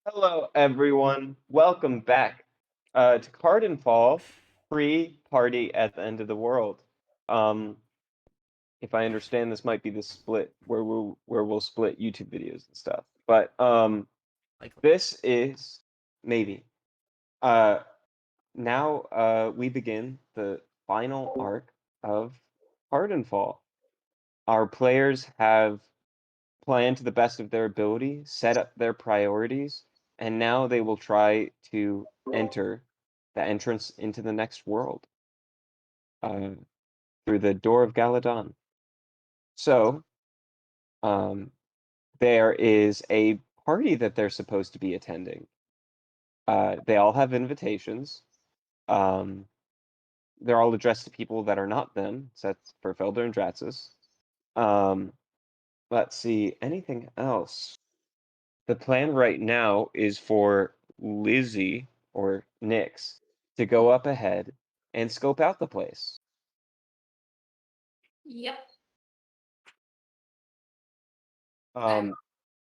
Hello, everyone. Welcome back to Cardinfall, free party at the end of the world. Um, if I understand, this might be the split where we'll split YouTube videos and stuff. But Likely. this is maybe. Uh, now we begin the final arc of Cardinfall. Our players have planned to the best of their ability, set up their priorities, and now they will try to enter the entrance into the next world uh, through the door of Galadon. So, um, there is a party that they're supposed to be attending. They all have invitations. Um, they're all addressed to people that are not them, except for Felder and Draxus. Um, let's see, anything else? The plan right now is for Lizzie or Nyx to go up ahead and scope out the place. Yep. Um,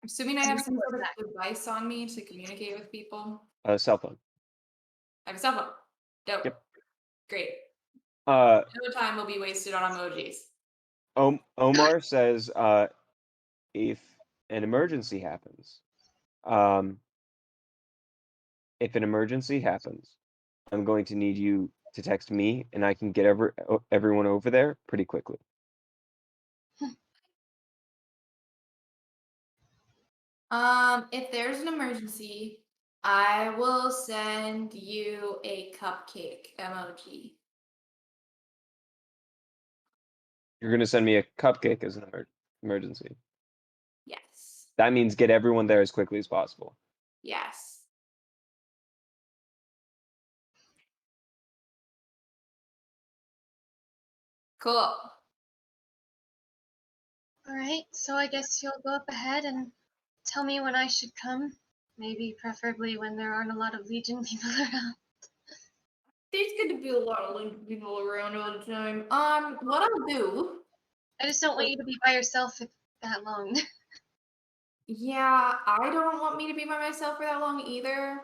Assuming I have some sort of device on me to communicate with people. cell phone. I have a cell phone. Dope. Yep. Great. Uh, No time will be wasted on emojis. Omar says, if an emergency happens, um, if an emergency happens, I'm going to need you to text me, and I can get everyone over there pretty quickly. If there's an emergency, I will send you a cupcake emoji. You're going to send me a cupcake as an emergency. Yes. That means get everyone there as quickly as possible. Yes. Cool. All right, so I guess you'll go up ahead and tell me when I should come. Maybe preferably when there aren't a lot of Legion people around. There's gonna be a lot of people around all the time. What I'll do. I just don't want you to be by yourself that long. Yeah, I don't want me to be by myself for that long either,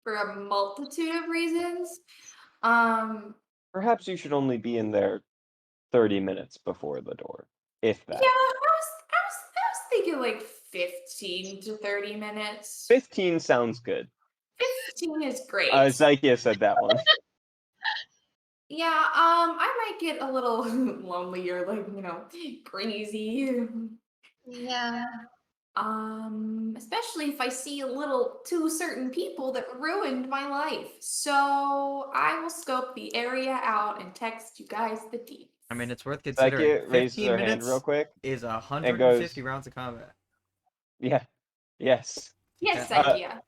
for a multitude of reasons. Perhaps you should only be in there 30 minutes before the door, if Yeah, that. I was thinking like 15 to 30 minutes. 15 sounds good. 15 is great. Zykia said that one. Yeah, I might get a little lonely or like, crazy. Yeah. Especially if I see a little two certain people that ruined my life. So I will scope the area out and text you guys the deets. I mean, it's worth considering. Zykia raises 15 her hand minutes real quick is and 150 goes, rounds of combat. yeah, yes. Yes, Yeah. idea.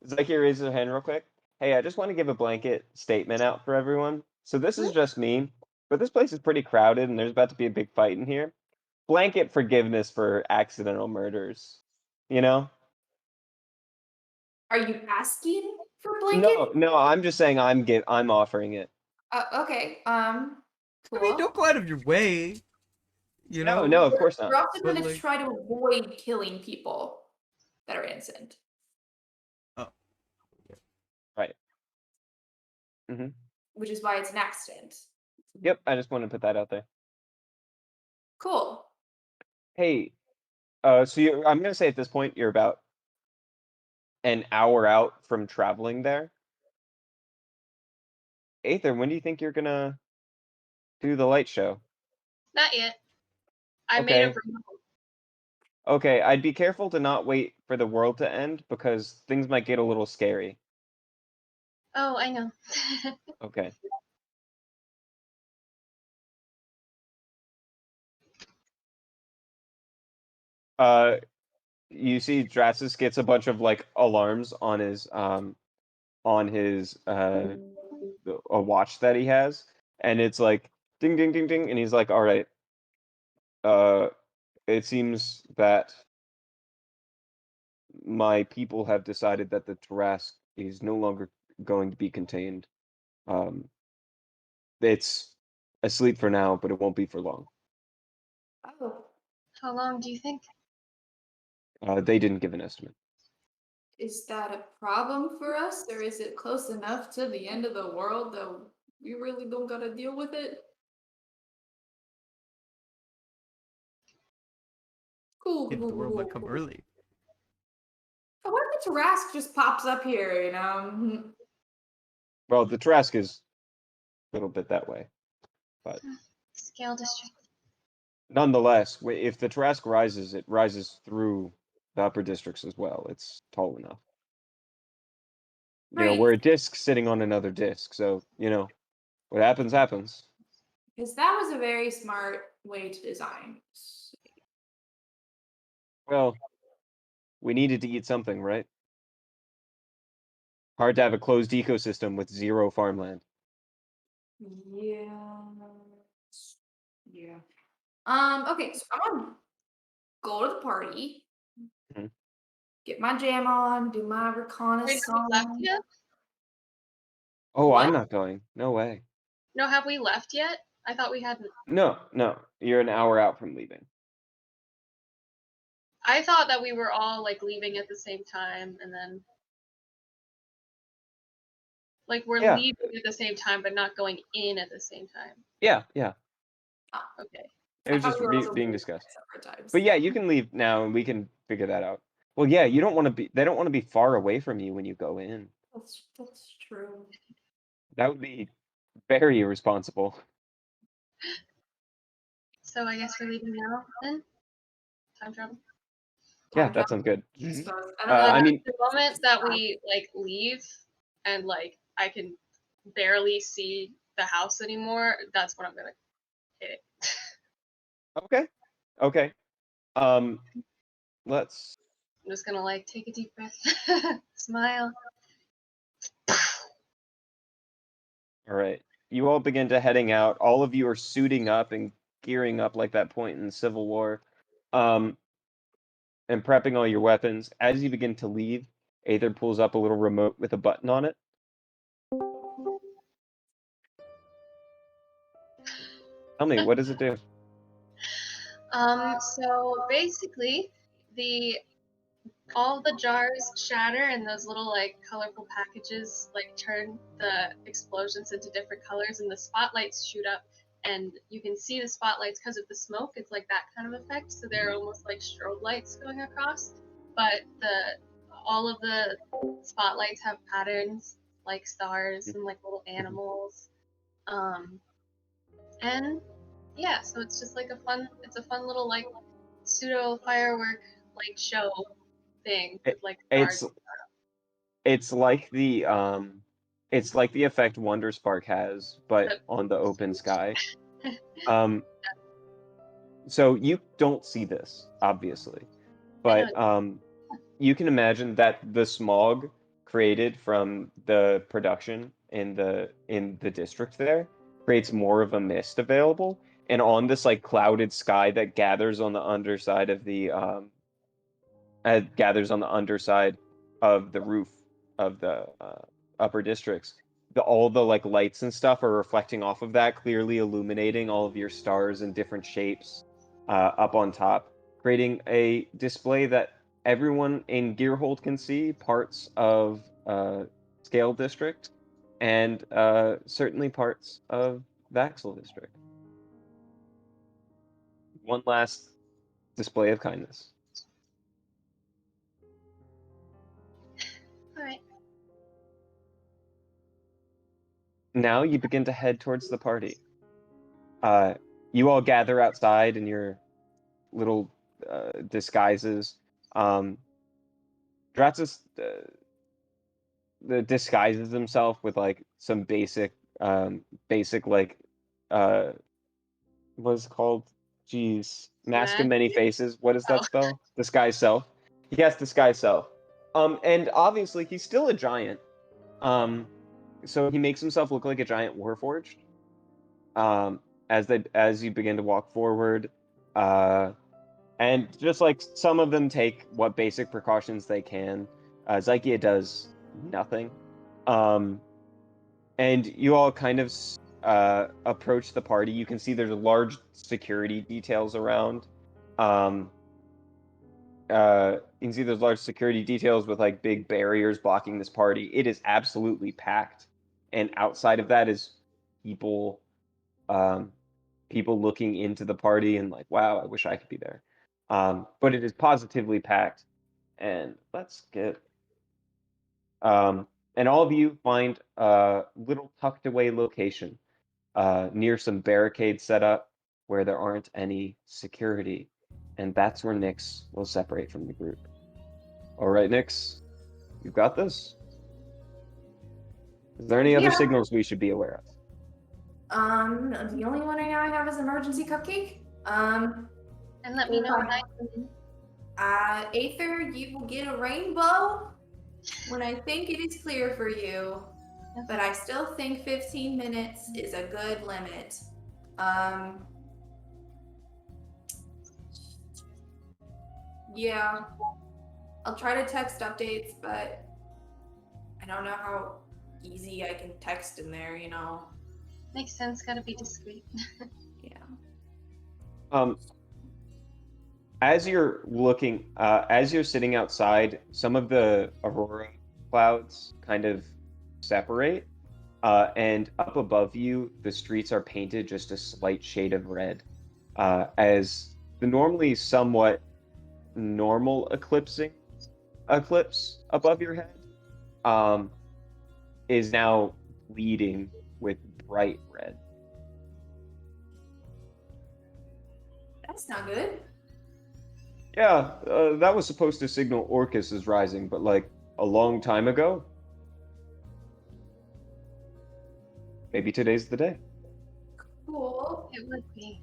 Zykia raises her hand real quick. Hey, I just want to give a blanket statement out for everyone. So this is just me, but this place is pretty crowded and there's about to be a big fight in here. Blanket forgiveness for accidental murders, you know? Are you asking for blanket? No, I'm just saying I'm offering it. Okay. I mean, Cool. don't go out of your way. You know? No, of course We're not. also going to try to avoid killing people that are innocent. Oh. Right. Mm-hmm. Which is why it's an accident. Yep, I just wanted to put that out there. Cool. Hey, so I'm gonna say at this point you're about an hour out from traveling there. Aether, when do you think you're gonna do the light show? Not yet. I made a Okay. room. Okay, I'd be careful to not wait for the world to end because things might get a little scary. Oh, I know. Okay. You see Drasus gets a bunch of like alarms on his a watch that he has, and it's like ding ding ding ding, and he's like, all right, it seems that my people have decided that the Tarask is no longer going to be contained. It's asleep for now, but it won't be for long. Oh. How long do you think? They didn't give an estimate. Is that a problem for us, or is it close enough to the end of the world that we really don't gotta deal with it? Cool, If cool, the world cool, would come cool. early. But what if the Tarrasque just pops up here, you know? Well, the Trask is a little bit that way, but Scale district. nonetheless, if the Trask rises, it rises through the upper districts as well. It's tall enough. Right. We're a disc sitting on another disc, so what happens happens. Because that was a very smart way to design. Well, we needed to eat something, right? Hard to have a closed ecosystem with zero farmland. Yeah. Yeah. Okay, so I'm gonna go to the party, Mhm. get my jam on, do my Wait, reconnaissance. have we left yet? Oh, What? I'm not going. No way. No, have we left yet? I thought we hadn't. No, no. You're an hour out from leaving. I thought that we were all like leaving at the same time, and then like we're Yeah. leaving at the same time, but not going in at the same time. Yeah. Okay. It I was thought just we were also being leaving discussed. at separate times. But yeah, you can leave now and we can figure that out. Well, yeah, you don't want to be they don't want to be far away from you when you go in. That's true. That would be very irresponsible. So I guess we're leaving now then? Time travel? Yeah, Time that travel. sounds good. I suppose. I Uh, don't know. I mean, The moment that we like leave and like I can barely see the house anymore, that's when I'm gonna hit it. okay. Okay. Um, let's I'm just gonna like take a deep breath, smile. all right. You all begin to heading out. All of you are suiting up and gearing up like that point in the Civil War. And prepping all your weapons. As you begin to leave, Aether pulls up a little remote with a button on it. Tell me, what does it do? So basically, the all the jars shatter and those little like colorful packages like turn the explosions into different colors and the spotlights shoot up and you can see the spotlights because of the smoke. It's like that kind of effect. So they're almost like strobe lights going across, but all of the spotlights have patterns like stars and like little animals. And yeah, so it's just like it's a fun little like pseudo firework like show thing with It, like it's stars. it's like the effect Wonder Spark has, but But on the open sky. Um, so you don't see this, obviously, I know. but you can imagine that the smog created from the production in the district there creates more of a mist available, and on this like clouded sky that gathers on the underside of the roof of the upper districts. All the like lights and stuff are reflecting off of that, clearly illuminating all of your stars in different shapes up on top, creating a display that everyone in Gearhold can see parts of Scale District and certainly parts of Vaxel District. One last display of kindness. All right. Now you begin to head towards the party. You all gather outside in your little disguises. Draxus disguises himself with like some basic like uh, what's it called? Jeez, Mask of Mad. Many Faces. What is that Oh. spell? Disguise self. He has disguise self. And obviously he's still a giant. Um, so he makes himself look like a giant warforged. Um, as you begin to walk forward, and just like some of them take what basic precautions they can. Zykia does nothing. And you all kind of approach the party. You can see there's large security details around. you can see those large security details with like big barriers blocking this party. It is absolutely packed, and outside of that is people, people looking into the party and like, wow, I wish I could be there. But it is positively packed, and let's get. And all of you find a little tucked away location near some barricades set up where there aren't any security. And that's where Nyx will separate from the group. All right, Nyx, you've got this? Is there any other Yeah. signals we should be aware of? The only one right now I have is emergency cupcake. And let me know when I come in. Aether, you will get a rainbow when I think it is clear for you. But I still think 15 minutes is a good limit. Yeah. I'll try to text updates, but I don't know how easy I can text in there, you know. Makes sense, gotta be discreet. Yeah. As you're looking, as you're sitting outside, some of the aurora clouds kind of separate, and up above you, the streets are painted just a slight shade of red, as the normally somewhat normal eclipse above your head, is now bleeding with bright red. That's not good. Yeah, that was supposed to signal Orcus is rising, but like a long time ago. Maybe today's the day. Cool. It would be.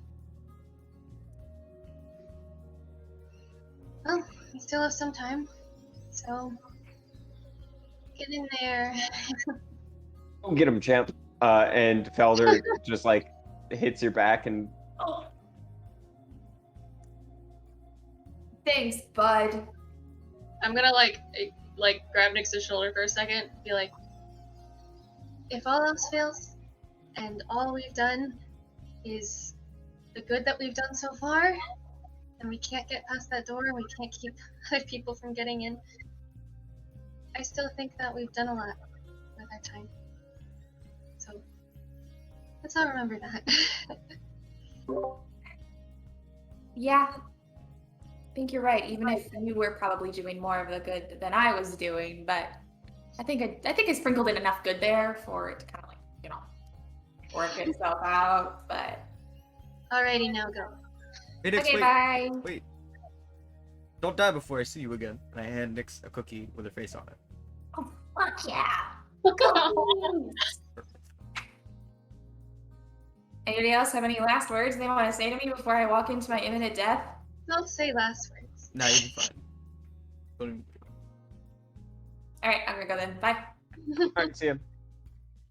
Well, we still have some time, so get in there. Go get him, champ. And Felder just like hits your back and Oh. Thanks, bud. I'm gonna like grab Nyx's shoulder for a second, be like, if all else fails, and all we've done is the good that we've done so far, and we can't get past that door, and we can't keep other people from getting in, I still think that we've done a lot with our time. So let's all remember that. Yeah. I think you're right, even if you were probably doing more of the good than I was doing, but I think I sprinkled in enough good there for it to kind of like, you know, work itself out, but Alrighty, now go. Hey, Nyx, okay, wait, bye. wait. Don't die before I see you again. And I hand Nyx a cookie with her face on it. Oh, fuck yeah. Anybody else have any last words they want to say to me before I walk into my imminent death? Don't say last words. Nah, you'll be fine. Don't even... Alright, I'm gonna go then. Bye. all right, see him.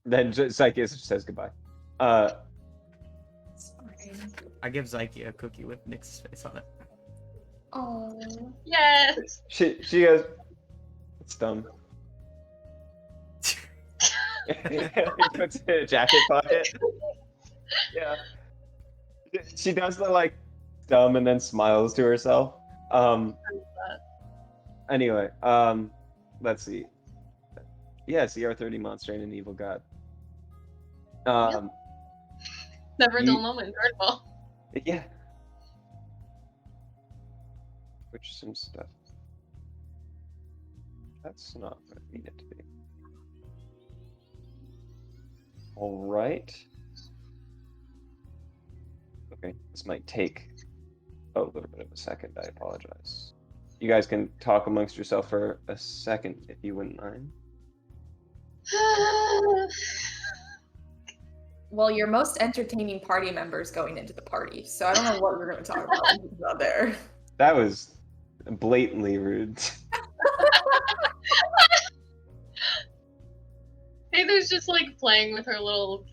Then Psyche says goodbye. I give Zyke a cookie with Nyx's face on it. Oh. Yes! She goes, it's dumb. He puts it in a jacket pocket. Yeah. She does the like dumb and then smiles to herself. Anyway, let's see. Yeah, CR30 monster and an evil god. Never a You- dull moment in Cardinfall. Yeah. Which some stuff. That's not what I need it to be. All right. Okay, this might take a little bit of a second. I apologize. You guys can talk amongst yourself for a second if you wouldn't mind. Well, your most entertaining party member is going into the party, so I don't know what we're going to talk about when he's not there. That was blatantly rude. Heather's just like playing with her little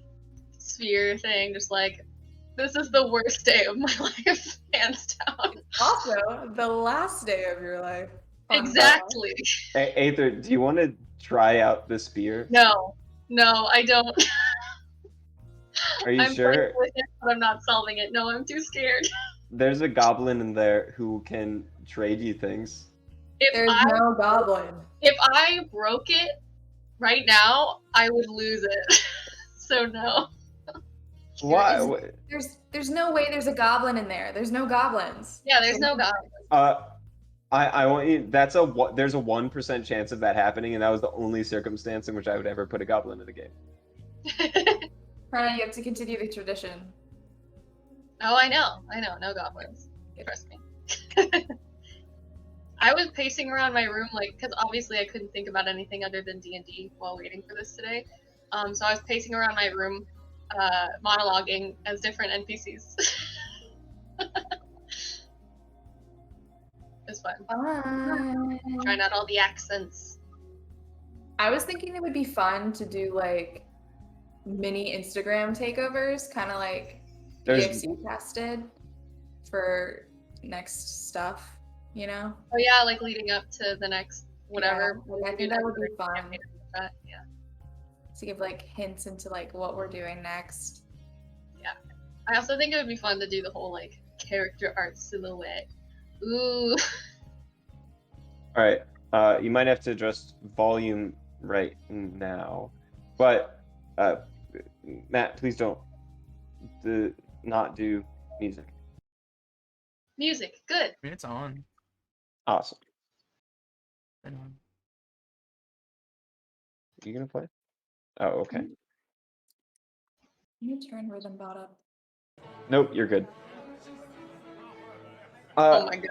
sphere thing, just like, this is the worst day of my life, hands down. Also, the last day of your life. Fun Exactly. Aether, do you want to try out the spear? No, I don't. Are you I'm sure? playing with it, but I'm not solving it. No, I'm too scared. There's a goblin in there who can trade you things. There's no goblin. If I broke it right now, I would lose it. So no. Why? There's no way there's a goblin in there. There's no goblins. Yeah, there's no goblin. I want you. There's a 1% chance of that happening, and that was the only circumstance in which I would ever put a goblin in a game. Prana, you have to continue the tradition. Oh, I know, no goblins. Trust me. I was pacing around my room, because obviously I couldn't think about anything other than D&D while waiting for this today. So I was pacing around my room, monologuing as different NPCs. It's fun. Trying out all the accents. I was thinking it would be fun to do mini Instagram takeovers, kind of like EXU casted for next stuff, you know? Oh yeah, leading up to the next whatever. Yeah, I think that would be fun. Yeah. To give hints into what we're doing next. Yeah. I also think it would be fun to do the whole character art silhouette. Ooh. All right. You might have to adjust volume right now, but Matt, please don't not do music. Music, good. It's on. Awesome. Been on. Are you gonna play? Oh, okay. You turn rhythm bot up. Nope, you're good. Oh my god.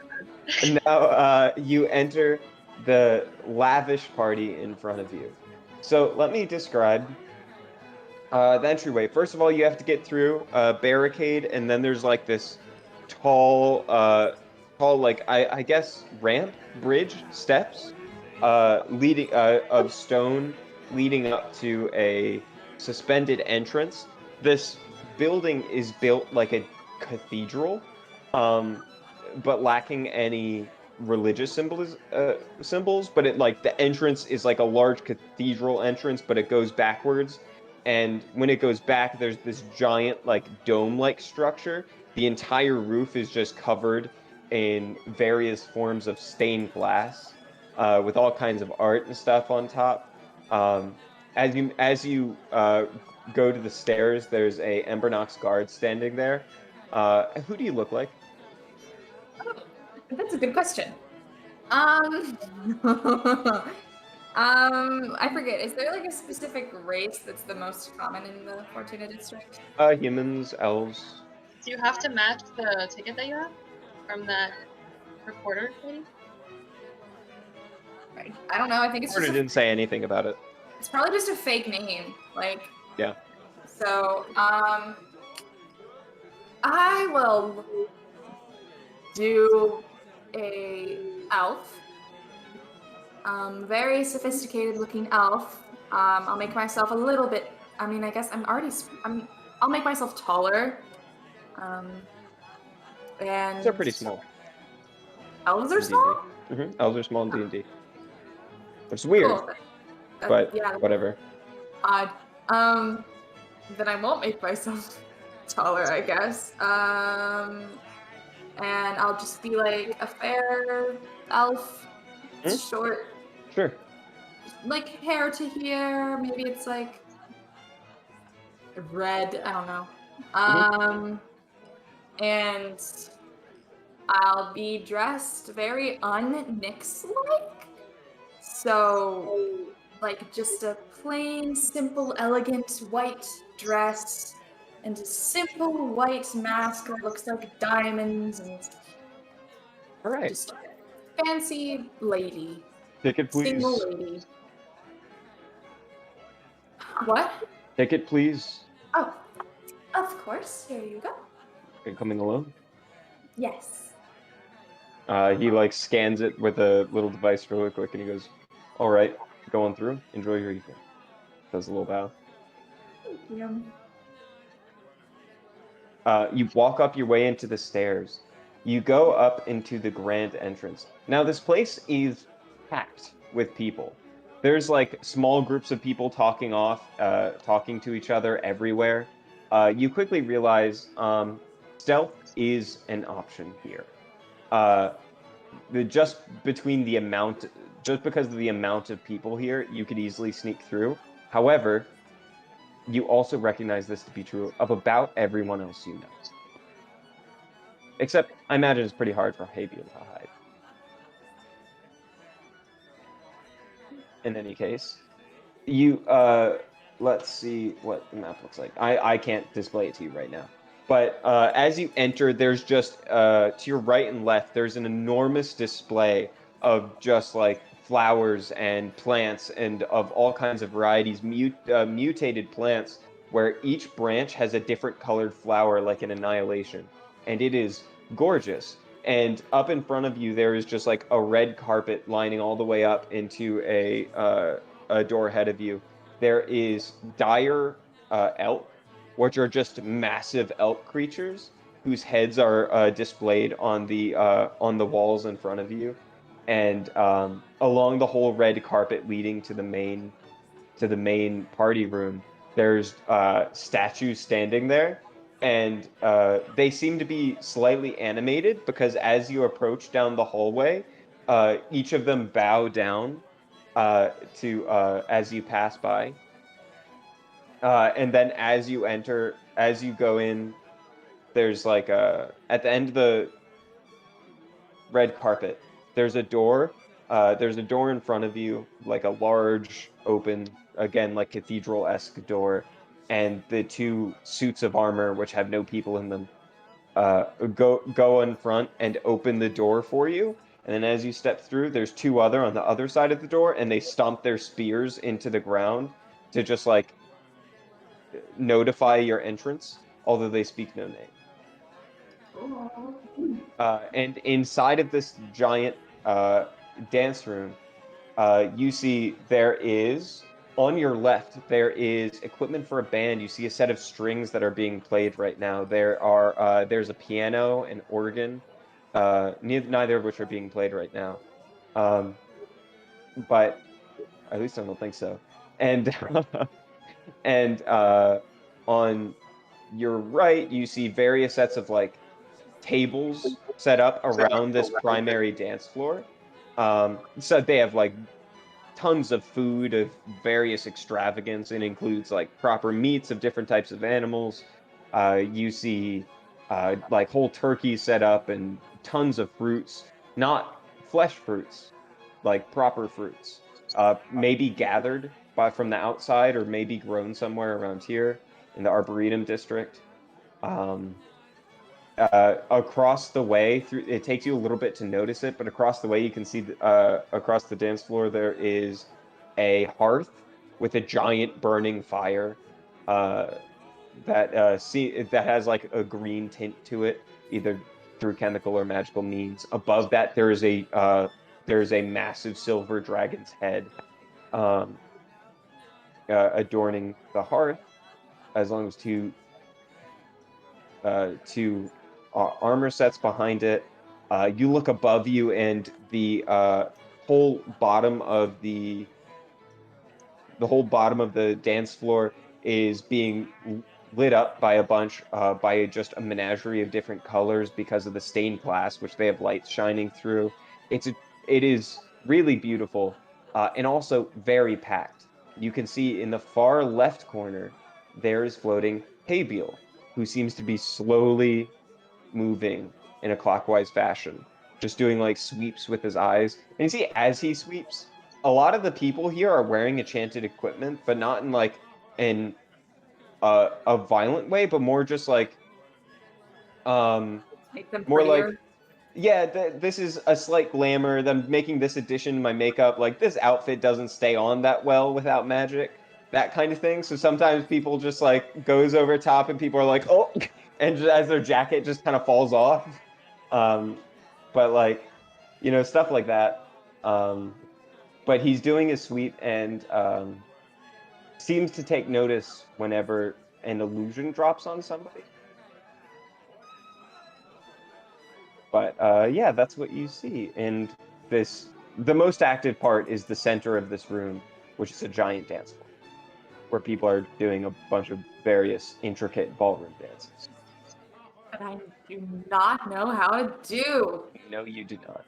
Now you enter the lavish party in front of you. So let me describe the entryway. First of all, you have to get through a barricade, and then there's this tall, I guess ramp, bridge, steps, leading of stone leading up to a suspended entrance. This building is built like a cathedral, but lacking any religious symbols. But the entrance is like a large cathedral entrance, but it goes backwards. And when it goes back, there's this giant dome-like structure. The entire roof is just covered in various forms of stained glass, with all kinds of art and stuff on top. As you go to the stairs, there's a Embernox guard standing there. Who do you look like? That's a good question. I forget. Is there a specific race that's the most common in the Fortuna district? Humans, elves. Do you have to match the ticket that you have from that reporter lady? Right. I don't know. I think it's Reporter just didn't say anything about it. it's probably just a fake name. Yeah. So, I will do a elf. Very sophisticated looking elf. I'll make myself a little bit. I mean, I guess I'll make myself taller. And They're pretty small. elves are small. Elves are small in D&D. Which is weird, Cool. but Yeah, whatever. odd. Then I won't make myself taller, I guess. And I'll just be a fair elf, short, Sure. hair to here. Maybe it's red. I don't know. And I'll be dressed very un-Nyx-like. So, just a plain, simple, elegant white dress and a simple white mask that looks like diamonds and All right. just a fancy lady. Ticket, please. Single lady. What? Ticket, please. Oh, of course. Here you go. Are you coming alone? Yes. He scans it with a little device really quick, and he goes, "All right, go on through. Enjoy your evening." Does a little bow. Thank you. You walk up your way into the stairs. You go up into the grand entrance. Now, this place is packed with people. There's small groups of people talking to each other everywhere. You quickly realize stealth is an option here. just between the amount, just because of the amount of people here, you could easily sneak through. However, you also recognize this to be true of about everyone else you know. Except, I imagine it's pretty hard for Habian to hide. In any case, you let's see what the map looks like. I can't display it to you right now. But as you enter, there's just to your right and left, there's an enormous display of just like flowers and plants and of all kinds of varieties, mutated plants, where each branch has a different colored flower, like an annihilation, and it is gorgeous. And up in front of you, there is just like a red carpet lining all the way up into a door ahead of you. There is dire elk, which are just massive elk creatures whose heads are displayed on the walls in front of you, and along the whole red carpet leading to the main party room, there's statues standing there, and they seem to be slightly animated because as you approach down the hallway, each of them bow down to as you pass by. And then as you go in, there's like at the end of the red carpet, there's a door. There's a door in front of you, like a large open, again, like cathedral-esque door, and the two suits of armor, which have no people in them, go in front and open the door for you. And then as you step through, there's two other on the other side of the door, and they stomp their spears into the ground to just like notify your entrance, although they speak no name. And inside of this giant dance room, you see there is, on your left, there is equipment for a band. You see a set of strings that are being played right now. There's a piano and organ, neither of which are being played right now. But at least I don't think so. And and on your right, you see various sets of like tables set up around this primary dance floor. So they have like tons of food of various extravagance. It includes like proper meats of different types of animals. You see like whole turkeys set up and tons of fruits, not flesh fruits, like proper fruits. Maybe gathered from the outside or maybe grown somewhere around here in the Arboretum district. Um, Across the way through, it takes you a little bit to notice it, but across the way you can see across the dance floor there is a hearth with a giant burning fire that has like a green tint to it, either through chemical or magical means. Above that there's a massive silver dragon's head um, adorning the hearth, as long as two armor sets behind it. You look above you, and whole bottom of the the whole bottom of the dance floor is being lit up by just a menagerie of different colors because of the stained glass, which they have lights shining through. It is really beautiful, and also very packed. You can see in the far left corner there is floating Haybiel, who seems to be slowly moving in a clockwise fashion, just doing like sweeps with his eyes. And you see, as he sweeps, a lot of the people here are wearing enchanted equipment, but not in like in a violent way, but more just like Make them more prettier. like yeah, this is a slight glamour. Them making this addition to my makeup, like this outfit doesn't stay on that well without magic, that kind of thing. So sometimes people just like goes over top, and people are like, oh, and just, as their jacket just kind of falls off. Um, but like, stuff like that. But he's doing his sweep and seems to take notice whenever an illusion drops on somebody. But yeah, that's what you see. And the most active part is the center of this room, which is a giant dance floor, where people are doing a bunch of various intricate ballroom dances. But I'm do not know how to do. No, you do not.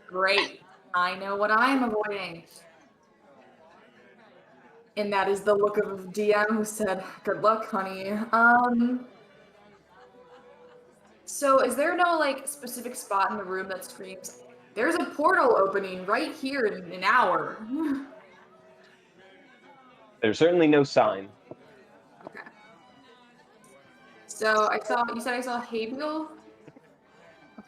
Great. I know what I'm avoiding. And that is the look of DM who said, "Good luck, honey." So is there no like specific spot in the room that screams, "There's a portal opening right here in an hour"? There's certainly no sign. Okay. So you said I saw Habiel?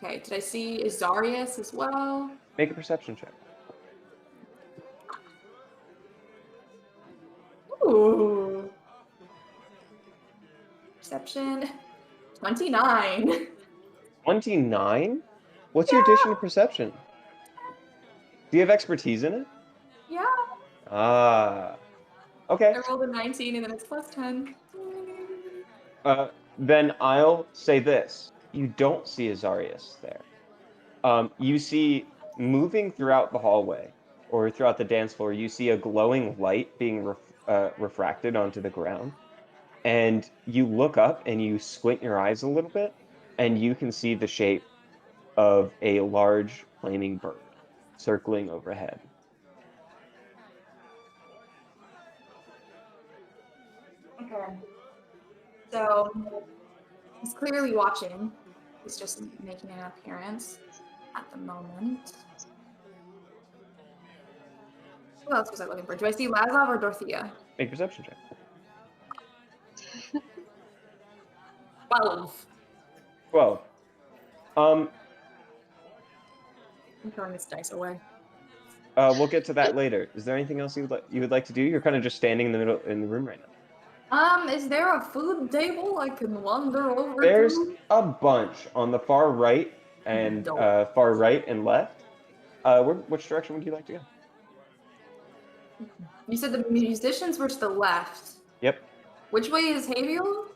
Okay, did I see Azarius as well? Make a perception check. Ooh. Perception 29. 29? What's your addition Yeah, to perception? Do you have expertise in it? yeah. Ah, okay. I rolled a 19 and then it's plus 10. Then I'll say this. You don't see Azarius there. You see moving throughout the hallway or throughout the dance floor, you see a glowing light being refracted onto the ground. And you look up and you squint your eyes a little bit, and you can see the shape of a large flaming bird circling overhead. Okay. So he's clearly watching. He's just making an appearance at the moment. Who else was I looking for? Do I see Lazov or Dorothea? Make a perception check. 12. 12. Um, I'm throwing this dice away. we'll get to that later. Is there anything else you would like to do? You're kind of just standing in the middle in the room right now. Is there a food table I can wander over There's to? a bunch on the far right and Dope. left. Which direction would you like to go? You said the musicians were to the left. Yep. Which way is Haviel?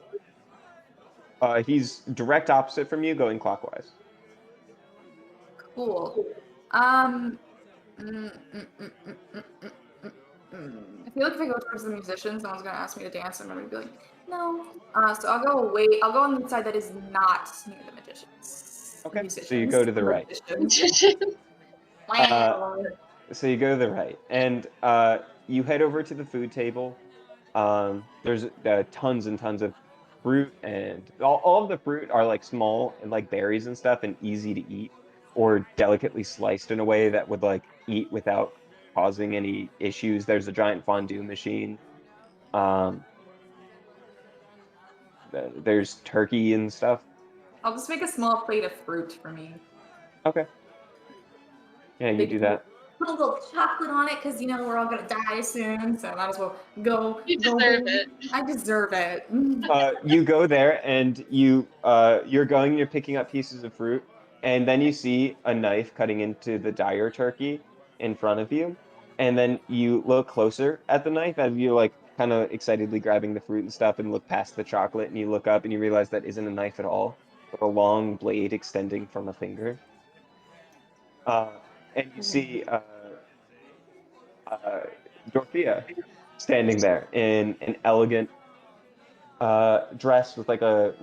He's direct opposite from you, going clockwise. Cool. Mm, mm, mm, mm, mm, mm, mm, mm. I feel like if I go towards the musicians, someone's gonna ask me to dance, and I'm gonna be like, no. So I'll go away. I'll go on the side that is not near the magicians. Okay. Musicians. So you go to the right. Musicians. So you go to the right, and you head over to the food table. There's tons and tons of fruit, and all of the fruit are like small and like berries and stuff, and easy to eat, or delicately sliced in a way that would like eat without causing any issues. There's a giant fondue machine. Um, there's turkey and stuff. I'll just make a small plate of fruit for me. Okay. Yeah, you They do can that. put a little chocolate on it because we're all gonna die soon, so I might as well go. You go deserve big. it. I deserve it. You go there and you're picking up pieces of fruit, and then you see a knife cutting into the dire turkey in front of you, and then you look closer at the knife as you're like kind of excitedly grabbing the fruit and stuff, and look past the chocolate, and you look up and you realize that isn't a knife at all, but a long blade extending from a finger. Uh, and you see uh, Dorothea standing there in an elegant dress with like a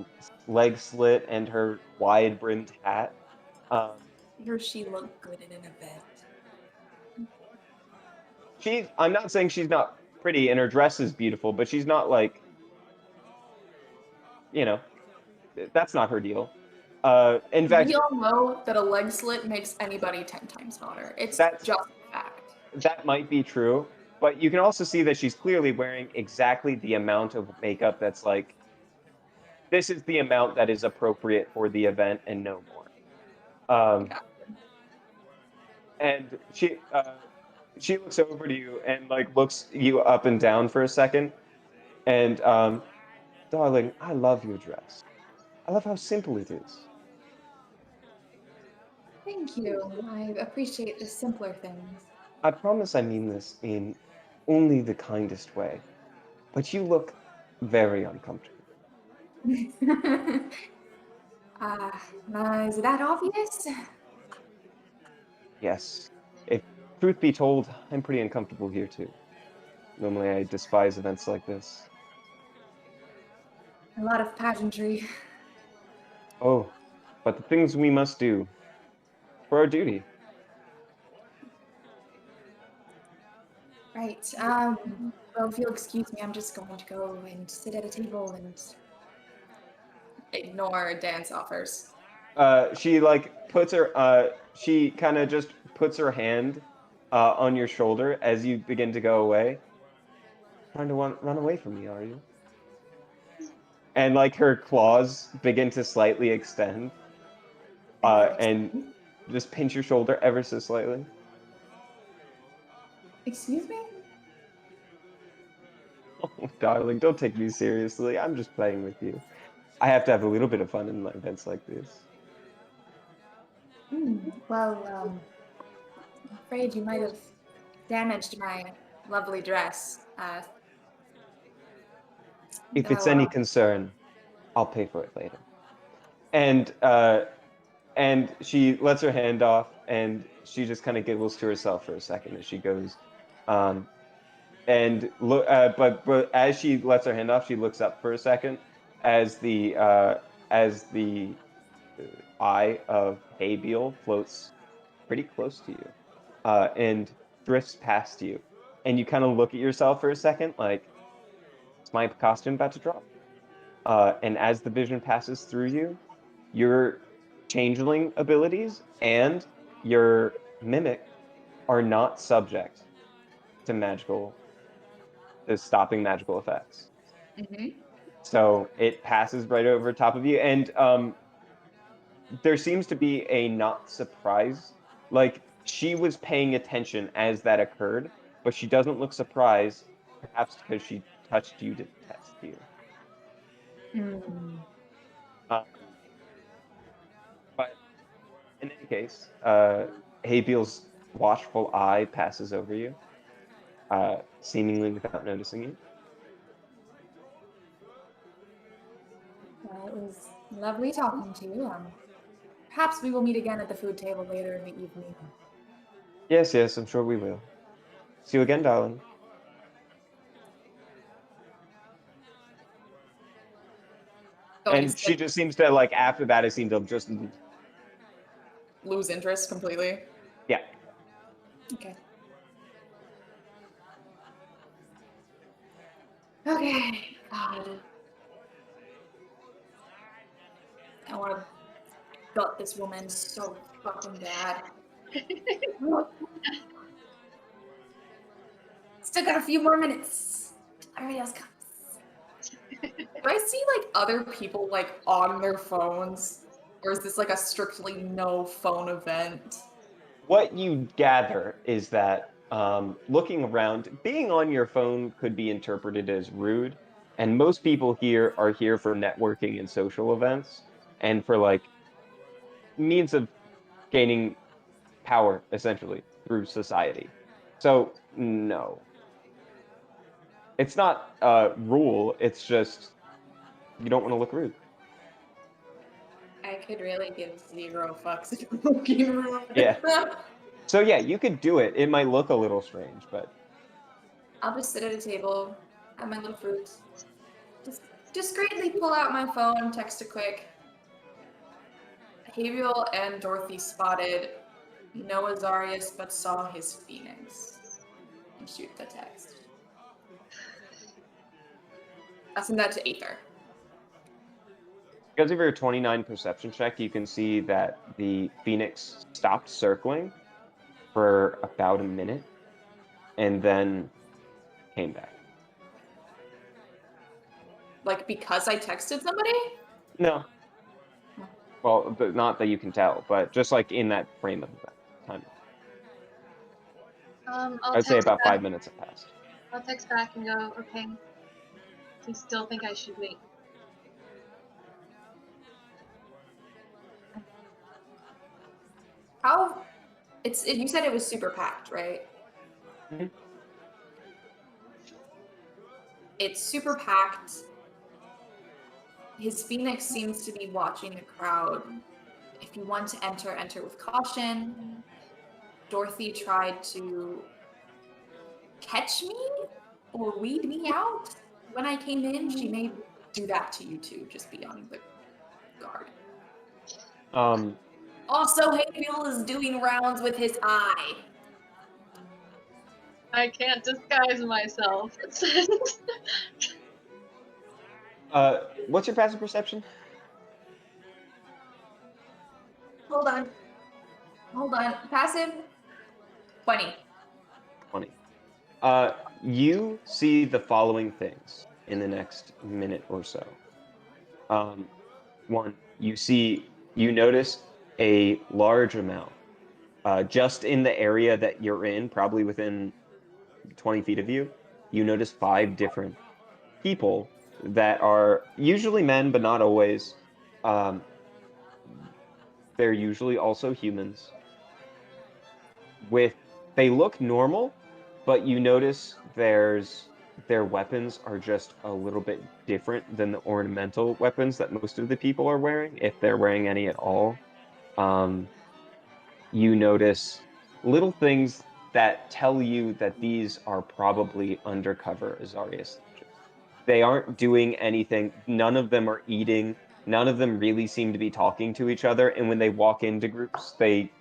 leg slit and her wide brimmed hat. Um, Does she look good in an event? I'm not saying she's not pretty and her dress is beautiful, but she's not like, you know, that's not her deal. In fact, We all know that a leg slit makes anybody 10 times hotter. It's that's just a fact. that might be true, but you can also see that she's clearly wearing exactly the amount of makeup that's like, this is the amount that is appropriate for the event and no more. Yeah. And she looks over to you and like looks you up and down for a second. And darling, I love your dress. I love how simple it is. Thank you. I appreciate the simpler things. I promise I mean this in only the kindest way, but you look very uncomfortable. Is that obvious? Yes. If truth be told, I'm pretty uncomfortable here too. Normally I despise events like this. A lot of pageantry. Oh, but the things we must do for our duty. Right. Well, if you'll excuse me, I'm just going to go and sit at a table and ignore Dan's offers. She she kind of just puts her hand on your shoulder as you begin to go away. Trying to run away from me, are you? And like her claws begin to slightly extend, and just pinch your shoulder ever so slightly. Excuse me? Oh, darling, don't take me seriously. I'm just playing with you. I have to have a little bit of fun in events like this. Well, I'm afraid you might have damaged my lovely dress. If it's Oh any well. concern, I'll pay for it later. And she lets her hand off, and she just kind of giggles to herself for a second as she goes. Um, and look, but as she lets her hand off, she looks up for a second as the eye of Haybeal floats pretty close to you, and drifts past you, and you kind of look at yourself for a second, like, is my costume about to drop? And as the vision passes through you, your changeling abilities and your mimic are not subject to stopping magical effects. Mm-hmm. So it passes right over top of you, and there seems to be a not surprise. Like she was paying attention as that occurred, but she doesn't look surprised, perhaps because she touched you to test you. Um, but in any case, Hayfiel's watchful eye passes over you, seemingly without noticing you. Well, it was lovely talking to you. Perhaps we will meet again at the food table later in the evening. Yes, yes, I'm sure we will. See you again, darling. Going to And she just seems to like after that, it seemed to just lose interest completely. yeah. Okay. Okay. God. I want to gut this woman so fucking bad. Still got a few more minutes. Everybody else comes. Do I see like other people like on their phones? Or is this like a strictly no phone event? What you gather is that looking around, being on your phone could be interpreted as rude, and most people here are here for networking and social events, and for like means of gaining power essentially through society. So no, it's not a rule. It's just you don't want to look rude. I could really give zero fucks if I'm looking rude. Yeah. So yeah, you could do it. It might look a little strange, but I'll just sit at a table, have my little fruit, just discreetly pull out my phone, text a quick. Haviel and Dorothy spotted no Azarius but saw his phoenix. And shoot the text. I'll send that to Aether. because of your 29 perception check, you can see that the Phoenix stopped circling for about a minute and then came back. Like because I texted somebody? No. Well, not that you can tell, but just like in that frame of time. I'll I'd say text about back. 5 minutes have passed. I'll text back and go, okay. Do you still think I should wait? How? You said it was super packed, right? Mhm. It's super packed. His phoenix seems to be watching the crowd. If you want to enter, enter with caution. Dorothy tried to catch me or weed me out when I came in. She may do that to you too. Just be on the guard. Also, Hayfield is doing rounds with his eye. I can't disguise myself. What's your passive perception? Hold on. Passive 20. 20. You see the following things in the next minute or so. One, you notice a large amount, just in the area that you're in, probably within 20 feet of you. You notice 5 different people that are usually men, but not always. Um, they're usually also humans. They look normal, but you notice their weapons are just a little bit different than the ornamental weapons that most of the people are wearing, if they're wearing any at all. Um, you notice little things that tell you that these are probably undercover Azaria soldiers. They aren't doing anything. None of them are eating. None of them really seem to be talking to each other. And when they walk into groups, they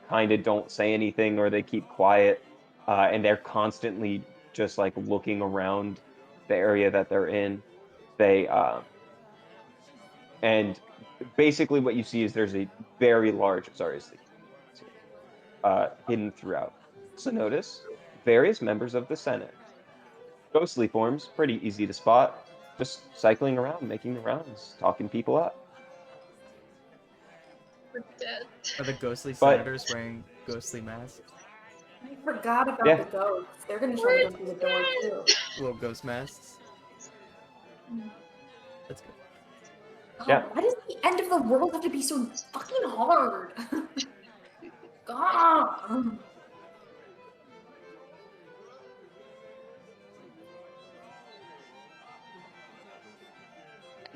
kind of don't say anything or they keep quiet. And they're constantly just like looking around the area that they're in. They and basically what you see is there's a very large Azaria sleep hidden throughout. So notice various members of the Senate. Ghostly forms, pretty easy to spot. Just cycling around, making the rounds, talking people up. We're dead. Are the ghostly But- senators wearing ghostly masks? I forgot about Yeah. the ghosts. They're gonna try to go through the door too. Little ghost masks? That's good. God, Yeah. why does the end of the world have to be so fucking hard? God.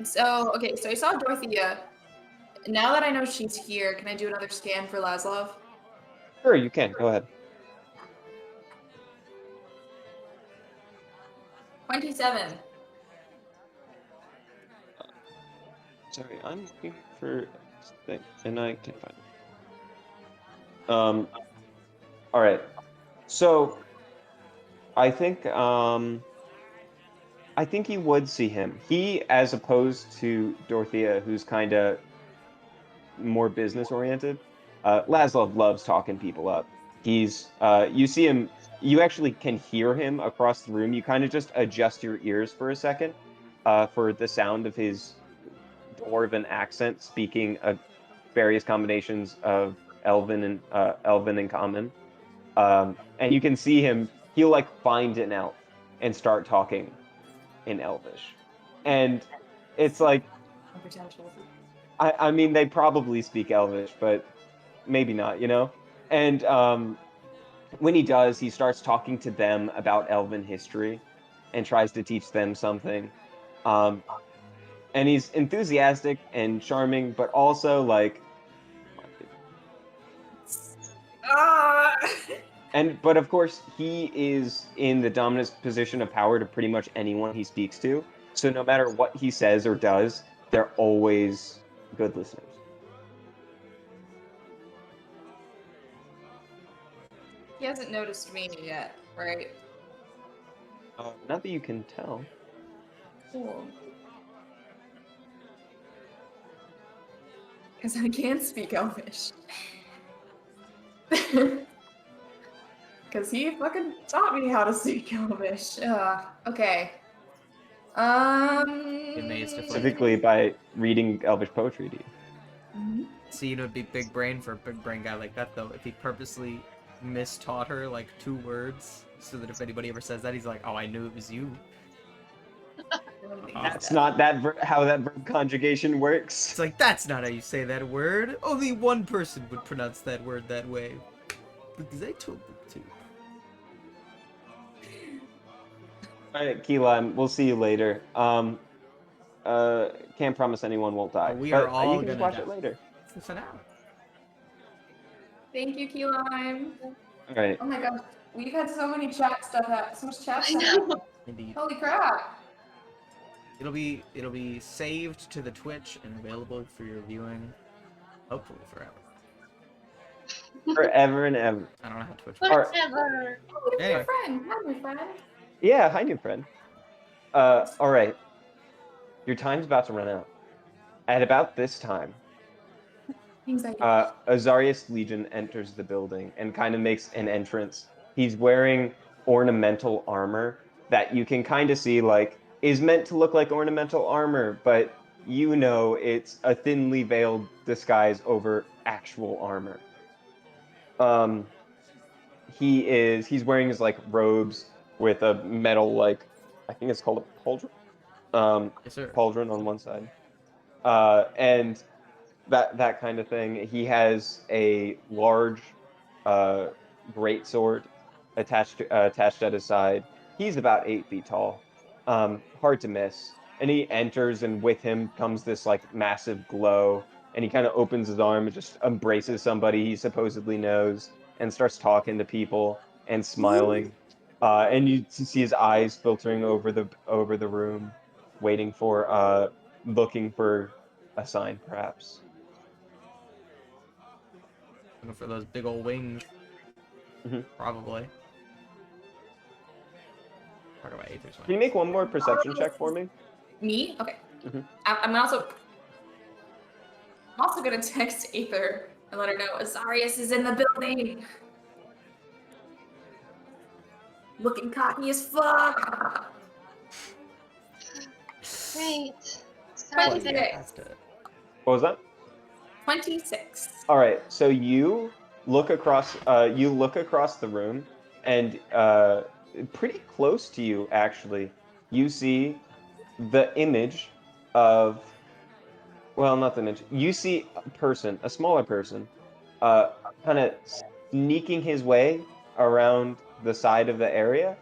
So, okay, so I saw Dorothea. Now that I know she's here, can I do another scan for Laszlo? Sure, you can. Go ahead. 27. Sorry, I'm looking for this thing, and I can't find it. All right. So I think you would see him. He, as opposed to Dorothea, who's kind of more business oriented. Laszlo loves talking people up. You see him, you actually can hear him across the room. You kind of just adjust your ears for a second, for the sound of his dwarven accent speaking various combinations of Elven and Common. And you can see him, he'll like find an elf and start talking in Elvish. And it's like, Potential. I mean, they probably speak Elvish, but maybe not, you know? And when he does, he starts talking to them about Elven history and tries to teach them something. Um, and he's enthusiastic and charming, but also like, Ah! but of course, he is in the dominant position of power to pretty much anyone he speaks to. So no matter what he says or does, they're always good listeners. He hasn't noticed me yet, right? Not that you can tell. Cool. Because I can't speak Elvish. Because he fucking taught me how to speak Elvish. Okay. Amazed if, like- Specifically by reading Elvish poetry to you. Mhm. See, it would be big brain for a big brain guy like that, though, if he purposely mistaught her, like, 2 words, so that if anybody ever says that, he's like, oh, I knew it was you. That's not how that verb conjugation works. It's like, that's not how you say that word. Only one person would pronounce that word that way. Because I told them to. All right, Keelan, we'll see you later. Can't promise anyone won't die. We but are all you can just gonna watch die. it later. For now. Thank you, Key Lime. All right. Oh my gosh, we've had so much chat stuff I happen. know. Indeed. Holy crap. It'll be saved to the Twitch and available for your viewing. Hopefully forever. Forever and ever. I don't know how Twitch Alright. works. Whatever. Oh, you're Anyway. a friend. Hi, my friend. Yeah, hi, new friend. All right. Your time's about to run out. At about this time, Anxiety. Azarius Legion enters the building and kind of makes an entrance. He's wearing ornamental armor that you can kind of see like is meant to look like ornamental armor, but you know it's a thinly veiled disguise over actual armor. He's wearing his like robes with a metal like I think it's called a pauldron. Yes, sir. Pauldron on one side. And that kind of thing. He has a large great sword attached at his side. He's about 8 feet tall. Hard to miss. And he enters, and with him comes this like massive glow. And he kind of opens his arm and just embraces somebody he supposedly knows, and starts talking to people and smiling. And you see his eyes filtering over the room, waiting for looking for a sign, perhaps. Looking for those big old wings. Mhm. Probably. Talk about Aether's Can you wings. make one more perception check for me? Me? Okay. Mhm. I'm also gonna text Aether and let her know Azarius is in the building. Looking cocky as fuck. Great. Twenty Sorry, six. there. That's it. What was that? 26. All right. So you look across. You look across the room, and pretty close to you, actually, you see the image of. Well, not the image. You see a person, a smaller person, uh, kind of sneaking his way around the side of the area,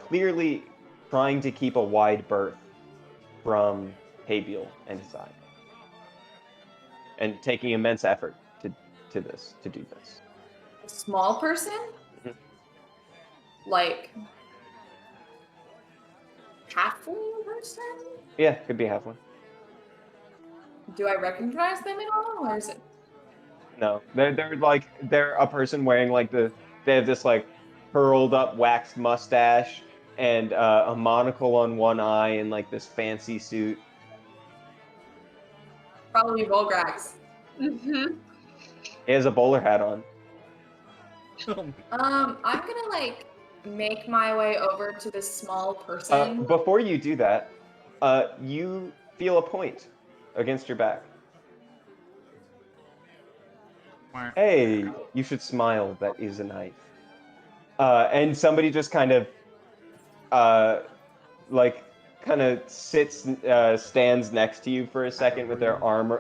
clearly trying to keep a wide berth from Habiel and his side, and taking immense effort to do this. A small person? Mhm. Like halfling person? Yeah, could be halfling. Do I recognize them at all? Or is it No, they're a person wearing like they have this like curled up waxed mustache and a monocle on one eye and like this fancy suit. probably Volgrax? Mm-hmm. He has a bowler hat on. I'm gonna like make my way over to this small person. Before you do that, you feel a point against your back. Hey, you should smile. That is a knife. And somebody just kind of, uh, like, kind of stands next to you for a second with their arm,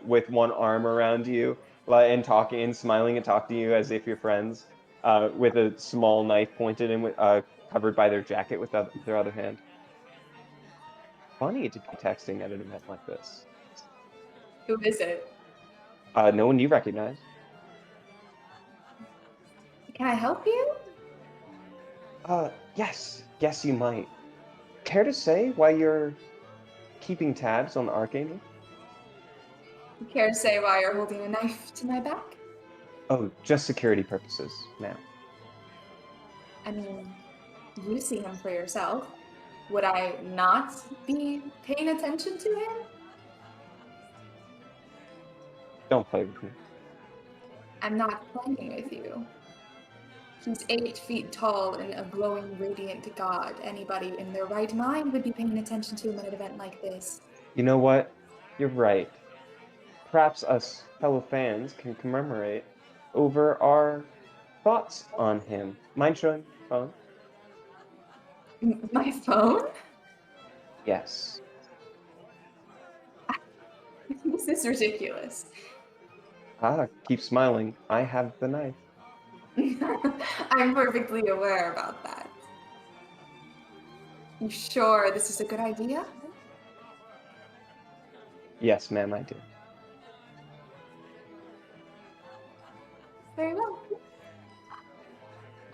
with one arm around you, and talking and smiling and talking to you as if you're friends, with a small knife pointed and covered by their jacket with their other hand. Funny to be texting at an event like this. Who is it? No one you recognize. Can I help you? Yes, you might. Care to say why you're keeping tabs on the Archangel? You care to say why you're holding a knife to my back? Oh, just security purposes, ma'am. I mean, you see him for yourself. Would I not be paying attention to him? Don't play with me. I'm not playing with you. He's 8 feet tall and a glowing, radiant god. Anybody in their right mind would be paying attention to him at an event like this. You know what? You're right. Perhaps us fellow fans can commemorate over our thoughts on him. Mind showing your phone? My phone? Yes. This is ridiculous. Keep smiling. I have the knife. I'm perfectly aware about that. You sure this is a good idea? Yes, ma'am, I do. Very well.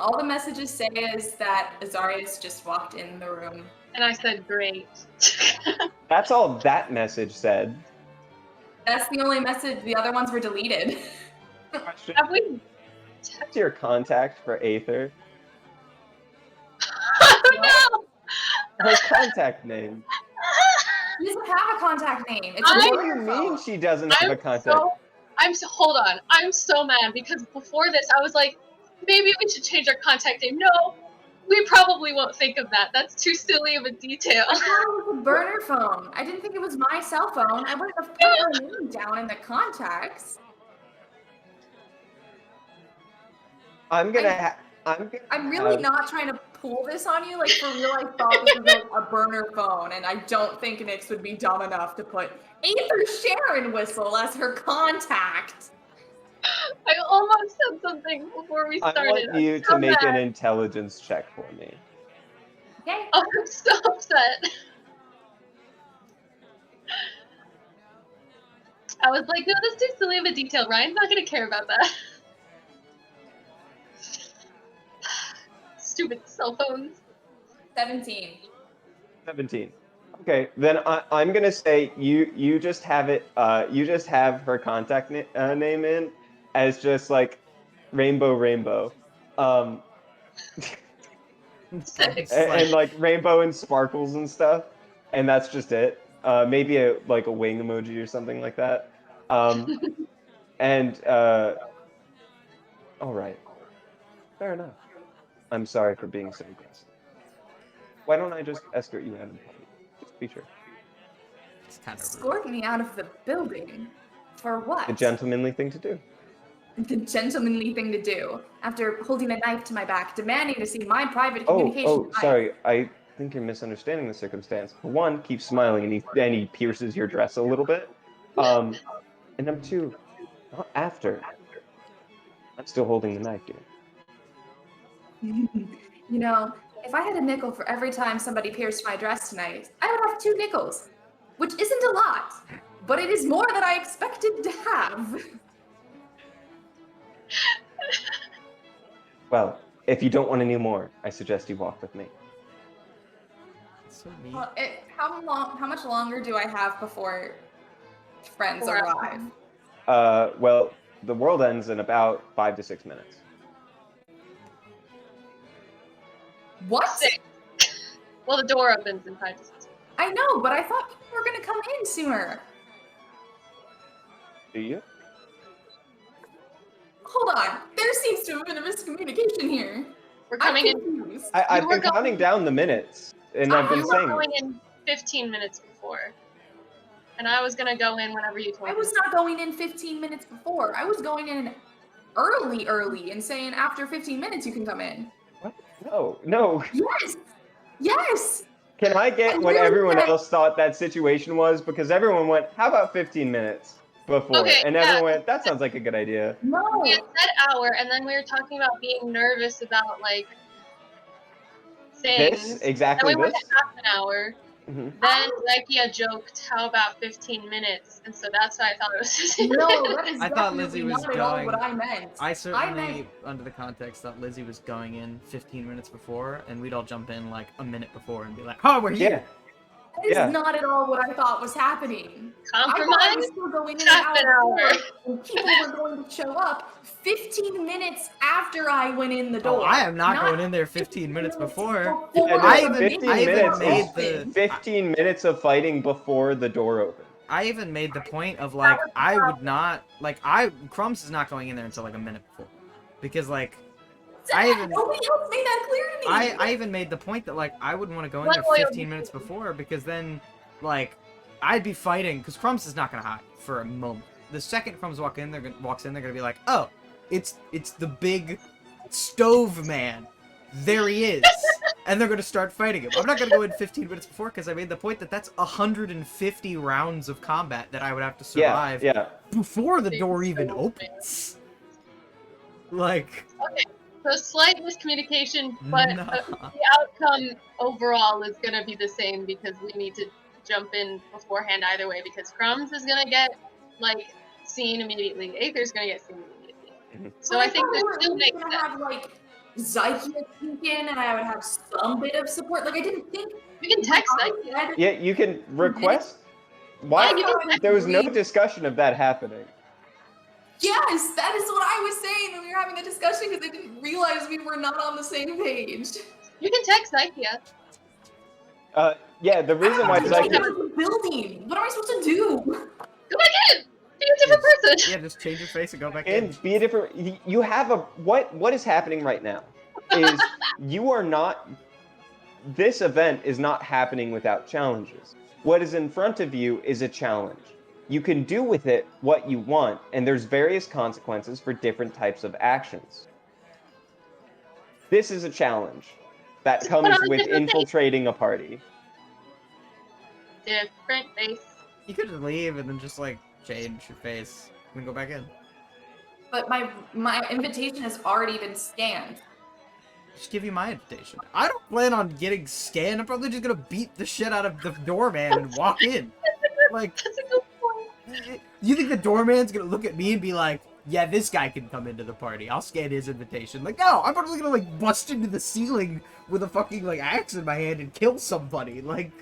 All the messages say is that Azarius just walked in the room. And I said, great. That's all that message said. That's the only message. The other ones were deleted. Question. Have we? What's your contact for Aether? Oh Her contact name. She doesn't have a contact name. It's What a do burner you mean phone. she doesn't have a I'm contact? hold on. I'm so mad because before this I was like, maybe we should change our contact name. No, we probably won't think of that. That's too silly of a detail. I thought it was a burner phone. I didn't think it was my cell phone. I wouldn't have put her name down in the contacts. I'm gonna. I'm really not trying to pull this on you. Like, for real, I thought this was like a burner phone, and I don't think Nyx would be dumb enough to put Aether Sharon Whistle as her contact. I almost said something before we I started. want you to make an intelligence check for me. Okay. Oh, I'm so upset. I was like, no, that's too silly of a detail. Ryan's not gonna care about that. Stupid cell phones. 17. 17. Okay, then I'm gonna say you just have it. You just have her contact name in as just like rainbow. Sick. And like rainbow and sparkles and stuff, and that's just it. Maybe a wing emoji or something like that. And all right, fair enough. I'm sorry for being so aggressive. Why don't I just escort you out of the party? Just be sure. It's kind of Escort me out of the building. For what? The gentlemanly thing to do. The gentlemanly thing to do. After holding a knife to my back, demanding to see my private communication. Oh, sorry. I think you're misunderstanding the circumstance. For one, keep smiling and he pierces your dress a little bit. And number two, not after. I'm still holding the knife, dear. You know, if I had a nickel for every time somebody pierced my dress tonight, I would have 2 nickels. Which isn't a lot, but it is more than I expected to have. Well, if you don't want any more, I suggest you walk with me. so neat. Well, how much longer do I have before friends 4 arrive? Well, the world ends in about 5 to 6 minutes. What? 6. Well, the door opens in 5 to 6. I know, but I thought people were gonna come in sooner. Do you? Hold on. There seems to have been a miscommunication here. We're coming in. confused. I've You were been counting down the minutes, and I've been You were saying. going in 15 minutes before. And I was gonna go in whenever you told I me. was not going in 15 minutes before. I was going in early and saying after 15 minutes you can come in. What? No. Yes. Can I get I what really everyone said- else thought that situation was? Because everyone went, how about 15 minutes before? Okay, and yeah. everyone went, that sounds like a good idea. No. We had said hour, and then we were talking about being nervous about, like, things. This? Exactly and we this? went to half an hour. Mhm. Then Zykia joked, how about 15 minutes? And so that's why I thought it was 15 No, minutes. that is I thought Lizzie definitely was not at all going- what I meant. I certainly, meant- under the context, thought Lizzie was going in 15 minutes before, and we'd all jump in like a minute before and be like, "Oh, we're here." Yeah. That is Yeah. not at all what I thought was happening. I thought I Compromise? was still going in an Half an hour hour. before, and people were going to show up 15 minutes after I went in the door. Oh, I am not going in there 15 minutes before. Yeah, no, I even- 15 I even minutes made is the- 15 minutes of fighting before the door opened. I even made the point of like I would not like Crumbs is not going in there until like a minute before, because like I even Nobody else made that clear to me. I even made the point that like I wouldn't want to go in What there oil 15 minutes before, because then like I'd be fighting, because Crumbs is not gonna hide for a moment. The second Crumbs walks in, they're gonna be like, oh, it's the big stove man. There he is. And they're gonna start fighting him. I'm not gonna go in 15 minutes before, because I made the point that that's 150 rounds of combat that I would have to survive Yeah. before the door even opens. Like, So slight miscommunication, but nah. the outcome overall is gonna be the same because we need to jump in beforehand either way, because Crumbs is gonna get like seen immediately. Aether's gonna get seen immediately. Mhm. So I think thought this we were still at makes least gonna sense. have like Zykia sneak in, and I would have some bit of support. Like I didn't think. We can text that. I Yeah, you can request Why? you can There was no agree. discussion of that happening. Yes, that is what I was saying when we were having the discussion because I didn't realize we were not on the same page. You can text Zykia. Yeah, the I reason don't why have to take Zykia... out of the building. What am I supposed to do? Go back in. Be a different person. Yeah, just change your face and go back in. And be a different... You have a... What is happening right now is you are not... This event is not happening without challenges. What is in front of you is a challenge. You can do with it what you want, and there's various consequences for different types of actions. This is a challenge that Just put comes on a with different face. infiltrating a party. Different face. You could just leave and then just like change your face and then go back in. But my invitation has already been scanned. Just give you my invitation. I don't plan on getting scanned. I'm probably just gonna beat the shit out of the doorman and walk in. Like, That's a good point. you think the doorman's gonna look at me and be like, yeah, this guy can come into the party. I'll scan his invitation. Like, no, I'm probably gonna like bust into the ceiling with a fucking like axe in my hand and kill somebody. Like,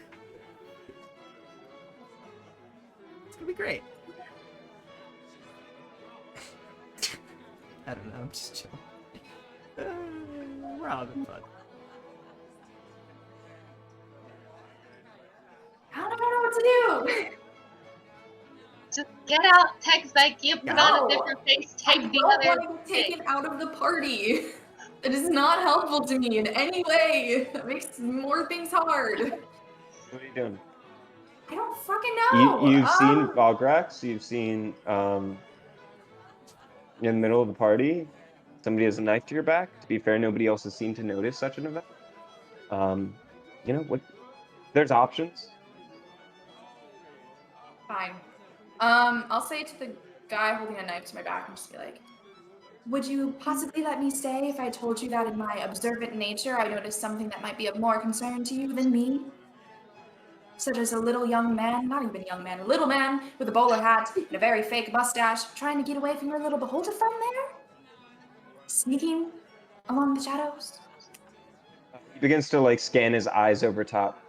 it's gonna be great. I don't know. I'm just chilling. We're all having fun. I don't know what to do. Just get out, text Zykia, put on No. a different face, I take the don't other. want to get taken out of the party. It is not helpful to me in any way. It makes more things hard. What are you doing? I don't fucking know. You've seen Bograx, you've seen in the middle of the party, somebody has a knife to your back. To be fair, nobody else has seemed to notice such an event. You know what? There's options. Fine. I'll say to the guy holding a knife to my back and just be like, would you possibly let me stay if I told you that in my observant nature I noticed something that might be of more concern to you than me? Such as a little young man, not even a young man, a little man with a bowler hat and a very fake mustache trying to get away from your little beholder friend there? Sneaking along the shadows? He begins to like scan his eyes over top.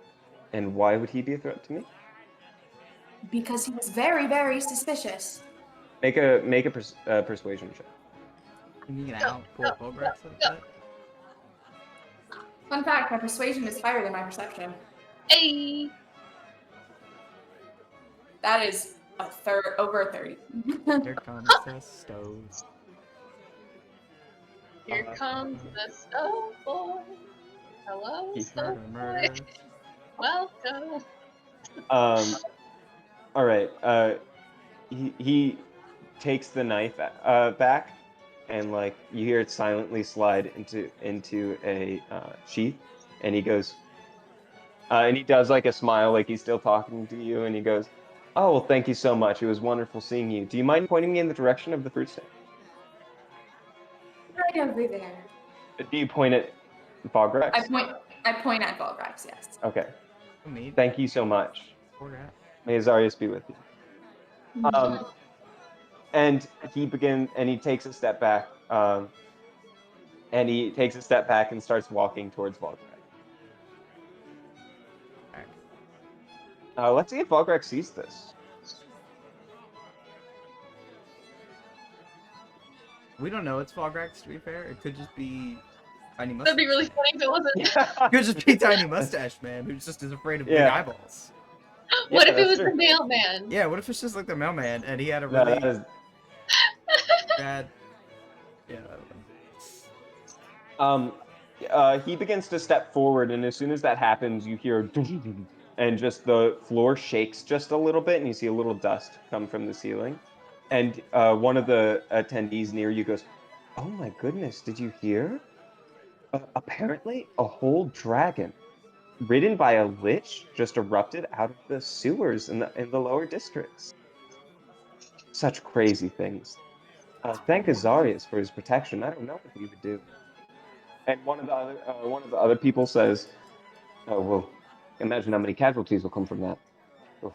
And why would he be a threat to me? Because he was very, very suspicious. Make a persuasion check. Can you get out? Pull Bograx like that? Fun fact, my persuasion is higher than my perception. Hey, That is over a 30. Here comes the stove. here comes the stove boy. Hello, He's stove murder, boy. murder. Welcome. All right. He takes the knife back, and like you hear it silently slide into a sheath, and he goes, and he does like a smile, like he's still talking to you, and he goes, "Oh, well, thank you so much. It was wonderful seeing you. Do you mind pointing me in the direction of the fruit stand?" Right over there. Do you point at Bograx? I point at Volgrax, yes. Okay. Me? Thank you so much. Bograt. May Azarius be with you. And he takes a step back, and he takes a step back and starts walking towards Volgrax. Let's see if Volgrax sees this. We don't know it's Bograx, to be fair. It could just be Tiny That'd Mustache. be really funny if it wasn't. It could just be Tiny Mustache Man, who's just as afraid of big Yeah. eyeballs. What Yeah, if it that's was true. the mailman? Yeah, what if it's just like the mailman and he had a No, really that is... bad... Yeah, I don't know. He begins to step forward, and as soon as that happens, you hear and just the floor shakes just a little bit, and you see a little dust come from the ceiling. And one of the attendees near you goes, "Oh my goodness, did you hear? Apparently, a whole dragon, ridden by a lich, just erupted out of the sewers in the lower districts. Such crazy things. Thank Azarius for his protection. I don't know what he would do." And one of the other people says, "Oh well, imagine how many casualties will come from that. Oh,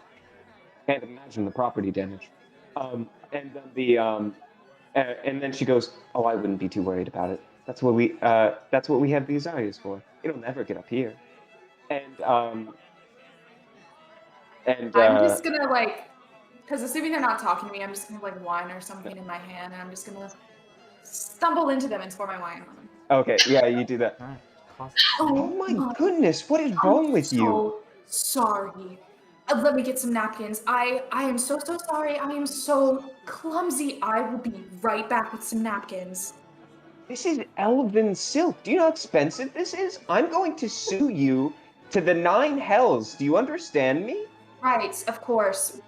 can't imagine the property damage." And then she goes, "Oh, I wouldn't be too worried about it. That's what we have the Azarius for. It'll never get up here." And And I'm just gonna because assuming they're not talking to me, I'm just gonna wine or something in my hand, and I'm just gonna stumble into them and pour my wine on them. okay, yeah, you do that. Alright, cause Oh Oh my my! goodness, what is I'm wrong with you? so sorry. Let me get some napkins. I am so sorry. I am so clumsy. I will be right back with some napkins. This is elven silk. Do you know how expensive this is? I'm going to sue you to the nine hells. Do you understand me? Right, of course.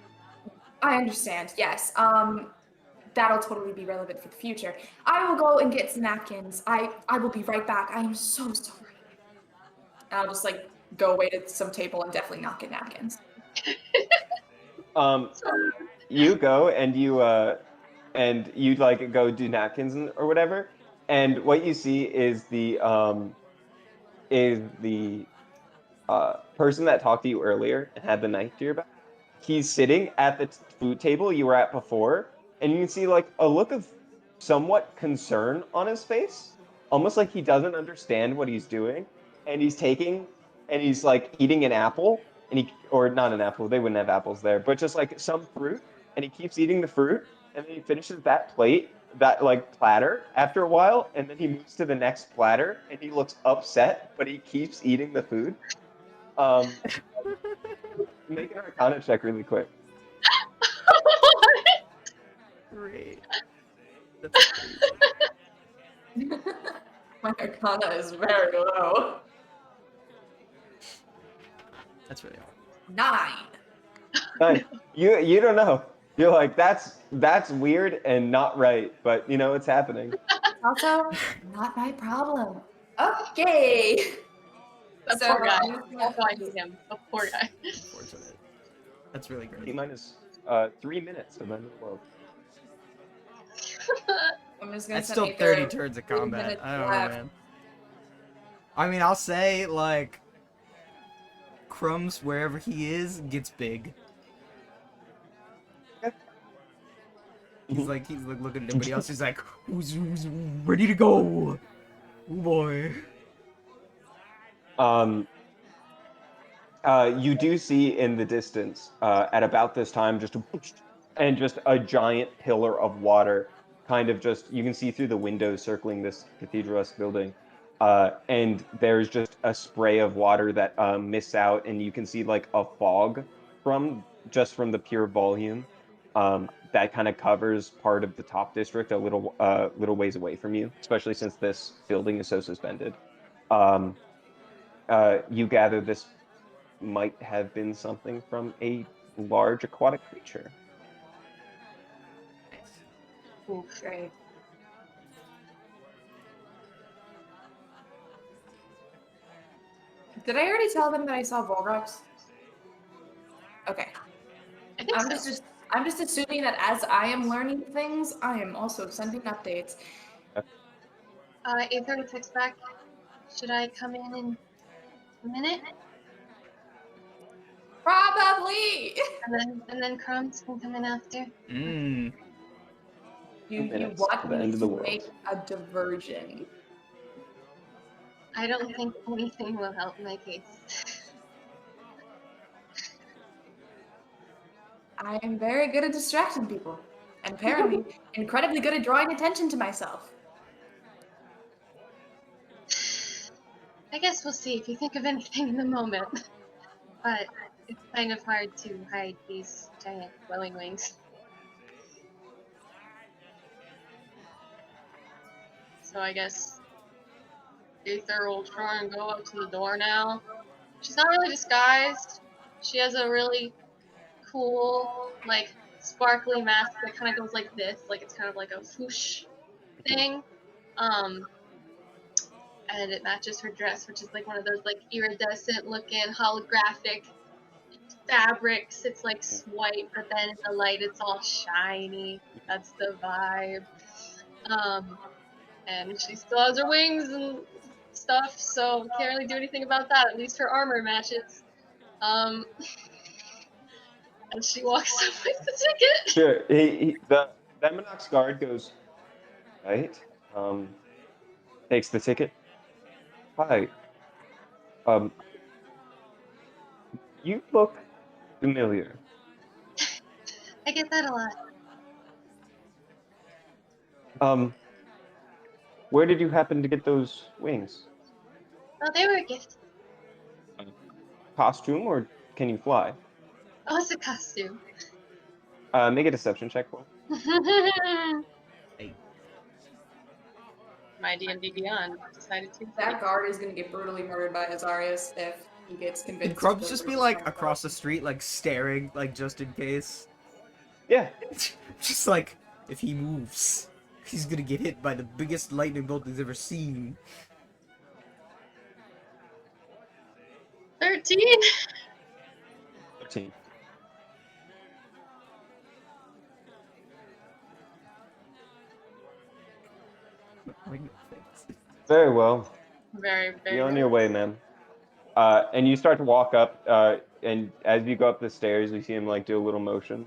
I understand. Yes. That'll totally be relevant for the future. I will go and get some napkins. I will be right back. I am so sorry. And I'll just go away to some table and definitely not get napkins. Um, you go and you like go do napkins or whatever, and what you see is the person that talked to you earlier and had the knife to your back. He's sitting at the food table you were at before, and you can see like a look of somewhat concern on his face, almost like he doesn't understand what he's doing, and he's like eating an apple, and he or not an apple, they wouldn't have apples there, but just like some fruit, and he keeps eating the fruit, and then he finishes that plate, that like platter after a while, and then he moves to the next platter, and he looks upset, but he keeps eating the food. Um, Make an Arcana check really quick. great. That's crazy. My arcana is very low. That's really hard. 9. Fine. You don't know. You're like that's weird and not right, but you know it's happening. Also, not my problem. Okay. That So poor guy. I'm just That's why I gonna hate him. The poor guy. Unfortunate. That's really T great. minus 3 minutes of end of the world. I'm just gonna That's set still 30 Aether turns of 3 combat. minutes I don't know, left. man. I mean, I'll say, like, Crumbs, wherever he is, gets big. He's like looking at everybody else. He's like, who's ready to go? Oh boy. Um, you do see in the distance at about this time just a giant pillar of water, kind of just you can see through the windows circling this cathedral-esque building, and there's just a spray of water that mists out, and you can see like a fog from the pure volume that kind of covers part of the top district a little ways away from you, especially since this building is so suspended. Um, you gather this might have been something from a large aquatic creature. Ooh, great. Did I already tell them that I saw Volrox? Okay. I think I'm so. just assuming that as I am learning things, I am also sending updates. Aether texts back. Should I come in a minute? Probably. And then Crumbs can come in after. Mmm. You Minutes to want the me end of the to world. make a diversion. I don't think anything will help my case. I am very good at distracting people, and apparently incredibly good at drawing attention to myself. I guess we'll see if you think of anything in the moment. But it's kind of hard to hide these giant glowing wings. So I guess Aether will try and go up to the door now. She's not really disguised. She has a really cool, like, sparkly mask that kind of goes like this. Like, it's kind of like a swoosh thing. Um, and it matches her dress, which is like one of those like iridescent looking holographic fabrics. It's like white, but then in the light it's all shiny. That's the vibe. And she still has her wings and stuff, so can't really do anything about that. At least her armor matches. Um, and she walks up with the ticket. Sure. The Deminox guard goes, right? Um, Takes the ticket. Hi. Um, you look familiar. I get that a lot. Where did you happen to get those wings? Oh, they were a gift. Costume, or can you fly? Oh, it's a costume. Make a deception check for me. Hey, My D&D Beyond decided to. That guard is gonna get brutally murdered by Azarius if he gets convinced. Could Crumbs to just go be through like the across the street, like staring, like just in case? Yeah. Just like, if he moves, he's gonna get hit by the biggest lightning bolt he's ever seen. 13. 13. Very well. Very, Be very on nice. your way, man. And you start to walk up, and as you go up the stairs, you see him like do a little motion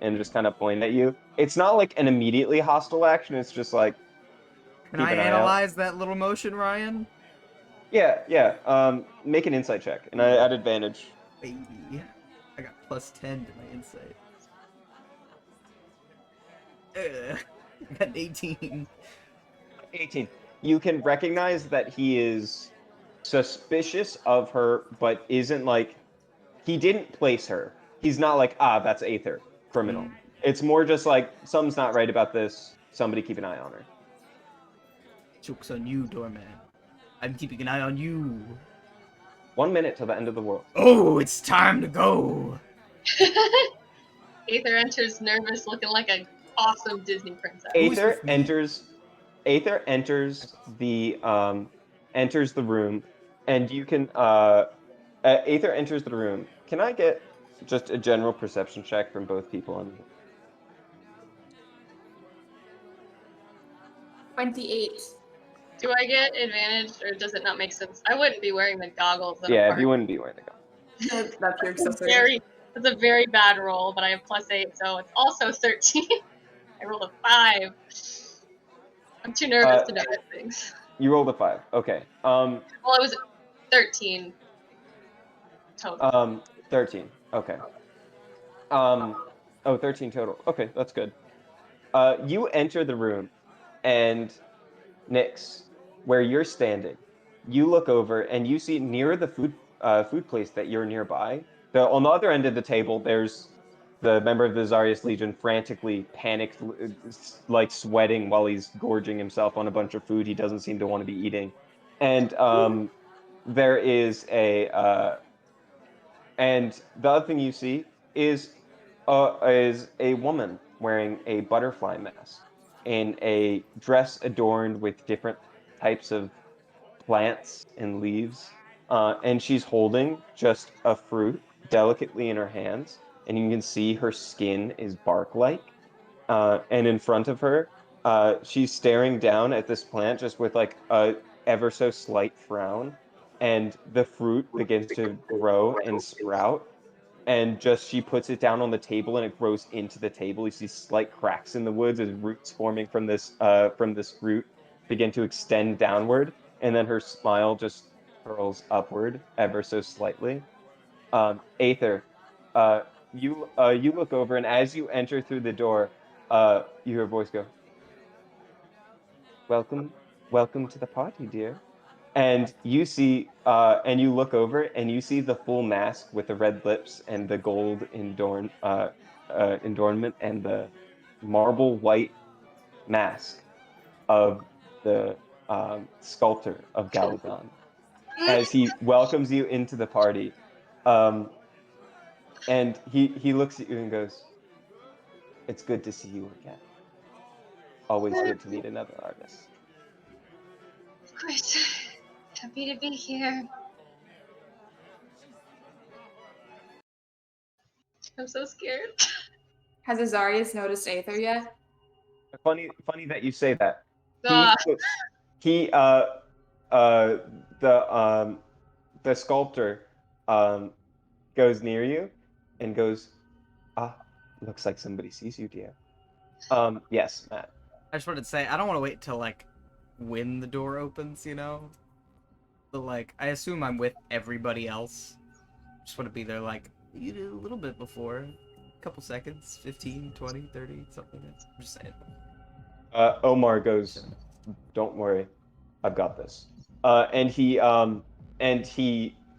and just kind of point at you. It's not like an immediately hostile action. It's just like Can keep I an eye out. analyze that little motion, Ryan? Yeah, yeah. Make an insight check, and I add advantage. Baby. I got plus 10 to my insight. Ugh. I got an 18. 18. You can recognize that he is suspicious of her, but isn't like he didn't place her. He's not like, ah, that's Aether, criminal. It's more just like something's not right about this. Somebody keep an eye on her. Joke's on you, doorman. I'm keeping an eye on you. 1 minute till the end of the world. Oh, it's time to go. Aether enters nervous, looking like an awesome Disney princess. Who's Aether with me? enters the room, and you can Aether enters the room. Can I get just a general perception check from both people on 28. Do I get advantage, or does it not make sense? I wouldn't be wearing the goggles in a Yeah, if park. you wouldn't be wearing the gun. That's your accessory. That's a very bad roll, but I have +8, so it's also 13. I rolled a 5. I'm too nervous to notice things. You rolled a 5. Okay. Well, it was 13 total. 13. Okay. 13 total. Okay, that's good. You enter the room, and Nyx, where you're standing, you look over and you see near the food place that you're nearby. On the other end of the table, there's the member of the Zarius Legion frantically panicked, like sweating while he's gorging himself on a bunch of food he doesn't seem to want to be eating. And there is and the other thing you see is a woman wearing a butterfly mask in a dress adorned with different types of plants and leaves, and she's holding just a fruit delicately in her hands, and you can see her skin is bark-like. And in front of her, she's staring down at this plant just with like a ever so slight frown, and the fruit begins to grow and sprout, and just she puts it down on the table and it grows into the table. You see slight cracks in the woods as roots forming from this fruit begin to extend downward, and then her smile just curls upward ever so slightly. Aether, you look over, and as you enter through the door, you hear a voice go, "Welcome, welcome to the party, dear." And you see, and you look over, and you see the full mask with the red lips and the gold adornment and the marble white mask of the sculptor of Galagon as he welcomes you into the party. And he looks at you and goes, "It's good to see you again. Always good to meet another artist." Of course. Happy to be here. I'm so scared. Has Azarius noticed Aether yet? Funny that you say that. Ah, He uh the sculptor goes near you and goes, "Ah, looks like somebody sees you, dear." Yes, Matt. I just wanted to say, I don't want to wait till, like, when the door opens, you know? But, like, I assume I'm with everybody else. Just want to be there, like, You did a little bit before. A couple seconds, 15, 20, 30, something like that. I'm just saying. Omar goes, "Don't worry, I've got this." And he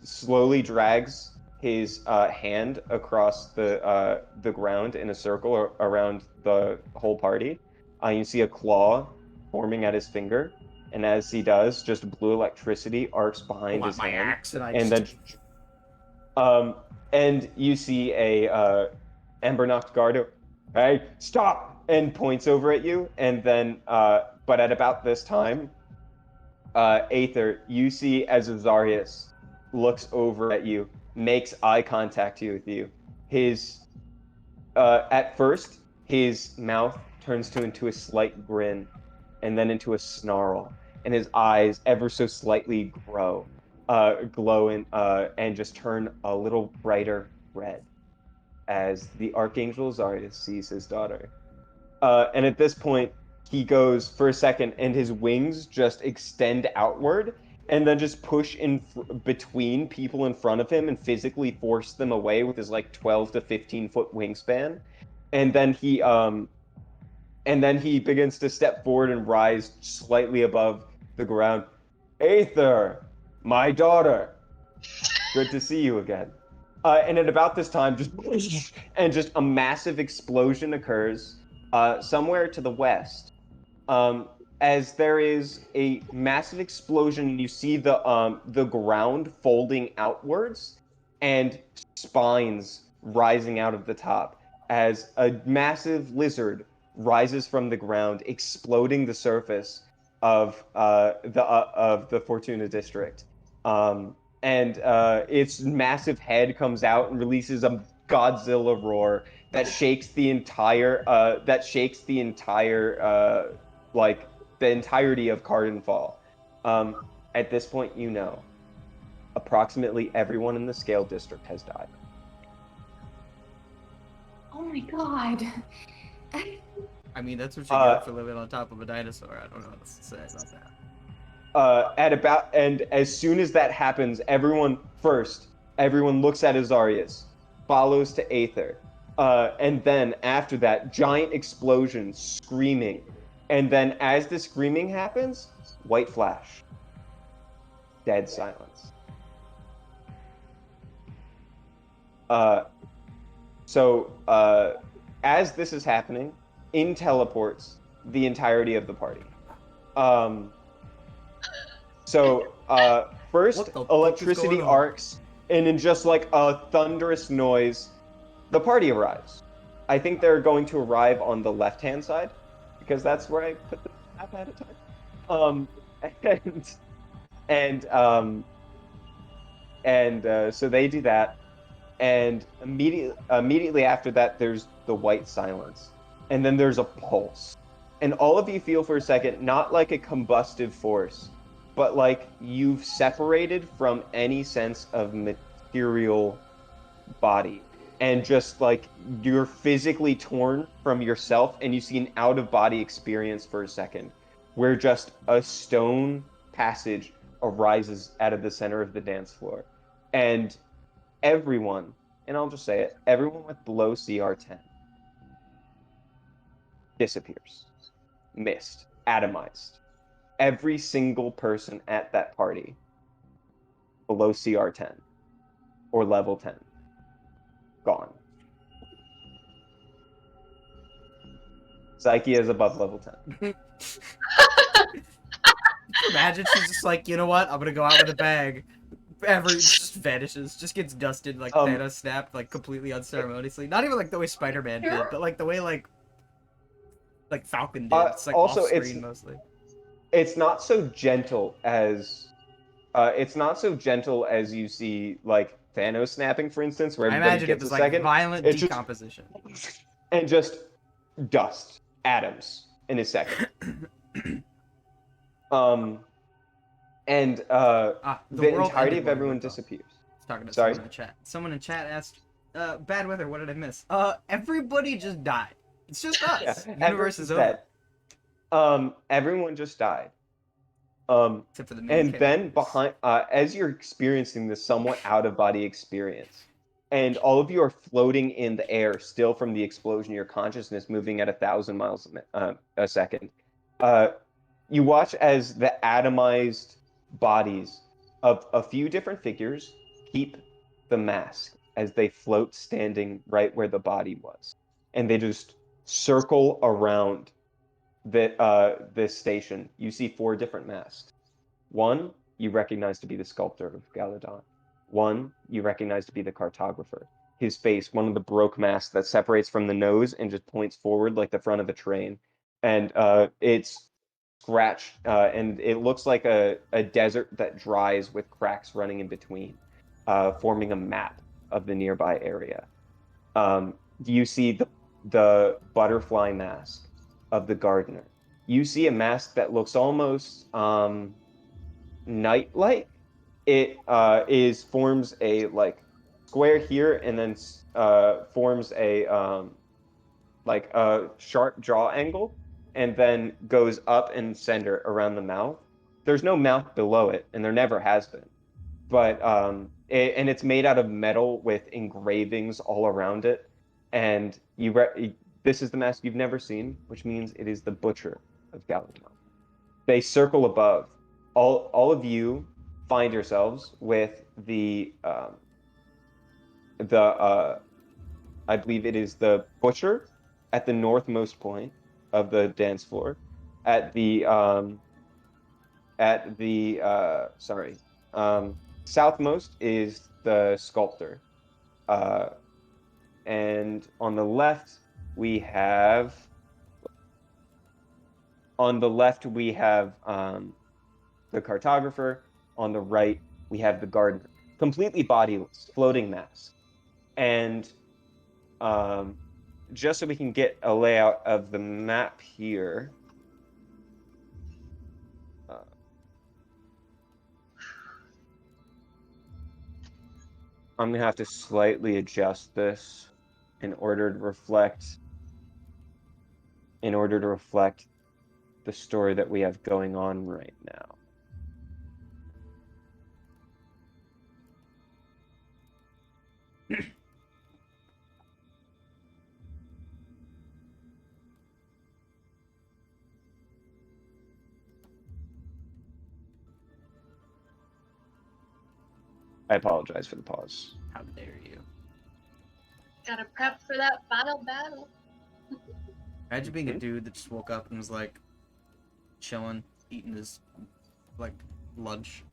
slowly drags his hand across the ground in a circle around the whole party. You see a claw forming at his finger, and as he does, just blue electricity arcs Pull behind out his my hand, axe and I and just. then and you see a Embernocked guard. Hey, stop! And points over at you, and then but at about this time, Aether, you see as Azarius looks over at you, makes eye contact with you. His at first, his mouth turns into a slight grin, and then into a snarl, and his eyes ever so slightly glow and just turn a little brighter red as the Archangel Azarius sees his daughter. And at this point, he goes for a second, and his wings just extend outward, and then just push in between people in front of him and physically force them away with his like 12 to 15-foot wingspan. And then he begins to step forward and rise slightly above the ground. Aether, my daughter, good to see you again. And at about this time, just a massive explosion occurs somewhere to the west. As there is a massive explosion, and you see the ground folding outwards and spines rising out of the top as a massive lizard rises from the ground, exploding the surface of the Fortuna district. And its massive head comes out and releases a Godzilla roar that shakes the entire like the entirety of Cardinfall. At this point, you know, approximately everyone in the Scale District has died. Oh my god. I mean, that's what you Uh, get for living on top of a dinosaur. I don't know what else to say about that. and as soon as that happens, everyone looks at Azarius, follows to Aether, and then after that, giant explosion, screaming, and then as the screaming happens, white flash, dead silence. Uh, so as this is happening, in teleports the entirety of the party. Um, So first, What the fuck is electricity going on? arcs, and in just like a thunderous noise, the party arrives. I think they're going to arrive on the left-hand side because that's where I put the map ahead of time. Um, and and so they do that, and immediately after that, there's the white silence, and then there's a pulse, and all of you feel for a second not like a combustive force, but like you've separated from any sense of material body, and just like you're physically torn from yourself, and you see an out of body experience for a second, where just a stone passage arises out of the center of the dance floor, and everyone, and I'll just say it, everyone with below CR10 disappears, missed, atomized. Every single person at that party below CR10 or level 10, gone. Psyche is above level 10. Imagine she's just like, you know what? I'm gonna go out with a bag. Just vanishes, just gets dusted like Um, Thanos snapped, like completely unceremoniously. Not even like the way Spider-Man did, but like the way like Falcon did. It's like Also, off screen mostly. it's not so gentle as you see like Thanos snapping, for instance, where I everybody imagine it gets a was like second. violent It's just decomposition. and just dust, atoms in a second. Um, and The the world entirety ended of while we were everyone gone. disappears. Talking to Sorry. someone in chat. Someone in chat asked, bad weather, what did I miss? Everybody just died. It's just us. Yeah, Universe is everyone's over. dead. Everyone just died. Except for the main And then characters. as you're experiencing this somewhat out of body experience, and all of you are floating in the air, still from the explosion. Your consciousness moving at 1,000 miles a second. You watch as the atomized bodies of a few different figures keep the mask as they float, standing right where the body was, and they just circle around this station. You see 4 different masks. One you recognize to be the sculptor of Galadon. One you recognize to be the cartographer. His face, one of the broke masks that separates from the nose and just points forward like the front of a train. And it's scratched, and it looks like a desert that dries with cracks running in between, forming a map of the nearby area. You see the butterfly mask of the gardener. You see a mask that looks almost night-like. It is forms a like square here and then forms a like a sharp jaw angle and then goes up and center around the mouth. There's no mouth below it, and there never has been. But and it's made out of metal with engravings all around it. And this is the mask you've never seen, which means it is the Butcher of Galadon. They circle above. All of you find yourselves with the I believe it is the Butcher at the northmost point of the dance floor. At the sorry, southmost is the Sculptor. Uh, and on the left we have the Cartographer. On the right we have the Gardener, completely bodiless, floating mass. And just so we can get a layout of the map here. I'm gonna have to slightly adjust this in order to reflect the story that we have going on right now. I apologize for the pause. How dare you? Gotta prep for that final battle. Imagine being a dude that just woke up and was like chilling, eating his like lunch,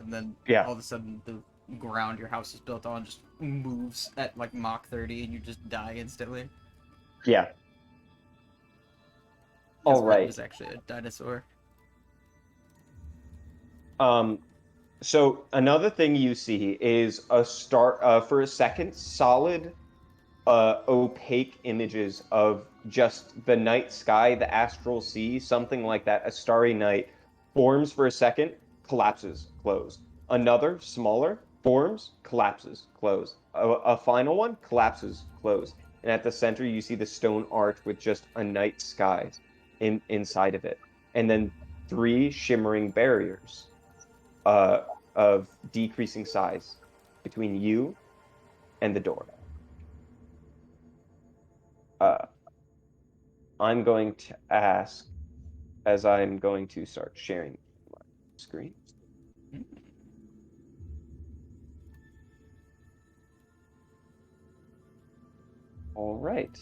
and then Yeah. all of a sudden the ground your house is built on just moves at like Mach 30 and you just die instantly. Yeah. Because All right. It was actually a dinosaur. So another thing you see is for a second, solid, opaque images of just the night sky, the astral sea, something like that. A starry night forms for a second, collapses, closed. Another, smaller, forms, collapses, closed. A final one, collapses, closed. And at the center, you see the stone arch with just a night sky inside of it. And then 3 shimmering barriers of decreasing size between you and the door. I'm going to ask, as I'm going to start sharing my screen. All right.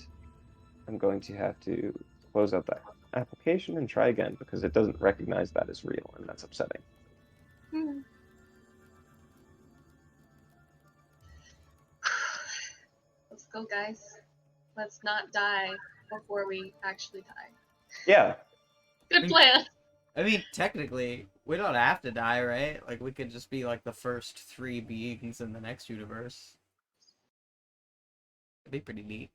I'm going to have to close out that application and try again because it doesn't recognize that as real, and that's upsetting. Let's go, guys. Let's not die before we actually die. Yeah. Good plan. I mean, technically, we don't have to die, right? Like, we could just be like the first 3 beings in the next universe. It'd be pretty neat.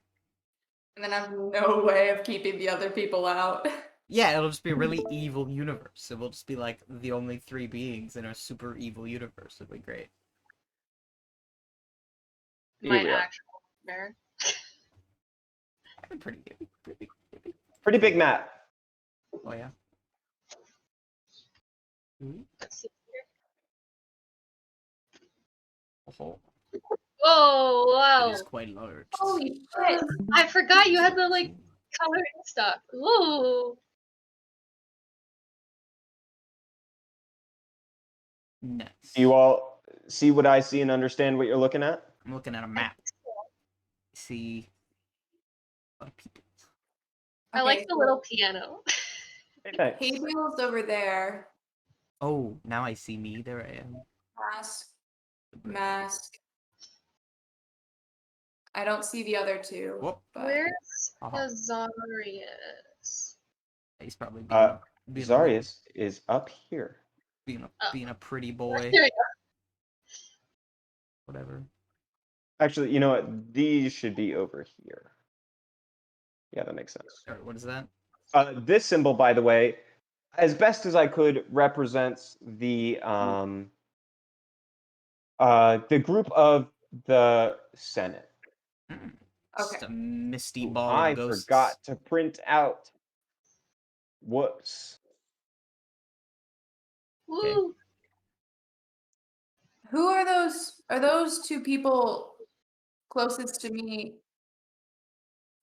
And then I have no way of keeping the other people out. Yeah, it'll just be a really evil universe. It will just be like the only 3 beings in a super evil universe. It'd be great. Here My we are. actual bear. Pretty big map. Oh, yeah. Let's see here. Oh. Whoa! Oh, It is wow. quite large. Holy shit! I forgot you had the, like, coloring stuff. Ooh. Nice. Do you all see what I see and understand what you're looking at? I'm looking at a map. See a lot of people. I like Okay, the little piano. Thanks. Hadriel's over there. Oh, now I see me. There I am. Mask. I don't see the other two. Whoop. But Where's Uh-huh. Azarius? He's probably being a Zarius is up here. being a pretty boy. There we go. Whatever. Actually, you know what? These should be over here. Yeah, that makes sense. Sorry, what is that? This symbol, by the way, as best as I could, represents the group of the Senate. Just okay. a misty Ooh, ball I of ghosts. forgot to print out. Whoops. Woo. Who are those? Are those two people closest to me?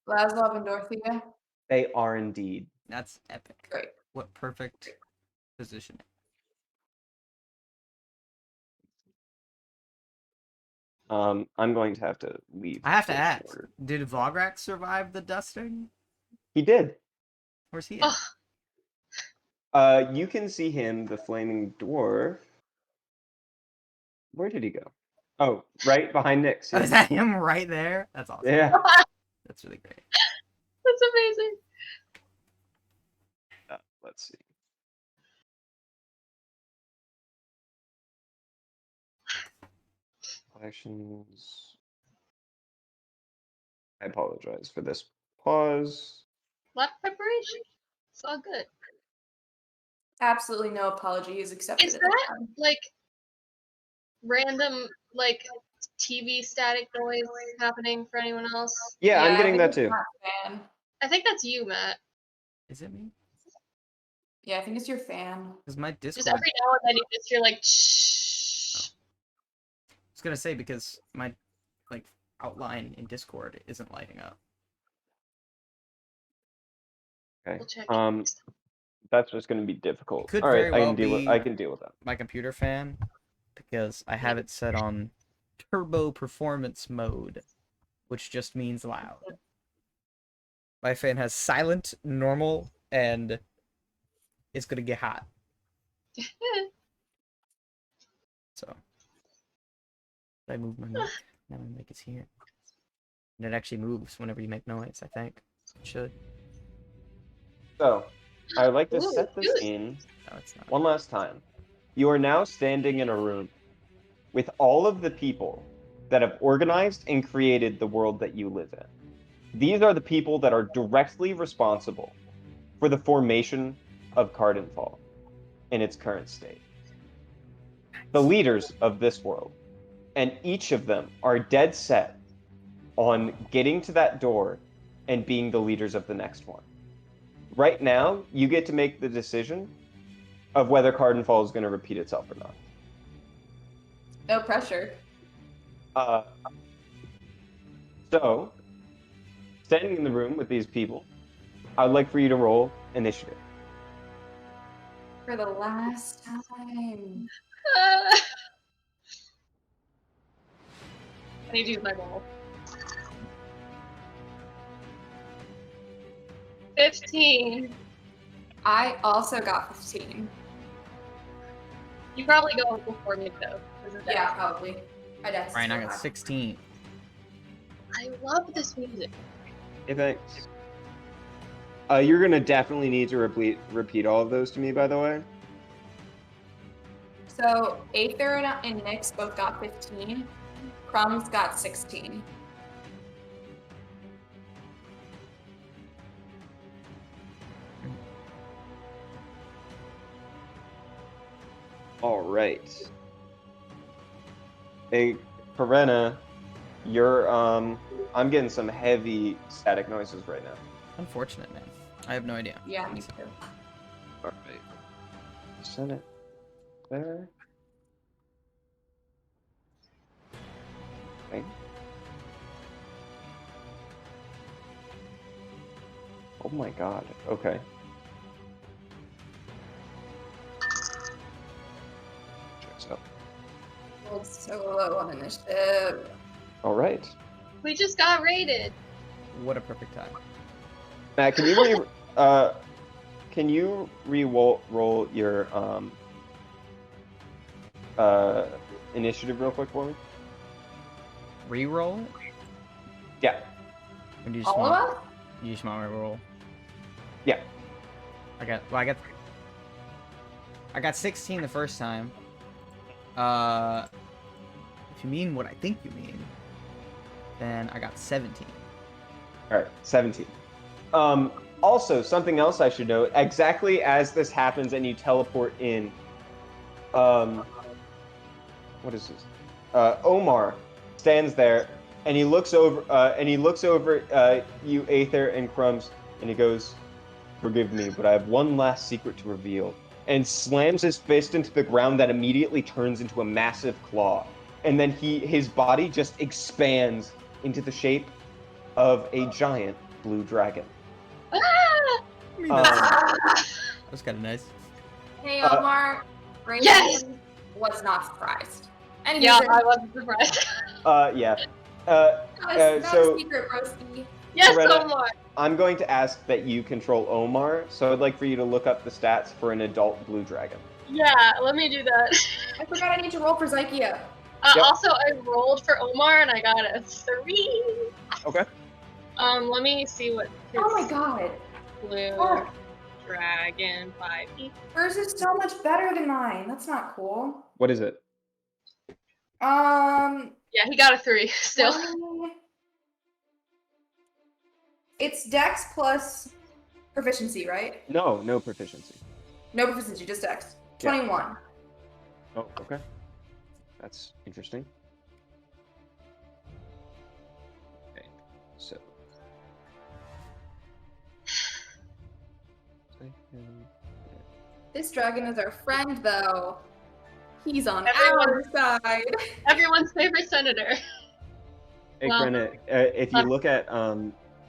Laszlo and Dorothea? They are indeed. That's epic. Great. What perfect positioning. I'm going to have to leave. I have to this ask, order. did Vograk survive the dusting? He did. Where's he at? You can see him, the flaming dwarf. Where did he go? Oh, right behind Nyx. Oh, is that him right there? That's awesome. Yeah. That's really great. That's amazing. Let's see. Collections. I apologize for this pause. A lot of preparation. It's all good. Absolutely no apology is accepted. Is at this that time. like random like TV static noise happening for anyone else? Yeah, I'm I getting think that it's too. Matt fan. I think that's you, Matt. Is it me? Yeah, I think it's your fan. Because my Just Discord. every now and then you just hear like shh. I was gonna say because my outline in Discord isn't lighting up. Okay. We'll check. That's just going to be difficult. Could All right, very I well can deal with. be- I can deal with that. My computer fan, because I have it set on turbo performance mode, which just means loud. My fan has silent, normal, and it's gonna get hot. So I move my mic. Now my mic is here. And it actually moves whenever you make noise, I think. It should. So, I would like to Ooh, set this ooh. scene No, it's not. one last time. You are now standing in a room with all of the people that have organized and created the world that you live in. These are the people that are directly responsible for the formation of Cardinfall in its current state. The leaders of this world, and each of them are dead set on getting to that door and being the leaders of the next one. Right now, you get to make the decision of whether Cardinfall is going to repeat itself or not. No pressure. So, standing in the room with these people, I'd like for you to roll initiative. For the last time. I need to use my roll. 15. I also got 15. You probably go before me though. Isn't that- Yeah, probably. I guess. Ryan, I got 16. I love this music. Hey, thanks. You're going to definitely need to repeat all of those to me, by the way. So Aether and Nyx both got 15. Crumbs got 16. All right. Hey, Karena, you're I'm getting some heavy static noises right now. Unfortunate, man. I have no idea. Yeah, me too. All right. Set it there. Okay. Oh my god. Okay. Checks out. Rolled so low on initiative. All right. We just got raided. What a perfect time. Matt, can you roll your initiative real quick for me? Reroll? Yeah. Or do you just All of want us? you just want me to roll? Yeah. I got 16 the first time. If you mean what I think you mean, then I got 17. All right. 17. Also, something else I should note. Exactly as this happens and you teleport in, what is this? Omar stands there and he looks over you, Aether, and Crumbs, and he goes, "Forgive me, but I have one last secret to reveal." And slams his fist into the ground that immediately turns into a massive claw. And then his body just expands into the shape of a giant blue dragon. Ah! I mean, Um, that was kind of nice. Hey, Uh, Omar. Raven Yes! was not surprised. And Yeah, I wasn't surprised. Yeah. Not So, a secret, Broski. Yes, Loretta- Omar. I'm going to ask that you control Omar, so I'd like for you to look up the stats for an adult blue dragon. Yeah, let me do that. I forgot I need to roll for Zykia. Yep. Also, I rolled for Omar and I got a 3. Okay. Let me see what his Oh my god. blue Fuck. dragon 5e. Hers is so much better than mine. That's not cool. What is it? Yeah, he got a 3 still. 20. It's Dex plus proficiency, right? No proficiency. No proficiency, just Dex. Yeah. 21. Oh, okay. That's interesting. Okay, so. This dragon is our friend, though. He's on Everyone- our side. Everyone's favorite senator. Hey, Well, Brenna,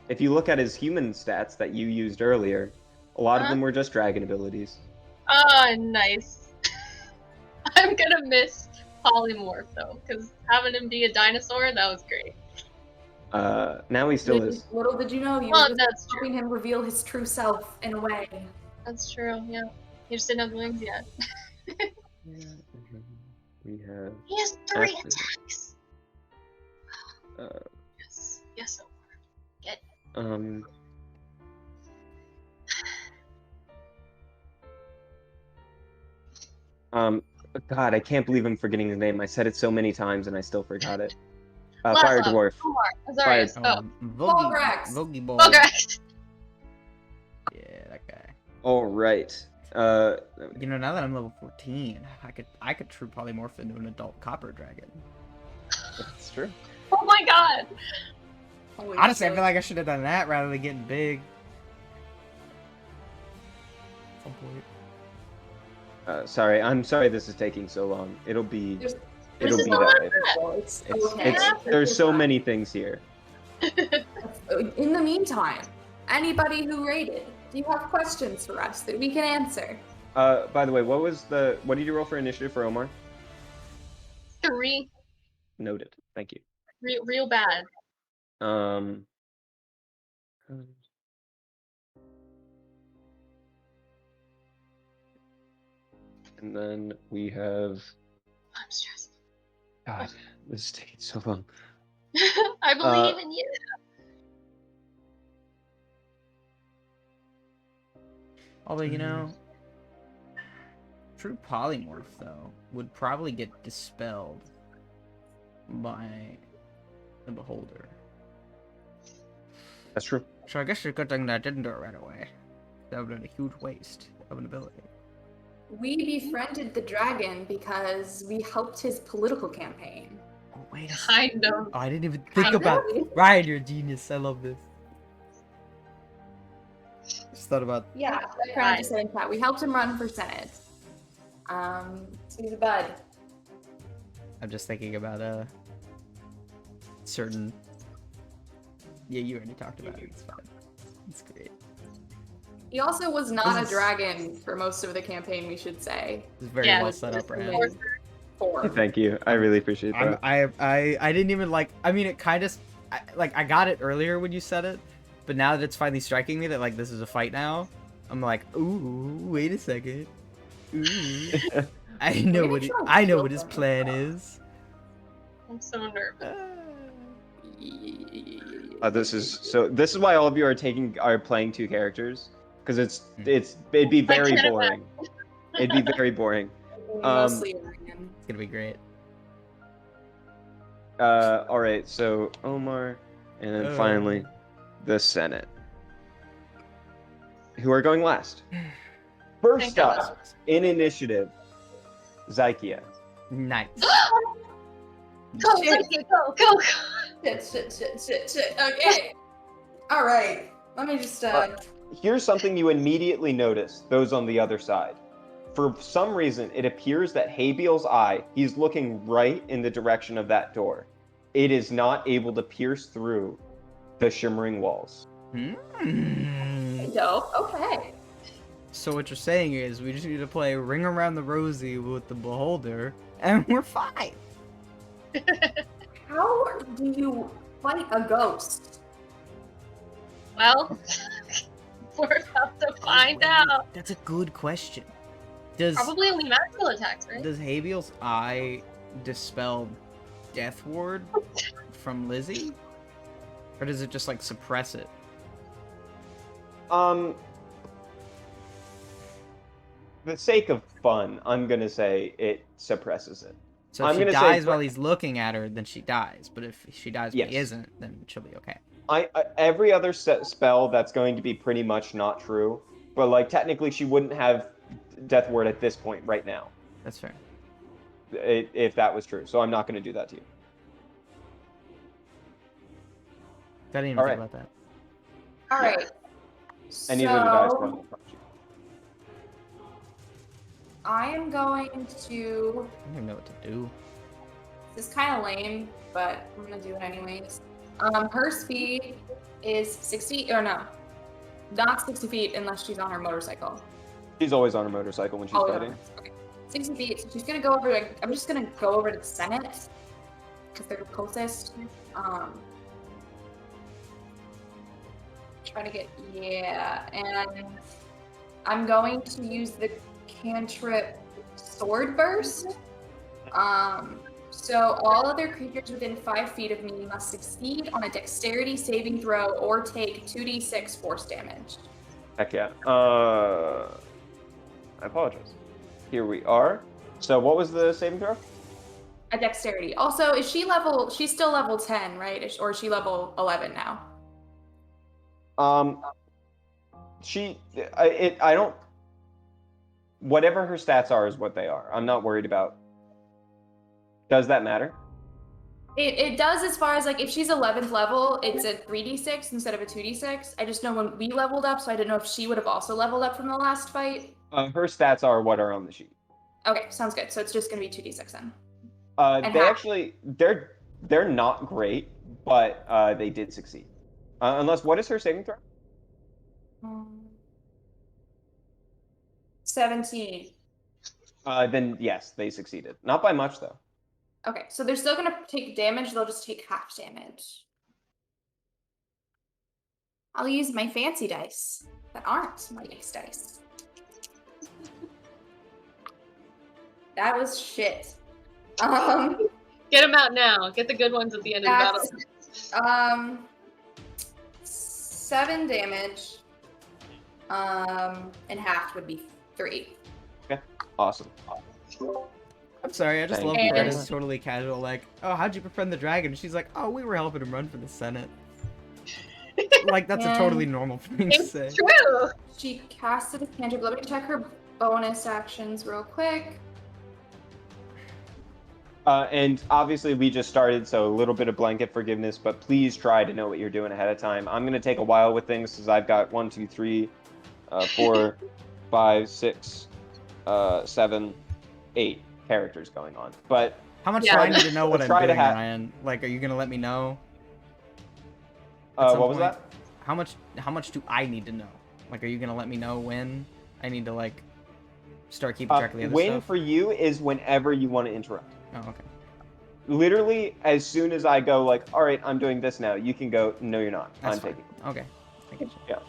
if you look at his human stats that you used earlier, a lot of them were just dragon abilities. Ah, nice. I'm gonna miss Polymorph though, because having him be a dinosaur, that was great. Now he still is. Little did you know, you Well, were just that's true. helping him reveal his true self in a way. That's true, yeah. He just didn't have the wings yet. We have. He has 3 After- attacks! Uh, Yes, yes, um. God, I can't believe I'm forgetting his name. I said it so many times and I still forgot it. Fire Laszlo, Dwarf. Omar, Azarius, Fulgrax. Vogie Ball. Fulgrax! Yeah, that guy. All right. You know, now that I'm level 14, I could true polymorph into an adult copper dragon. That's true. Oh my god! Holy Honestly, I shit. feel like I should have done that rather than getting big. At some point. Sorry, I'm sorry this is taking so long. It'll be There's- it'll This be is that later. It's It's, okay. there's so many things here. In the meantime, anybody who rated, do you have questions for us that we can answer? By the way, what did you roll for initiative for Omar? 3. Noted. Thank you. Real bad. Um. And then we have. I'm stressed. God, this is taking so long. I believe in you. Although, you know, true polymorph, though, would probably get dispelled by the beholder. That's true. So I guess it's a good thing that I didn't do it right away. That would have been a huge waste of an ability. We befriended the dragon because we helped his political campaign. Oh, wait a Kind of. Oh, I didn't even think Kind about of. Ryan, you're a genius. I love this. Just thought about Yeah, like Crown just said in chat. We helped him run for Senate. So he's a bud. I'm just thinking about certain. Yeah, you already talked about it. It's fine. It's great. He also was not This a is- dragon for most of the campaign, we should say. It's very Yeah, well set up for him. Four. Thank you. I really appreciate that. I didn't even like. I mean, it kind of like I got it earlier when you said it, but now that it's finally striking me that like this is a fight now, I'm like, ooh, wait a second. Ooh, I know what his plan is. I'm so nervous. This is why all of you are playing two characters, because it'd be very can't boring. It'd be very boring. Mostly Orion. It's gonna be great. All right, so Omar, and then finally the Senate, who are going last. First Thank God. up in initiative, Zykia. Nice. Go, Zykia, go, go, go. Shit. Okay. All right. Let me just. Here's something you immediately notice, those on the other side. For some reason, it appears that Habiel's eye, he's looking right in the direction of that door. It is not able to pierce through the shimmering walls. Dope. Okay. So what you're saying is we just need to play Ring Around the Rosie with the Beholder, and we're fine. How do you fight a ghost? Well, we're about to find out. That's a good question. Does Probably only magical attacks, right? Does Habiel's eye dispel Death Ward from Lizzie? Or does it just, like, suppress it? The sake of fun, I'm gonna say it suppresses it. So if I'm she gonna say dies for- while he's looking at her, then she dies. But if she dies when he Yes. isn't, then she'll be okay. Every other spell that's going to be pretty much not true, but like technically she wouldn't have Death Ward at this point right now, That's fair. if that was true. So I'm not going to do that to you. I didn't even All think right. about that. All right. And neither did I. So So I am going to. I don't even know what to do. This is kind of lame, but I'm gonna do it anyways. Her speed is 60, or no, not 60 feet unless she's on her motorcycle. she's always on her motorcycle when she's Oh, fighting. yeah. Okay. 60 feet. So she's gonna go over. I'm just gonna go over to the Senate because they're the closest. Try to get and I'm going to use the cantrip Sword Burst. So all other creatures within 5 feet of me must succeed on a dexterity saving throw or take 2d6 force damage. Heck yeah. I apologize. Here we are. So what was the saving throw? A dexterity. Also, is she level? She's still level 10, right? Or is she level 11 now? I don't. Whatever her stats are is what they are. I'm not worried about. Does that matter? It does as far as like if she's 11th level, it's a 3d6 instead of a 2d6. I just know when we leveled up, so I didn't know if she would have also leveled up from the last fight. Her stats are what are on the sheet. Okay, sounds good. So it's just gonna be 2d6 then. They actually they're not great, but they did succeed. Unless what is her saving throw? 17. Then yes, they succeeded. Not by much though. Okay, so they're still gonna take damage. They'll just take half damage. I'll use my fancy dice that aren't my ace dice. That was shit. Get them out now. Get the good ones at the end of the battle. 7 damage. And half would be 3. Awesome. I'm sorry, I just Thank love you. Coretta's totally casual, like, oh, how'd you befriend the dragon? She's like, oh, we were helping him run for the Senate. Like, that's a totally normal thing to It's say. true. She casted a cantrip. Let me check her bonus actions real quick. And obviously we just started, so a little bit of blanket forgiveness, but please try to know what you're doing ahead of time. I'm going to take a while with things because I've got 1, 2, 3, 4, 5, 6, 7, 8 characters going on. But How much Yeah, do I need to know what let's I'm try to doing, Ryan? Like, are you gonna let me know? At some What was point? that? How much do I need to know? Like, are you gonna let me know when I need to like start keeping track of the other When stuff? for you is whenever you want to interrupt. Oh, okay. Literally, as soon as I go, like, all right, I'm doing this now, you can go, no, you're not. That's I'm fine. taking. Okay. I get you. Yeah.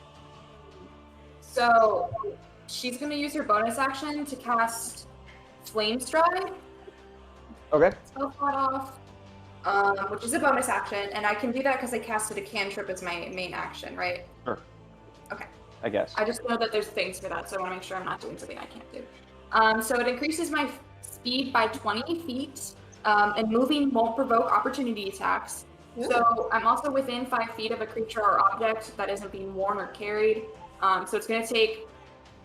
So she's gonna use her bonus action to cast Flame Stride. Okay. Spell that off. Which is a bonus action, and I can do that because I casted a cantrip as my main action, right? Sure. Okay. I guess. I just know that there's things for that, so I want to make sure I'm not doing something I can't do. So it increases my speed by 20 feet, and moving won't provoke opportunity attacks. So I'm also within 5 feet of a creature or object that isn't being worn or carried. So it's going to take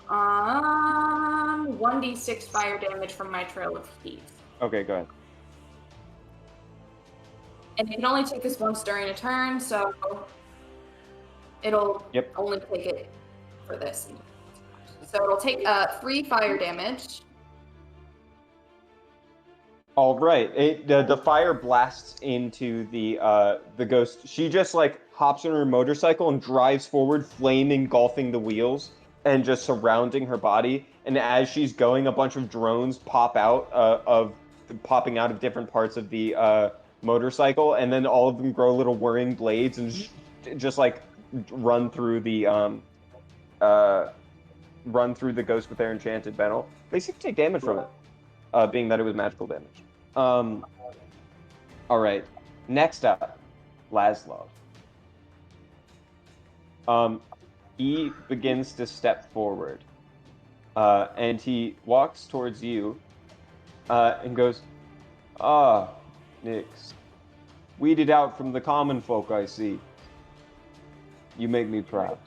1d6 fire damage from my trail of heat. Okay, go ahead. And you can only take this once during a turn, so it'll only take it for this. So it'll take 3 fire damage. All right. The fire blasts into the ghost. She just like hops on her motorcycle and drives forward, flame engulfing the wheels and just surrounding her body. And as she's going, a bunch of drones popping out of different parts of the motorcycle, and then all of them grow little whirring blades and just like run through the ghost with their enchanted metal. They seem to take damage from it. Being that it was magical damage. All right. Next up, Laszlo. He begins to step forward, and he walks towards you, and goes, "Ah, Nyx, weeded out from the common folk, I see. You make me proud."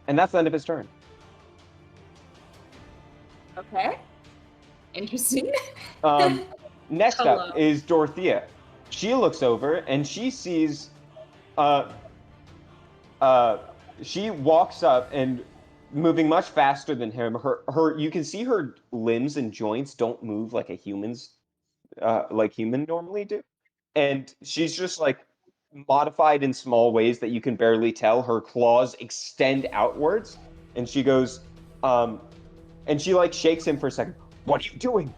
And that's the end of his turn. Okay. Interesting. Next Hello. up is Dorothea. She looks over and she sees, she walks up and moving much faster than him. You can see her limbs and joints don't move like like human normally do, and she's just like modified in small ways that you can barely tell. Her claws extend outwards, and she goes, and she like shakes him for a second. "What are you doing?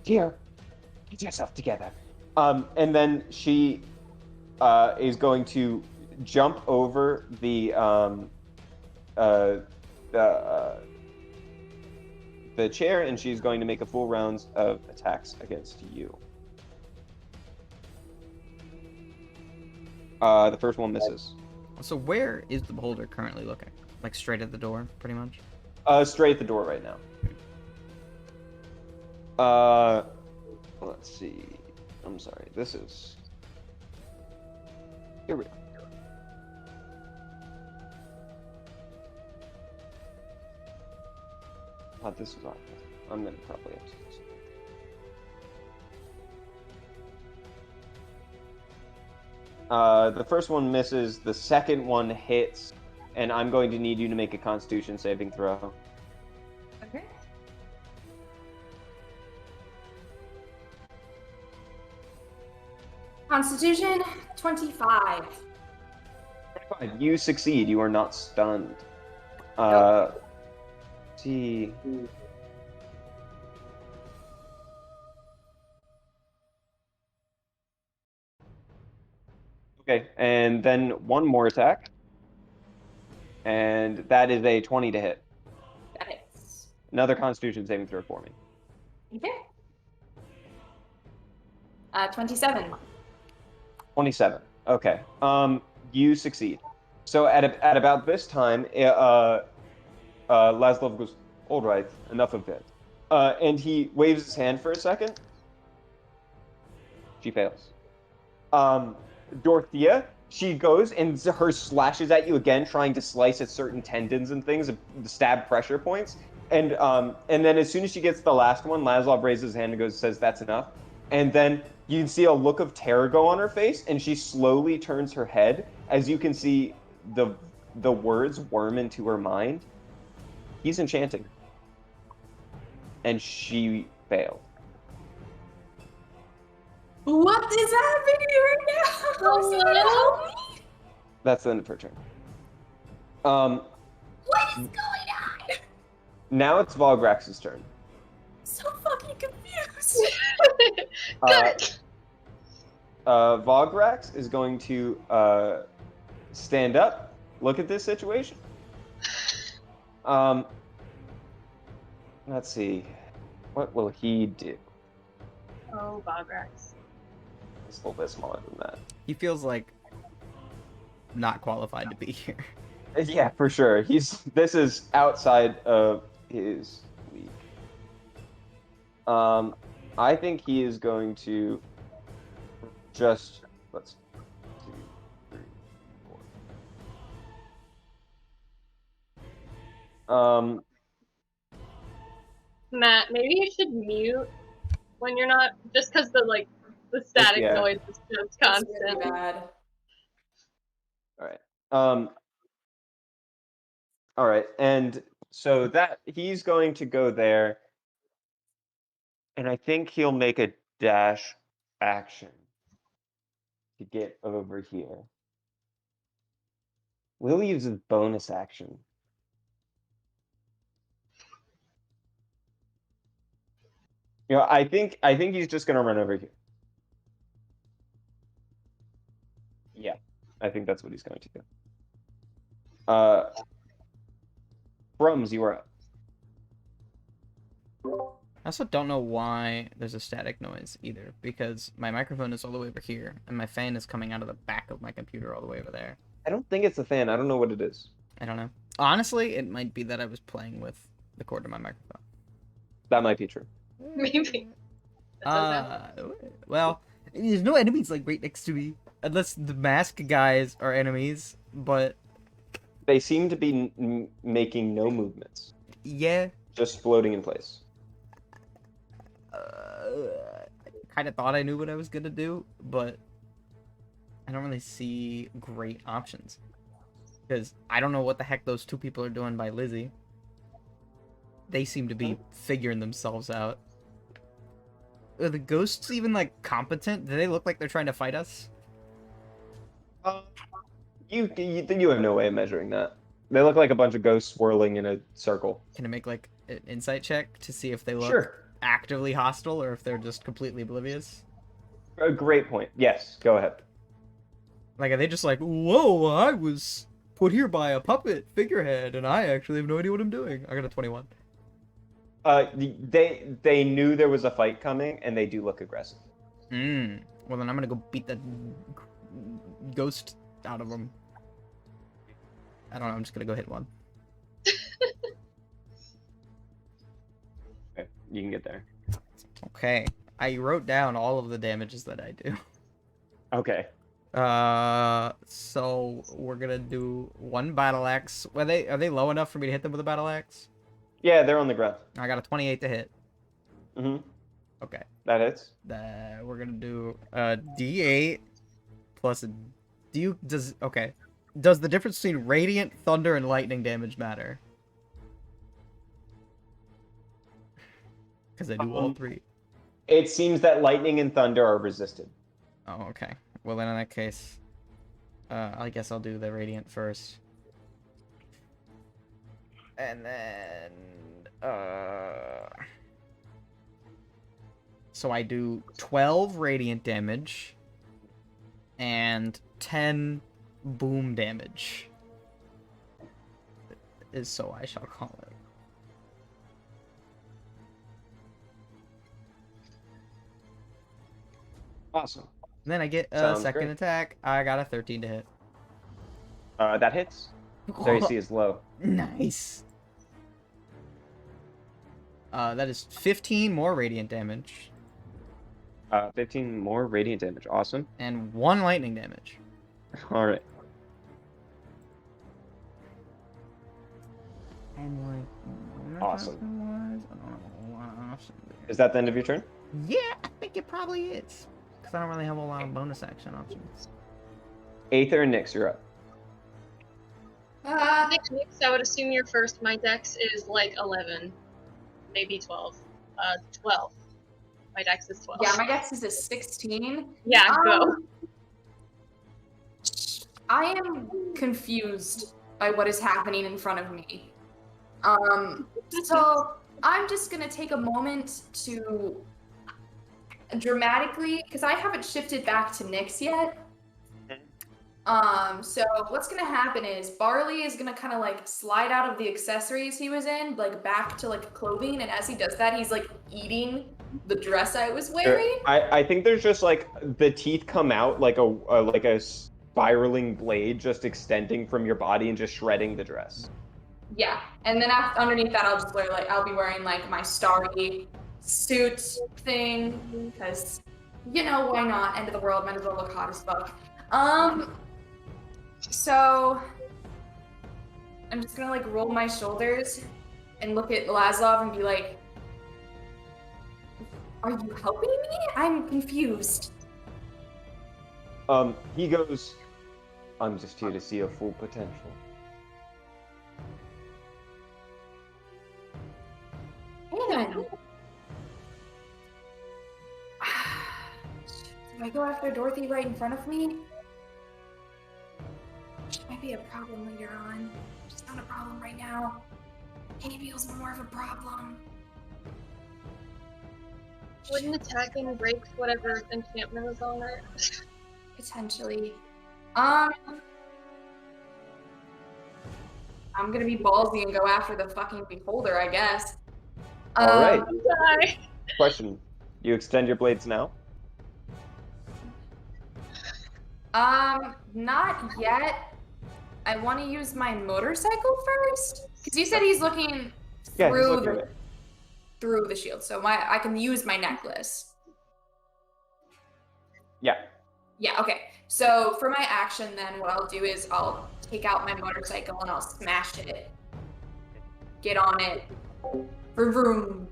Dear, get yourself together." And then she is going to jump over uh, the chair, and she's going to make a full rounds of attacks against you. The first one misses. So where is the beholder currently looking? Like straight at the door, pretty much? Straight at the door right now. Let's see. I'm sorry. This is. Here we go. This is on. I'm gonna probably have to. The first one misses. The second one hits, and I'm going to need you to make a Constitution saving throw. Okay. Constitution 25. You succeed. You are not stunned. Nope. See. Okay, and then one more attack. And that is a 20 to hit. That hits. Another Constitution saving throw for me. Okay. 27. 27. Okay. You succeed. So at about this time, Laszlo goes, "All right, enough of that," and he waves his hand for a second. She fails. Dorothea, she goes and her slashes at you again, trying to slice at certain tendons and things, stab pressure points. And then as soon as she gets the last one, Laszlo raises his hand and says, "That's enough." And then you can see a look of terror go on her face, and she slowly turns her head as you can see the words worm into her mind. He's enchanting. And she failed. What is happening right now? Someone help me! That's the end of her turn. Um, What is going on? now it's Volgrax's turn. So fucking confused. Cut. Volgrax is going to stand up, look at this situation. Let's see. What will he do? Oh, Bograx. It's a little bit smaller than that. He feels like not qualified to be here. Yeah, for sure. This is outside of his league. I think he is going to just let's see, 2, 3, 4. Matt, maybe you should mute when you're not, just because the static Yeah. noise is just That's really constant. bad. All right. All right, and so that he's going to go there, and I think he'll make a dash action to get over here. Will use his bonus action. I think he's just gonna run over here. Yeah, I think that's what he's going to do. Brums, you are up. I also don't know why there's a static noise either, because my microphone is all the way over here, and my fan is coming out of the back of my computer all the way over there. I don't think it's a fan. I don't know what it is. I don't know. Honestly, it might be that I was playing with the cord to my microphone. That might be true. Maybe. Well, there's no enemies like right next to me, unless the mask guys are enemies. But They seem to be making no movements, yeah, just floating in place. I kind of thought I knew what I was gonna do, but I don't really see great options because I don't know what the heck those two people are doing by Lizzie. They seem to be figuring themselves out. Are the ghosts even like competent? Do they look like they're trying to fight us? You have no way of measuring that. They look like a bunch of ghosts swirling in a circle. Can I make like an insight check to see if they look Sure. actively hostile or if they're just completely oblivious? A great point. Yes, go ahead. Like, are they just like, whoa, I was put here by a puppet figurehead, and I actually have no idea what I'm doing. I got a 21. They knew there was a fight coming, and they do look aggressive. Well, then I'm gonna go beat that ghost out of them. I don't know, I'm just gonna go hit one. Okay, you can get there. Okay. I wrote down all of the damages that I do. Okay. So we're gonna do one battle axe. Are they low enough for me to hit them with a battle axe? Yeah, they're on the ground. I got a 28 to hit. Mm-hmm. Okay. That hits. We're gonna do a D8 plus a. Okay. Does the difference between radiant, thunder, and lightning damage matter? Because I do all three. It seems that lightning and thunder are resisted. Oh, okay. Well, then in that case, I guess I'll do the radiant first. And then, so I do 12 radiant damage and 10 boom damage. Is so I shall call it. Awesome. And then I get a Sounds second great. attack. I got a 13 to hit. That hits. Their AC is low. Nice. That is 15 more radiant damage. 15 more radiant damage. Awesome. And 1 lightning damage. All right. Awesome. Is that the end of your turn? Yeah, I think it probably is. Because I don't really have a lot of bonus action options. Aether and Nyx, you're up. Nick, I would assume your first my dex is like 11, maybe 12. 12. My dex is 12. Yeah, my dex is a 16. Yeah, go. I am confused by what is happening in front of me. So I'm just gonna take a moment to dramatically, because I haven't shifted back to Nyx yet. So what's gonna happen is Barley is gonna kind of like slide out of the accessories he was in, like back to like clothing, and as he does that, he's like eating the dress I was wearing. I think there's just like the teeth come out like a spiraling blade just extending from your body and just shredding the dress. Yeah, and then underneath that, I'll be wearing like my starry suit thing, because you know why not? End of the world, might as well look hot as fuck. So I'm just gonna like roll my shoulders and look at Lazlov and be like, "Are you helping me? I'm confused." He goes, "I'm just here to see your full potential." Man. Do I go after Dorothy right in front of me? She might be a problem later on. She's not a problem right now. Abel's more of a problem. Wouldn't attacking break whatever enchantment was on her? Potentially. I'm gonna be ballsy and go after the fucking beholder, I guess. All right. Die. Question: you extend your blades now? Not yet. I want to use my motorcycle first, because you said he's looking Yeah, he's through looking the there. through the shield, so I can use my necklace. Yeah. Yeah, okay. So for my action then, what I'll do is I'll take out my motorcycle and I'll smash it. Get on it. Vroom vroom.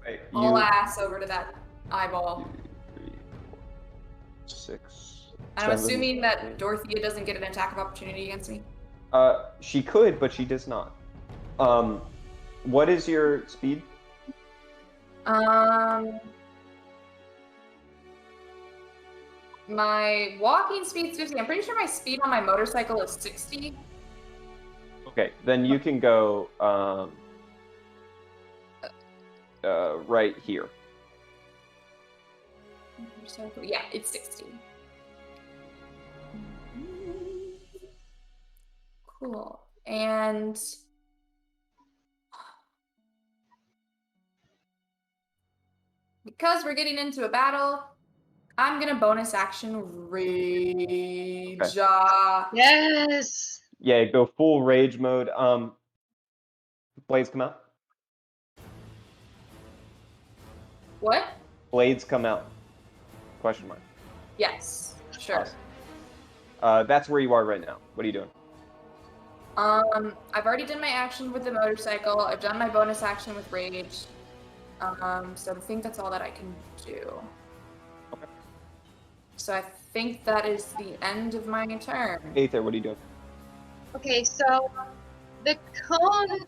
Right, All ass over to that eyeball. 2, 3, 4, 6. And I'm 7, assuming that 8. Dorothea doesn't get an attack of opportunity against me. She could, but she does not. What is your speed? My walking speed's 50. I'm pretty sure my speed on my motorcycle is 60. Okay, then you can go right here. Motorcycle, yeah, it's 60. Cool. And because we're getting into a battle, I'm gonna bonus action rage. Okay. Yes. Yeah, go full rage mode. Blades come out. What? Blades come out. Question mark. Yes, sure. Awesome. That's where you are right now. What are you doing? I've already done my action with the motorcycle. I've done my bonus action with rage. So I think that's all that I can do. Okay. So I think that is the end of my turn. Aether, what are you doing? Okay, so the cone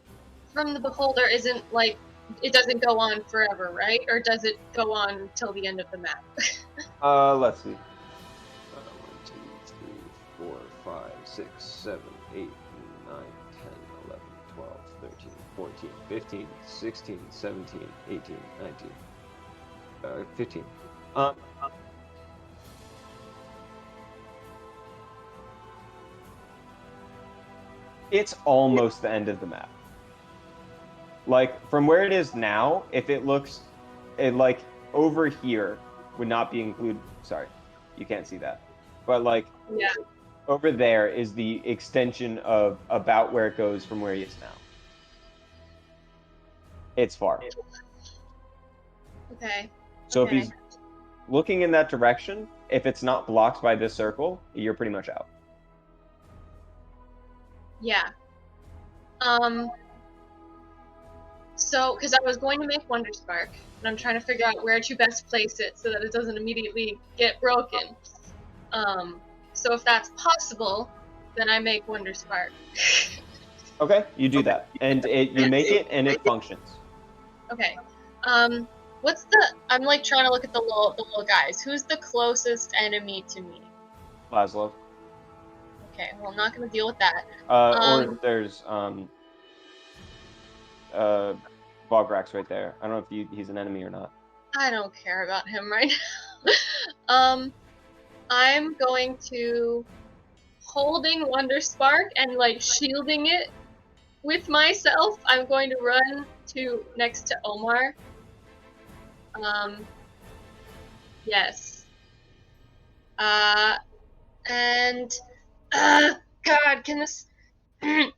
from the beholder isn't like it doesn't go on forever, right? Or does it go on till the end of the map? Let's see. 1, 2, 3, 4, 5, 6, 7, 8, 9, 10, 11, 12, 13, 14, 15, 16, 17, 18, 19, 15. It's almost the end of the map. Like, from where it is now, if it looks, like, over here would not be included. Sorry, you can't see that. But, like, Yeah. over there is the extension of about where it goes from where he is now. It's far. Okay. So Okay. if he's looking in that direction, if it's not blocked by this circle, you're pretty much out. Yeah. So, because I was going to make Wonder Spark, and I'm trying to figure out where to best place it so that it doesn't immediately get broken. So if that's possible, then I make Wonder Spark. Okay, you do that, and you make it, and it functions. Okay. What's the? I'm like trying to look at the little guys. Who's the closest enemy to me? Laszlo. Okay, well I'm not gonna deal with that. Or there's Bograx right there. I don't know if he's an enemy or not. I don't care about him right now. I'm going to holding Wonder Spark and like shielding it with myself. I'm going to run to next to Omar. Yes. And God, can this? Am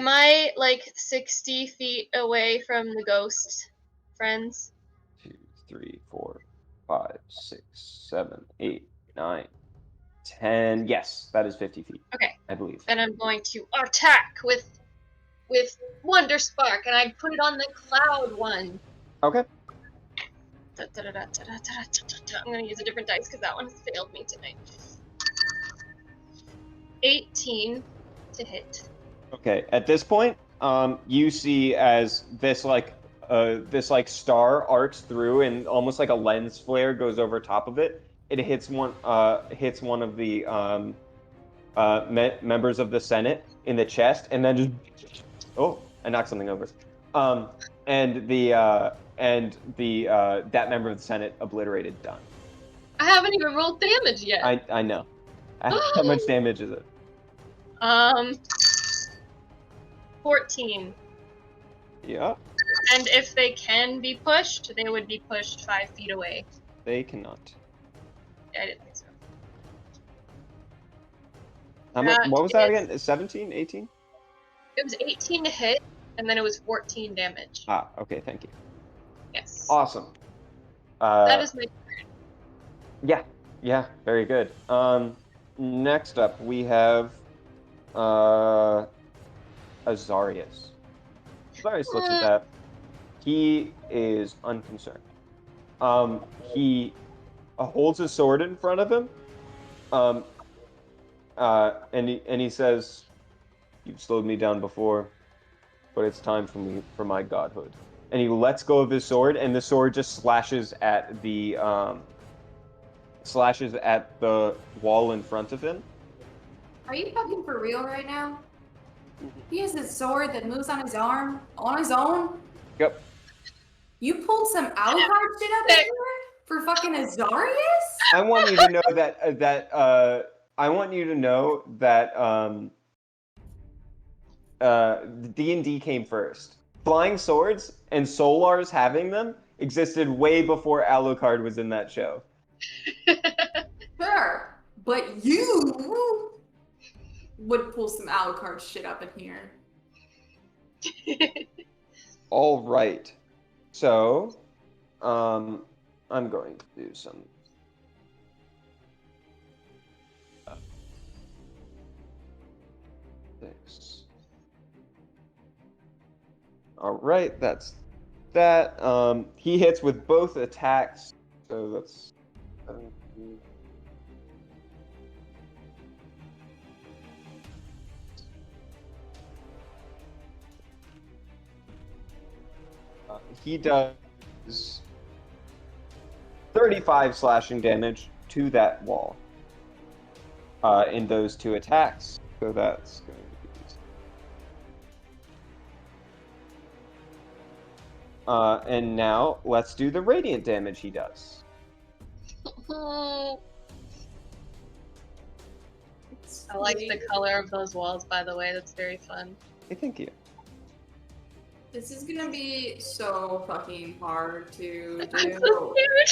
I like 60 feet away from the ghost friends? 2, 3, 4, 5, 6, 7, 8, 9, 10. Yes, that is 50 feet. Okay. I believe. Then I'm going to attack with Wonder Spark, and I put it on the cloud one. Okay. I'm gonna use a different dice because that one has failed me tonight. 18 to hit. Okay. At this point, you see as this star arcs through and almost like a lens flare goes over top of it. It hits one of the members of the Senate in the chest, and then just I knocked something over. And that member of the Senate obliterated, done. I haven't even rolled damage yet. I know. How much damage is it? 14. Yeah. And if they can be pushed, they would be pushed 5 feet away. They cannot. I didn't think so. How much? What was that again? 17, 18? It was 18 to hit, and then it was 14 damage. Ah, okay, thank you. Yes. Awesome. That is my turn. Yeah, very good. Next up we have Azarius. Azarius looks at that. He is unconcerned. He holds his sword in front of him. And he says, "You've slowed me down before, but it's time for my godhood." And he lets go of his sword, and the sword just slashes at the wall in front of him. Are you fucking for real right now? He has a sword that moves on his arm on his own. Yep. You pulled some Alucard shit up in here for fucking Azarius? I want you to know that D&D came first. Flying swords and Solars having them existed way before Alucard was in that show. Sure, but you would pull some Alucard shit up in here. All right. So, I'm going to do some. Six. All right, that's that. He hits with both attacks, so that's 17. He does 35 slashing damage to that wall in those two attacks. So that's going to be. And now let's do the radiant damage he does. I like the color of those walls, by the way. That's very fun. Hey, thank you. This is gonna be so fucking hard to I'm do. so scared.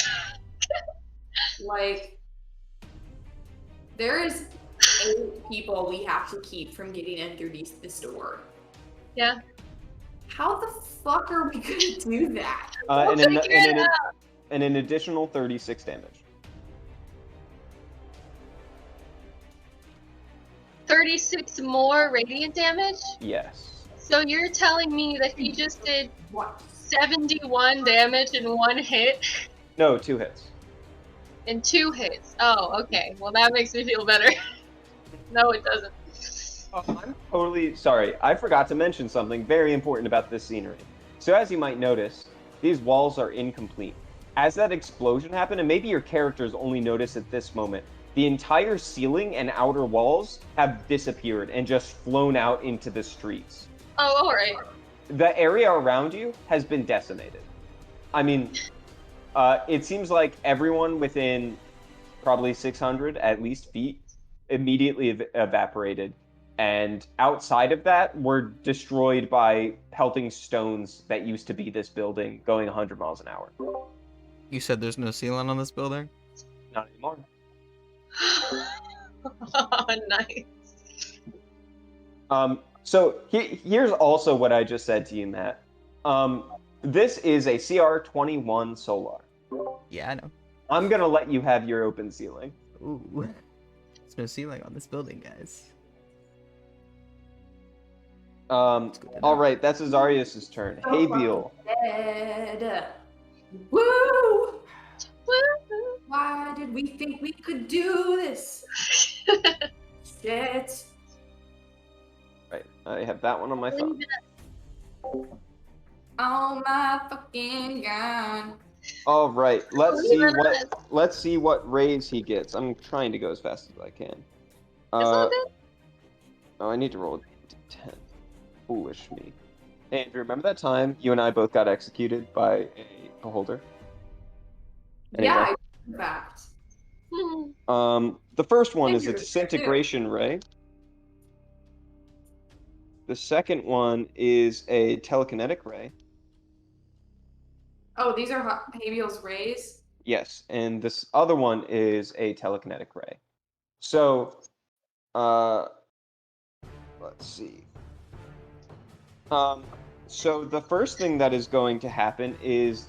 Like, there is 8 people we have to keep from getting in through this door. Yeah. How the fuck are we gonna do that? And an additional 36 damage. 36 more radiant damage? Yes. So you're telling me that he just did What? 71 damage in 1 hit? No, 2 hits. In 2 hits. Oh, okay. Well, that makes me feel better. No, it doesn't. Oh, I'm totally sorry. I forgot to mention something very important about this scenery. So as you might notice, these walls are incomplete. As that explosion happened, and maybe your characters only notice at this moment, the entire ceiling and outer walls have disappeared and just flown out into the streets. Oh, all right. The area around you has been decimated. I mean, it seems like everyone within probably 600 at least feet immediately evaporated. And outside of that, were destroyed by pelting stones that used to be this building going 100 miles an hour. You said there's no ceiling on this building? Not anymore. Nice. So here's also what I just said to you, Matt. This is a CR21 Solar. Yeah, I know. I'm going to let you have your open ceiling. Ooh. There's no ceiling on this building, guys. All right, that's Azarius' turn. Hey, Beal. Dead. Woo! Woo! Why did we think we could do this? Shit. Right, I have that one on my phone. Oh my fucking god. All right, let's see what raise he gets. I'm trying to go as fast as I can. It's all good. Oh, I need to roll a 10. Foolish me. Andrew, remember that time you and I both got executed by a beholder? Anyway. Yeah, in fact. The first one is a Andrew, disintegration ray. The second one is a telekinetic ray. Oh, these are Habiel's rays? Yes, and this other one is a telekinetic ray. So, let's see. So the first thing that is going to happen is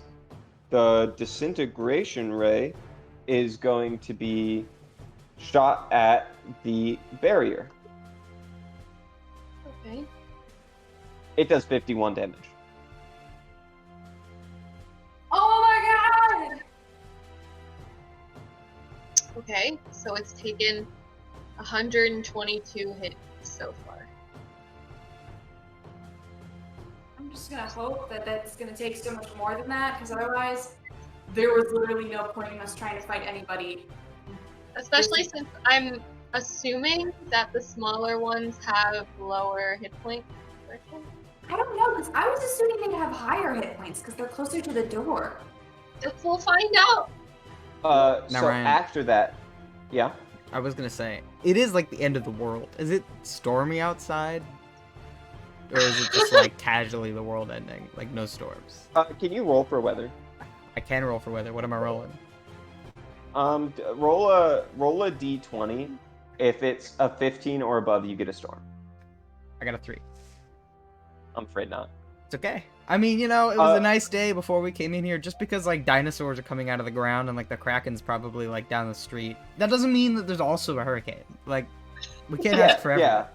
the disintegration ray is going to be shot at the barrier. Okay. It does 51 damage. Oh my god! Okay, so it's taken 122 hits so far. I'm just gonna hope that that's gonna take so much more than that, because otherwise, there was literally no point in us trying to fight anybody. Especially since I'm assuming that the smaller ones have lower hit point. I don't know, because I was assuming they'd have higher hit points, because they're closer to the door. We'll find out. Now, So Ryan. after that, yeah. I was gonna say, it is like the end of the world. Is it stormy outside? Or is it just like casually the world ending? Like no storms? Can you roll for weather? I can roll for weather. What am I rolling? Roll a d20. If it's a 15 or above, you get a storm. I got a 3. I'm afraid not. It's okay. I mean, you know, it was a nice day before we came in here. Just because like dinosaurs are coming out of the ground and like the Kraken's probably like down the street, that doesn't mean that there's also a hurricane. Like, we can't ask forever. Yeah,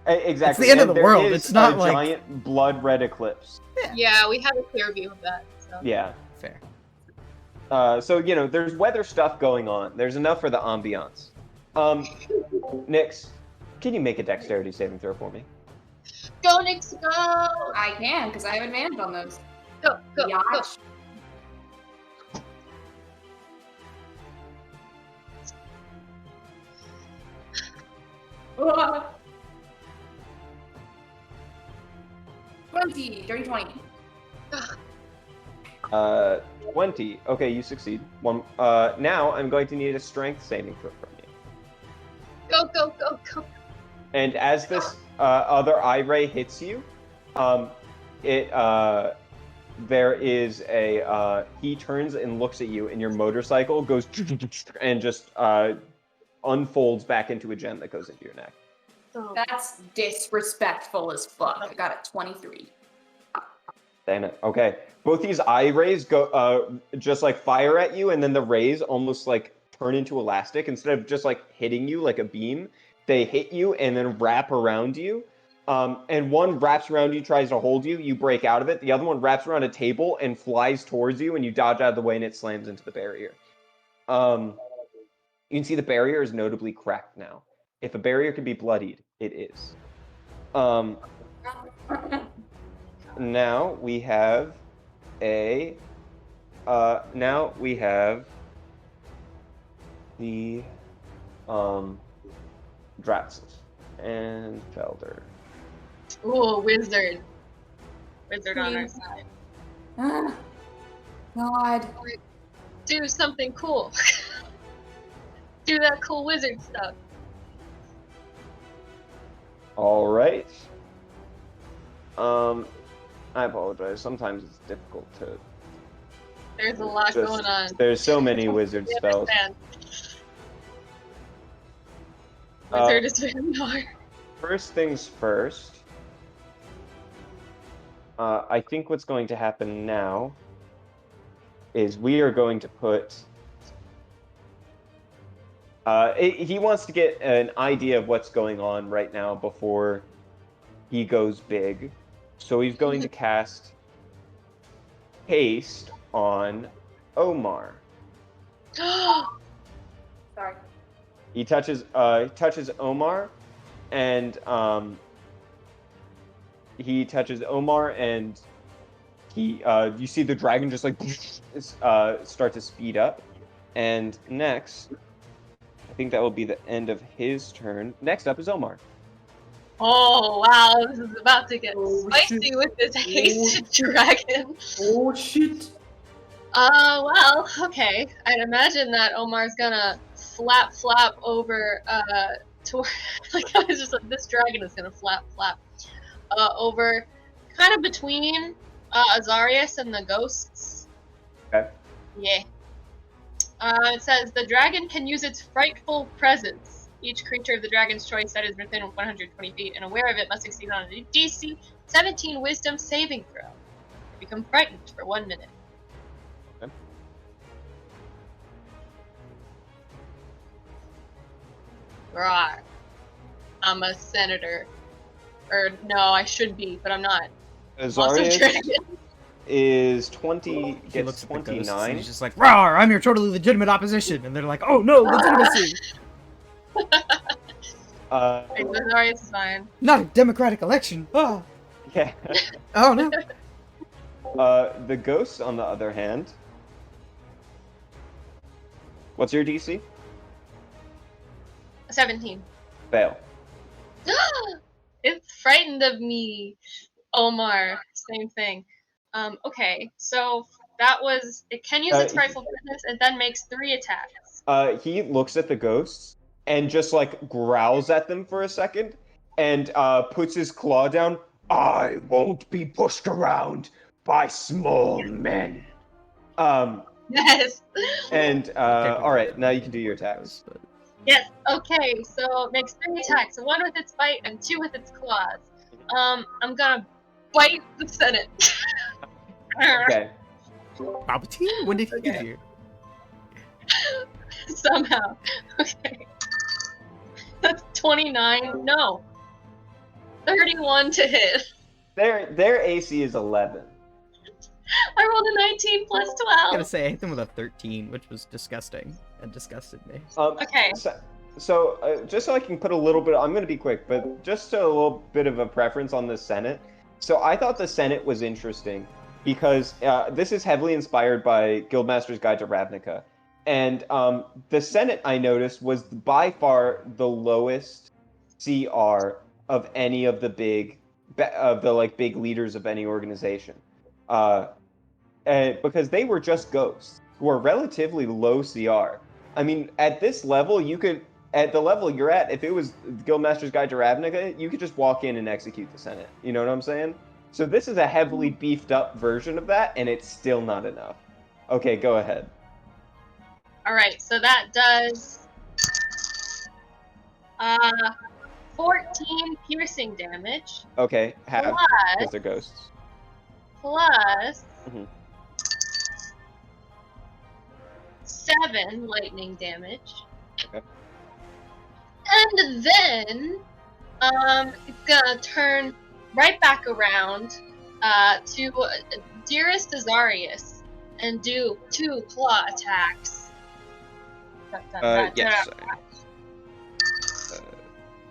exactly. It's the end of And the there world. is It's not a like giant blood red eclipse. Yeah, we have a clear view of that. So. Yeah. Fair. So you know, there's weather stuff going on. There's enough for the ambiance. Nix, can you make a dexterity saving throw for me? Go, Nix, go! I can, because I have advantage on those. Go, go, go. Yatch. Ugh. 20, dirty 20. 20. Okay, you succeed. One. Now I'm going to need a strength saving throw from you. Go, go, go, go. And as this other eye ray hits you, there is a he turns and looks at you, and your motorcycle goes and just unfolds back into a gem that goes into your neck. Oh. That's disrespectful as fuck. I got a 23. Damn it. Okay. Both these eye rays go just like fire at you, and then the rays almost like turn into elastic. Instead of just like hitting you like a beam, they hit you and then wrap around you. And one wraps around you, tries to hold you. You break out of it. The other one wraps around a table and flies towards you, and you dodge out of the way, and it slams into the barrier. You can see the barrier is notably cracked now. If a barrier can be bloodied, it is. Now we have a. Now we have the Draxus and Felder. Ooh, wizard. Wizard on our Please. side. Ah, God. Do something cool. Do that cool wizard stuff. All right. I apologize. Sometimes it's difficult to. There's a lot Just- going on. There's so many wizard We spells. understand. Uh, Wizard is very hard. First things first. I think what's going to happen now is we are going to put. He wants to get an idea of what's going on right now before he goes big. So he's going to cast haste on Omar. Sorry. He touches Omar, and he touches Omar, and he you see the dragon just like start to speed up. And next, I think that will be the end of his turn. Next up is Omar. Oh wow, this is about to get Oh, spicy shit. with this hasted dragon. Oh shit! Well, okay. I'd imagine that Omar's gonna flap over to like I was just like this dragon is gonna flap over kind of between Azarius and the ghosts. Okay. Yeah. It says the dragon can use its frightful presence. Each creature of the dragon's choice that is within 120 feet and aware of it must succeed on a DC 17 Wisdom saving throw. Become frightened for 1 minute. Okay. Right. I'm a senator. Or no, I should be, but I'm not. Also Azarius dragon. is 20, He gets looks at the ghosts and 29. he's just like, "Rawr! I'm your totally legitimate opposition," and they're like, "Oh no, legitimacy! Okay, Azarius is fine. Not a democratic election!" Ah. Yeah. Oh no! The ghosts, on the other hand. What's your DC? 17. Fail. It's frightened of me. Omar, same thing. Okay, so that was it can use its frightful presence and then makes 3 attacks. He looks at the ghosts and just like growls at them for a second and puts his claw down. I won't be pushed around by small men. Yes. And all right, now you can do your attacks. Yes. Okay. So it makes 3 attacks: 1 with its bite and 2 with its claws. I'm gonna bite the Senate. Okay. Palpatine? When did he get Okay. here? Somehow. Okay. That's 29. No. 31 to hit. Their AC is 11. I rolled a 19 plus I 12. gotta say, I hit them with a 13, which was disgusting and disgusted me. Okay. So just so I can put a little bit, I'm going to be quick, but just a little bit of a preference on the Senate. So I thought the Senate was interesting because this is heavily inspired by Guildmaster's Guide to Ravnica. And the Senate, I noticed, was by far the lowest CR of any of the big leaders of any organization. Because they were just ghosts who are relatively low CR. I mean, at this level, at the level you're at, if it was Guildmaster's Guide to Ravnica, you could just walk in and execute the Senate. You know what I'm saying? So this is a heavily beefed up version of that, and it's still not enough. Okay, go ahead. Alright, so that does 14 piercing damage. Okay, half, because Plus, they're ghosts. plus Mhm. 7 lightning damage. Okay. And then it's gonna turn right back around to Dearest Azarius and do 2 claw attacks. Yes.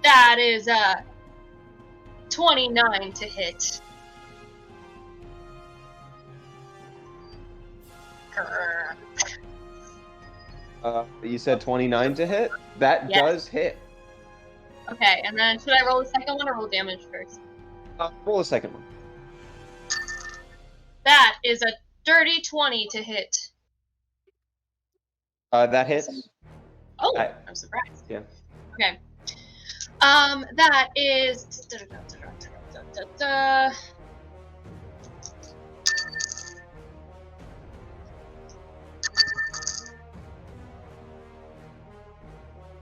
That is 29 to hit. You said 29 to hit? That Yes. does hit. Okay, and then should I roll the second one or roll damage first? Roll a second one. That is a dirty 20 to hit. That hits. Oh, I'm surprised. Yeah. Okay. That is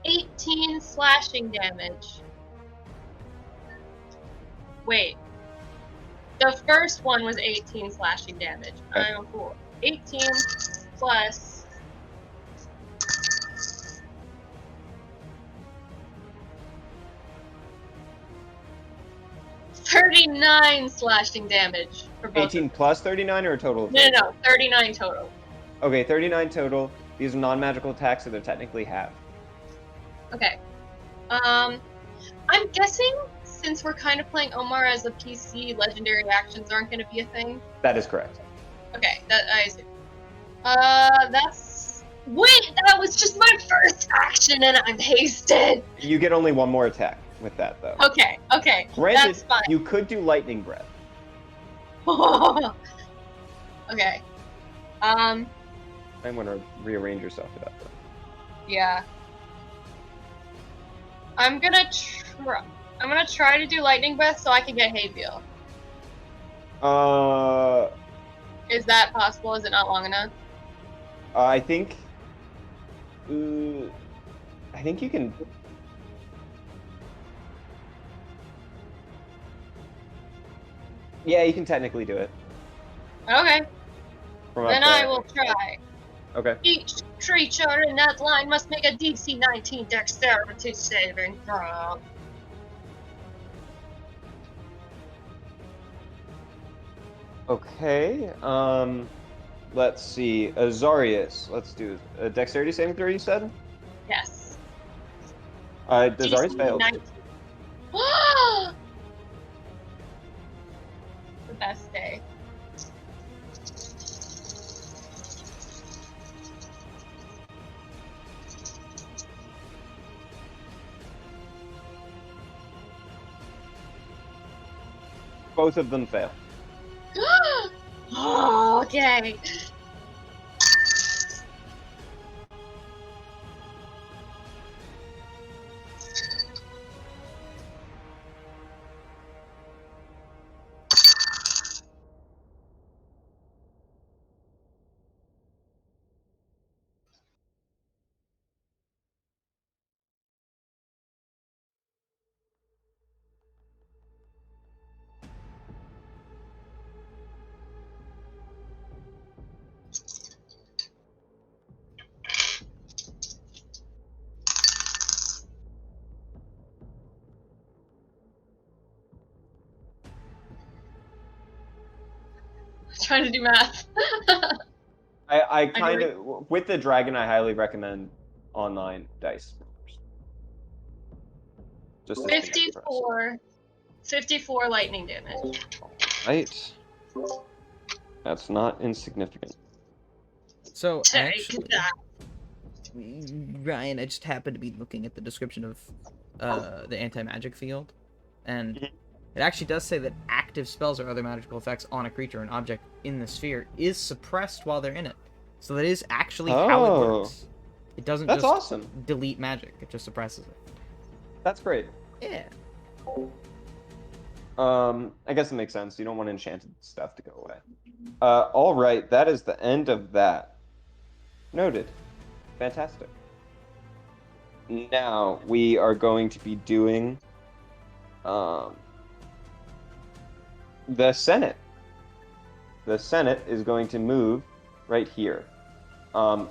18 slashing damage. Wait. The first one was 18 slashing damage. Okay. I'm a fool. 18 plus 39 slashing damage for both. 18 plus 39 or a total of No, 39 total. Okay, 39 total. These are non-magical attacks, so they're technically half. Okay. I'm guessing since we're kind of playing Omar as a PC, legendary actions aren't going to be a thing. That is correct. Okay, that I see. That's. Wait, that was just my first action, and I'm hasted. You get only one more attack with that, though. Okay, Granted, that's fine. you could do lightning breath. Okay. I want to rearrange your stuff for that, though. Yeah. I'm gonna try to do lightning breath so I can get hay feel. Is that possible? Is it not long enough? I think you can. Yeah, you can technically do it. Okay. From up Then I there. will try. Okay. Each creature in that line must make a DC 19 dexterity saving throw. Okay. Let's see. Azarius. Let's do a dexterity saving throw. You said. Yes. Azarius DC failed. 19. The best day. Both of them fail. Oh, okay. Trying to do math. I kind of with the dragon. I highly recommend online dice rollers. Just as 54 lightning damage. Right. That's not insignificant. So Take actually, that. Ryan, I just happened to be looking at the description of the anti-magic field, and it actually does say that active spells or other magical effects on a creature or an object in the sphere is suppressed while they're in it. So that is actually how it works. It doesn't That's just awesome. delete magic; it just suppresses it. That's great. Yeah. I guess it makes sense. You don't want enchanted stuff to go away. All right, that is the end of that. Noted. Fantastic. Now we are going to be doing the Senate. The Senate is going to move right here. And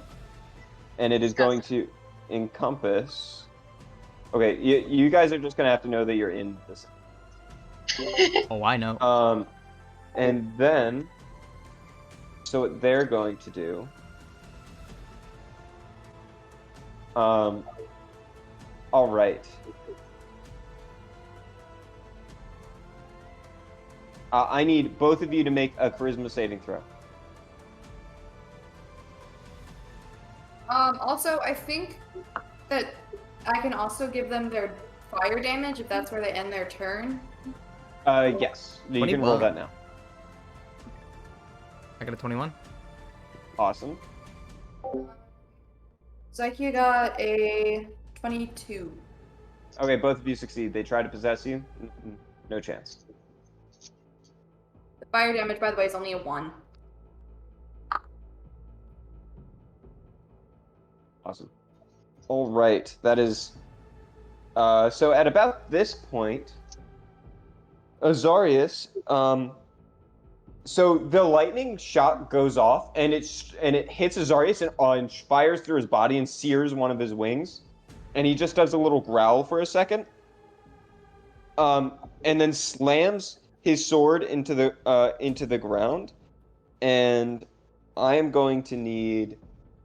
it is going to encompass. Okay, you guys are just gonna have to know that you're in the Senate. Oh, I know. And then, so what they're going to do, all right. I need both of you to make a charisma saving throw. Also, I think that I can also give them their fire damage if that's where they end their turn. Yes. You can roll 21. that now. I got a 21. Awesome. Zykia got a 22. Okay, both of you succeed. They try to possess you. No chance. The fire damage, by the way, is only a 1. Awesome. All right, that is. So at about this point, Azarius, so the lightning shot goes off and it hits Azarius and fires through his body and sears one of his wings, and he just does a little growl for a second, and then slams his sword into the ground, and I am going to need,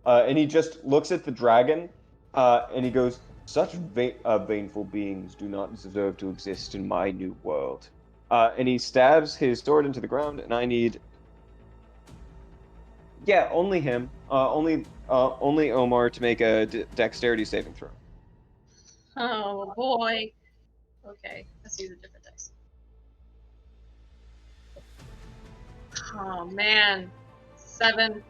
and he just looks at the dragon, and he goes, "Such baneful beings do not deserve to exist in my new world." And he stabs his sword into the ground, and I need, yeah, only him, only Omar to make a dexterity saving throw. Oh boy. Okay, let's use a different dice. Oh man. 7.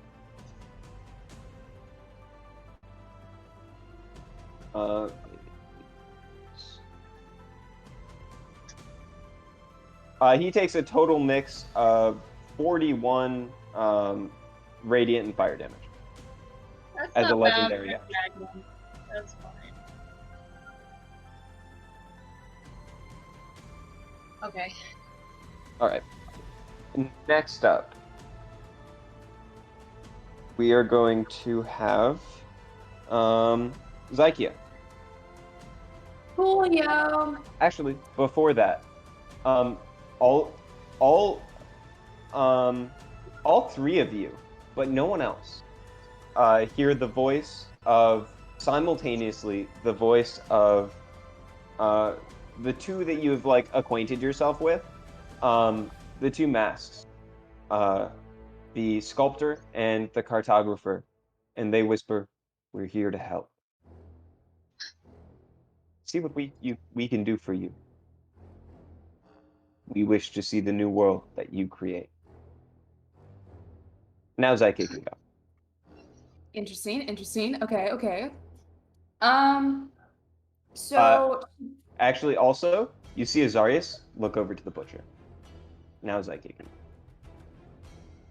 Uh, he takes a total mix of 41 radiant and fire damage That's as a not bad legendary for a action. dragon. That's fine. Okay. All right. Next up, we are going to have Zykia. Coolio! Actually, before that, all all all three of you, but no one else, hear the voice of simultaneously the voice of the two that you have like acquainted yourself with, the two masks, the sculptor and the cartographer, and they whisper, "We're here to help. See what we can do for you. We wish to see the new world that you create." Now Zyke can go. Interesting, interesting. Okay. Uh, So Actually, also, you see Azarius look over to the butcher. Now Zyke can go.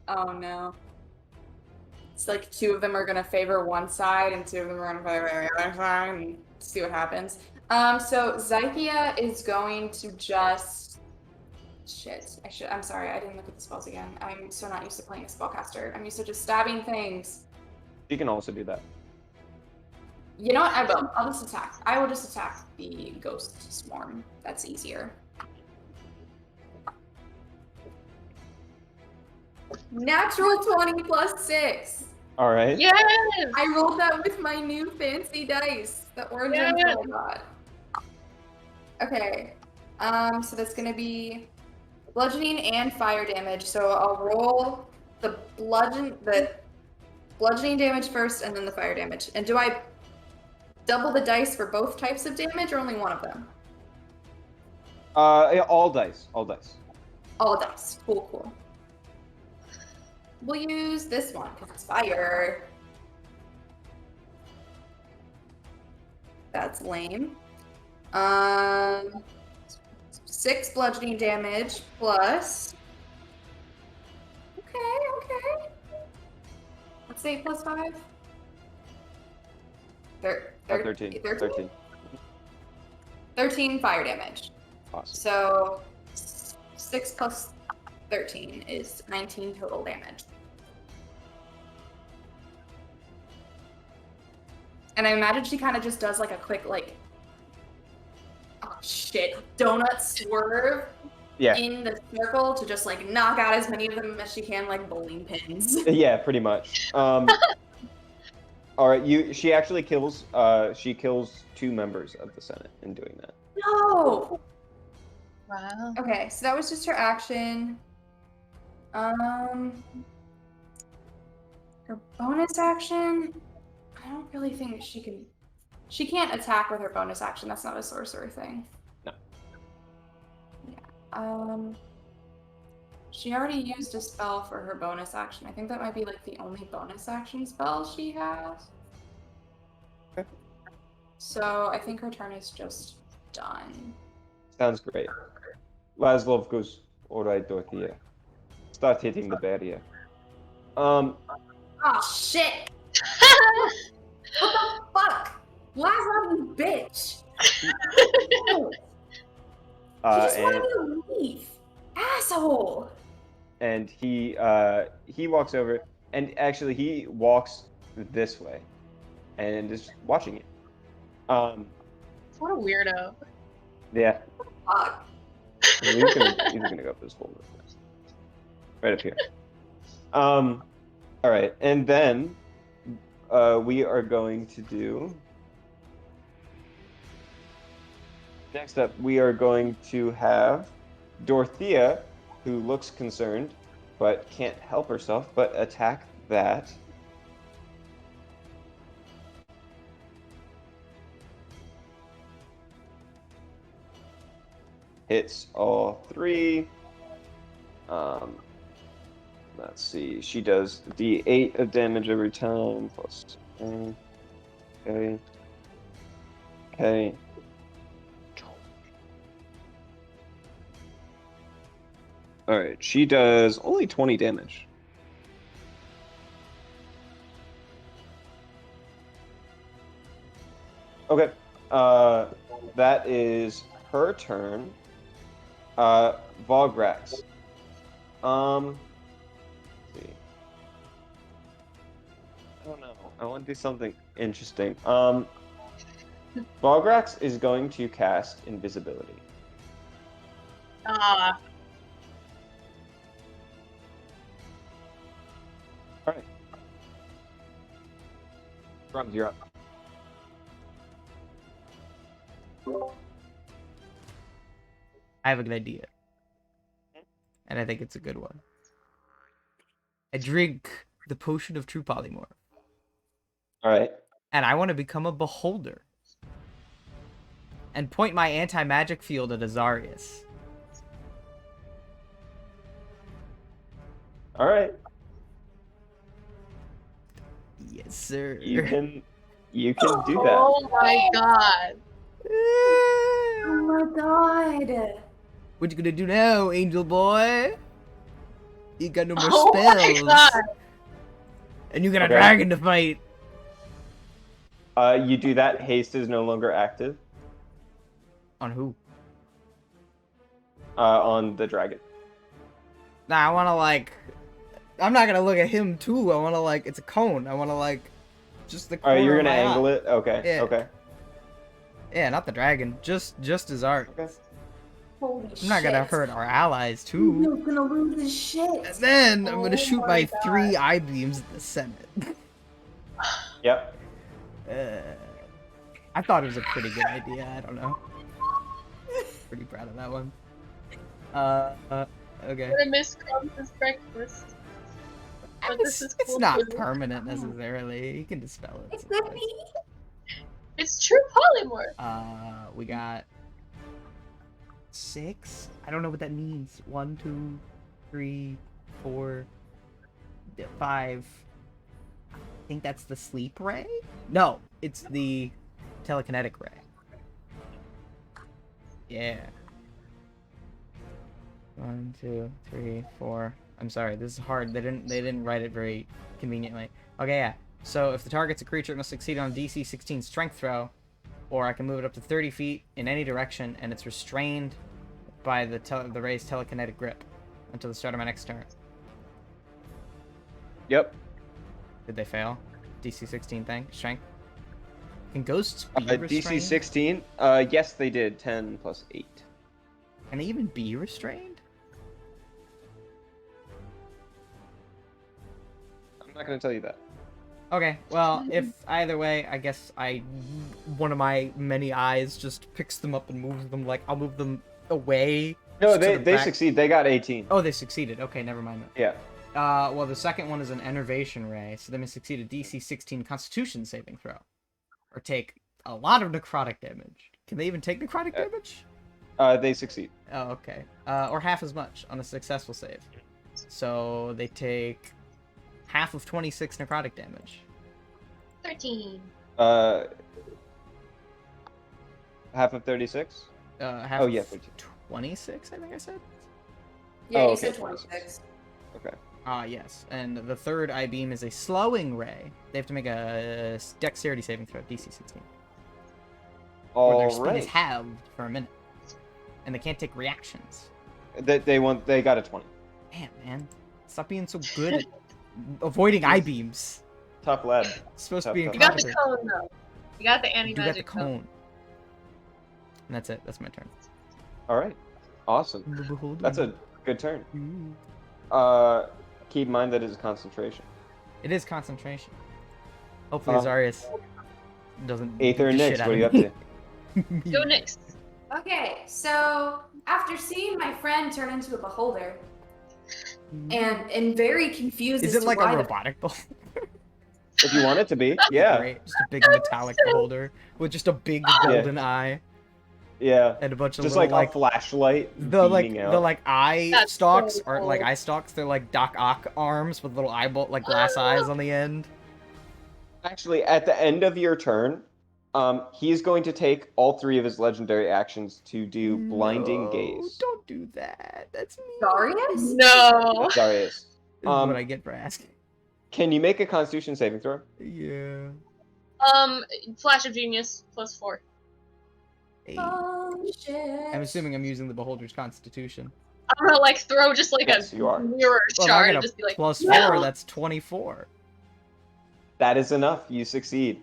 oh no. It's like 2 of them are gonna favor one side and 2 of them are gonna favor the other side and see what happens. So Zykia is going to just shit. I'm sorry, I didn't look at the spells again. I'm so not used to playing a spellcaster. I'm used to just stabbing things. She can also do that. You know what? I will. I'll just attack. I will just attack the ghost swarm. That's easier. Natural 20 plus 6. All right. Yes! I rolled that with my new fancy dice. The orange ones that I got. Okay. So that's gonna be bludgeoning and fire damage. So I'll roll the bludgeoning damage first and then the fire damage. And do I double the dice for both types of damage or only one of them? Yeah, all dice. All dice. All dice. Cool. We'll use this one because it's fire. That's lame. 6 bludgeoning damage plus. Okay. Let's say plus 5. 13. 13 fire damage. Awesome. So 6 plus 13 is 19 total damage. And I imagine she kind of just does like a quick oh shit, donut swerve Yeah. in the circle to just like knock out as many of them as she can like bowling pins. Yeah, pretty much. All right, she actually kills 2 members of the Senate in doing that. No! Wow. Okay, so that was just her action. Her bonus action? I don't really think she can. She can't attack with her bonus action. That's not a sorcerer thing. No. Yeah. She already used a spell for her bonus action. I think that might be like the only bonus action spell she has. Okay. So I think her turn is just done. Sounds great. Laszlo goes, all right, Dorothea. Start hitting the barrier. Oh shit! What the fuck? Lazlo, you bitch! No. He just wanted And me to leave. Asshole! and he walks over, and actually he walks this way, and is watching it. What a weirdo. Yeah, Fuck. he's gonna go up this hole right up here. All right, and then we are going to do. Next up, we are going to have Dorothea, who looks concerned, but can't help herself, but attack that. Hits all three. Let's see. She does D8 of damage every time, plus. Okay. Okay. Alright, she does only 20 damage. Okay. That is her turn. Vograx. Let's see. I don't know. I want to do something interesting. Vograx is going to cast invisibility. Ah, Alright. Grums, you're up. I have a good idea. And I think it's a good one. I drink the potion of true polymorph. Alright. And I want to become a beholder. And point my anti-magic field at Azarius. Alright. Yes, sir. You can do that. oh my god. Oh my god. What you gonna do now, angel boy? You got no more Oh my spells. god. And you got a Okay. dragon to fight. You do that. Haste is no longer active On who? on the dragon. Nah, I wanna like... I'm not gonna look at him too. I wanna like... It's a cone. I wanna like... Just the corner Alright, you're of gonna my angle eye. it? Okay. Yeah. Okay. Yeah, not the dragon. Just Azarius. Okay. Holy shit. I'm not gonna hurt our allies too. He's gonna lose his shit. And then I'm gonna Oh shoot my my God. 3 eye beams at the Senate. Yep. I thought it was a pretty good idea. I don't know. Pretty proud of that one. Okay. I'm gonna miss Crumbs' breakfast. But this is It's cool not too. permanent necessarily. You can dispel it. It's good me. It's true polymorph. We got 6. I don't know what that means. 1, 2, 3, 4, 5. I think that's the sleep ray? No, it's the telekinetic ray. Yeah. 1, 2, 3, 4. I'm sorry, this is hard. They didn't write it very conveniently. Okay, yeah. So if the target's a creature, it must succeed on a DC 16 strength throw, or I can move it up to 30 feet in any direction, and it's restrained by the ray's telekinetic grip until the start of my next turn. Yep. Did they fail? DC 16 thing? Strength? Can ghosts be DC restrained? 16. Yes, they did. 10 plus 8. Can they even be restrained? I'm not gonna tell you that. Okay, well, if either way, I guess one of my many eyes just picks them up and moves them, like, I'll move them away. No, to the they back. succeed. They got 18. Oh, they succeeded. Okay, never mind that. Yeah. Well, the second one is an Enervation Ray, so they may succeed a DC 16 Constitution saving throw. Or take a lot of necrotic damage. Can they even take necrotic damage? They succeed. Oh, okay. Or half as much on a successful save. So they take half of 26 necrotic damage. 13. Half of 36? Half Oh, yeah, of 13. 26, I think I said? Yeah, Oh, you okay, said 26. 26. Okay. Yes. And the third I-beam is a slowing ray. They have to make a dexterity saving throw, DC 16. Or their speed is Alright. halved for a minute. And they can't take reactions. They got a 20. Damn, man. Stop being so good at avoiding I-beams. Tough lad. It's supposed Tough, to be tough. You got the incompetent. cone though. You got the You got the anti-magic cone. cone. And that's it. That's my turn. Alright. Awesome. The beholder. That's a good turn. Ooh. Keep in mind that it's concentration. It is concentration. Hopefully Azarius doesn't beat Aether the Nyx, shit out what are you of up me. to? Go Nyx. Okay, so after seeing my friend turn into a beholder, and very confused Is as it to like why a the robotic ball? If you want it to be, yeah. Great. Just a big metallic beholder with just a big golden eye Yeah. and a bunch of Just little like a flashlight the beaming out. eye That's stalks so aren't like cool. eye stalks. They're like Doc Ock arms with little eyeball like glass eyes on the end. Actually, at the end of your turn, he's going to take all 3 of his legendary actions to do Blinding No, Gaze. don't do that. That's me. Darius? No. Darius. This is what I get for asking. Can you make a Constitution saving throw? Yeah. Flash of Genius +4. Hey. Oh shit. I'm assuming I'm using the beholder's constitution. I'm gonna like throw just like Yes, a you are. mirror Well, if I shard get and a just be like, +4, No. that's 24. That is enough. You succeed.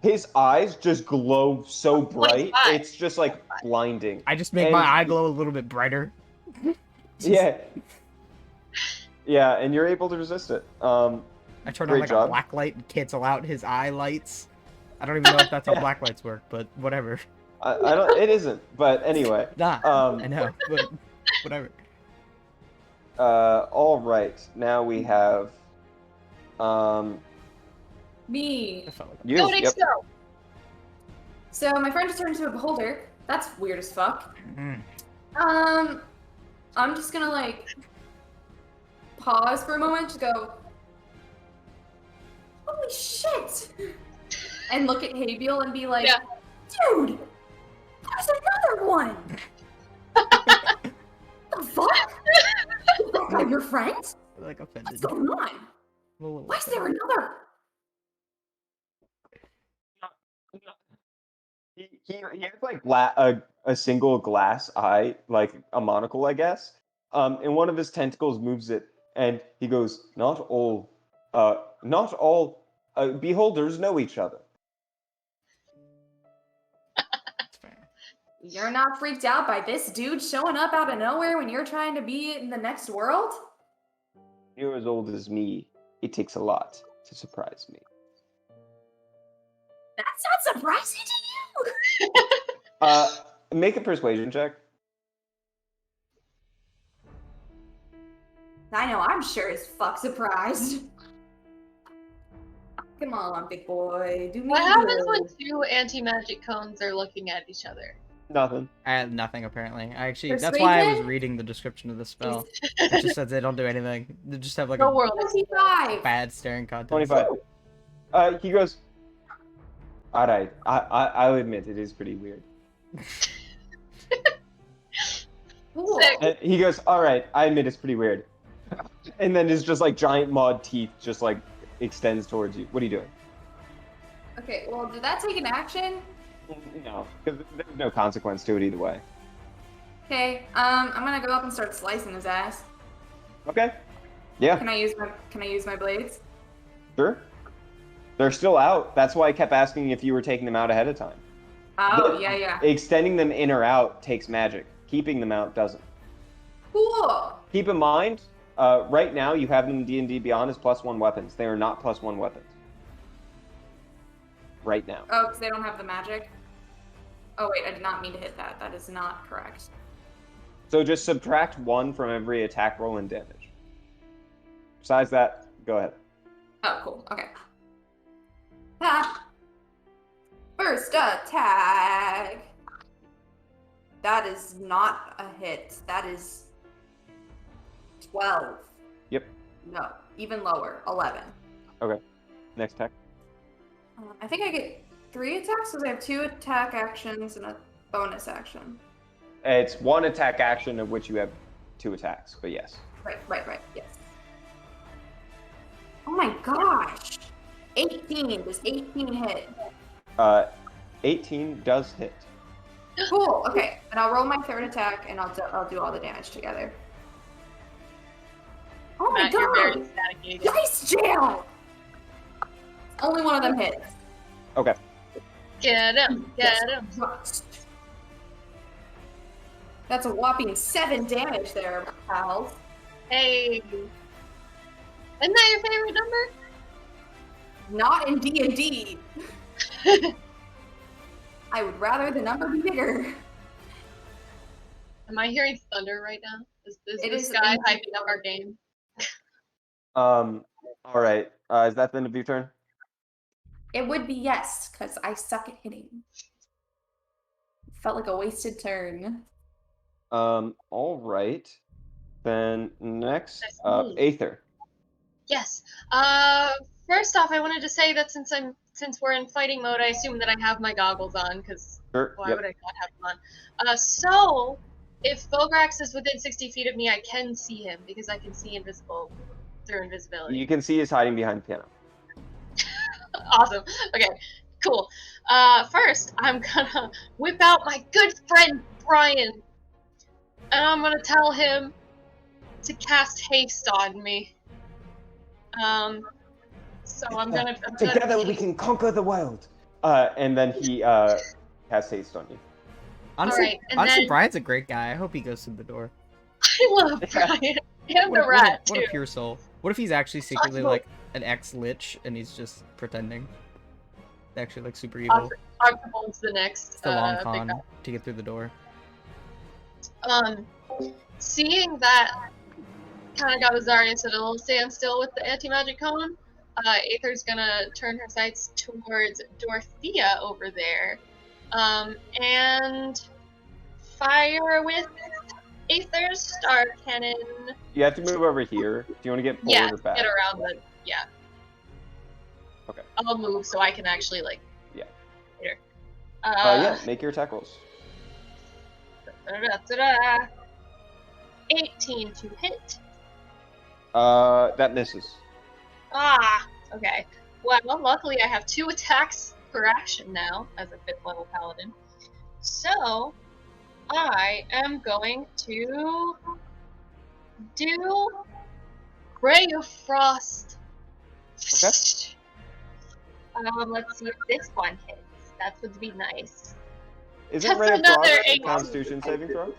His eyes just glow so bright. 25. It's just like blinding. I just make And my eye glow a little bit brighter. Yeah. Yeah, and you're able to resist it. I turn on Great like job. a black light and cancel out his eye lights. I don't even know if that's how Yeah. black lights work, but whatever. I don't. It isn't. But anyway. Nah, Um, I know, but whatever. All right. Now we have. Me. I felt like You. go Nyx, Yep. go. So my friend just turned into a beholder. That's weird as fuck. Mm. I'm just gonna like pause for a moment to go, holy shit! And look at Habiel and be like, Yeah. dude, there's another one! The fuck? Is that guy your friend? like What's offended. going on? I'm a little Why is there another? He has like a single glass eye, like a monocle, I guess. And one of his tentacles moves it, and he goes, not all beholders know each other. That's fair. You're not freaked out by this dude showing up out of nowhere when you're trying to be in the next world? You're as old as me. It takes a lot to surprise me. That's not surprising to you! Make a persuasion check. I know, I'm sure as fuck surprised. Come on, big boy. Do me What happens when good. 2 anti-magic cones are looking at each other? Nothing. I had nothing apparently. That's why I was Persuasion? reading the description of the spell. It just says they don't do anything. They just have like The a world. 25! bad staring contest. 25. He goes, all right. I'll admit it is pretty weird. Cool. Sick. And he goes, all right. I admit it's pretty weird. And then his just like giant mauled teeth just like extends towards you. What are you doing? Okay, well, did that take an action? No, because there's no consequence to it either way. Okay, I'm gonna go up and start slicing his ass. Okay. Yeah, Can I use my blades? sure. They're still out. That's why I kept asking if you were taking them out ahead of time. Oh, yeah. Extending them in or out takes magic. Keeping them out doesn't. Cool! Keep in mind, right now you have them in D&D Beyond as +1 weapons. They are not +1 weapons. Right now. Oh, because they don't have the magic? Oh, wait, I did not mean to hit that. That is not correct. So just subtract 1 from every attack roll and damage. Besides that, go ahead. Oh, cool. Okay. Ah. First attack. That is not a hit. That is 12. Yep. No, even lower. 11. Okay. Next attack. I think I get 3 attacks because I have 2 attack actions and a bonus action. It's 1 attack action of which you have 2 attacks, but yes. Right. Yes. Oh my gosh. 18. Does 18 hit? 18 does hit. Cool. Okay, and I'll roll my 3rd attack, and I'll do all the damage together. Oh my Matt, you're very god! staticated. Dice jail! Only one of them hits. Okay. Get him! Get him! That's a whopping 7 damage there, pals. Hey! Isn't that your favorite number? Not in D&D. I would rather the number be bigger. Am I hearing thunder right now? Is It the is sky in- hyping up our game? All right. Is that the end of your turn? It would be yes, because I suck at hitting. Felt like a wasted turn. All right. Then next That's up, me. Aether. Yes. First off, I wanted to say that since we're in fighting mode, I assume that I have my goggles on, because Sure. why Yep. would I not have them on? So if Bograx is within 60 feet of me, I can see him because I can see invisible through invisibility. You can see he's hiding behind the piano. Awesome. Okay, cool. First, I'm gonna whip out my good friend Brian, and I'm gonna tell him to cast haste on me. So I'm gonna Together we can conquer the world. And then he casts haste on you. Honestly, Alright, and honestly, then- Brian's a great guy. I hope he goes through the door. I love Brian and What the a, rat what too. a pure soul. What if he's actually secretly like an ex-lich and he's just pretending? Actually, like super evil. Archibald's the next. It's the long big con guy. to get through the door. Seeing that kind of got Azarius at a little standstill with the anti-magic cone, Aether's gonna turn her sights towards Dorothea over there, and fire with Aether's star cannon. You have to move over here. Do you want to get forward Yeah, or back? get around the yeah. Okay. I'll move so I can actually like. Yeah. Here. Yeah, make your attack rolls. 18 to hit. That misses. Ah, okay. Well, luckily I have 2 attacks per action now as a 5th level paladin. So, I am going to do Ray of Frost. Okay. Let's see if this one hits. That would be nice. Isn't That's Ray of another Frost a 18. Constitution saving throw?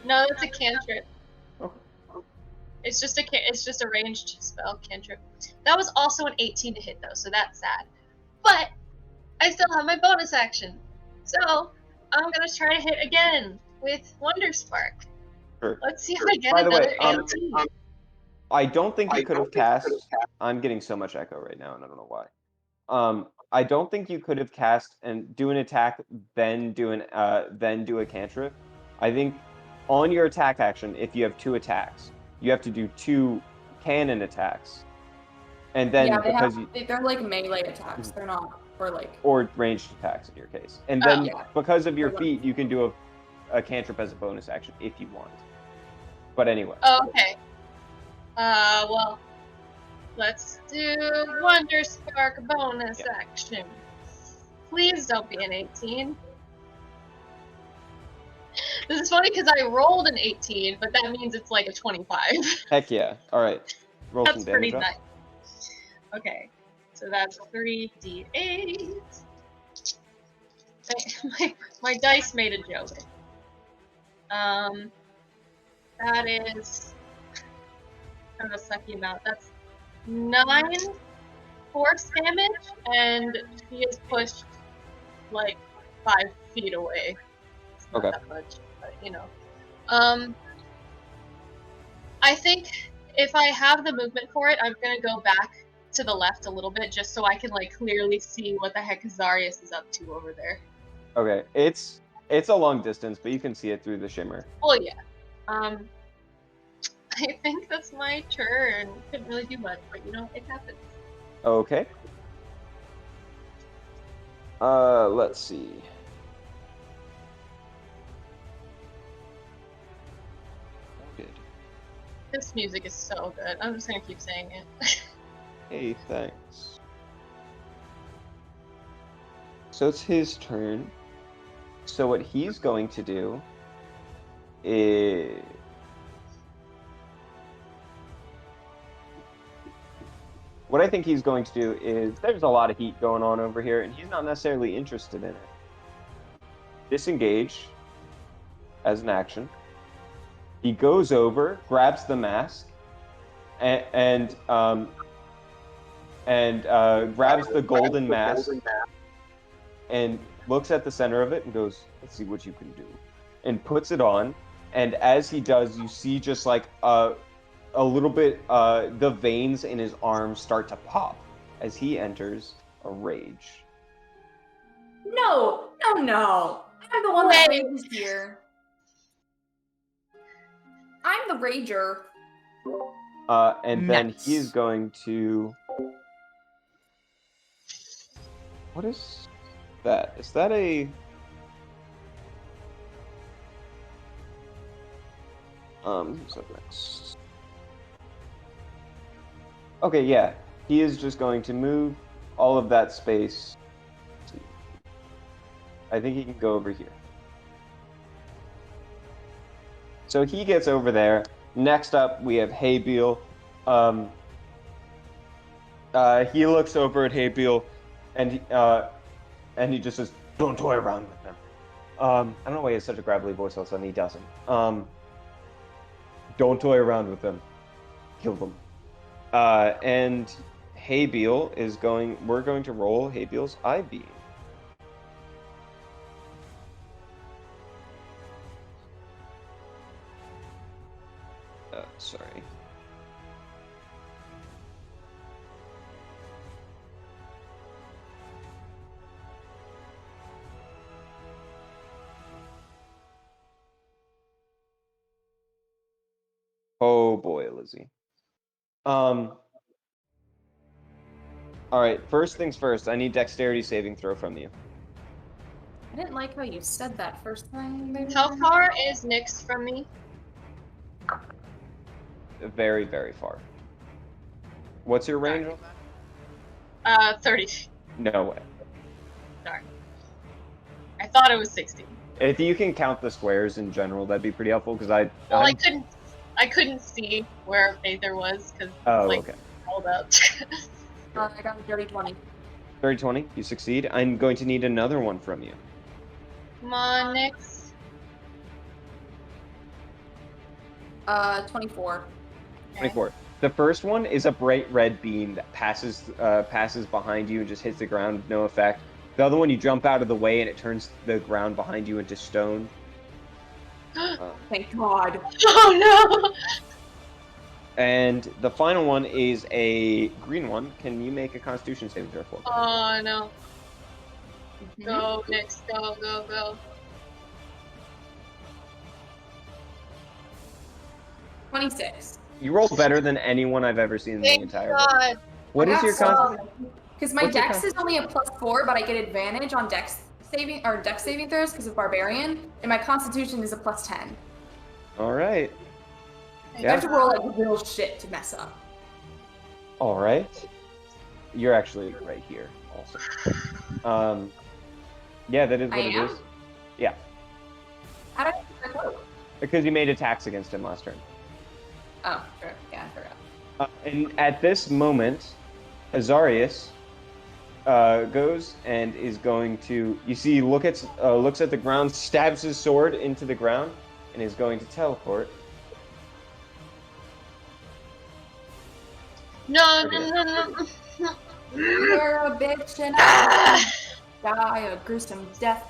No, that's a cantrip. Okay. It's just a ranged spell cantrip. That was also an 18 to hit though, so that's sad. But I still have my bonus action, so I'm gonna try to hit again with Wonder Spark. Sure. Let's see if I get By the another way, 18. I don't think you could have cast. I'm getting so much echo right now, and I don't know why. I don't think you could have cast and do an attack, then do a cantrip. I think on your attack action, if you have 2 attacks, you have to do 2 cannon attacks, and then yeah, because they're like melee attacks. They're not, or like. or ranged attacks in your case, and then Yeah. because of your feat, you can do a cantrip as a bonus action if you want. But anyway. Oh, okay. Well, let's do Wonder Spark bonus action. Please don't be an 18. This is funny because I rolled an 18, but that means it's like a 25. Heck yeah. All right. Roll That's some pretty damage up. nice. Okay, so that's 3d8. My dice made a joke. That is kind of a sucky amount. That's 9 force damage, and she is pushed like 5 feet away. It's not Okay. that much, but you know. I think if I have the movement for it, I'm gonna go back to the left a little bit just so I can like clearly see what the heck Azarius is up to over there. Okay, it's a long distance, but you can see it through the shimmer. Well, yeah. I think that's my turn. Couldn't really do much, but you know, it happens. Okay. Let's see. Good. This music is so good. I'm just gonna keep saying it. Hey, thanks. So it's his turn. So what he's going to do is... What I think he's going to do is, there's a lot of heat going on over here, and he's not necessarily interested in it. Disengage as an action. He goes over, grabs the mask, and grabs the golden mask, and looks at the center of it and goes, "Let's see what you can do," and puts it on. And as he does, you see just like a little bit, the veins in his arms start to pop as he enters a rage. No. I'm the one that rages here. I'm the rager. And then Nice. he is going to... What is that? Is that a... Who's up next? Okay, yeah. He is just going to move all of that space. I think he can go over here. So he gets over there. Next up, we have Haybeal. He looks over at Haybeal, and he just says, "Don't toy around with them." I don't know why he has such a gravelly voice all of a sudden. He doesn't. Don't toy around with them. Kill them. And Haybeal is going... We're going to roll Haybeal's eye beam. Sorry. Oh boy, Lizzie. All right, first things first, I need dexterity saving throw from you. I didn't like how you said that first time. Baby. How far is Nyx from me? Very, very far. What's your range on that? 30. No way. Sorry. I thought it was 60. If you can count the squares in general, that'd be pretty helpful, because Well, I couldn't see where Aether was, because, okay. Hold up. I got a dirty 20. 30-20, you succeed. I'm going to need another one from you. Come on, Nyx. 24. 24. The first one is a bright red beam that passes behind you and just hits the ground with no effect. The other one, you jump out of the way and it turns the ground behind you into stone. Thank God. Oh no! And the final one is a green one. Can you make a Constitution saving throw for me? Oh no. Go, Nyx, go, go, go. 26. You roll better than anyone I've ever seen in the Thank entire God. world. What is your Constitution? Because my What's your dex is only a +4, but I get advantage on dex saving throws because of barbarian, and my constitution is a +10. All right. You have to roll like real shit to mess up. All right. You're actually right here also. Yeah, that is what it is. Yeah. How did I roll? Because you made attacks against him last turn. Oh, sure. Yeah, I forgot. And at this moment, Azarius goes and is going to... You see, looks at the ground, stabs his sword into the ground, and is going to teleport. No, no, no, no. You're a bitch and I die a gruesome death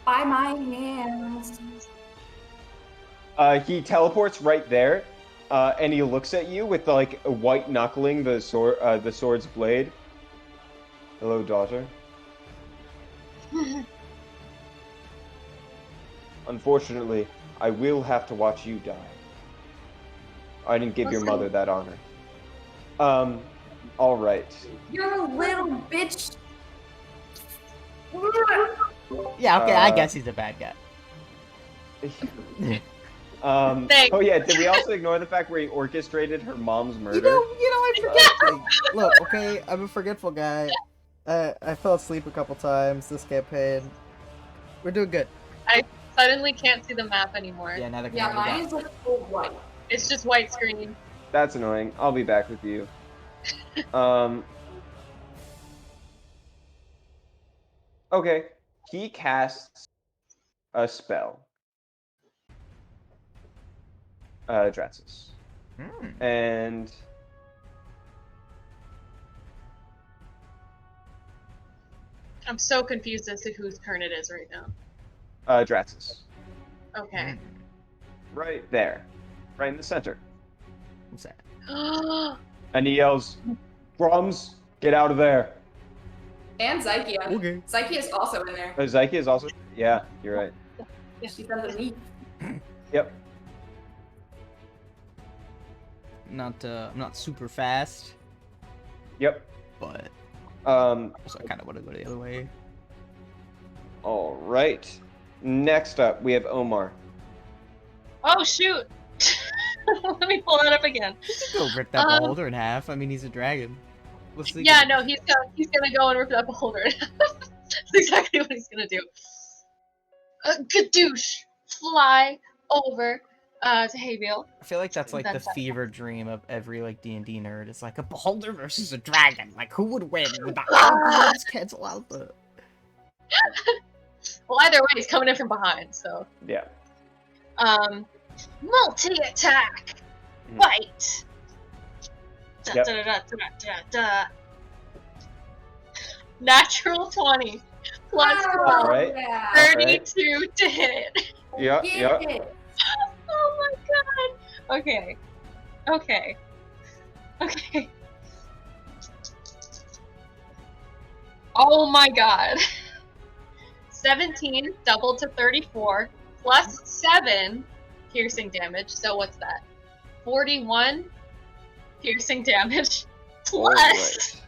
by my hands. He teleports right there, And he looks at you with like a white knuckling the sword's blade. Hello, daughter. Unfortunately, I will have to watch you die. I didn't give your Listen. mother that honor. All right. You're a little bitch. Yeah, okay, I Uh, guess he's a bad guy. Thanks. Oh yeah, did we also ignore the fact where he orchestrated her mom's murder? I forget. Look, okay, I'm a forgetful guy. I fell asleep a couple times this campaign. We're doing good. I suddenly can't see the map anymore. Yeah, neither can Yeah, I. mine is like full white. It's just white screen. That's annoying. I'll be back with you. Okay. He casts a spell. Draxus. And I'm so confused as to whose turn it is right now. Draxus. Okay. Right there. Right in the center. What's that? And he yells, Drums, get out of there. And Zykia. Okay. Zykia is also in there. Zykia is also... Yeah, you're right. She doesn't need. Yep. I'm not super fast, Yep. but Also, I kind of want to go the other way. all right. Next up, we have Omar. Oh shoot! Let me pull that up again. Go rip that beholder in half. I mean, he's a dragon. Let's see. Yeah, no, he's gonna go and rip that beholder. That's exactly what he's gonna do. Kadoosh! Fly over to Hayville. I feel like that's like the That's- fever dream of every like D&D nerd. It's like a beholder versus a dragon. Like who would win? Would the Argonauts cancel out the? Well, either way, he's coming in from behind, so. Yeah. Multi-attack! Mhm. Fight! Da, Yep. da, da, da, da, da, da. Natural 20 plus Wow, 12. Alright. Yeah. 32 to hit. Yeah, Get yeah. it. Oh my god. Okay. Okay. Okay. Oh my god. 17 doubled to 34 plus 7 piercing damage. So what's that? 41 piercing damage plus Alright.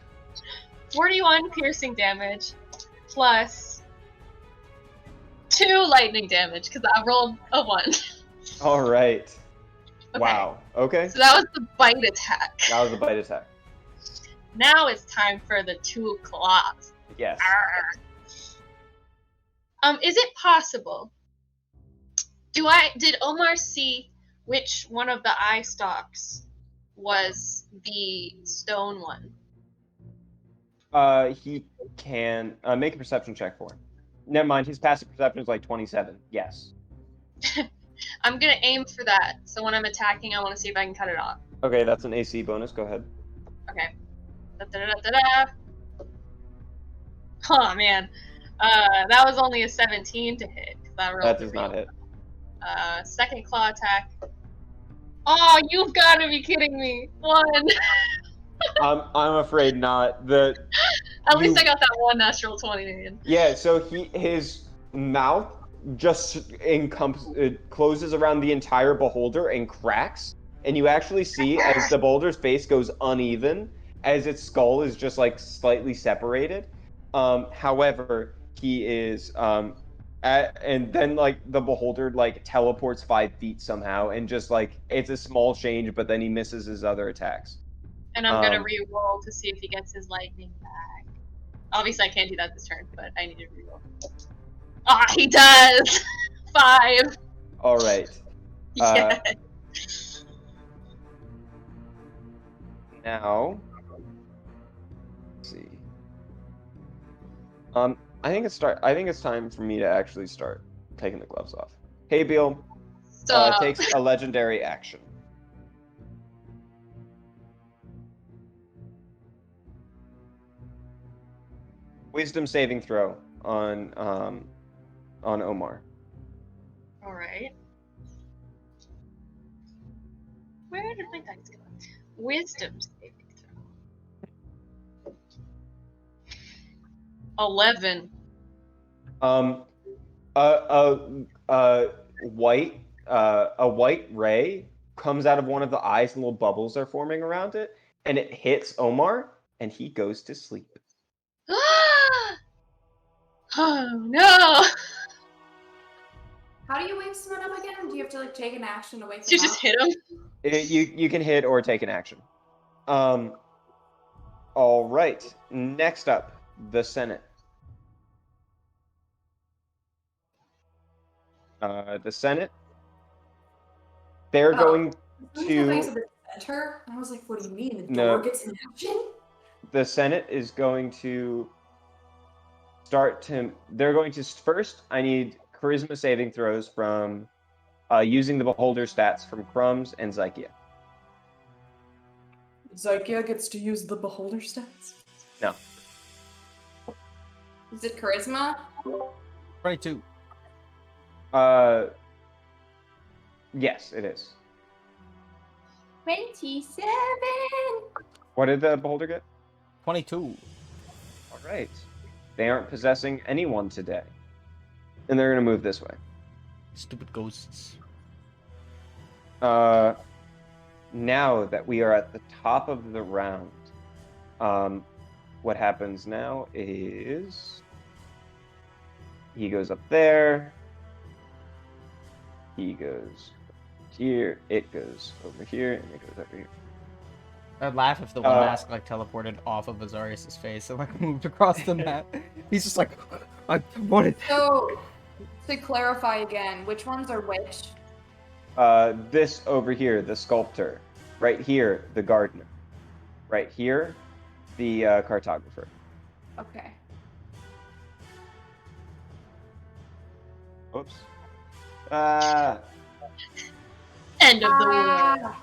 41 piercing damage plus 2 lightning damage because I rolled a 1. Alright. Okay. Wow. Okay. So that was the bite attack. That was a bite attack. Now it's time for the 2 claws. Yes. Is it possible? Did Omar see which one of the eye stalks was the stone one? He can make a perception check for him. Never mind, his passive perception is like 27. Yes. I'm gonna aim for that. So when I'm attacking, I want to see if I can cut it off. Okay, that's an AC bonus. Go ahead. Okay. Da-da-da-da-da. Oh man, that was only a 17 to hit. 'Cause I rolled That the does not real. hit. Second claw attack. Oh, you've got to be kidding me! 1. I'm afraid not. At least I got that 1 natural 20, man. Yeah, so his mouth just closes around the entire beholder and cracks, and you actually see as the beholder's face goes uneven, as its skull is just like slightly separated. However, he is and then like the beholder like teleports 5 feet somehow, and just like it's a small change, but then he misses his other attacks. And I'm gonna re-roll to see if he gets his lightning back. Obviously, I can't do that this turn, but I need to re-roll. Ah, he does! 5! All right. Yeah. Now, let's see. I think it's time for me to actually start taking the gloves off. Hey, Bill. So, Takes a legendary action. Wisdom saving throw on Omar. alright. Where Where'd my dice go? Wisdom saving throw. 11. Um, a white ray comes out of one of the eyes, and little bubbles are forming around it, and it hits Omar, and he goes to sleep. Oh no! How do you wake someone up again? Do you have to like take an action to wake You them just up? hit him. You can hit or take an action. All right. Next up, the Senate. The Senate. They're going Somebody said like to. the center. I was like, what do you mean? The No. door gets an action? The Senate is going to start to. They're going to first. I need charisma saving throws from using the beholder stats from Crumbs and Zykia. Zykia gets to use the beholder stats. No. Is it charisma? 22. Yes, it is. 27. What did the beholder get? 22. All right. They aren't possessing anyone today, and they're going to move this way. Stupid ghosts. Now that we are at the top of the round, what happens now is he goes up there, he goes here, it goes over here, and it goes over here. I'd laugh if the one mask like teleported off of Azarius' face and like moved across the map. He's just like, I wanted. So, to clarify again, which ones are which? This over here, the sculptor. Right here, the gardener. Right here, the cartographer. Okay. Oops. End of the world.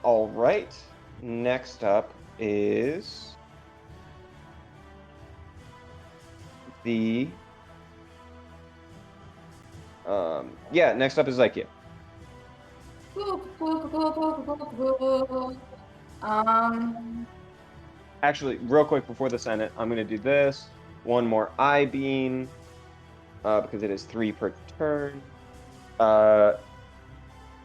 All right. Next up is the next up is Zykia. Actually, real quick before the Senate, I'm gonna do this. One more eye beam, because it is 3 per turn.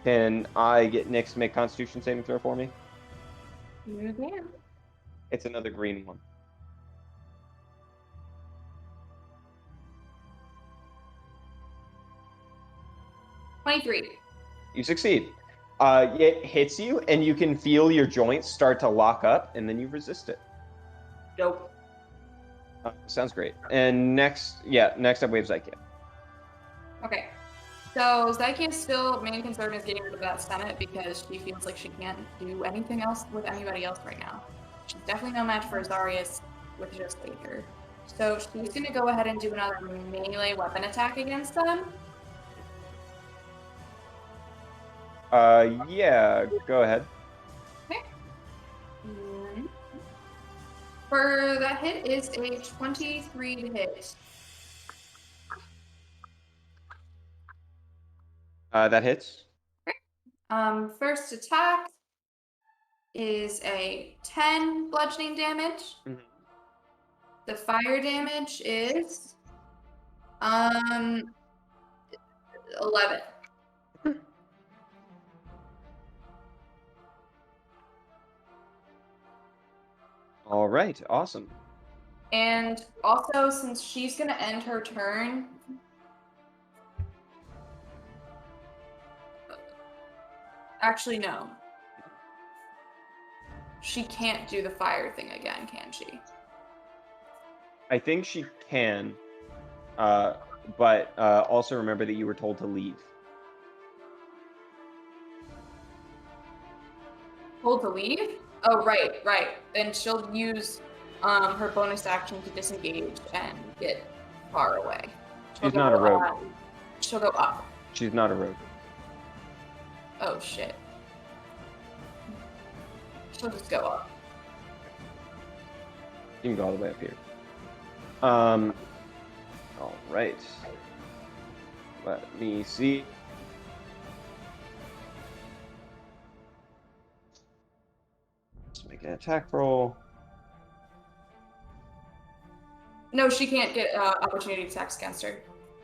Can I get Nyx to make Constitution saving throw for me? You can. It's another green one. $23. You succeed. It hits you, and you can feel your joints start to lock up, and then you resist it. Dope. Sounds great. And next up we have Zykia. Okay. So Zykia's still main concern is getting rid of that Senate because she feels like she can't do anything else with anybody else right now. She's definitely no match for Azarius with just Laker. So she's gonna go ahead and do another melee weapon attack against them. Yeah, go ahead. Okay. For that hit is a 23 to hit. That hits. First attack is a 10 bludgeoning damage. Mhm. The fire damage is 11. All right, awesome. And also, since she's gonna end her turn, actually no, she can't do the fire thing again, can she? I think she can, but also remember that you were told to leave. Told to leave? Oh, right. Then she'll use her bonus action to disengage and get far away. She's not a rogue. She'll go up. She's not a rogue. Oh, shit. She'll just go up. You can go all the way up here. All right. Let me see. Let's make an attack roll. No, she can't get opportunity attacks against her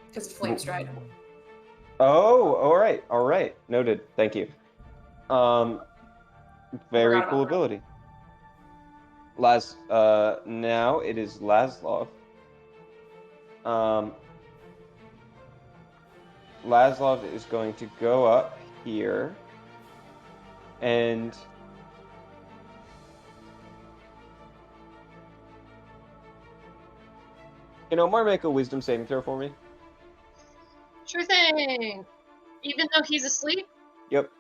because of Flame's Stride. Oh, all right. Noted. Thank you. Very Forgot cool about that. ability. Now it is Laszlo. Laszlo is going to go up here and can Omar make a wisdom saving throw for me? Sure thing. Even though he's asleep? Yep.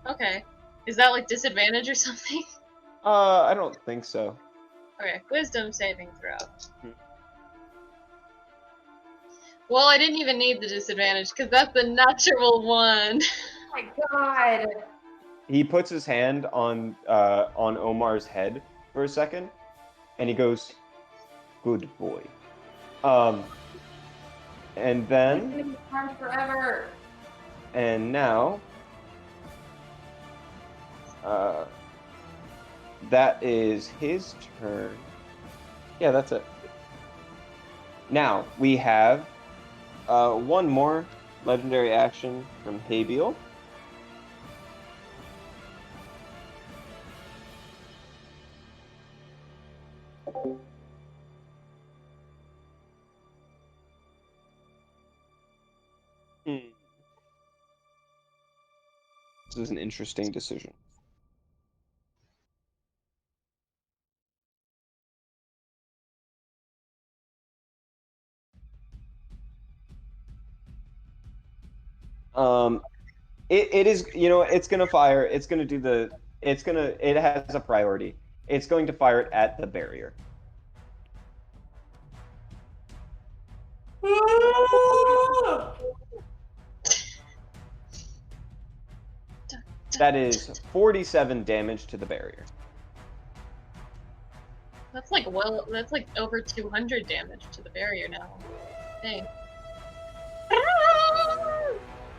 Okay. Is that like disadvantage or something? I don't think so. Okay, wisdom saving throw. Hmm. Well, I didn't even need the disadvantage because that's the natural one. Oh my god. He puts his hand on Omar's head for a second, and he goes, "Good boy." And He's then gonna be harmed forever. and now, that is his turn. Yeah, that's it. Now we have one more legendary action from Habiel. This is an interesting decision. It is, it's gonna fire. It's gonna do it has a priority. It's going to fire it at the barrier. That is 47 damage to the barrier. That's like over 200 damage to the barrier now. Dang.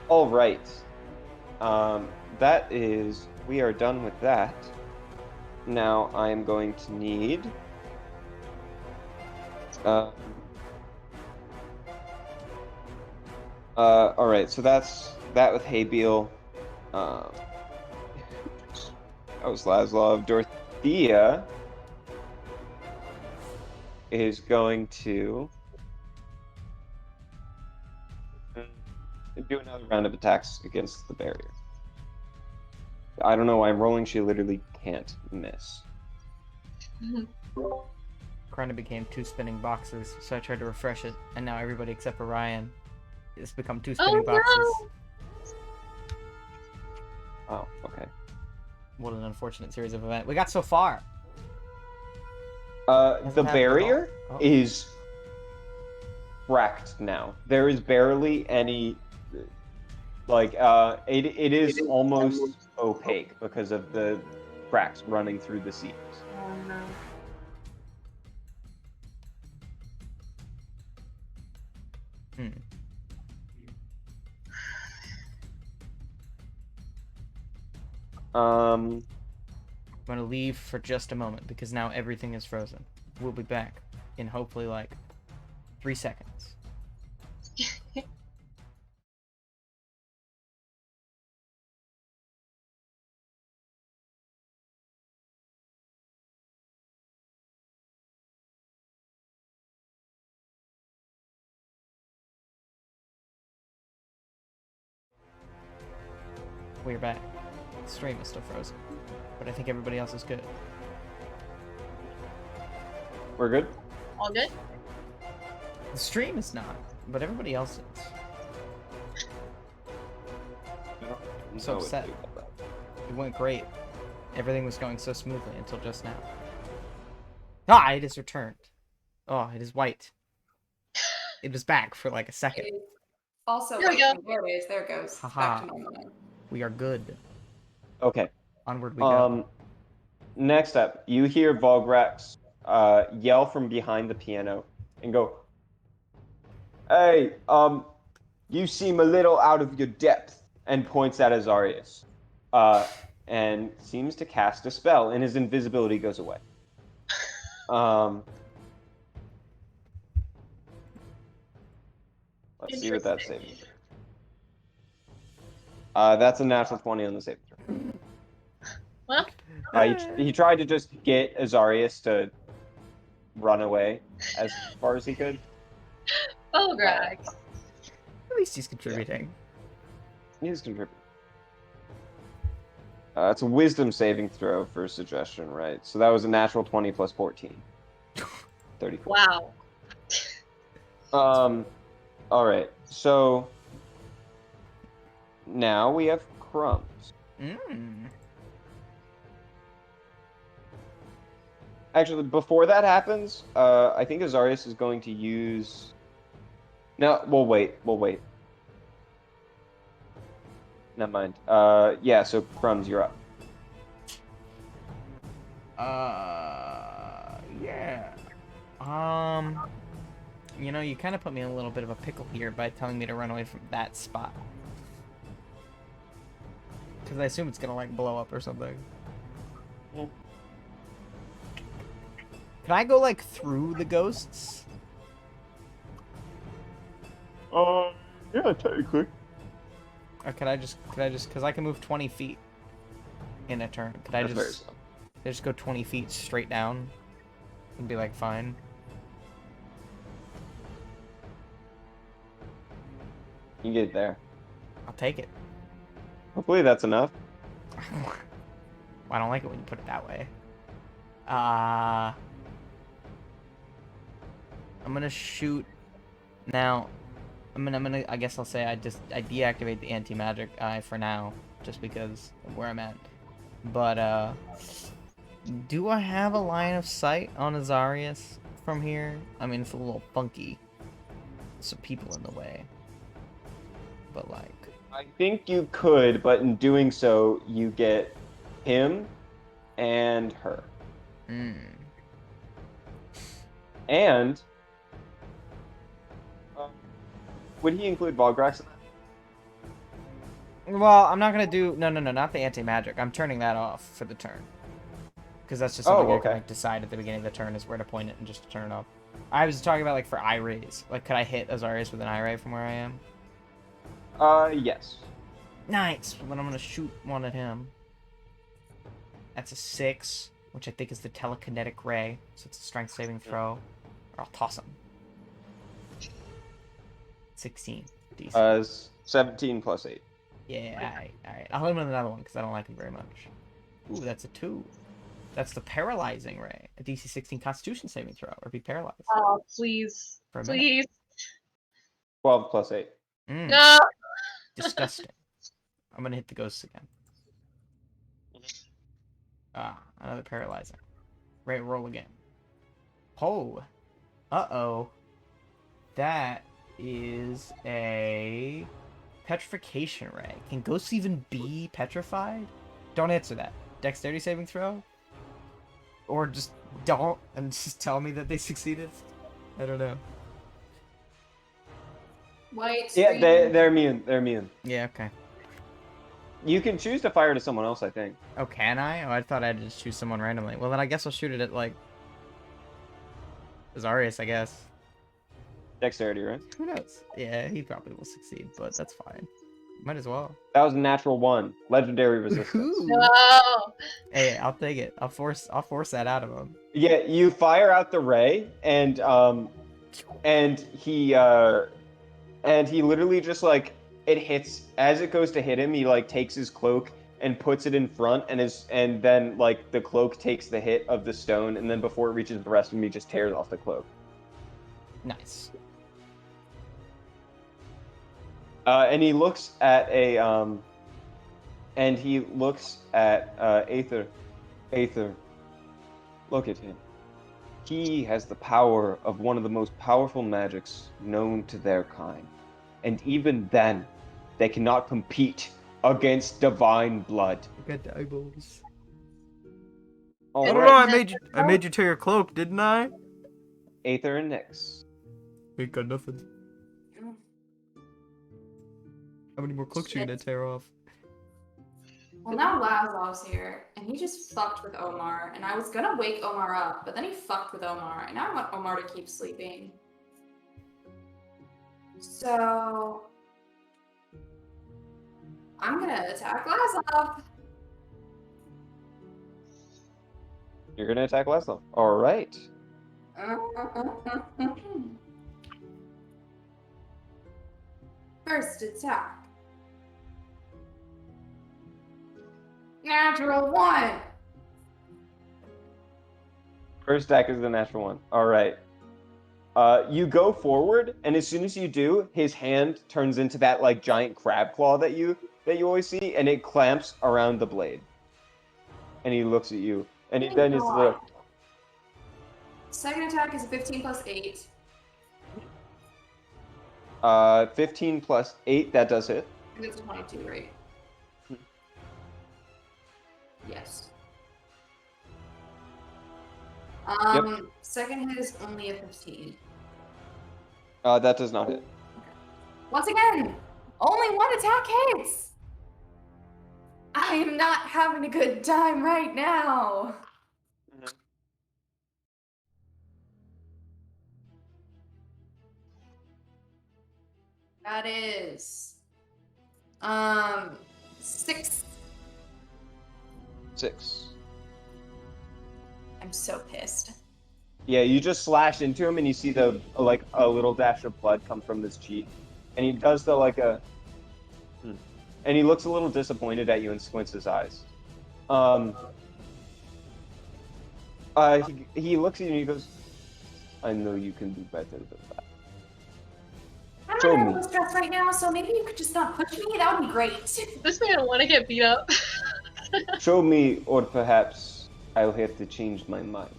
All right. We are done with that. Now I am going to need. All right. So that's that with Habiel. That was Laszlo. Dorothea is going to do another round of attacks against the barrier. I don't know why I'm rolling. She literally can't miss. Kind of became 2 spinning boxes, so I tried to refresh it, and now everybody except for Ryan has become 2 spinning boxes. Oh, okay. What an unfortunate series of events. We got so far. The happened at barrier all. Oh. is cracked now. There is barely any, it is almost opaque because of the cracks running through the seams. Oh no. I'm gonna leave for just a moment because now everything is frozen. We'll be back in hopefully like 3 seconds. We're back. The stream is still frozen, but I think everybody else is good. We're good? All good? The stream is not, but everybody else is. I'm so upset. It went great. Everything was going so smoothly until just now. Ah, it is returned. Oh, it is white. It was back for like a second. It is also, There we go. there it is. There it goes. It's back to normal. We are good. Okay. Onward we go. Next up, you hear Volgrax yell from behind the piano and go, "Hey, You seem a little out of your depth, and points at Azarius. And seems to cast a spell, and his invisibility goes away. Let's see what that's saving. That's a natural 20 on the saving throw. Well, He tried to just get Azarius to run away as far as he could. oh, Greg. At least he's contributing. He's contributing. It's a wisdom saving throw for a suggestion, right? So that was a natural 20 plus 14. 34. Wow. Alright, so now we have Crumbs. Actually, before that happens, I think Azarius is going to use... No, we'll wait. Never mind. Yeah, so Crumbs, you're up. Yeah. You know, you kind of put me in a little bit of a pickle here by telling me to run away from that spot. Because I assume it's gonna, like, blow up or something. Yeah. Can I go, like, through the ghosts? Yeah, technically. Or could I just, because I can move 20 feet in a turn. Could I That's very just, slow. just go 20 feet straight down and be, like, fine? You can get it there. I'll take it. Hopefully that's enough. Well, I don't like it when you put it that way. I'm gonna shoot now. I guess I'll say I deactivate the anti-magic eye for now, just because of where I'm at. But do I have a line of sight on Azarius from here? I mean, it's a little funky. Some people in the way. But like, I think you could, but in doing so, you get him and her. And would he include Volgrax in that? well, I'm not gonna do not the anti-magic. I'm turning that off for the turn. Because that's just something I can like, decide at the beginning of the turn is where to point it and just turn it off. I was talking about like for eye rays. Like, could I hit Azarius with an eye ray from where I am? Yes. Nice. Well, then I'm gonna shoot one at him. That's a 6, which I think is the telekinetic ray. So it's a strength saving throw. Or I'll toss him. 16. Decent. 17 plus 8. Yeah, alright. I'll hit him with another one because I don't like him very much. Ooh, that's a 2. That's the paralyzing ray. A DC 16 Constitution saving throw, or be paralyzed. Oh, please. For a Please. 12 plus 8. No. Disgusting. I'm gonna hit the ghosts again. Another paralyzing. Right, roll again. Oh. Uh-oh. That is a petrification ray. Can ghosts even be petrified? Don't answer that. Dexterity saving throw? Or just don't and just tell me that they succeeded? I don't know. White Yeah, screen. they're immune. They're immune. Yeah, okay. You can choose to fire to someone else, I think. Oh, can I? Oh, I thought I'd just choose someone randomly. Well, then I guess I'll shoot it at, like, Azarius, I guess. Dexterity, right? Who knows? Yeah, he probably will succeed, but that's fine. Might as well. That was a natural 1. Legendary resistance. Ooh. No. Hey, I'll take it. I'll force that out of him. Yeah, you fire out the ray, and he literally just like it hits as it goes to hit him. He like takes his cloak and puts it in front, and then like the cloak takes the hit of the stone, and then before it reaches the rest of him, he just tears off the cloak. Nice. And he looks at Aether. Aether, look at him. He has the power of one of the most powerful magics known to their kind. And even then, they cannot compete against divine blood. Look at the eyeballs. All I don't right, know, I made you tear your cloak, didn't I? Aether and Nyx. Ain't got nothing. How many more clicks are you gonna tear off? Well, now Lazlov's here, and he just fucked with Omar, and I was gonna wake Omar up, but then he fucked with Omar, and now I want Omar to keep sleeping. So... I'm gonna attack Lazlov. You're gonna attack Laszlo. All right. First attack. Natural 1. First attack is the natural one. All right. You go forward, and as soon as you do, his hand turns into that like giant crab claw that you always see, and it clamps around the blade. And he looks at you, and he then is the Second attack is a 15 plus 8. 15 plus 8. That does hit. I think it's 22, right? Yes. Second hit is only a 15. That does not hit. Once again, only one attack hits. I am not having a good time right now. That is 6. 6. I'm so pissed. Yeah, you just slash into him, and you see the like a little dash of blood come from his cheek, and he does the like a, and he looks a little disappointed at you and squints his eyes. He looks at you and he goes, "I know you can do better than that." I'm Show not me. a little stressed right now, so maybe you could just not push me. That would be great. This man want to get beat up. Show me, or perhaps I'll have to change my mind.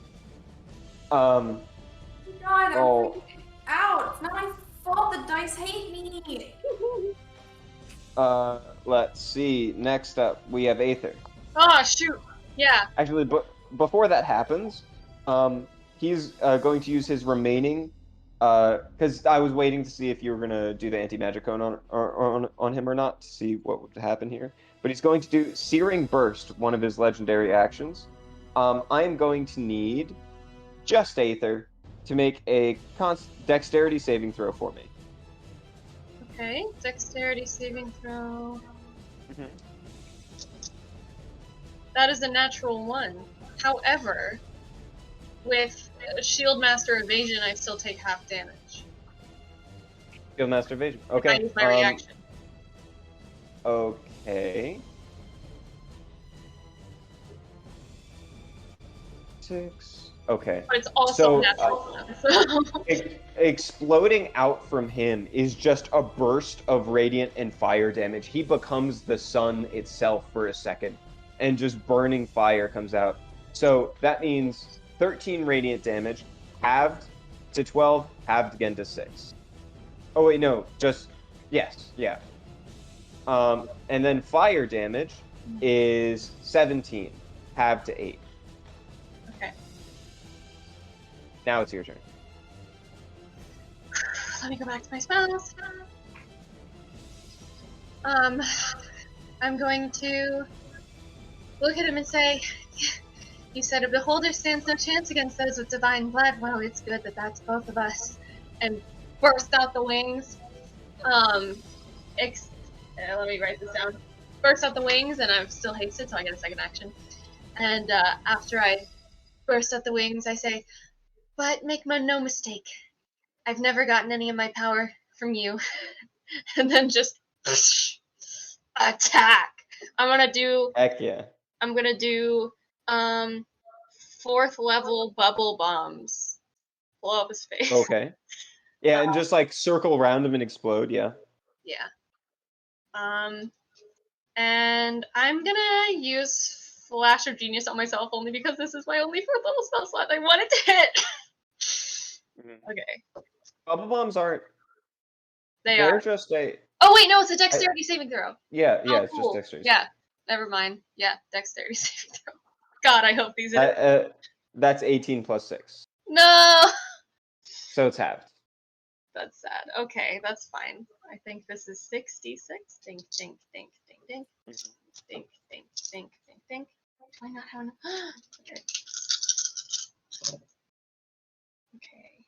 God, I'm Oh. freaking out. It's not my fault. The dice hate me. Let's see. Next up, we have Aether. Oh shoot! Yeah. Actually, but before that happens, he's going to use his remaining. Because I was waiting to see if you were gonna do the anti-magic cone on him or not to see what would happen here. But he's going to do Searing Burst, one of his legendary actions. I am going to need just Aether to make a dexterity saving throw for me. Okay. Dexterity saving throw. That is a natural 1. However, with Shield Master Evasion, I still take half damage. Shield Master Evasion. If I Okay. use my reaction. Okay. 6. Okay. But it's also So, natural 1. So. Exploding out from him is just a burst of radiant and fire damage. He becomes the sun itself for a second, and just burning fire comes out. So that means 13 radiant damage, halved to 12, halved again to 6. Oh wait, no, just yes, yeah. And then fire damage is 17, halved to 8. Okay. Now it's your turn. Let me go back to my spells. I'm going to look at him and say, "You said a beholder stands no chance against those with divine blood. Well, it's good that that's both of us." And burst out the wings. Let me write this down. Burst out the wings, and I'm still hasted, so I get a second action. And after I burst out the wings, I say, "But make no mistake, I've never gotten any of my power from you." And then just attack. I'm gonna do Heck yeah. 4th level bubble bombs. Blow up his face. Okay. Yeah, and just like circle around him and explode, yeah. Yeah. And I'm gonna use Flash of Genius on myself only because this is my only 4th level spell slot. I want it to hit. Okay. Bubble bombs aren't. They're Just a. Oh wait, no, it's a dexterity saving throw. Yeah, Oh, it's cool. just dexterity. Yeah, never mind. Yeah, dexterity saving throw. God, I hope these hit. That's 18 plus 6. No! So it's halved. That's sad. Okay, that's fine. I think this is 66. Dink, dink, dink, dink, dink. Dink, dink, dink, dink, dink. Do I not have enough? Okay. Okay.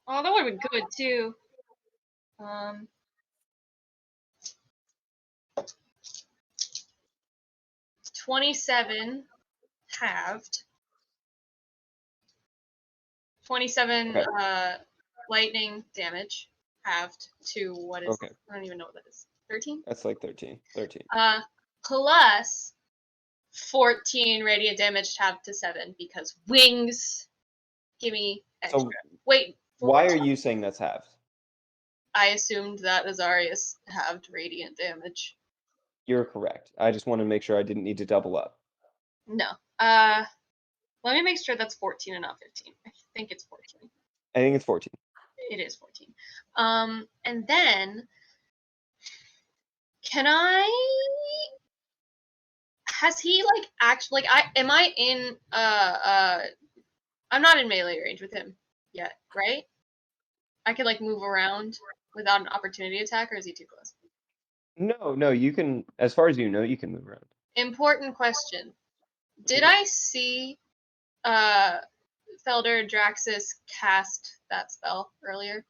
Oh, that would have been good too. 27 halved. 27 Okay. lightning damage halved to what is? Okay. I don't even know what that is. 13. That's like 13. 13. Plus 14 radiant damage halved to 7 because wings. Give me extra. So Wait. why are you saying that's halved? I assumed that Azarius halved radiant damage. You're correct. I just want to make sure I didn't need to double up. No. Let me make sure that's 14 and not 15. I think it's 14. I think it's 14. It is 14. And then can I? Has he like actually like am I in I'm not in melee range with him yet, right? I can like move around without an opportunity attack, or is he too close? No, you can, as far as you know, you can move around. Important question. Did I see Felder Draxus cast that spell earlier?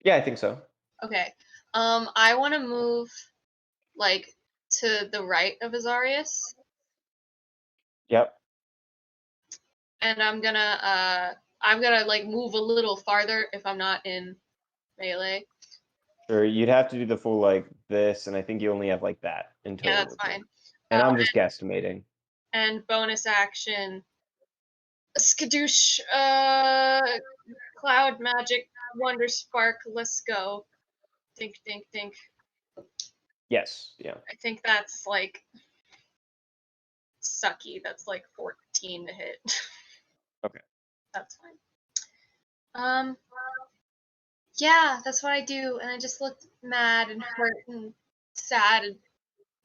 Yeah, I think so. Okay. I want to move like to the right of Azarius, Yep. and I'm gonna like move a little farther if I'm not in melee. Sure, you'd have to do the full like this, and I think you only have like that in total. Yeah, that's with you. fine. And I'm just guesstimating. And bonus action, skadoosh, cloud magic, wonder spark. Let's go. Dink, dink, dink. Yes, yeah. I think that's like sucky. That's like 14 to hit. Okay. That's fine. Yeah, that's what I do, and I just looked mad and hurt and sad and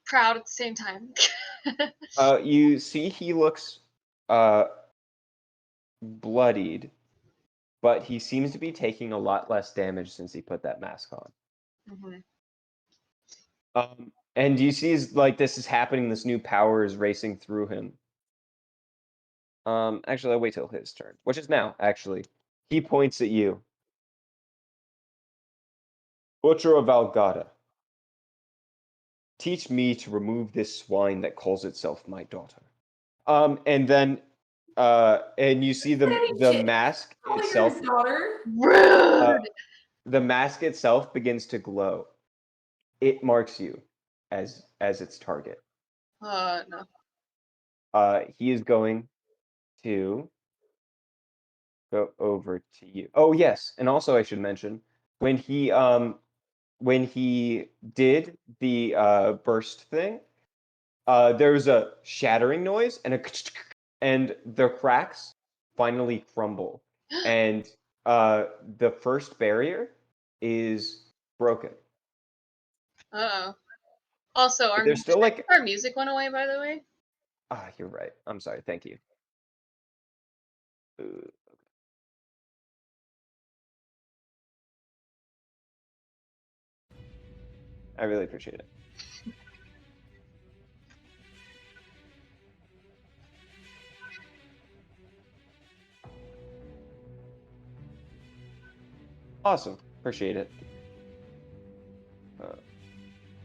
proud at the same time. You see he looks bloodied, but he seems to be taking a lot less damage since he put that mask on. Mhm. And you see like this is happening, this new power is racing through him. Actually, I'll wait till his turn, which is now, actually. He points at you. Butcher of Valgada, teach me to remove this swine that calls itself my daughter. And then, and you see the mask itself. Rude. The mask itself begins to glow. It marks you as its target. No. He is going to go over to you. Oh yes, and also I should mention when he did the burst thing, there was a shattering noise and the cracks finally crumble, and the first barrier is broken. Uh-oh. Also, But there's still like our music went away, by the way. you're right. I'm sorry. Thank you. I really appreciate it. Awesome. Appreciate it.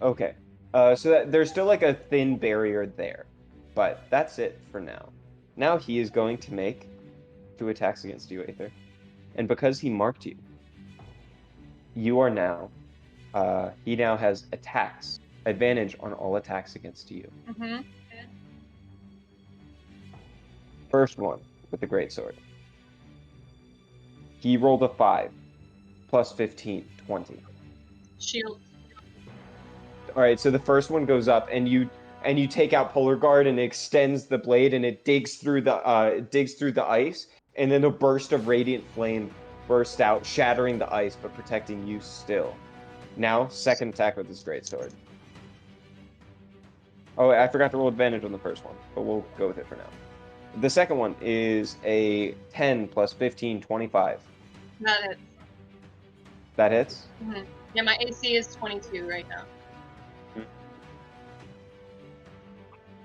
Okay. So there's still like a thin barrier there, but that's it for now. Now he is going to make 2 attacks against you, Aether. And because he marked you, you are now, he now has attacks, advantage on all attacks against you. Mm-hmm. First one with the greatsword. He rolled a 5, plus 15, 20. Shield. All right, so the first one goes up, and you take out Polar Guard, and it extends the blade, and it digs through the ice, and then a burst of radiant flame bursts out, shattering the ice, but protecting you still. Now, second attack with this greatsword. Oh, I forgot to roll advantage on the first one, but we'll go with it for now. The second one is a 10 plus 15, 25. That hits. That hits. Yeah, my AC is 22 right now.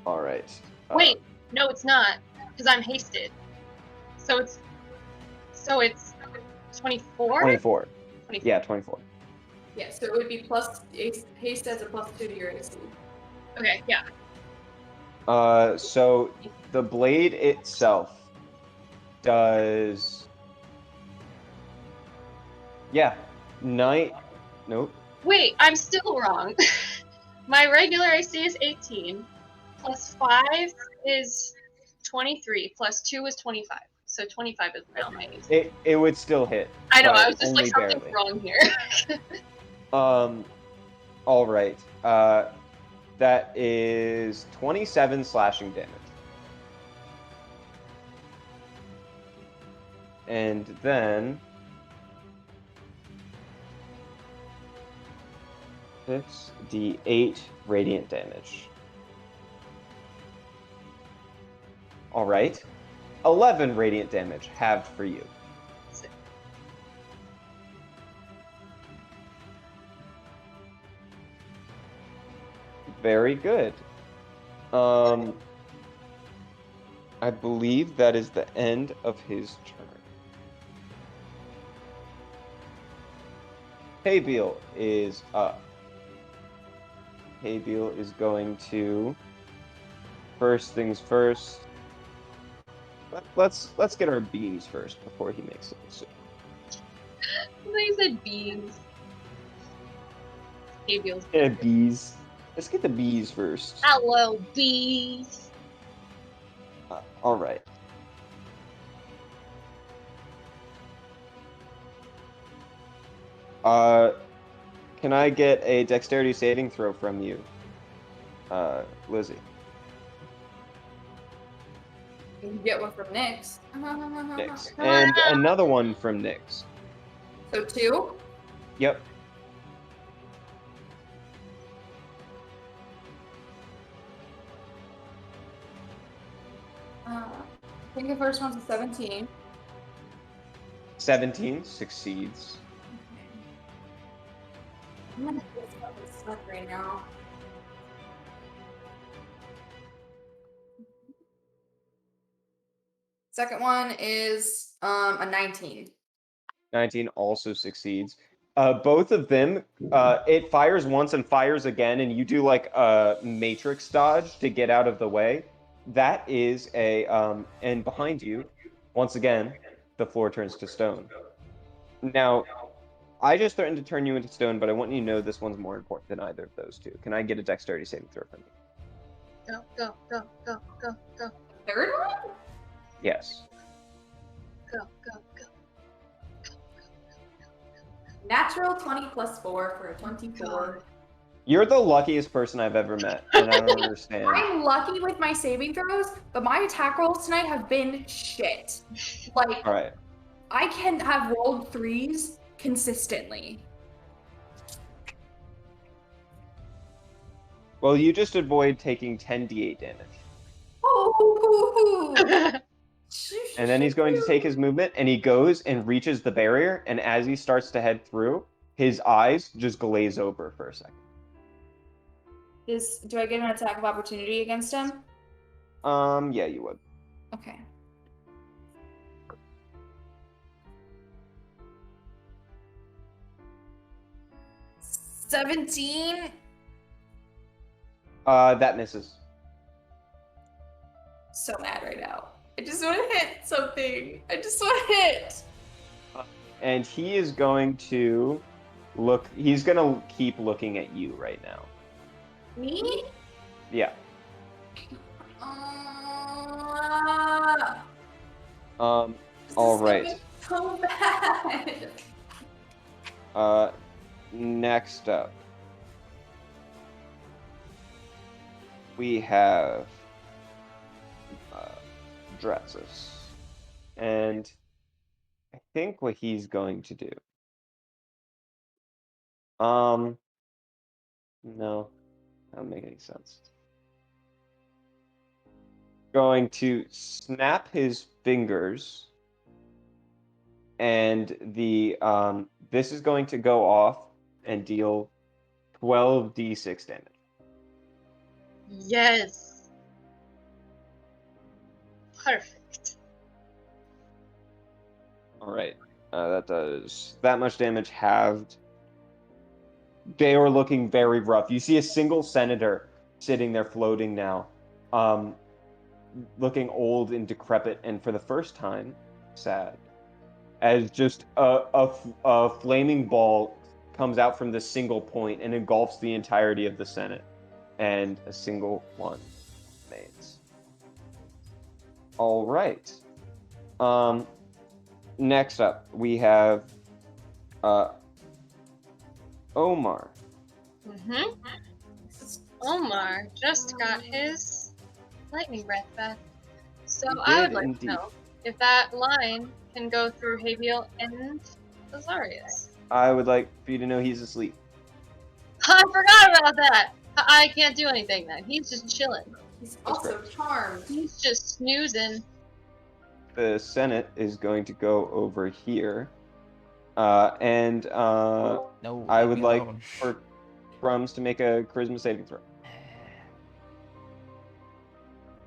All right. Wait, no, it's not, because I'm hasted. So it's 24. 24. 24. Yeah, 24. Yeah, so it would be plus haste as a +2 to your AC. Okay, yeah. So the blade itself does. Yeah, Nope. Wait, I'm still wrong. My regular AC is 18, plus 5 is 23, plus 2 is 25. So 25 is now my AC. It would still hit. I know, I but was just like, only something's barely. wrong here. All right. That is 27 slashing damage. And then 6d8 radiant damage. All right. 11 radiant damage halved for you. Very good. I believe that is the end of his turn. Haybeal is up. Haybeal is going to first things first. Let's get our beans first before he makes a decision. They said beans. Gabriel's Yeah, bees. Let's get the bees first. Hello, bees. All right. Can I get a dexterity saving throw from you, Lizzie? You can get one from Nyx. Nyx. And another one from Nyx. So 2? Yep. I think the first one's a 17. 17 succeeds. I'm gonna do this fucking stuff right now. Second one is a 19. 19 also succeeds. Both of them, it fires once and fires again, and you do like a matrix dodge to get out of the way. That is and behind you, once again, the floor turns to stone. Now, I just threatened to turn you into stone, but I want you to know this one's more important than either of those two. Can I get a dexterity saving throw from you? Go, go, go, go, go, go, Third one? Yes. go, go, go. Natural 20 plus 4 for a 24. You're the luckiest person I've ever met, and I don't understand. I'm lucky with my saving throws, but my attack rolls tonight have been shit. Like, All right. I can have rolled 3s consistently. Well, you just avoid taking 10d8 damage. Oh, And then he's going to take his movement, and he goes and reaches the barrier, and as he starts to head through, his eyes just glaze over for a second. do I get an attack of opportunity against him? Yeah, you would. Okay. $17? That misses. So mad right now. I just want to hit something. I just want to hit. And he is going to he's going to keep looking at you right now. Me? Yeah. This All is right. so bad. Next up, we have Draxus. And I think what he's going to do. No, that doesn't make any sense. Going to snap his fingers and the this is going to go off and deal 12d6 damage. Yes. Perfect. All right, that does that much damage halved. They are looking very rough. You see a single senator sitting there floating now, looking old and decrepit, and for the first time, sad. As just a flaming ball comes out from this single point and engulfs the entirety of the Senate, and a single one remains. All right. Next up, we have Omar. Mm-hmm. Omar just got his lightning breath back. So He I would did like indeed. to know if that line can go through Haviel and Azarius. I would like for you to know he's asleep. I forgot about that! I can't do anything then. He's just chilling. He's That's also correct. charmed. He's just snoozing. The Senate is going to go over here, and No, I leave would me like alone. for Crumbs to make a charisma saving throw.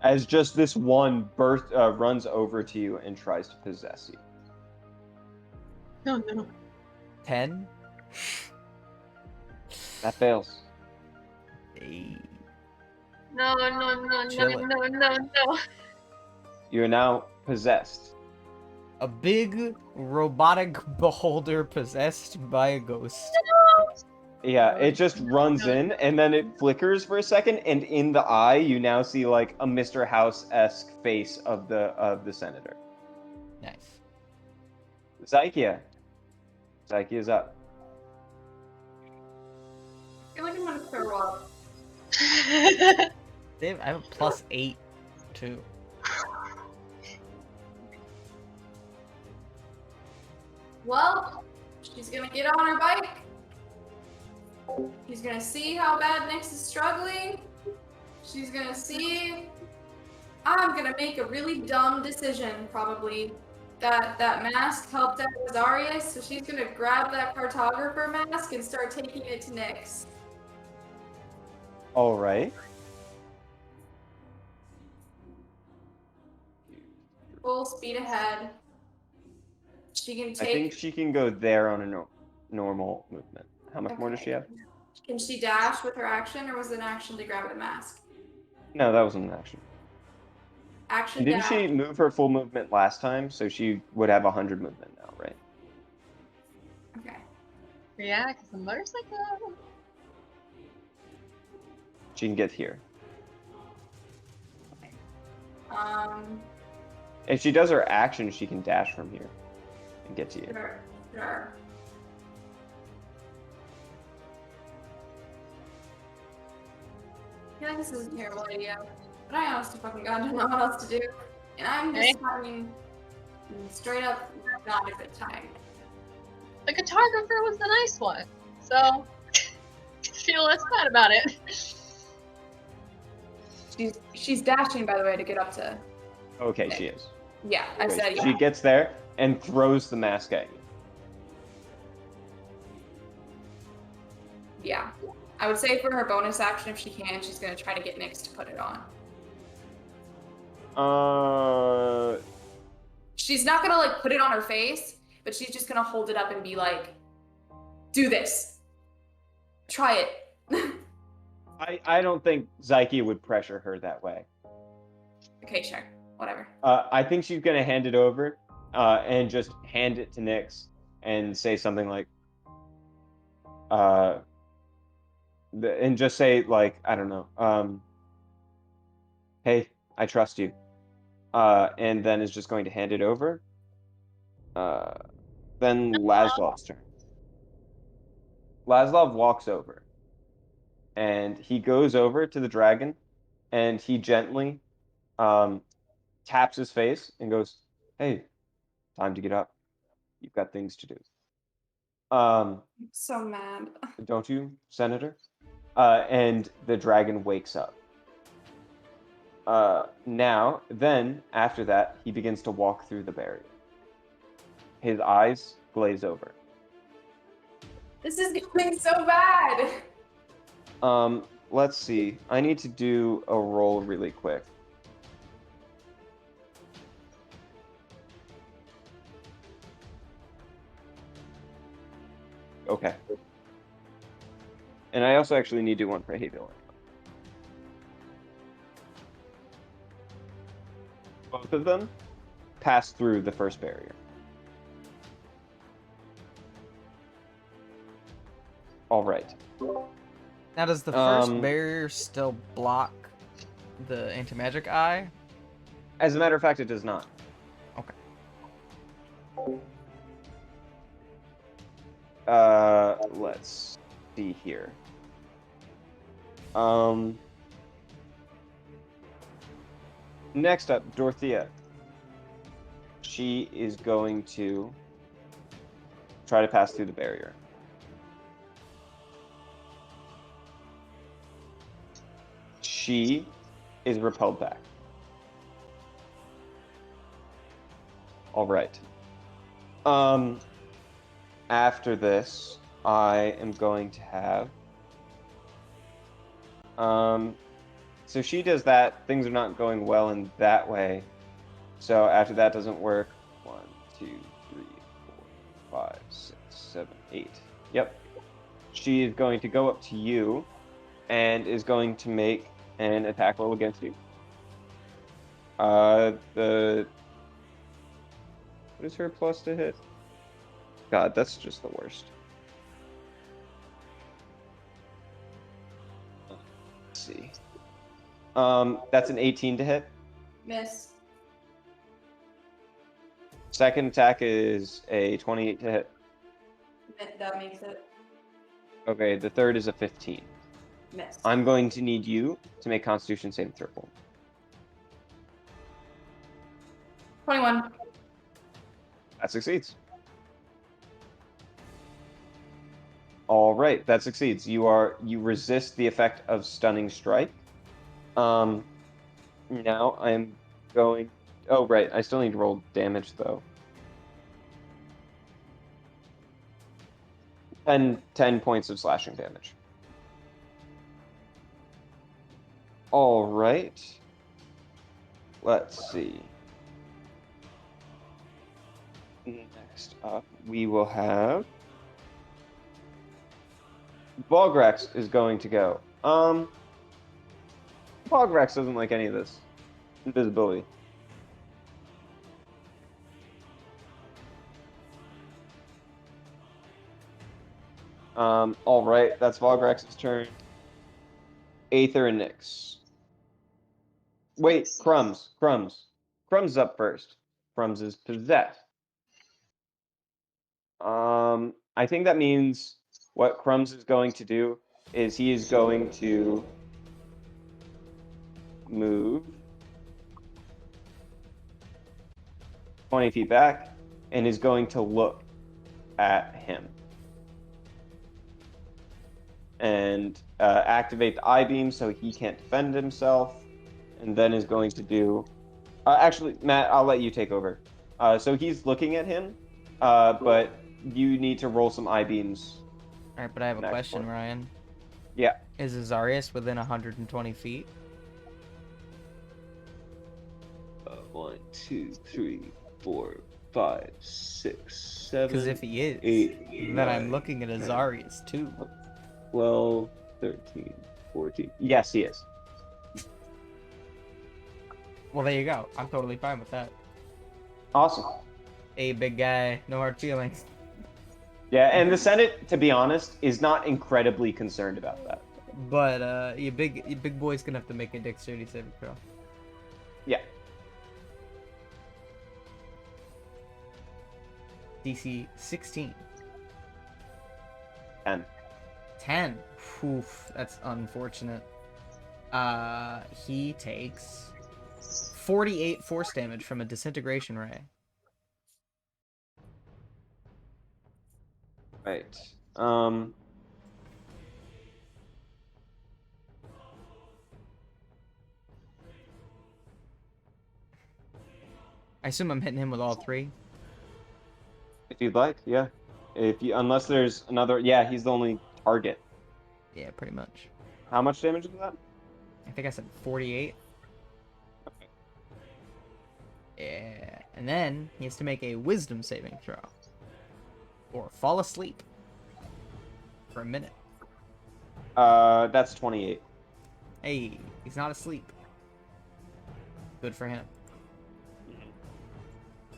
As just this one burst runs over to you and tries to possess you. No, no. 10. That fails. Hey. No, no, no, no, Chilling. no, no, no. You are now possessed. A big robotic beholder possessed by a ghost. Yeah, it just runs in and then it flickers for a second, and in the eye you now see like a Mr. House-esque face of the senator. Nice. Zykia. Zykia's up. I feel like I'm gonna throw up. I have a +8 too. Well, she's gonna get on her bike. She's gonna see how bad Nyx is struggling. She's gonna see. I'm gonna make a really dumb decision, probably. That mask helped out Azarius, so she's gonna grab that cartographer mask and start taking it to Nyx. All right. Full speed ahead. She can I take. think she can go there on a normal movement. How much more does she have? Can she dash with her action, or was it an action to grab the mask? No, that wasn't an action. Action And didn't dash. she move her full movement last time? So she would have 100 movement now, right? Okay. Yeah, because the motorcycle. She can get here. Um. If she does her action, she can dash from here and get to you. Sure. I feel like this is a terrible idea, but I honestly fucking God don't know what else to do, and I'm just having straight up not a good time. The cartographer was the nice one, so feel less bad about it. She's dashing, by the way, to get up to. Okay, she is. Yeah, I Okay, said she yeah. gets there and throws the mask at you. Yeah. I would say for her bonus action, if she can, she's gonna try to get Nyx to put it on. She's not gonna like put it on her face, but she's just gonna hold it up and be like, "Do this. Try it." I don't think Zykia would pressure her that way. Okay, sure. Whatever. I think she's gonna hand it over, and just hand it to Nyx and say something like, and just say like, I don't know, hey, I trust you, and then is just going to hand it over. Then Laszlov's turn. Laszlov walks over, and he goes over to the dragon, and he gently, taps his face and goes, "Hey, time to get up. You've got things to do." I'm so mad. Don't you, Senator? And the dragon wakes up. Then, after that, he begins to walk through the barrier. his eyes glaze over. This is going so bad. Let's see. I need to do a roll really quick. Okay. And I also actually need to do one for Hayville. Both of them pass through the first barrier. All right. Now, does the first Um, barrier still block the anti-magic eye? As a matter of fact, it does not. Okay. Let's see here. Next up, Dorothea. She is going to try to pass through the barrier. She is repelled back. All right. After this, I am going to have so she does that. Things are not going well in that way. So after that doesn't work, 1, 2, 3, 4, 5, 6, 7, 8. Yep. She is going to go up to you and is going to make an attack roll against you. What is her plus to hit? God, that's just the worst. Let's see. That's an 18 to hit. Miss. Second attack is a 28 to hit. That makes it. Okay, the third is a 15. Miss. I'm going to need you to make Constitution saving throw. 21. That succeeds. All right, that succeeds. You resist the effect of stunning strike. Now I'm going. Oh right, I still need to roll damage though. 10 points of slashing damage. All right. Let's see. Next up, we will have Balgrax is going to go. Balgrax doesn't like any of this. Invisibility. All right, that's Balgrax's turn. Aether and Nyx. Wait, Crumbs. Crumbs is up first. Crumbs is possessed. I think that means what Crumbs is going to do is he is going to move 20 feet back and is going to look at him and activate the I-beam so he can't defend himself, and then is going to do actually, Matt, I'll let you take over. So he's looking at him, but you need to roll some I-beams. Alright, but I have a Next question, one. Ryan. Yeah. Is Azarius within 120 feet? 1, 2, 3, 4, 5, 6, 7. Because if he is, 8, then I'm 9, looking at 10, Azarius too. 12, 13, 14. Yes, he is. Well, there you go. I'm totally fine with that. Awesome. Hey, big guy, no hard feelings. Yeah, and the Senate, to be honest, is not incredibly concerned about that. But your big boy's gonna have to make a dexterity saving throw. Yeah. DC 16. 10. 10. Oof, that's unfortunate. He takes 48 force damage from a disintegration ray. Right. I assume I'm hitting him with all three. If you'd like, yeah. If you unless there's another, yeah, he's the only target. Yeah, pretty much. How much damage is that? I think I said 48. Okay. Yeah, and then he has to make a wisdom saving throw. Or fall asleep. For a minute. That's 28. Hey, he's not asleep. Good for him.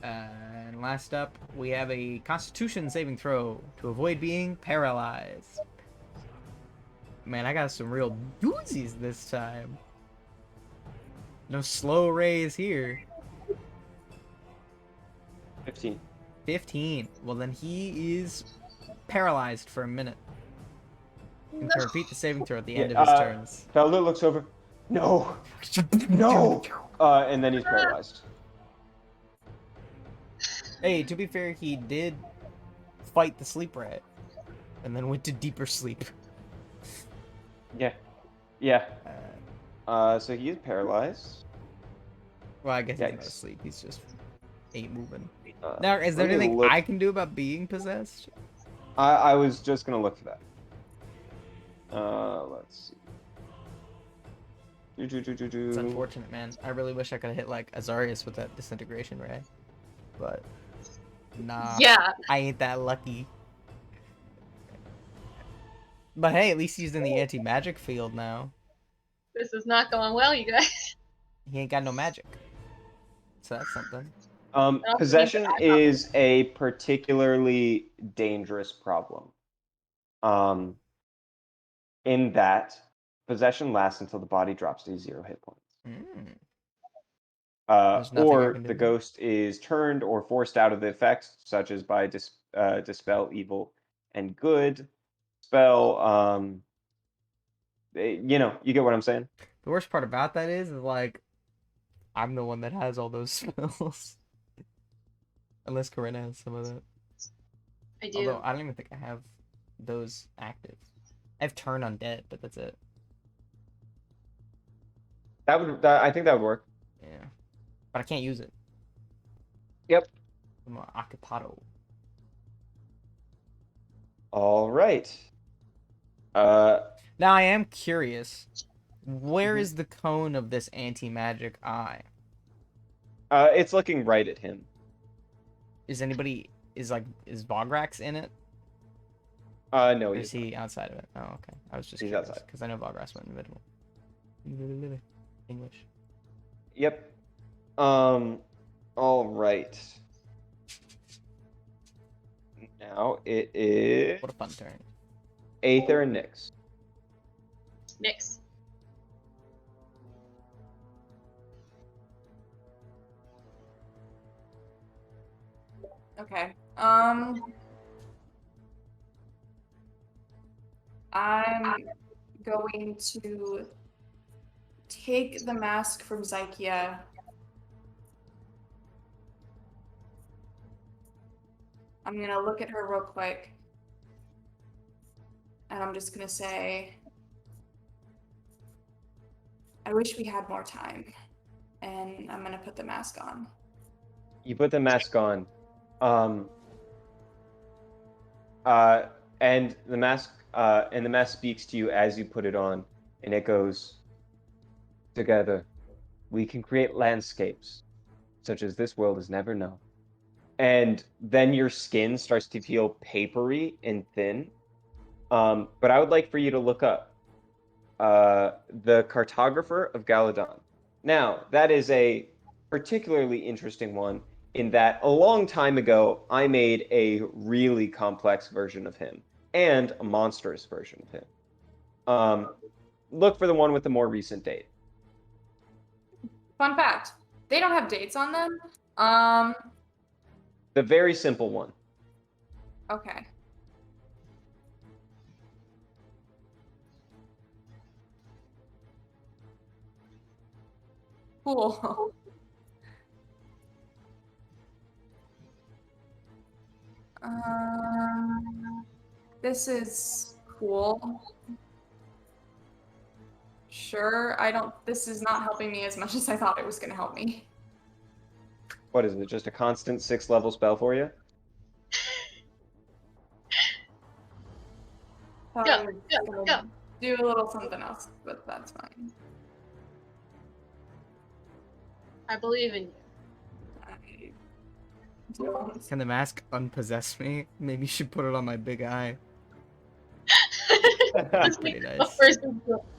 And last up, we have a Constitution saving throw to avoid being paralyzed. Man, I got some real doozies this time. No slow rays here. 15. 15. Well, then he is paralyzed for a minute. And can repeat the saving throw at the end of his turns. Felder looks over. No! No! And then he's paralyzed. Hey, to be fair, he did fight the sleep rat. And then went to deeper sleep. Yeah. Yeah. So he is paralyzed. Well, I guess he's not Yikes. asleep. He's just ain't moving. Uh, Now, is there let me anything look- I can do about being possessed? I was just gonna look for that. Let's see. It's unfortunate, man. I really wish I could have hit, like, Azarius with that disintegration ray. But, nah. Yeah. I ain't that lucky. But hey, at least he's in the anti-magic field now. This is not going well, you guys. He ain't got no magic. So that's something. Possession is a particularly dangerous problem. In that possession lasts until the body drops to 0 hit points. Mm. There's nothing I Or can do the with it. ghost is turned or forced out of the effect, such as by dispel evil and good spell. You know, you get what I'm saying. The worst part about that is like, I'm the one that has all those spells. Unless Corinna has some of that. I do. Although, I don't even think I have those active. I have Turn Undead, but that's it. I think that would work. Yeah. But I can't use it. Yep. I'm an Occupado. All right. Uh, Now, I am curious. Where Mhm. is the cone of this anti-magic eye? it's looking right at him. Is Vograx in it? No, Or he's is he outside of it? Oh, okay. I was just He's curious, outside. because I know Vograx went invisible. English. Yep. All right. Now it is What a fun turn. Aether and Nyx. Nyx. Okay. I'm going to take the mask from Zykia. I'm gonna look at her real quick. And I'm just gonna say, I wish we had more time. And I'm gonna put the mask on. You put the mask on. And the mask speaks to you as you put it on, and it goes, together, we can create landscapes such as this world has never known. And then your skin starts to feel papery and thin. But I would like for you to look up the Cartographer of Galadon. Now, that is a particularly interesting one in that a long time ago, I made a really complex version of him and a monstrous version of him. Look for the one with the more recent date. Fun fact, they don't have dates on them. The very simple one. Okay. Cool. This is cool. Sure, this is not helping me as much as I thought it was gonna help me. What is it? Just a constant 6-level spell for you? Thought Go, I was go, gonna go. do a little something else, but that's fine. I believe in you. I don't. Can the mask unpossess me? Maybe you should put it on my big eye. Let's Pretty make nice. first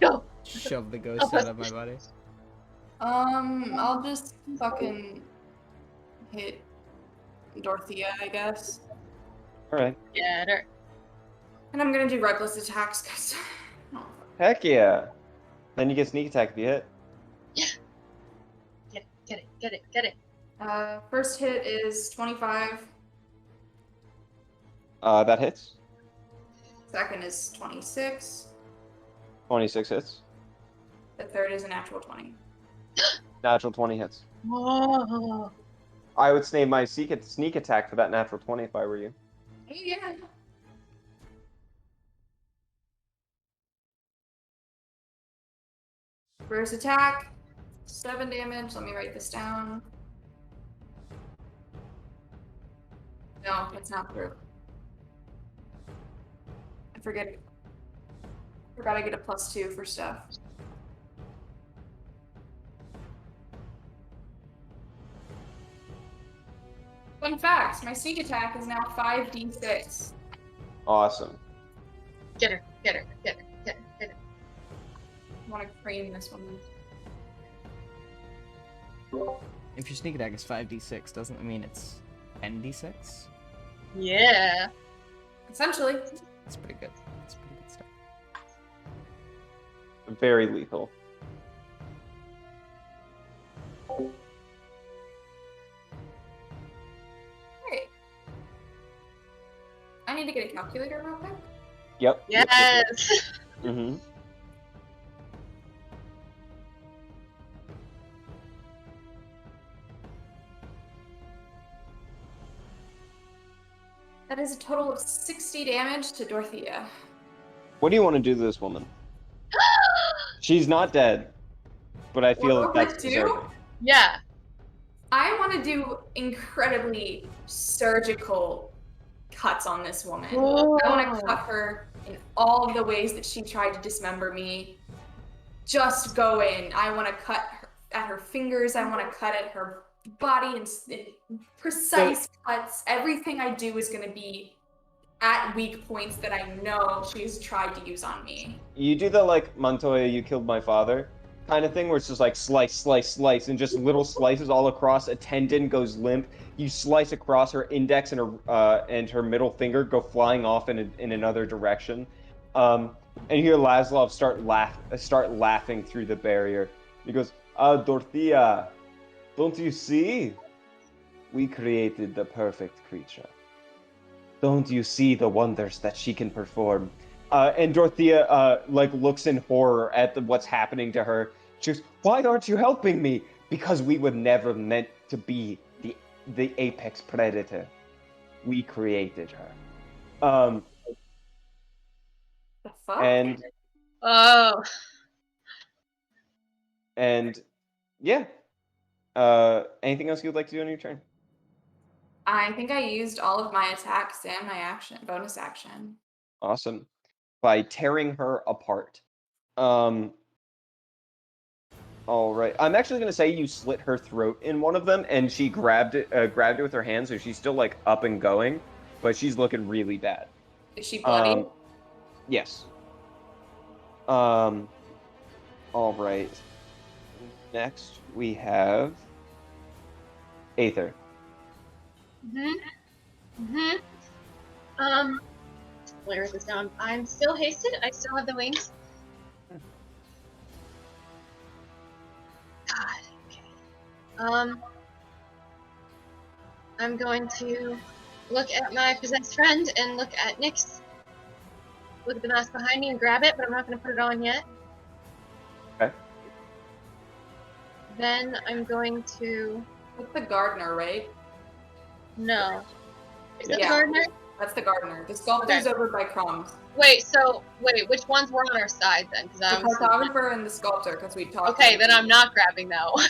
go. Shove the ghost Help out us. of my body. I'll just fucking hit Dorothea, I guess. All right. Get her. And I'm gonna do reckless attacks, because... Oh, Heck yeah. Then you get sneak attack if you hit. Get it. first hit is 25. That hits. Second is 26. 26 hits. The third is a natural 20. Natural 20 hits. Whoa. I would save my sneak attack for that natural 20 if I were you. Oh, yeah. First attack, 7 damage. Let me write this down. No, it's not through. I forgot I get a +2 for stuff. Fun fact, my sneak attack is now 5d6. Awesome. Get her. I want to cream this one. If your sneak attack is 5d6, doesn't it mean it's 10d6? Yeah. Essentially. That's pretty good. That's pretty good stuff. Very lethal. Alright. I need to get a calculator real quick. Yep. Yes. Mm-hmm. That is a total of 60 damage to Dorothea. What do you want to do to this woman? She's not dead, but I feel What that do I that's do? deserving. Yeah. I want to do incredibly surgical cuts on this woman. Whoa. I want to cut her in all of the ways that she tried to dismember me. Just go in. I want to cut at her fingers. I want to cut at her body in precise cuts. Everything I do is going to be at weak points that I know she's tried to use on me. You do the like Montoya, you killed my father kind of thing, where it's just like slice, and just little slices all across. A tendon goes limp. You slice across her index and her middle finger go flying off in another direction. And you hear Laszlo start laughing through the barrier. He goes, Dorothea, don't you see? We created the perfect creature. Don't you see the wonders that she can perform? And Dorothea looks in horror at what's happening to her. She goes, "Why aren't you helping me? Because we were never meant to be the apex predator. We created her." The fuck? Oh. And yeah. Anything else you'd like to do on your turn? I think I used all of my attacks and my bonus action. Awesome. By tearing her apart. All right. I'm actually going to say you slit her throat in one of them, and she grabbed it with her hand, so she's still like up and going, but she's looking really bad. Is she bloody? Yes. All right. Next we have Aether. Let me write this down. I'm still hasted. I still have the wings. God. Okay. I'm going to look at my possessed friend and look at Nyx. Look at the mask behind me and grab it, but I'm not going to put it on yet. Okay. Then I'm going to... That's the gardener, right? No. Is it the Yeah. gardener? That's the gardener. The sculptor's Okay. over by Crumbs. Wait, which ones were on our side then? Because The cartographer and the sculptor, because we talked. Okay, then I'm not grabbing that one.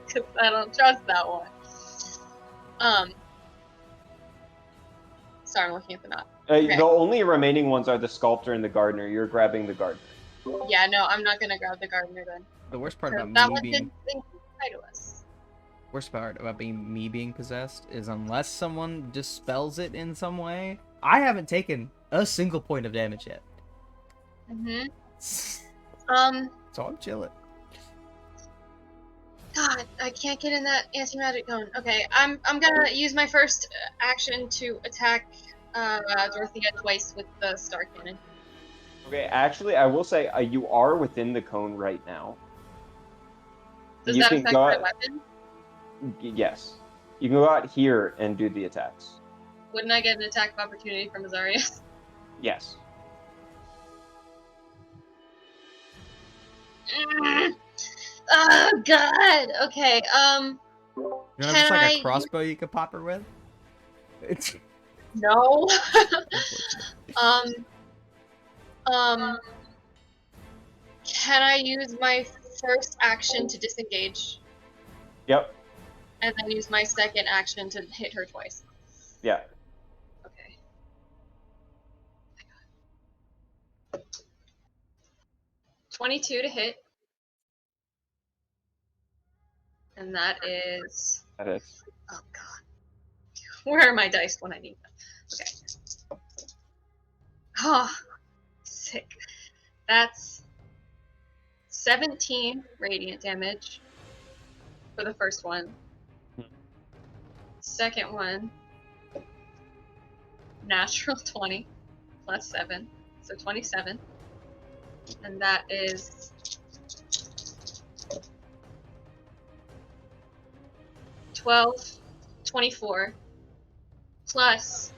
Because I don't trust that one. Sorry, I'm looking at the map. Okay. The only remaining ones are the sculptor and the gardener. You're grabbing the gardener. Yeah, no, I'm not gonna grab the gardener then. The worst part 'Cause about that me one being didn't say to us. me being possessed is unless someone dispels it in some way, I haven't taken a single point of damage yet. Mm-hmm. So I'm chilling. God, I can't get in that anti-magic cone. Okay, I'm gonna use my first action to attack Dorothea twice with the star cannon. Okay, actually, I will say you are within the cone right now. Does You that can affect go my out, weapon? yes. You can go out here and do the attacks. Wouldn't I get an attack of opportunity from Azarius? Yes. Oh God. Okay. You don't have Can just like I a crossbow you could pop her with? It's No. unfortunate. Um. Can I use my first action to disengage, Yep. and then use my second action to hit her twice? Yeah. Okay. 22 to hit, and that is. That is. Oh God. Where are my dice when I need them? Okay. Oh, sick. That's 17 radiant damage for the first one. Second one, natural 20 plus 7, so 27. And that is 12, 24 plus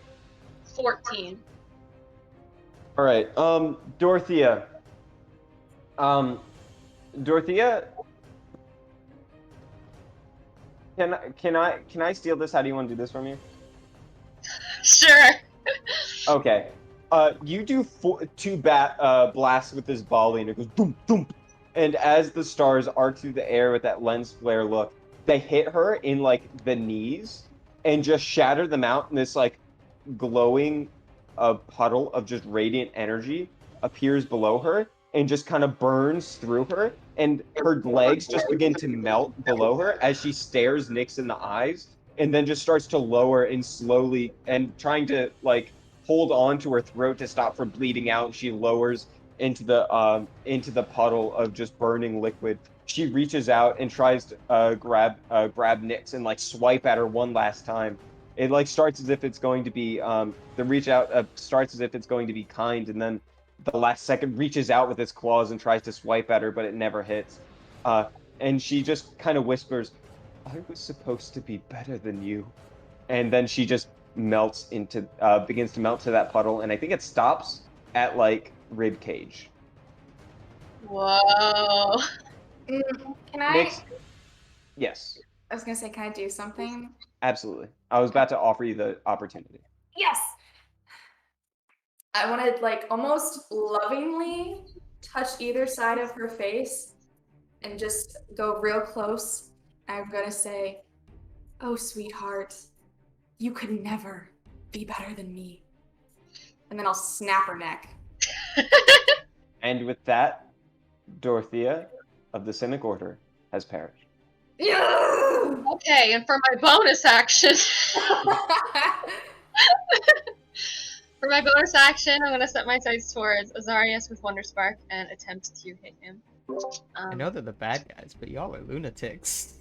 14. All right. Dorothea. Dorothea. Can I steal this? How do you want to do this from you? Sure. Okay. You do two blasts with this volley, and it goes boom, boom. And as the stars arc through the air with that lens flare look, they hit her in like the knees and just shatter them out. And this like glowing puddle of just radiant energy appears below her and just kind of burns through her. And her legs just begin to melt below her as she stares Nyx in the eyes, and then just starts to lower and slowly and trying to like hold on to her throat to stop from bleeding out. She lowers into the puddle of just burning liquid. She reaches out and tries to grab Nyx and like swipe at her one last time. It like starts as if it's going to be the reach out starts as if it's going to be kind, and then the last second reaches out with its claws and tries to swipe at her, but it never hits. And she just kind of whispers, "I was supposed to be better than you." And then she just begins to melt to that puddle, and I think it stops at like rib cage. Whoa. Can I? Nyx, yes, I was gonna say, can I do something? absolutely. I was about to offer you the opportunity. Yes. I want to like almost lovingly touch either side of her face and just go real close. I'm gonna say, "Oh, sweetheart, you could never be better than me." And then I'll snap her neck. And with that, Dorothea of the Cynic Order has perished. Yeah! Okay, and for my bonus action, I'm gonna set my sights towards Azarius with Wonder Spark and attempt to hit him. I know they're the bad guys, but y'all are lunatics.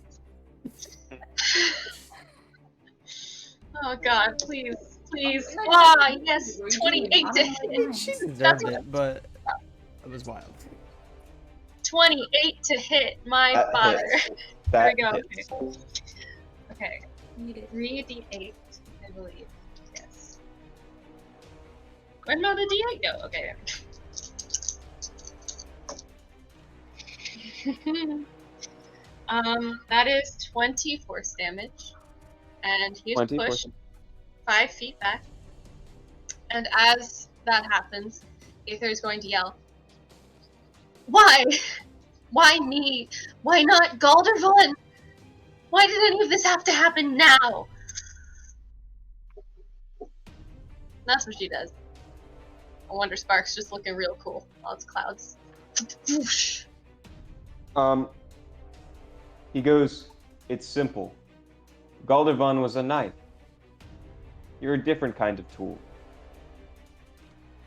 Oh God, please, please. Ah, yes, 28 to hit. She deserved it, but it was wild. 28 to hit my That father. hits. There That we go. hits. Okay. 3d8, I believe. Yes. Where'd my other d8 go? Okay. That is 20 force damage, and he's 20 pushed force- 5 feet back. And as that happens, Aether is going to yell, "Why? Why me? Why not Galdervon? Why did any of this have to happen now?" That's what she does. I wonder Sparks just looking real cool. All its clouds. Whoosh. He goes, it's simple. Goblin was a knight. You're a different kind of tool.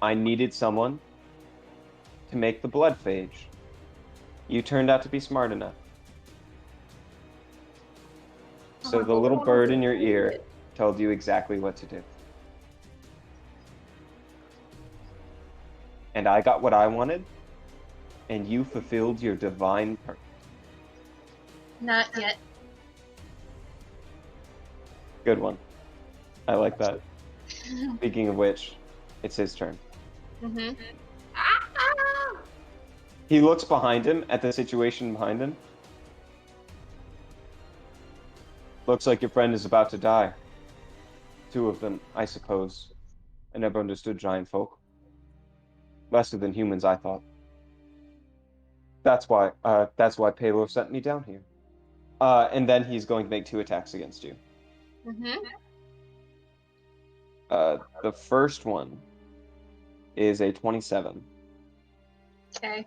I needed someone to make the blood phage. You turned out to be smart enough. So the little bird in your ear told you exactly what to do. And I got what I wanted, and you fulfilled your divine purpose. Not yet. Good one. I like that. Speaking of which, it's his turn. Mm-hmm. Ah! He looks behind him at the situation behind him. Looks like your friend is about to die. 2 of them, I suppose. I never understood giant folk. Lesser than humans, I thought. That's why Palo sent me down here. And then he's going to make 2 attacks against you. Mm-hmm. The first one is a 27. Okay.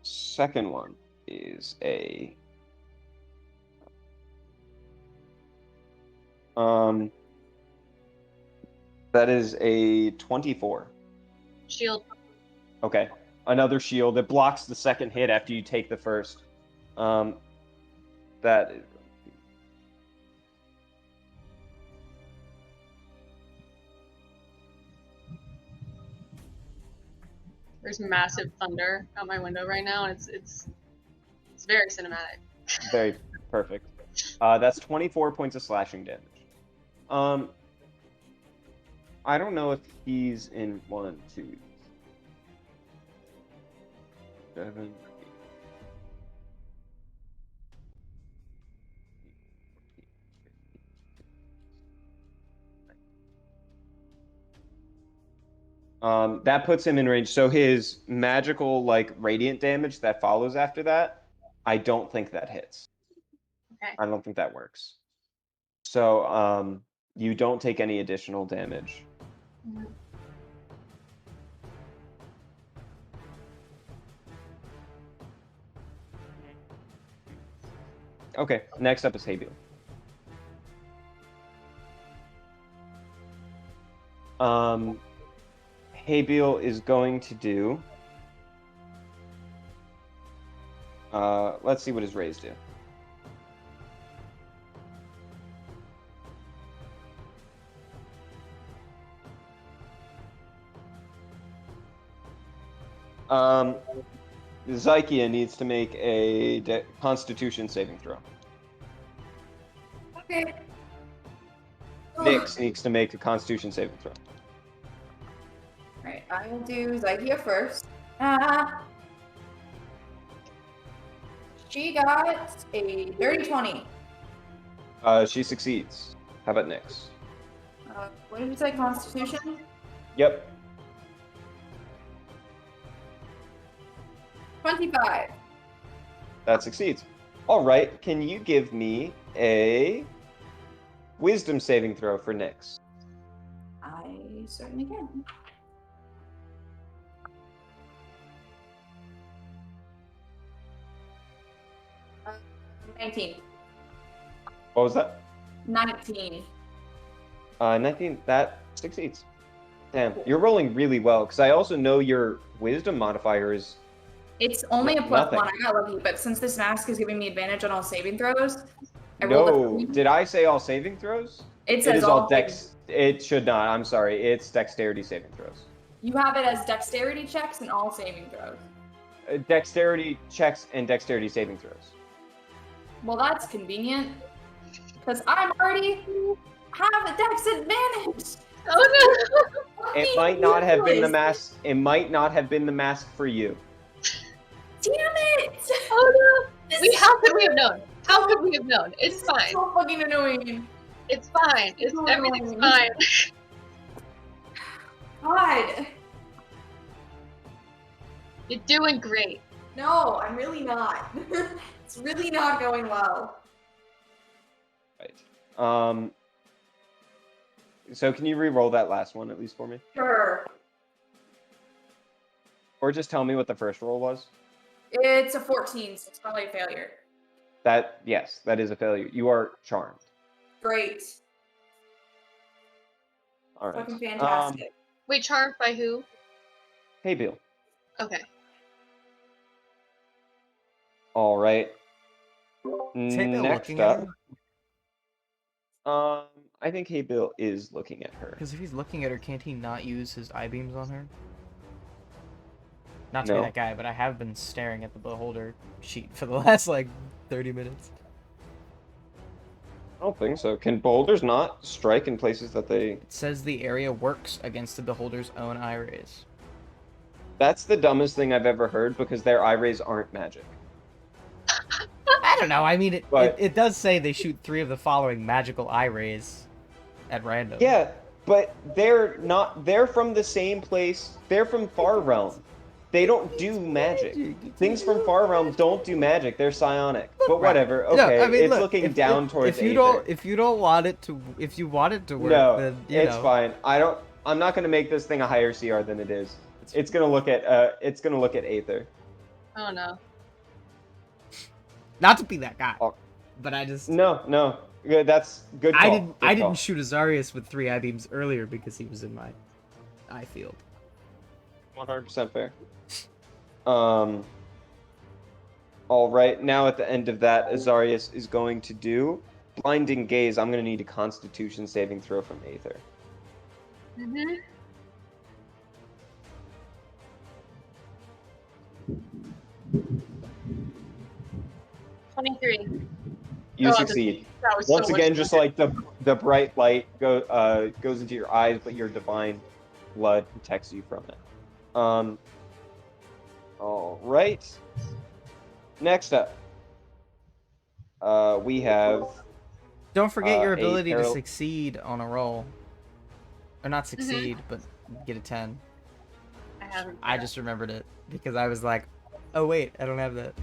Second one is a that is a 24. Shield. Okay. Another shield that blocks the second hit after you take the first. That is There's massive thunder out my window right now, and it's very cinematic. very perfect. That's 24 points of slashing damage. I don't know if he's in 1, 2, 7, 8, that puts him in range. So his magical, like, radiant damage that follows after that, I don't think that hits. Okay. I don't think that works. So, you don't take any additional damage. Mhm. Okay, next up is Habil. Habil is going to do. Let's see what his rays do. Zykia needs to make a Constitution saving throw. Okay. Nyx needs to make a Constitution saving throw. Alright, I will do Zygia first. She got a dirty 20. She succeeds. How about Nyx? What did you say, Constitution? Yep. 25. That succeeds. All right. Can you give me a Wisdom saving throw for Nyx? I certainly can. Uh, 19. What was that? 19. 19. That succeeds. Damn, you're rolling really well, because I also know your Wisdom modifier is... It's only a +1. Nothing. I got lucky, but since this mask is giving me advantage on all saving throws, I rolled a No, 3. did I say all saving throws? It It says is all all dex. It should not. I'm sorry. It's dexterity saving throws. You have it as dexterity checks and all saving throws. Dexterity checks and dexterity saving throws. Well, that's convenient. Because I'm already have a dex advantage. Oh It might not have been the mask. It might not have been the mask for you. Damn it! no! Oh This no! is How could we have known? How could we have known? It's fine. so fucking annoying. It's fine. so Everything's annoying. fine. God. You're doing great. No, I'm really not. It's really not going well. Right. Um. So can you re-roll that last one at least for me, Sure. or just tell me what the first roll was? It's a 14, so it's probably a failure. Yes, that is a failure. You are charmed. Great. All right. Fucking fantastic. Wait, charmed by who? Hey, Bill. Okay. All right. Is Hey Bill Next looking at up, her? I think Hey Bill is looking at her. Because if he's looking at her, can't he not use his eye beams on her? Not to No. be that guy, but I have been staring at the beholder sheet for the last like 30 minutes. I don't think so. Can boulders not strike in places that they... It says the area works against the beholder's own eye rays. That's the dumbest thing I've ever heard because their eye rays aren't magic. I don't know. I mean, But- it does say they shoot 3 of the following magical eye rays at random. Yeah, but they're not... They're from the same place. They're from Far Realm. They don't do magic. Things from Far Realm don't do magic. They're psionic. But whatever. No, Okay, I mean, it's look, looking down towards if you Aether. don't want it to if you want it to work, No, then it's fine. I'm not gonna make this thing a higher CR than it is. It's gonna look at Aether. Oh no. Not to be that guy, Oh. but I just No. Good, that's good call. I Good call. didn't shoot Azarius with 3 eye beams earlier because he was in my eye field. 100% fair. All right, now at the end of that, Azarius is going to do Blinding Gaze. I'm going to need a Constitution saving throw from Aether. Mm-hmm. $23. You Oh, succeed. That was Once so again, much just better. like the bright light goes into your eyes, but your divine blood protects you from it. All right. Next up, we have Don't forget your a ability to paral- succeed on a roll. Or not succeed, but get a 10. I haven't. I just remembered it because I was like, oh wait, I don't have that.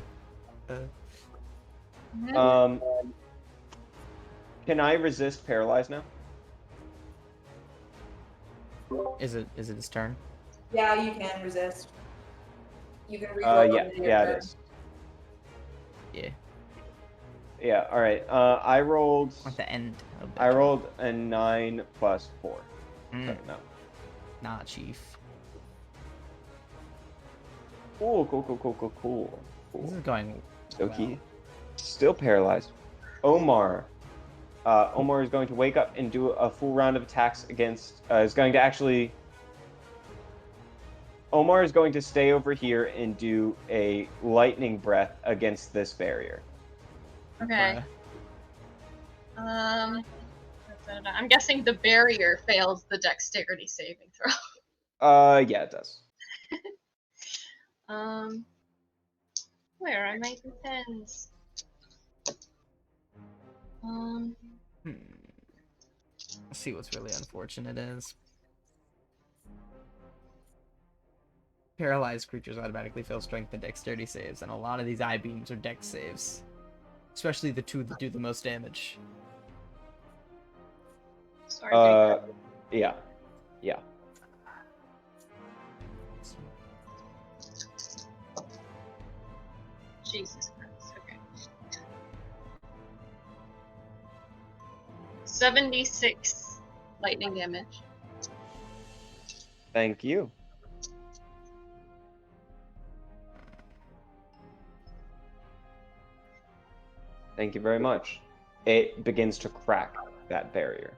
Mhm. Can I resist paralyze now? Is it his turn? Yeah, you can resist. You can reroll Yeah, into your yeah, turn. it is. Yeah. Yeah, all right. I rolled At the end of the I rolled a 9 plus 4. Mm, So, no. Nah, chief. Cool. This is going Stokie. Still paralyzed. Omar. Omar is going to wake up and do a full round of attacks against. Omar is going to stay over here and do a lightning breath against this barrier. Okay. I'm guessing the barrier fails the dexterity saving throw. Yeah, it does. Where are my pens? Let's see what's really unfortunate is. Paralyzed creatures automatically fail strength and dexterity saves, and a lot of these eye beams are dex saves. Especially the 2 that do the most damage. Sorry. Yeah. Jesus Christ. Okay. 76 lightning damage. Thank you. Thank you very much. It begins to crack that barrier.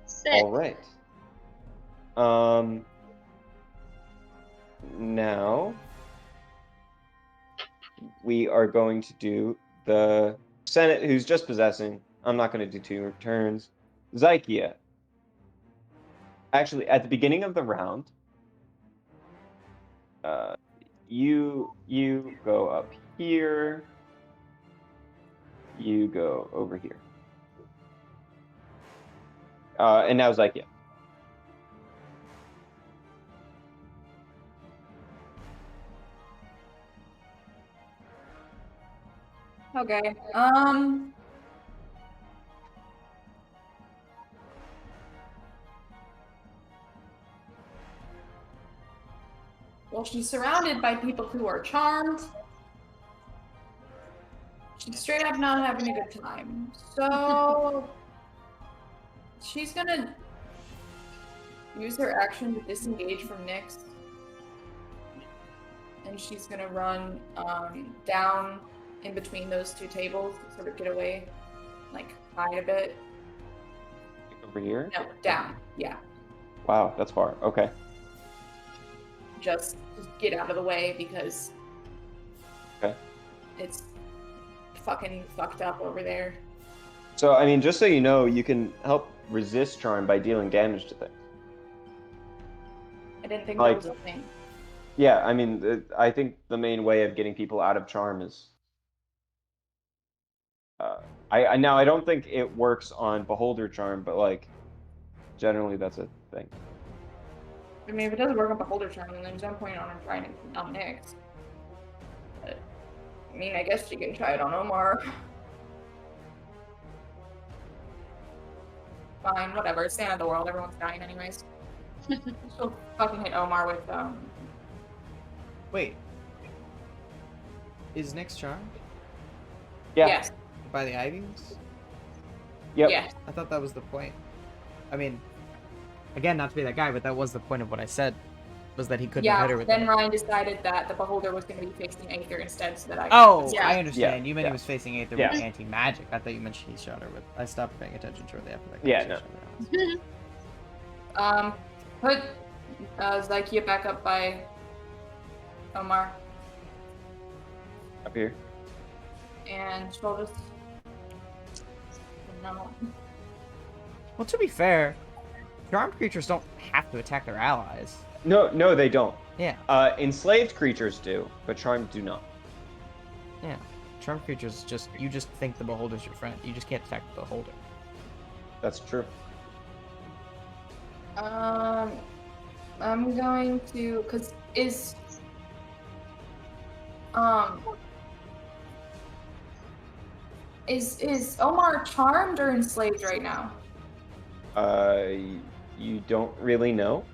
Sick. All right. Now we are going to do the Senate, who's just possessing. I'm not going to do 2 turns. Zykia. Actually, at the beginning of the round, you go up here. You go over here. And now Zykia. Okay. Well, she's surrounded by people who are charmed. She's straight up not having a good time. So she's gonna use her action to disengage from Nyx. And she's gonna run down in between those two tables, sort of get away, like hide a bit. Over here? No, down. Yeah. Wow, that's far. Okay. Just get out of the way because Okay. it's fucking fucked up over there. So, I mean, just so you know, you can help resist charm by dealing damage to things. I didn't think Like- that was a thing. Yeah, I mean, I think the main way of getting people out of charm is. Now I don't think it works on beholder charm, but like, generally that's a thing. I mean, if it doesn't work on Beholder Charm, then there's no point on her trying it on Nyx. But, I mean, I guess she can try it on Omar. Fine, whatever. It's the end of the world. Everyone's dying anyways. She'll fucking hit Omar with, Wait. Is Nyx charmed Yeah. Yes. by the Ivies? Yep. Yes. I thought that was the point. I mean, again, not to be that guy, but that was the point of what I said, was that he couldn't hit her Yeah, with then it. Ryan decided that the Beholder was going to be facing Aether instead, so that I Oh, yeah. I understand. You meant Yeah. he was facing Aether Yeah. with anti-magic. I thought you meant she shot her with... I stopped paying attention shortly after that Yeah, no. conversation. Put Zykia back up by Omar, Up here. and she'll just... No. Well, to be fair, charmed creatures don't have to attack their allies. No, they don't. Yeah, Enslaved creatures do, but charmed do not. yeah. Charmed creatures just... You just think the Beholder's your friend. You just can't attack the Beholder. That's true. I'm going to, cause is Omar charmed or enslaved right now? You don't really know.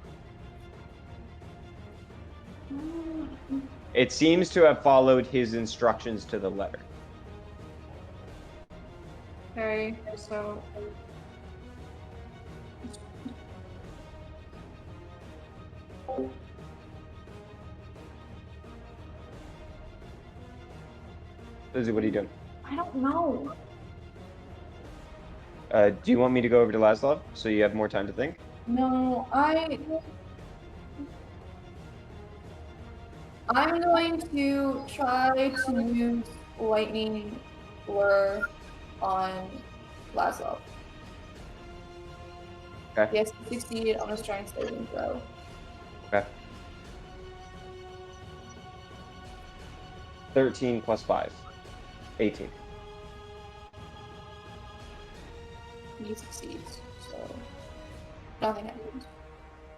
It seems to have followed his instructions to the letter. Okay, so Lizzie, what are you doing? I don't know. Do you want me to go over to Laszlo so you have more time to think? No, I'm going to try to use lightning lure on Laszlo. Okay. He has to succeed on a strength saving throw. Okay. 13 plus 5. 18. He succeeds, so nothing happens.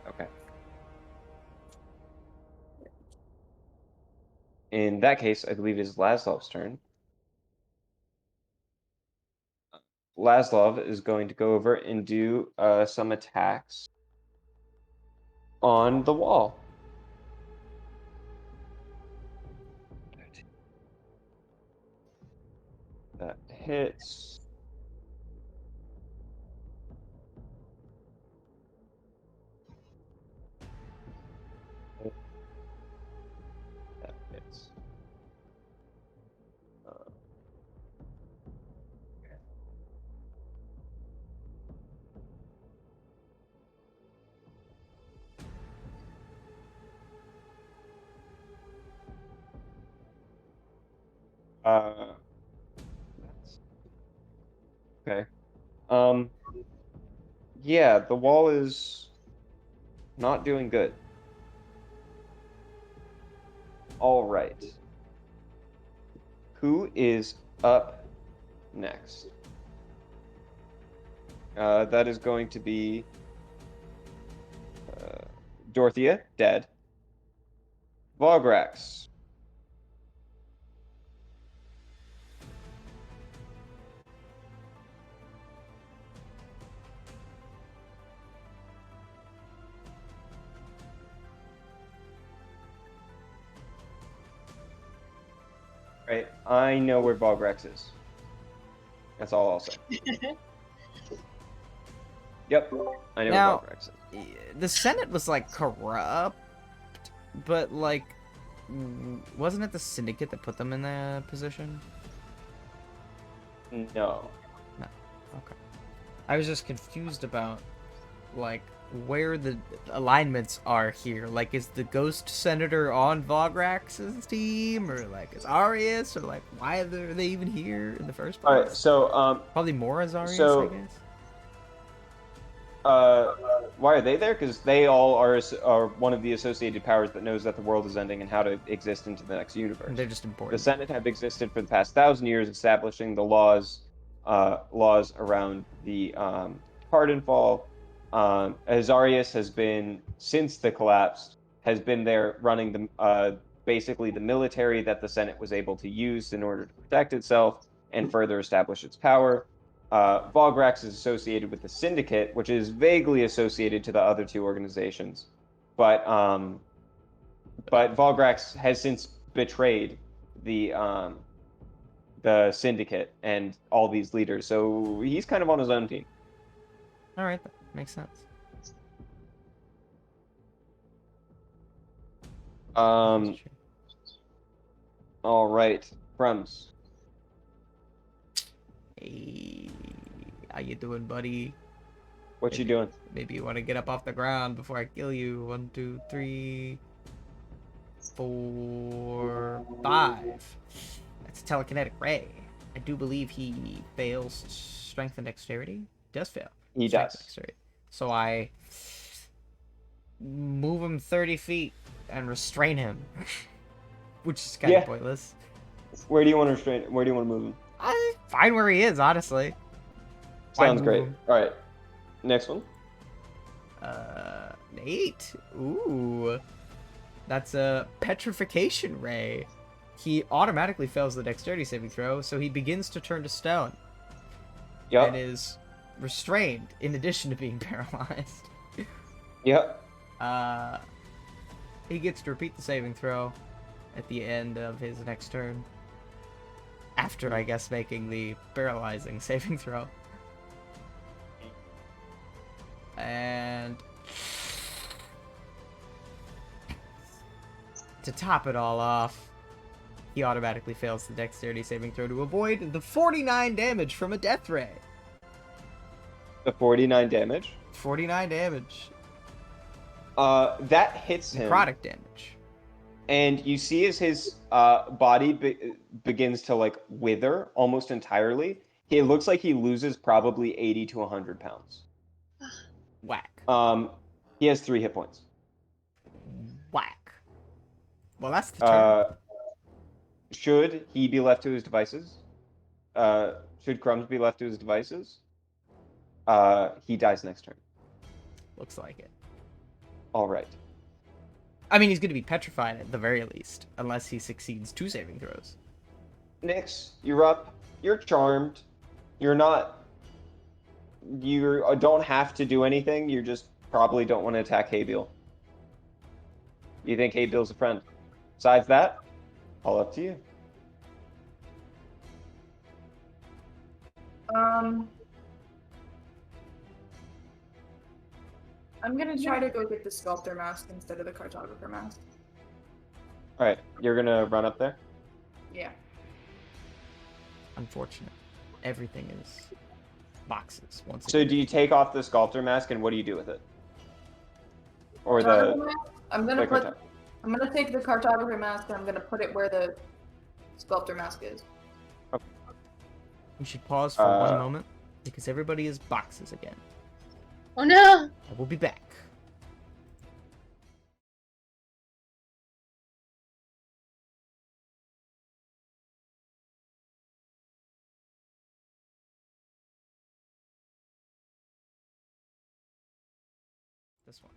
Okay. In that case, I believe it is Laszlov's turn. Laszlo is going to go over and do some attacks on the wall. That hits. That hits. That's okay. Yeah, the wall is not doing good. All right. Who is up next? That is going to be Dorothea, dead. Vograx. Right. I know where Bogrex is. That's all I'll say. Yep. I know Now, where Bogrex is. the Senate was like corrupt, but like, wasn't it the Syndicate that put them in that position? No. No. Okay. I was just confused about like where the alignments are here. Like, is the Ghost Senator on Vograx's team, or like is Arius, or like why are they even here in the first place? All right. So Probably more as Arius, I so guess. why are they there? Because they all are one of the associated powers that knows that the world is ending and how to exist into the next universe. They're just The important. Senate have existed for the past 1,000 years, establishing the laws around the Cardinfall. Azarius has been, since the collapse, has been there running basically the military that the Senate was able to use in order to protect itself and further establish its power. Vograx is associated with the Syndicate, which is vaguely associated to the other two organizations, but Vograx has since betrayed the Syndicate and all these leaders, so he's kind of on his own team. All right, that makes sense. Um, all right, Crumbs. Hey, how you doing, buddy? What you doing? Maybe you want to get up off the ground before I kill you. 1, 2, 3, 4, 5. That's a telekinetic ray. I do believe he fails strength and dexterity. He does fail. He Strength and does. dexterity. So I move him 30 feet and restrain him, which is kind of pointless. Where do you want to restrain? Where do you want to move him? Fine where he is, honestly. Why Sounds move great. him? All right, next one. 8. Ooh. That's a petrification ray. He automatically fails the dexterity saving throw, so he begins to turn to stone. Yep. And is restrained in addition to being paralyzed. Yep. He gets to repeat the saving throw at the end of his next turn. After, I guess, making the paralyzing saving throw. And to top it all off, he automatically fails the dexterity saving throw to avoid the 49 damage from a death ray. The 49 damage. 49 damage. That hits him. Necrotic damage. And you see as his body begins to like wither almost entirely. It looks like he loses probably 80 to 100 pounds. Whack. He has 3 hit points. Whack. Well, that's the turn. Should he be left to his devices? Should Crumbs be left to his devices? He dies next turn. Looks like it. All right. I mean, he's going to be petrified at the very least, unless he succeeds 2 saving throws. Nyx, you're up. You're charmed. You're not. You don't have to do anything. You just probably don't want to attack Haybiel. You think Haybiel's a friend. Besides that, all up to you. I'm gonna try to go get the sculptor mask instead of the cartographer mask. All right, you're gonna run up there. Yeah. Unfortunate. Everything is boxes. Once So again. do you take off the sculptor mask and what do you do with it? Or Cartographer the mask? I'm gonna the put. cartog- I'm gonna take the cartographer mask and I'm gonna put it where the sculptor mask is. We should pause for one Uh, moment, because everybody is boxes again. Oh no! I will be back. This one.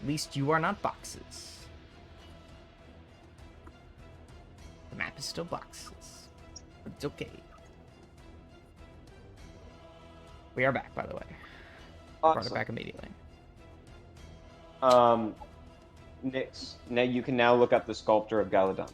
At least you are not boxes. The map is still boxes. But it's okay. We are back, by the way. Brought it Awesome. back immediately. Nyx, now you can now look up the sculptor of Galadon.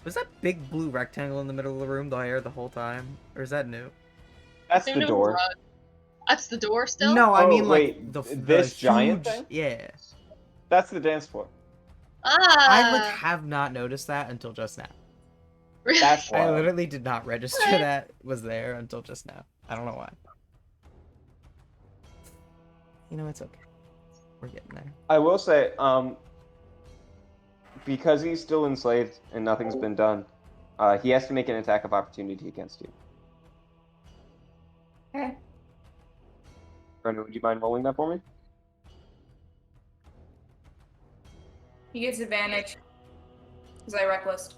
Was that big blue rectangle in the middle of the room there the whole time? Or is that new? That's Assumed the it was a door. rug. That's the door still? No, I Oh, mean like wait, the this giant huge thing? yeah. That's the dance floor. I like Ah! have not noticed that until just now. Really? That's I wild. literally did not register that was there until just now. I don't know why. You know, it's okay. We're getting there. I will say, because he's still enslaved and nothing's been done, he has to make an attack of opportunity against you. Okay. Brendan, would you mind rolling that for me? He gets advantage because I reckless.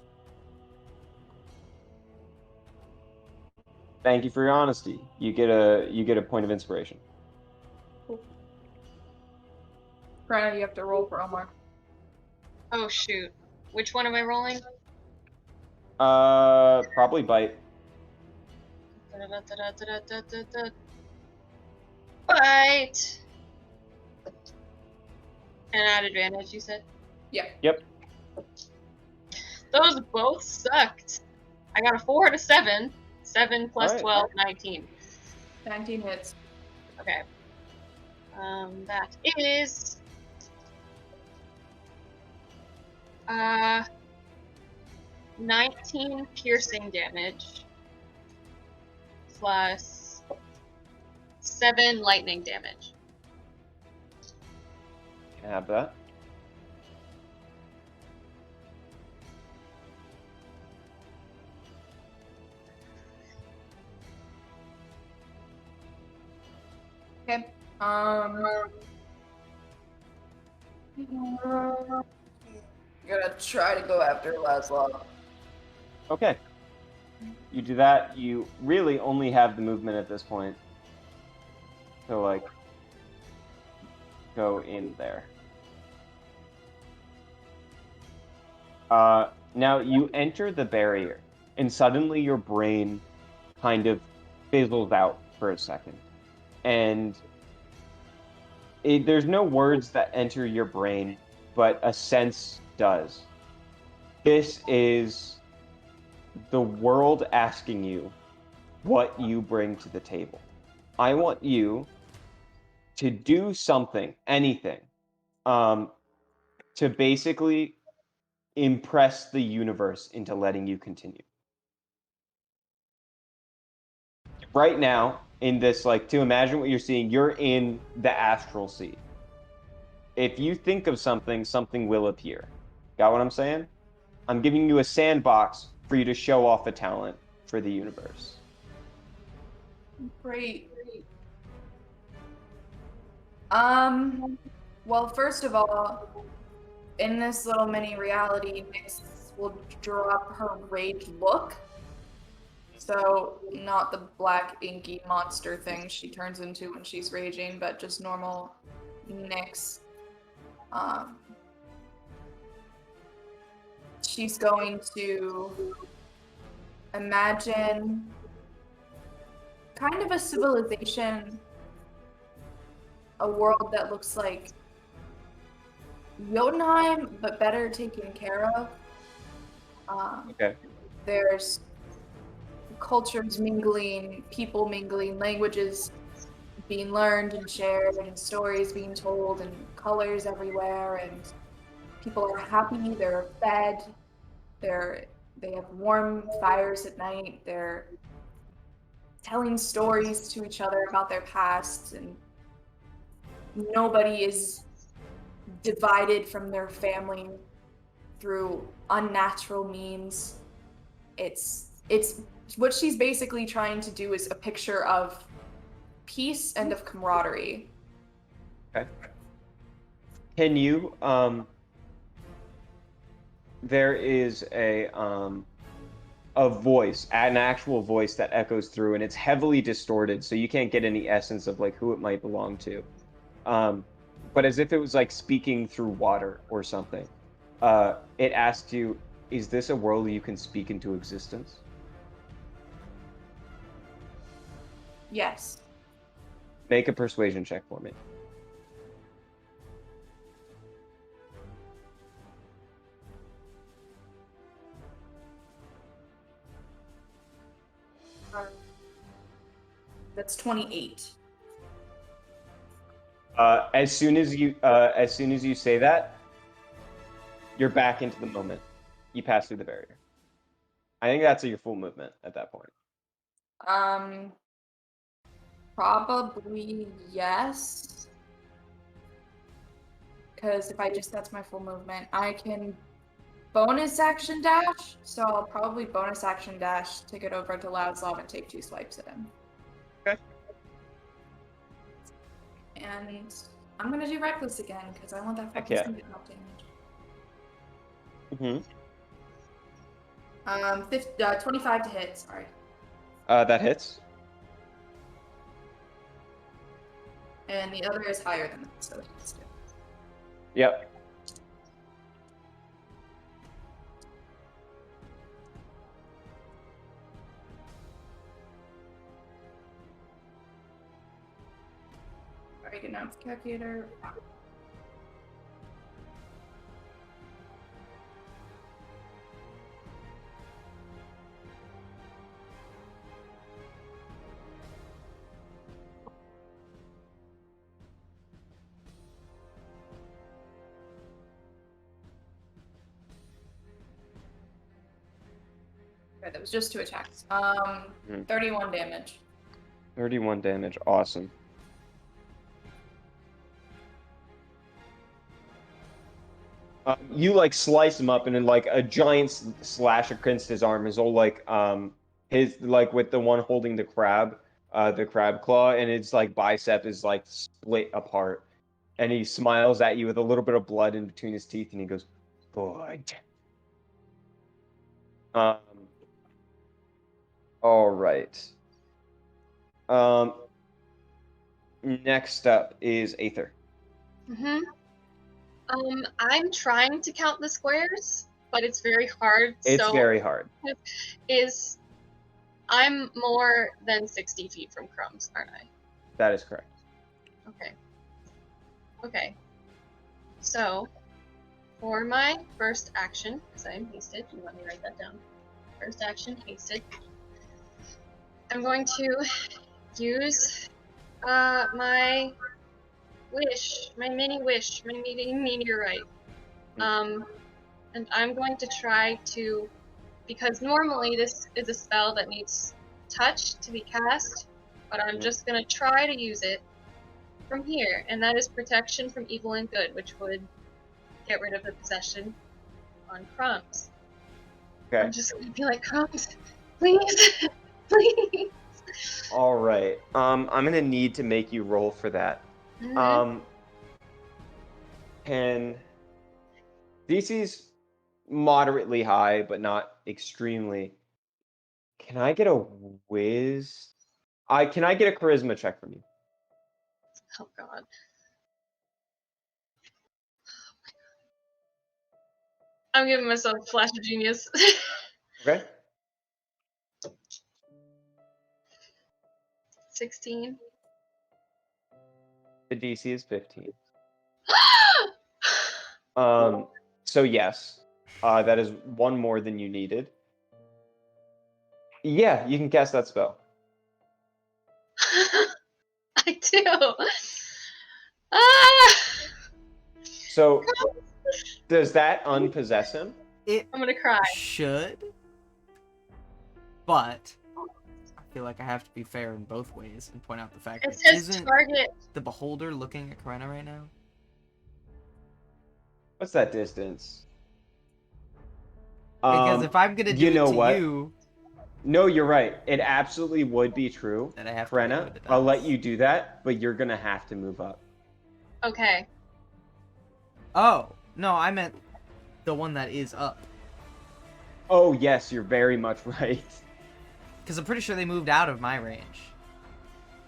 Thank you for your honesty. You get a point of inspiration. Brenna, you have to roll for Omar. Oh shoot. Which one am I rolling? Probably bite. Bite! And add advantage, you said? Yeah. Yep. Those both sucked. I got a 4 and a 7. 7 plus Alright. 12, 19. 19 hits. Okay. That is... 19 piercing damage. Plus 7 lightning damage. Can I have that? Okay. Gonna try to go after Laszlo. Okay. You do that. You really only have the movement at this point to, like, go in there. Now you enter the barrier, and suddenly your brain kind of fizzles out for a second. And there's no words that enter your brain, but a sense does. This is the world asking you what you bring to the table. I want you to do something, anything, to basically impress the universe into letting you continue. Right now, in this, like, to imagine what you're seeing, you're in the astral sea. If you think of something, something will appear. Got what I'm saying? I'm giving you a sandbox for you to show off a talent for the universe. Great. Well, first of all, in this little mini reality, Nyx will drop her rage look. So, not the black inky monster thing she turns into when she's raging, but just normal Nyx. She's going to imagine kind of a civilization, a world that looks like Jotunheim, but better taken care of. Okay. There's cultures mingling, people mingling, languages being learned and shared, and stories being told, and colors everywhere, and people are happy, they're fed, they have warm fires at night, they're telling stories to each other about their past, and nobody is divided from their family through unnatural means. It's what she's basically trying to do is a picture of peace and of camaraderie. Okay. Can you there is a voice, an actual voice that echoes through, and it's heavily distorted, so you can't get any essence of like who it might belong to. But as if it was like speaking through water or something. It asks you, is this a world you can speak into existence? Yes. Make a persuasion check for me. That's 28. As soon as you say that, you're back into the moment. You pass through the barrier. I think that's your full movement at that point. Probably yes. Because if that's my full movement, I can bonus action dash. So I'll probably bonus action dash to get over to Laszlo and take 2 swipes at him. Okay. And I'm gonna do reckless again because I want that Heck fucking yeah. single drop damage. 25 to hit. Sorry. That hits. And the other is higher than that, so it hits too. Yep. Alright, good now it's calculator. Okay, that was just 2 attacks. 31 damage. 31 damage. Awesome. You like slice him up, and then like a giant slash against his arm is all like his like with the one holding the crab claw, and its like bicep is like split apart, and he smiles at you with a little bit of blood in between his teeth, and he goes, "Good." All right. Next up is Aether. I'm trying to count the squares, but it's very hard. It's very hard. I'm more than 60 feet from Crumbs, aren't I? That is correct. Okay. So, for my first action, because I am hasted, you let me write that down. First action, hasted. I'm going to use my mini meteorite. And I'm going to try to, because normally this is a spell that needs touch to be cast, but I'm just going to try to use it from here, and that is protection from evil and good, which would get rid of the possession on Crumbs. Okay. I'm just going to be like, Crumbs, please, please. All right. I'm gonna need to make you roll for that. Can DC's moderately high, but not extremely. Can I get a whiz? Can I get a charisma check from you? Oh god. I'm giving myself a flash of genius. Okay. 16. The DC is 15. So yes, that is one more than you needed. Yeah, you can cast that spell. I do. Ah! So, does that unpossess him? It I'm gonna cry. should, but I feel like I have to be fair in both ways and point out the fact It that says isn't target. the beholder looking at Karena right now? What's that distance? Because if I'm gonna do you know it to what? you, No, you're right. It absolutely would be true. then I have to Karena, roll the I'll let dice. you do that, but you're gonna have to move up. Okay. Oh no, I meant the one that is up. Oh yes, you're very much right. Because I'm pretty sure they moved out of my range.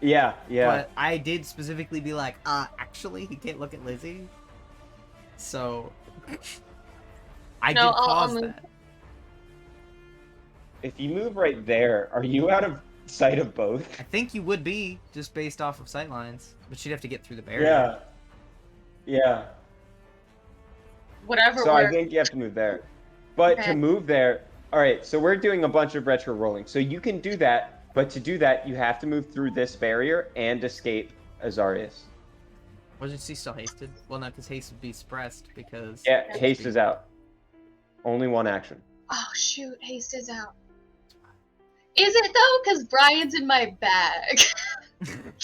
Yeah. But I did specifically be like, actually, he can't look at Lizzie. So I did I'll pause move. that. If you move right there, are you out of sight of both? I think you would be, just based off of sightlines. But she'd have to get through the barrier. Yeah. Whatever So works. I think you have to move there. But Okay. to move there, all right, so we're doing a bunch of retro rolling. So you can do that But to do that, you have to move through this barrier and escape Azarius. Wasn't she still hasted? Well, no, because haste would be suppressed because. Yeah, haste is out. Only one action. Oh shoot, haste is out. Is it though? Because Brian's in my bag.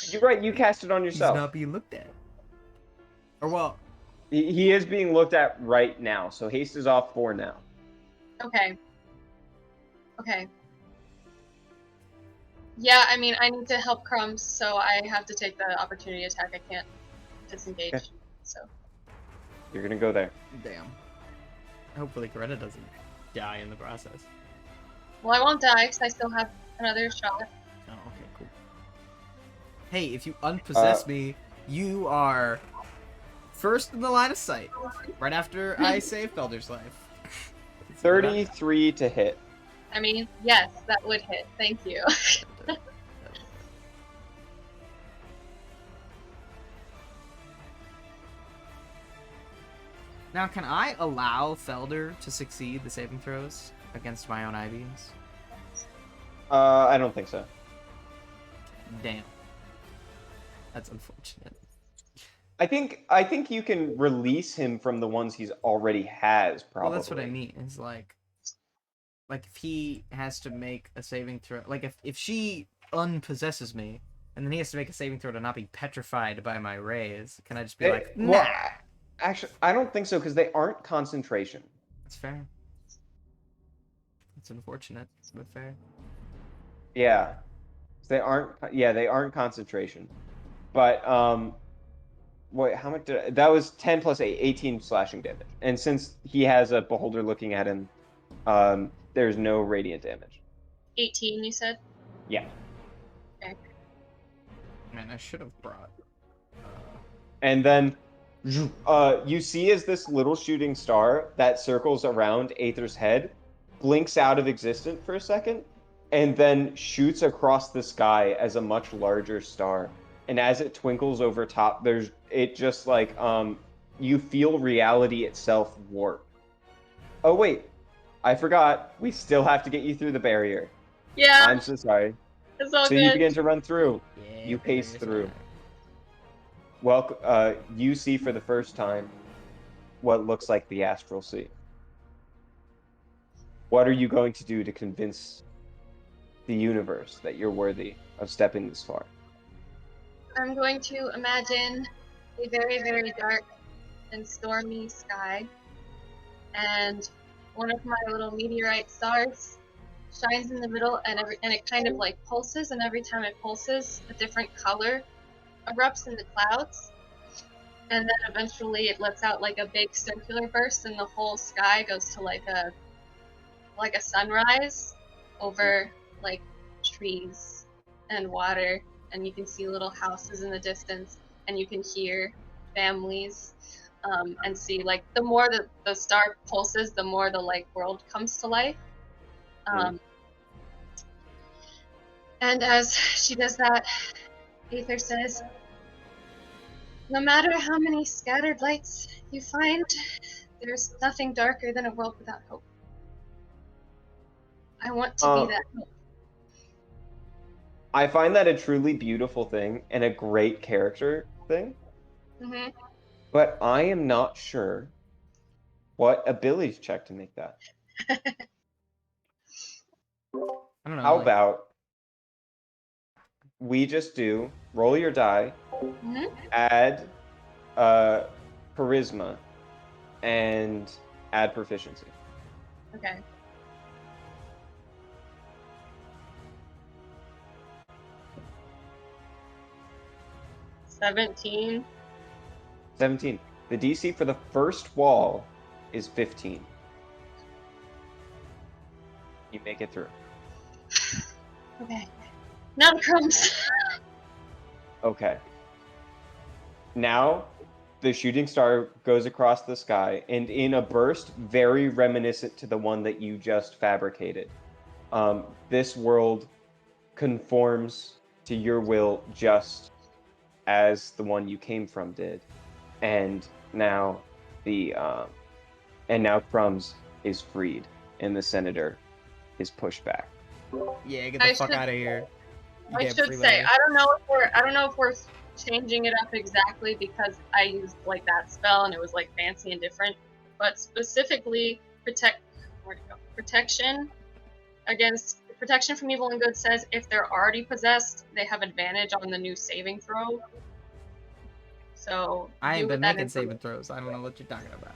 You're right. You cast it on He's yourself. not being looked at. Or well, He is being looked at right now, so haste is off for now. Okay. Okay. Yeah, I mean, I need to help Crumbs, so I have to take the opportunity attack. I can't disengage. Okay. So. You're gonna go there. damn. Hopefully, Greta doesn't die in the process. Well, I won't die because I still have another shot. Oh, okay, cool. Hey, if you unpossess me, you are first in the line of sight. Right after I save Felder's life. 33 to hit. I mean, yes, that would hit. Thank you. Now, can I allow Felder to succeed the saving throws against my own I-beams? I don't think so. Damn. That's unfortunate. I think you can release him from the ones he's already has, probably. Well, that's what I mean. Is like if he has to make a saving throw, like if she unpossesses me, and then he has to make a saving throw to not be petrified by my rays, can I just be like, nah? Well, actually, I don't think so, because they aren't concentration. That's fair. It's unfortunate, but fair. Yeah. They aren't concentration. But, wait, how much that was 10 plus 8, 18 slashing damage. And since he has a beholder looking at him, there's no radiant damage. 18, you said? Yeah. Okay. Man, I should have brought. And then, you see as this little shooting star that circles around Aether's head blinks out of existence for a second, and then shoots across the sky as a much larger star. And as it twinkles over top, it just like, you feel reality itself warp. Oh wait, I forgot. We still have to get you through the barrier. Yeah, I'm so sorry. it's all So good. you begin to run through. Yeah, You pace there's through. that. Well, you see for the first time what looks like the Astral Sea. What are you going to do to convince the universe that you're worthy of stepping this far? I'm going to imagine a very, very dark and stormy sky, and one of my little meteorite stars shines in the middle, and it kind of like pulses, and every time it pulses, a different color erupts in the clouds, and then eventually it lets out like a big circular burst, and the whole sky goes to like a sunrise over like trees and water, and you can see little houses in the distance, and you can hear families, and see like the more that the star pulses, the more the like world comes to life. And as she does that, Aether says, "No matter how many scattered lights you find, there's nothing darker than a world without hope. I want to be that hope." I find that a truly beautiful thing and a great character thing, Mm-hmm. but I am not sure what ability check to make that. I don't know. How like, about we just roll your die, Mm-hmm. add charisma, and add proficiency. Okay. $17. 17. The DC for the first wall is 15. You make it through. Okay. Now the crumbs. Okay. Now, the shooting star goes across the sky, and in a burst very reminiscent to the one that you just fabricated, this world conforms to your will just as the one you came from did, and now Crumbs is freed, and the senator is pushed back. yeah, get the fuck out of here. I get should free say leather. I don't know if we're changing it up exactly because I used like that spell and it was like fancy and different, but specifically protection protection from evil and good says if they're already possessed, they have advantage on the new saving throw. So I do ain't with been that making information. saving throws. I don't know what you're talking about.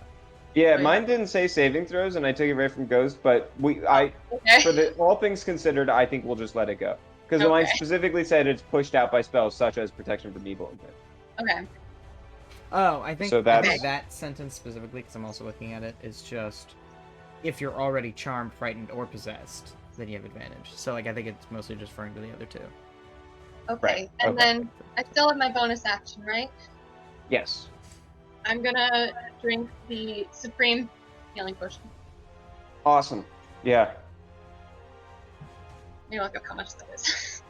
Yeah, Right. mine didn't say saving throws, and I took it right from Ghost. But Okay. for the all things considered, I think we'll just let it go because mine Okay. specifically said it's pushed out by spells such as protection from evil and good. Okay. Oh, So I that's think that sentence specifically, because I'm also looking at it, is just if you're already charmed, frightened, or possessed, then you have advantage. So like I think it's mostly just referring to the other two. Okay. Right, And okay. then I still have my bonus action, right? yes. I'm gonna drink the supreme healing potion. Awesome. Yeah. Let me look up how much that is.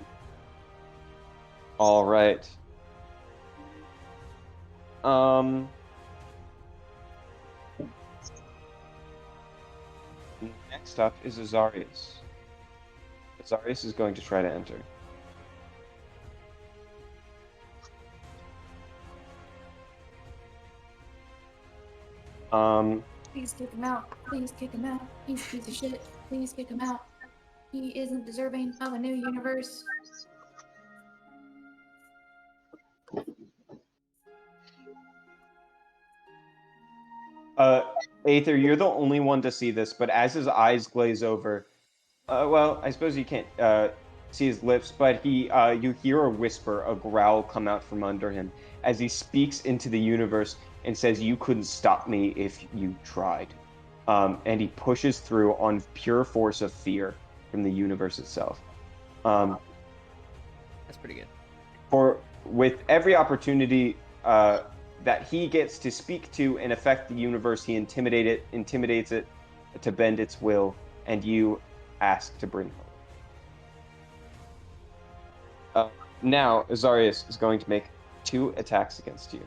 All right. Next up is Azarius. Azarius is going to try to enter. Please kick him out. Please kick him out. He's a piece of shit. Please kick him out. He isn't deserving of a new universe. Aether, you're the only one to see this, but as his eyes glaze over, well, I suppose you can't see his lips, but you hear a whisper, a growl come out from under him as he speaks into the universe and says, "You couldn't stop me if you tried." And he pushes through on pure force of fear from the universe itself. That's pretty good. With every opportunity that he gets to speak to and affect the universe, he intimidates it to bend its will, and you ask to bring hope. Now, Azarius is going to make 2 attacks against you.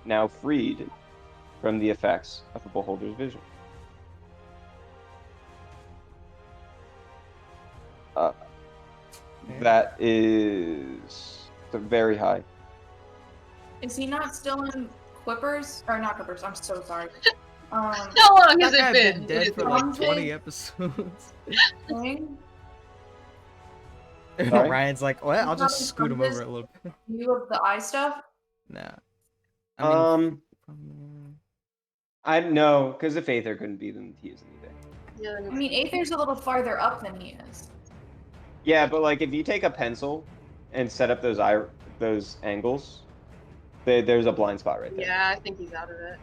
Now freed from the effects of the Beholder's Vision. That is very high. Is he not still in Quippers? Or not Quippers, I'm so sorry. How long has That guy it been been? dead for like Something. 20 episodes. Thing? Sorry? Ryan's like, well, I'll just Probably scoot him from over a little bit. View of the eye stuff? Nah. I know, because if Aether couldn't be, then he isn't either. Yeah, I mean, Aether's a little farther up than he is. Yeah, but like if you take a pencil and set up those angles, there's a blind spot right there. yeah, I think he's out of it.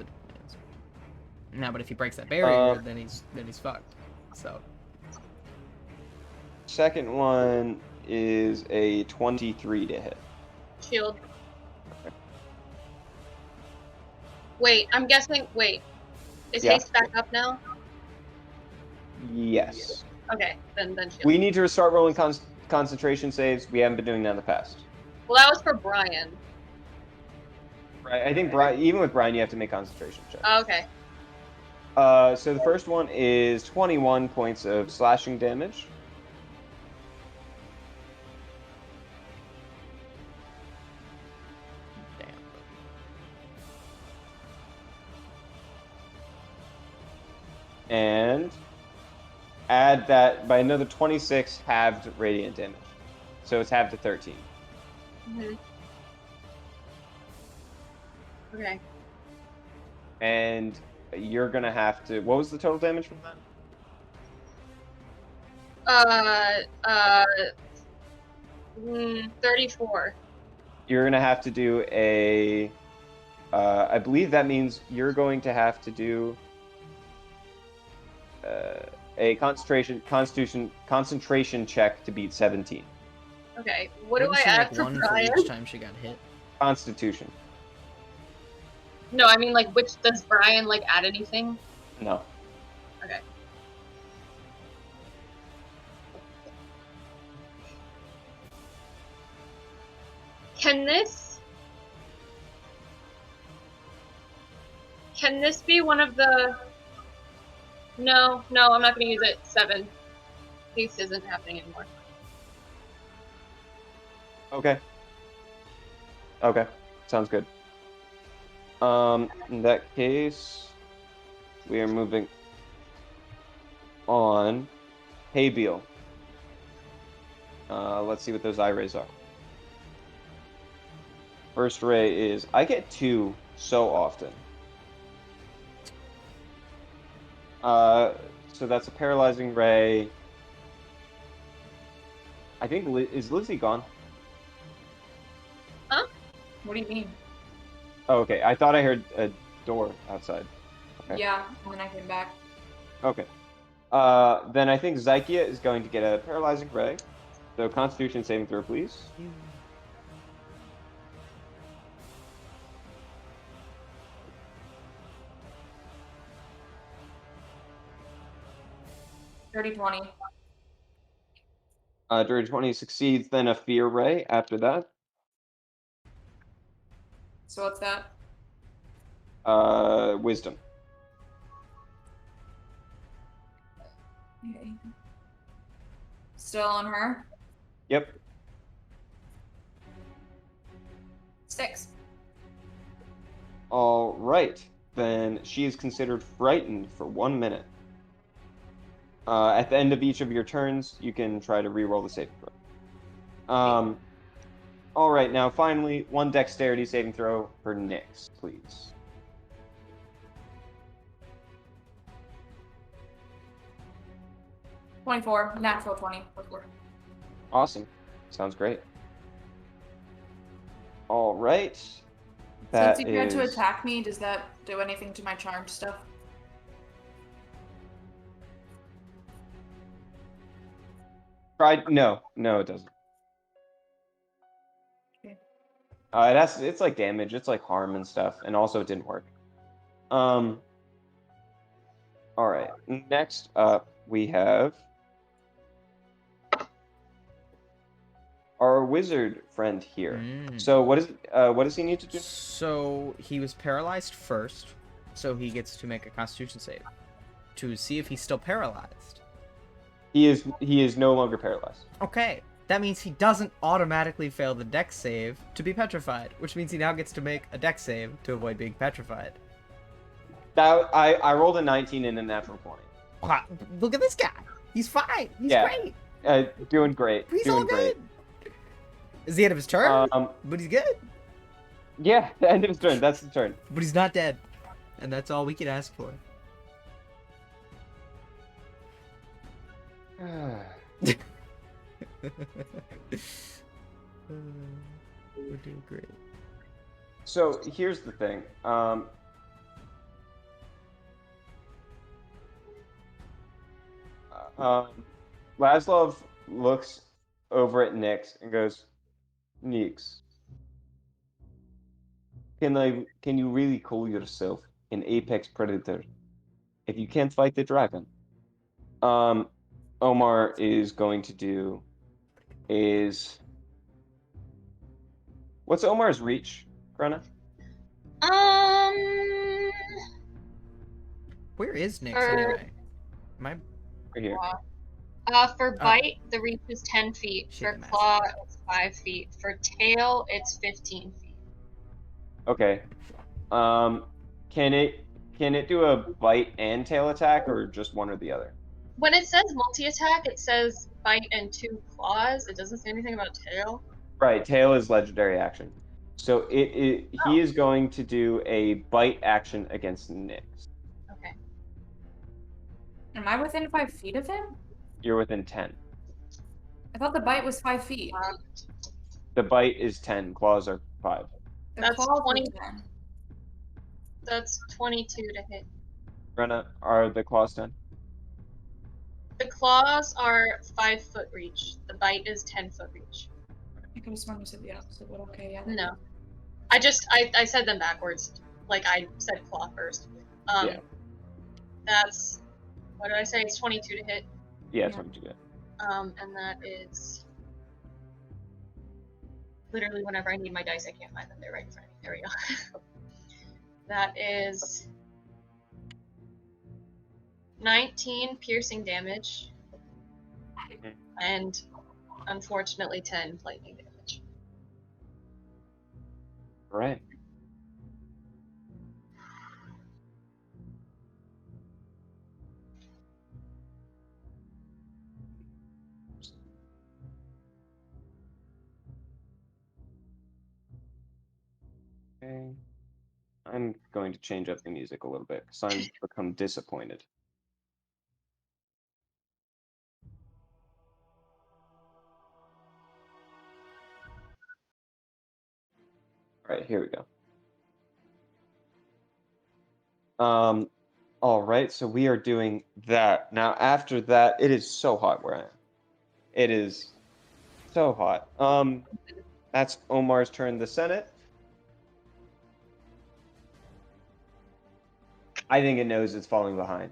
No, but if he breaks that barrier, then he's fucked. So Second one is a 23 to hit. Shield. Wait, I'm guessing. Wait, is Yeah. haste back up now? Yes. Okay, then shield. We need to start rolling concentration saves. We haven't been doing that in the past. Well, that was for Brian. Right. I think Brian, even with Brian, you have to make concentration checks. Oh, okay. So the first one is 21 points of slashing damage. damn. And add that by another 26 halved radiant damage. So it's halved to 13. Mhm. Okay. And you're gonna have to. What was the total damage from that? 34. You're gonna have to do a. I believe that means you're going to have to do a concentration check to beat 17. Okay. What do Didn't I she add make for one Brian? for each time she got hit? Constitution. No, I mean like which does Brian like add anything? No. Okay. Can this be one of the? No, I'm not gonna use it. 7. Haste isn't happening anymore. Okay. Okay. Sounds good. In that case, we are moving on. Hey, Beal. Let's see what those eye rays are. First ray is I get 2 so often. So that's a paralyzing ray. I think is Lizzie gone? What do you mean? Oh, okay. I thought I heard a door outside. Okay. Yeah, and then I came back. Okay. Then I think Zykia is going to get a paralyzing ray. So Constitution saving throw, please. 30-20. Dirty 20 succeeds, then a fear ray after that. So what's that? Wisdom. Okay. Still on her? Yep. 6. All right. Then she is considered frightened for 1 minute. At the end of each of your turns, you can try to re-roll the saving throw. All right. Now, finally, 1 dexterity saving throw for Nyx, please. -24. Natural 20. Awesome. Sounds great. All right. Since you tried to attack me, does that do anything to my charge stuff? No, it doesn't. Okay. It's like damage, it's like harm and stuff, and also it didn't work. All right. Next up, we have our wizard friend here. So what does he need to do? So he was paralyzed first, so he gets to make a Constitution save to see if he's still paralyzed. He is no longer paralyzed. Okay, that means he doesn't automatically fail the Dex save to be petrified, which means he now gets to make a Dex save to avoid being petrified. I rolled a 19 and a natural 20. Wow, look at this guy. He's fine. He's great. Doing great. He's doing all good. It's the end of his turn, but he's good. Yeah, the end of his turn. That's the turn. But he's not dead, and that's all we can ask for. We're doing great. So here's the thing. Laszlo looks over at Nyx and goes, "Nyx, can you really call yourself an apex predator if you can't fight the dragon?" Omar is going to do is what's Omar's reach, Brenna? Where is Nyx anyway? Am I Right here. For bite, the reach is 10 feet. Shit, For I'm claw, it's 5 feet. For tail, it's 15 feet. Okay. Can it do a bite and tail attack or just one or the other? When it says multi-attack, it says bite and 2 claws. It doesn't say anything about tail. Right, tail is legendary action. So he is going to do a bite action against Nyx. Okay. Am I within 5 feet of him? You're within 10. I thought the bite was 5 feet. The bite is 10, claws are 5. The That's claws 20. was 10. That's 22 to hit. Brenna, are the claws 10? The claws are 5 foot reach. The bite is 10 foot reach. I could have sworn you said the opposite, but okay, yeah. No. I said them backwards. Like I said claw first. Yeah. That's, what did I say? It's 22 to hit. Yeah, 22. And that is literally whenever I need my dice, I can't find them. They're right in front of me. There we go. That is 19 piercing damage, and unfortunately 10 lightning damage. All right. Okay. I'm going to change up the music a little bit because I'm become disappointed. All right, here we go. All right, so we are doing that. Now, after that, it is so hot where I am. It is so hot. That's Omar's turn. The Senate. I think it knows it's falling behind.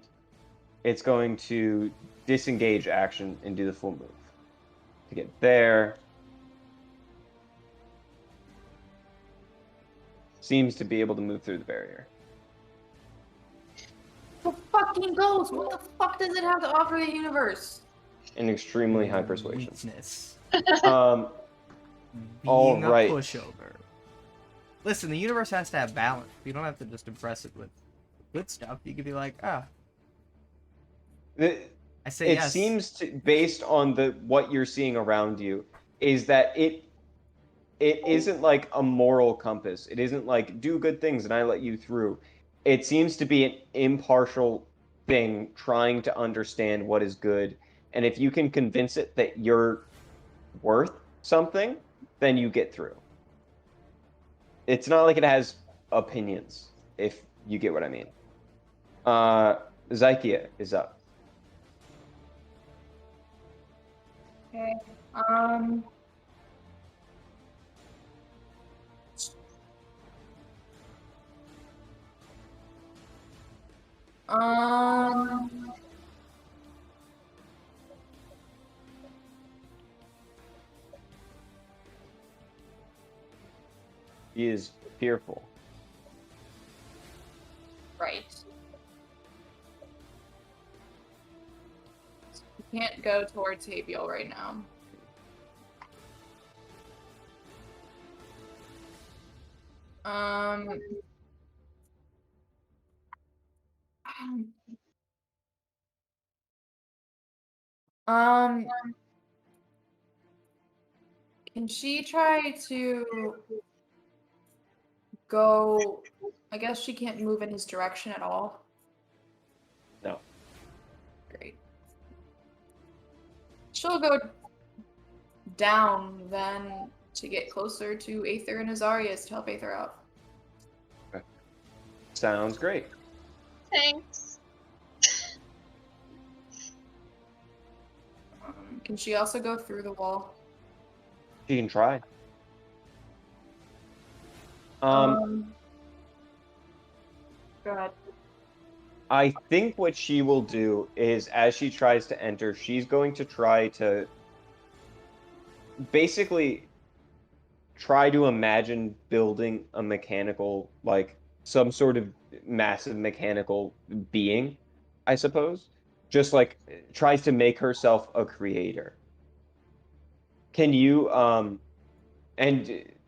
It's going to disengage action and do the full move to get there. Seems to be able to move through the barrier. The fucking ghost! What the fuck does it have to offer the universe? An extremely high persuasion. Weakness. Um, all Being a right. pushover. Listen, the universe has to have balance. You don't have to just impress it with good stuff. You could be like, ah, I say It yes. seems to, based on the what you're seeing around you, is that it isn't like a moral compass. It isn't like do good things and I let you through. It seems to be an impartial thing trying to understand what is good. And if you can convince it that you're worth something, then you get through. It's not like it has opinions, if you get what I mean. Zykia is up. Okay. Um. He is fearful. Right. You can't go towards Habiel right now. Um. Um. Can she try to go? I guess she can't move in his direction at all. No. Great. She'll go down then to get closer to Aether and Azarias to help Aether out. Sounds great. Thanks. Can she also go through the wall? She can try. Go ahead. I think what she will do is, as she tries to enter, she's going to try to basically try to imagine building a mechanical, like some sort of massive mechanical being, I suppose. Just like tries to make herself a creator. Can you and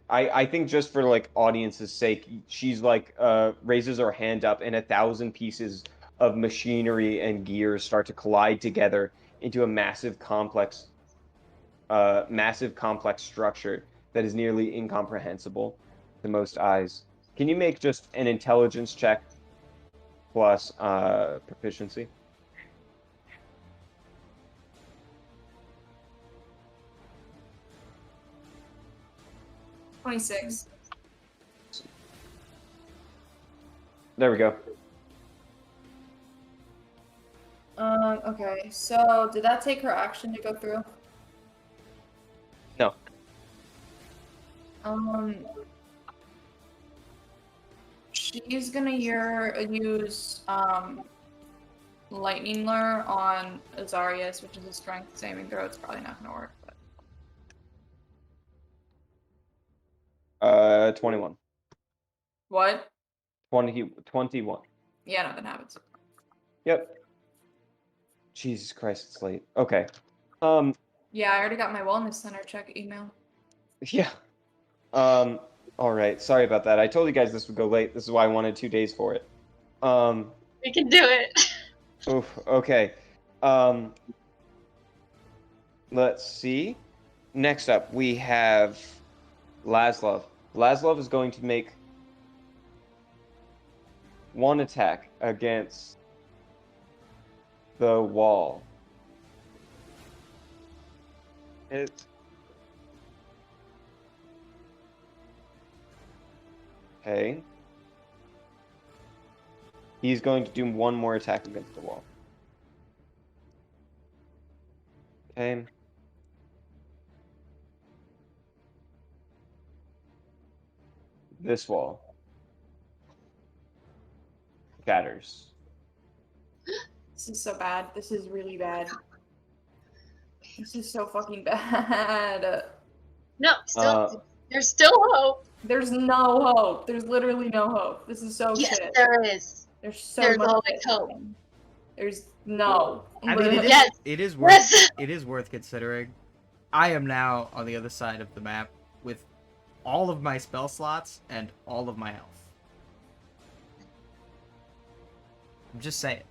I think just for like audience's sake, she's like raises her hand up and 1,000 pieces of machinery and gears start to collide together into a massive complex structure that is nearly incomprehensible to most eyes. Can you make just an intelligence check plus proficiency? 26. There we go. Okay, so did that take her action to go through? No. She's gonna use Lightning Lure on Azarias, which is a strength saving throw. It's probably not gonna work, but 21. what? 21. Yeah, nothing happens. Yep. Jesus Christ, it's late. Okay. Yeah, I already got my wellness center check email. Yeah. Um, All right. Sorry about that. I told you guys this would go late. This is why I wanted 2 days for it. We can do it. Oof, okay. Um, let's see. Next up, we have Laszlo. Laszlo is going to make one attack against the wall. It. Okay. He's going to do one more attack against the wall. Okay. This wall shatters. This is so bad. This is really bad. This is so fucking bad. No, there's still hope. There's no hope. There's literally no hope. This is so Yes, shit. there is. There's so There's much always shit hope. happening. There's no. I mean, Yes. it is worth Yes. it is worth considering. I am now on the other side of the map with all of my spell slots and all of my health. I'm just saying.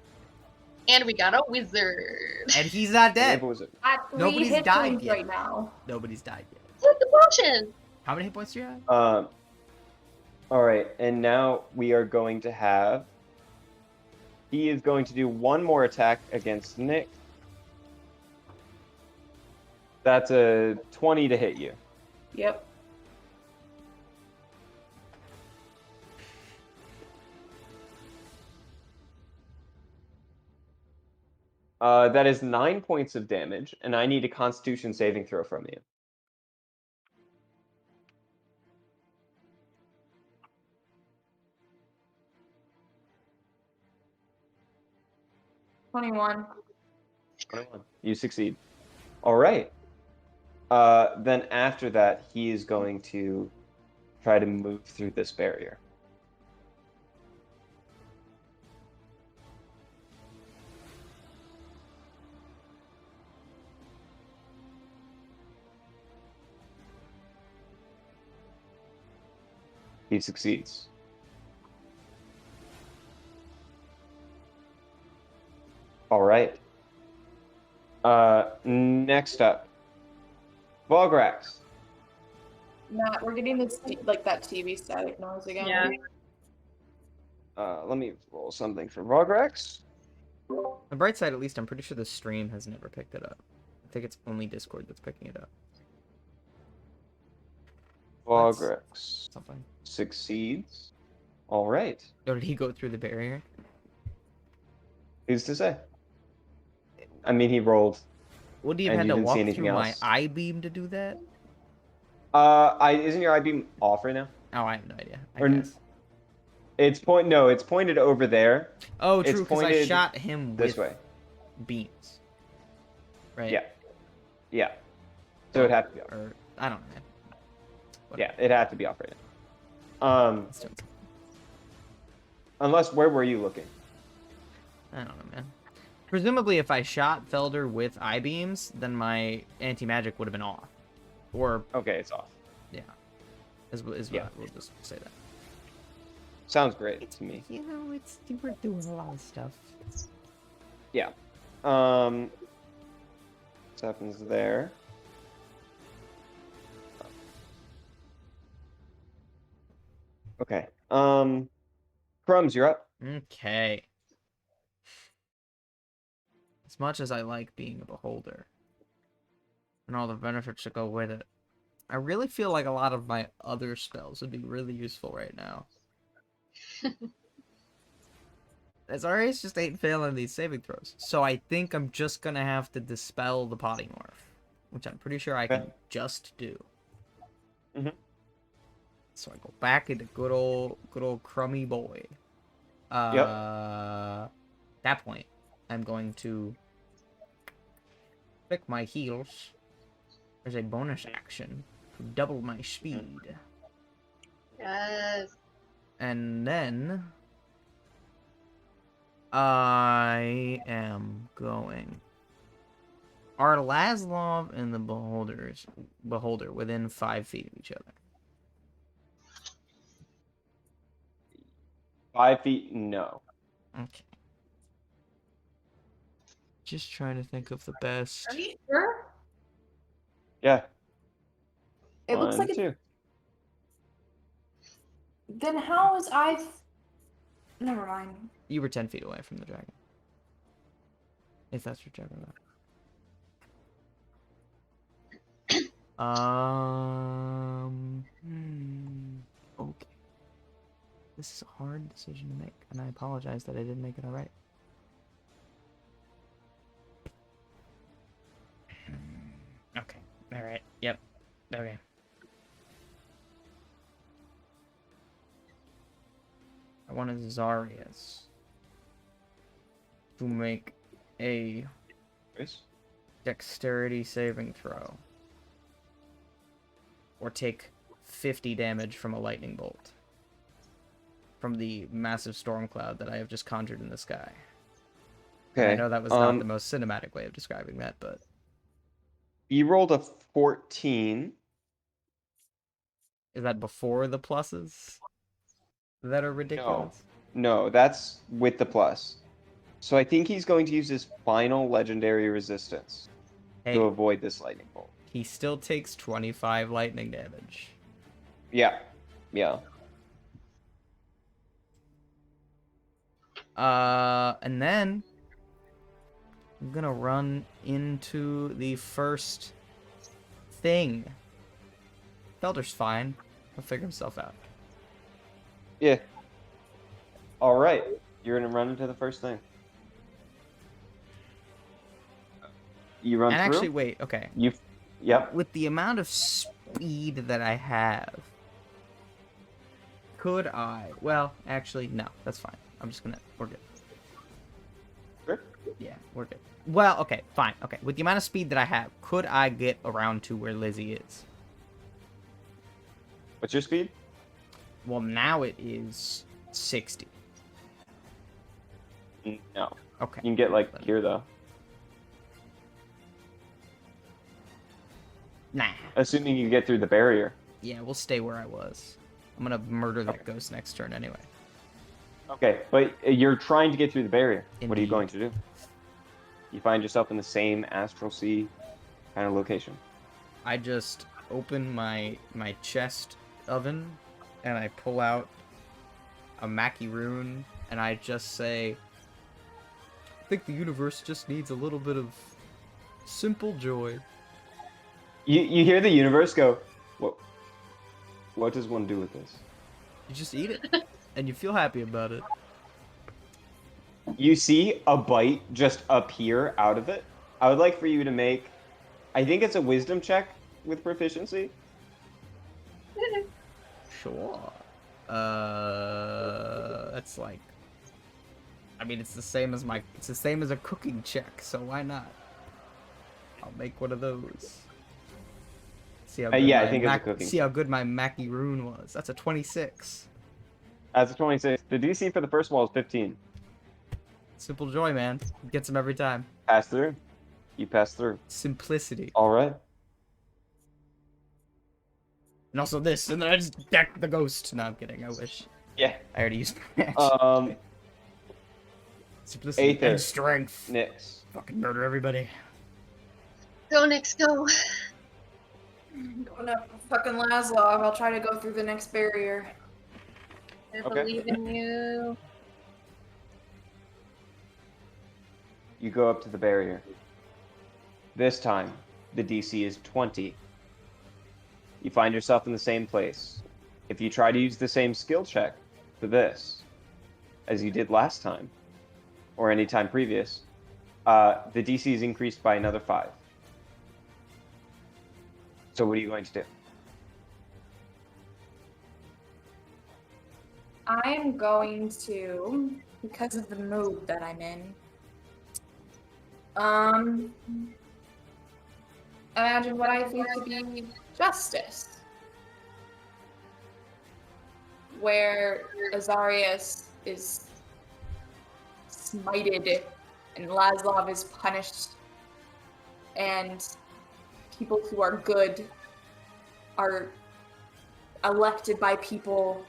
And we got a wizard. And he's not dead. What was it? At 3 Nobody's hit died points yet. right now. Nobody's died yet. Take the potion. How many hit points do you have? All right, and now we are going to have. He is going to do one more attack against Nick. That's a 20 to hit you. Yep. That is 9 points of damage, and I need a Constitution saving throw from you. $21. 21. You succeed. All right. Then after that, he is going to try to move through this barrier. He succeeds. All right. Next up, Vograx. Matt, we're getting this like that TV static noise again. Yeah. Let me roll something for Vograx. On the bright side, at least, I'm pretty sure the stream has never picked it up. I think it's only Discord that's picking it up. Vograx Something. succeeds. All right. Or did he go through the barrier? Who's to say? I mean, he rolled. Would he have And had you to didn't see walk anything through my else? eye beam to do that? Isn't your I-beam off right now? Oh, I have no idea. I Or guess. It's pointed over there. Oh, it's true, because I pointed shot him This with way. beams. Right? Yeah. Yeah. So it'd have to be off. Or, I don't know. Yeah, it'd have to be off right now. Let's do it. Unless, where were you looking? I don't know, man. Presumably, if I shot Felder with eye beams, then my anti-magic would have been off. Or, Okay, it's off. yeah. Yeah. We'll just say that. Sounds great to me. You know, we're doing a lot of stuff. Yeah. What happens there? Okay. Crumbs, you're up. Okay. As much as I like being a beholder and all the benefits that go with it, I really feel like a lot of my other spells would be really useful right now. As RAs just ain't failing these saving throws. So I think I'm just gonna have to dispel the polymorph, which I'm pretty sure I can just do. Mhm. So I go back into good old crummy boy. At that point, I'm going to pick my heals as a bonus action to double my speed. Yes. And then I am going. Are Laszlo and the Beholder within 5 feet of each other? 5 feet, no. Okay. Just trying to think of the best. Are you sure? Yeah. It looks like 1, it's. 2. Then how is I? Never mind. You were 10 feet away from the dragon. If that's what you're talking about. Okay. This is a hard decision to make, and I apologize that I didn't make it alright. Okay. Alright. Yep. Okay. I wanted Zarius to make a Chris? dexterity saving throw. Or take 50 damage from a lightning bolt. From the massive storm cloud that I have just conjured in the sky. And Okay. I know that was not the most cinematic way of describing that, but... You rolled a 14. Is that before the pluses? That are ridiculous? No, that's with the plus. So I think he's going to use his final legendary resistance Hey, to avoid this lightning bolt. he still takes 25 lightning damage. Yeah. Yeah. And then... I'm gonna run into the first thing. Felder's fine. He'll figure himself out. Yeah. All right. You're going to run into the first thing. You run And through? actually, wait, okay. Yep. With the amount of speed that I have, could I... Well, actually, no. That's fine. I'm just gonna... We're good. Sure. Yeah, we're good. Well, okay, fine. Okay, with the amount of speed that I have, could I get around to where Lizzie is? What's your speed? Well, now it is 60. No. Okay. You can get, like, here, though. Nah. Assuming you get through the barrier. Yeah, we'll stay where I was. I'm gonna murder that ghost next turn anyway. Okay, but you're trying to get through the barrier. What are you Indeed. going to do? You find yourself in the same astral sea kind of location. I just open my chest oven, and I pull out a Mackie rune, and I just say, I think the universe just needs a little bit of simple joy. You hear the universe go, what does one do with this? You just eat it, and you feel happy about it. You see a bite just appear out of it. I would like for you to make, I think it's a wisdom check with proficiency. Sure. That's like, I mean, it's the same as a cooking check, so why not? I'll make one of those. See how good Yeah, I my think it's a cooking see how good my Mackie rune was. That's a 26. As a 26, the DC for the first wall is 15. Simple joy, man. Gets him every time. Pass through. You pass through. Simplicity. All right. And also this, and then I just deck the ghost. No, I'm kidding. I wish. Yeah. I already used my action. Simplicity Aether. and strength. Nyx. Fucking murder everybody. Go, Nyx, go. Going up fucking Laszlo. I'll try to go through the next barrier. I Okay. believe in you. You go up to the barrier. This time, the DC is 20. You find yourself in the same place. If you try to use the same skill check for this, as you did last time, or any time previous, the DC is increased by another 5. So what are you going to do? I'm going to, because of the mood that I'm in, imagine what I think to be justice. Where Azarius is smited and Laszlo is punished, and people who are good are elected by people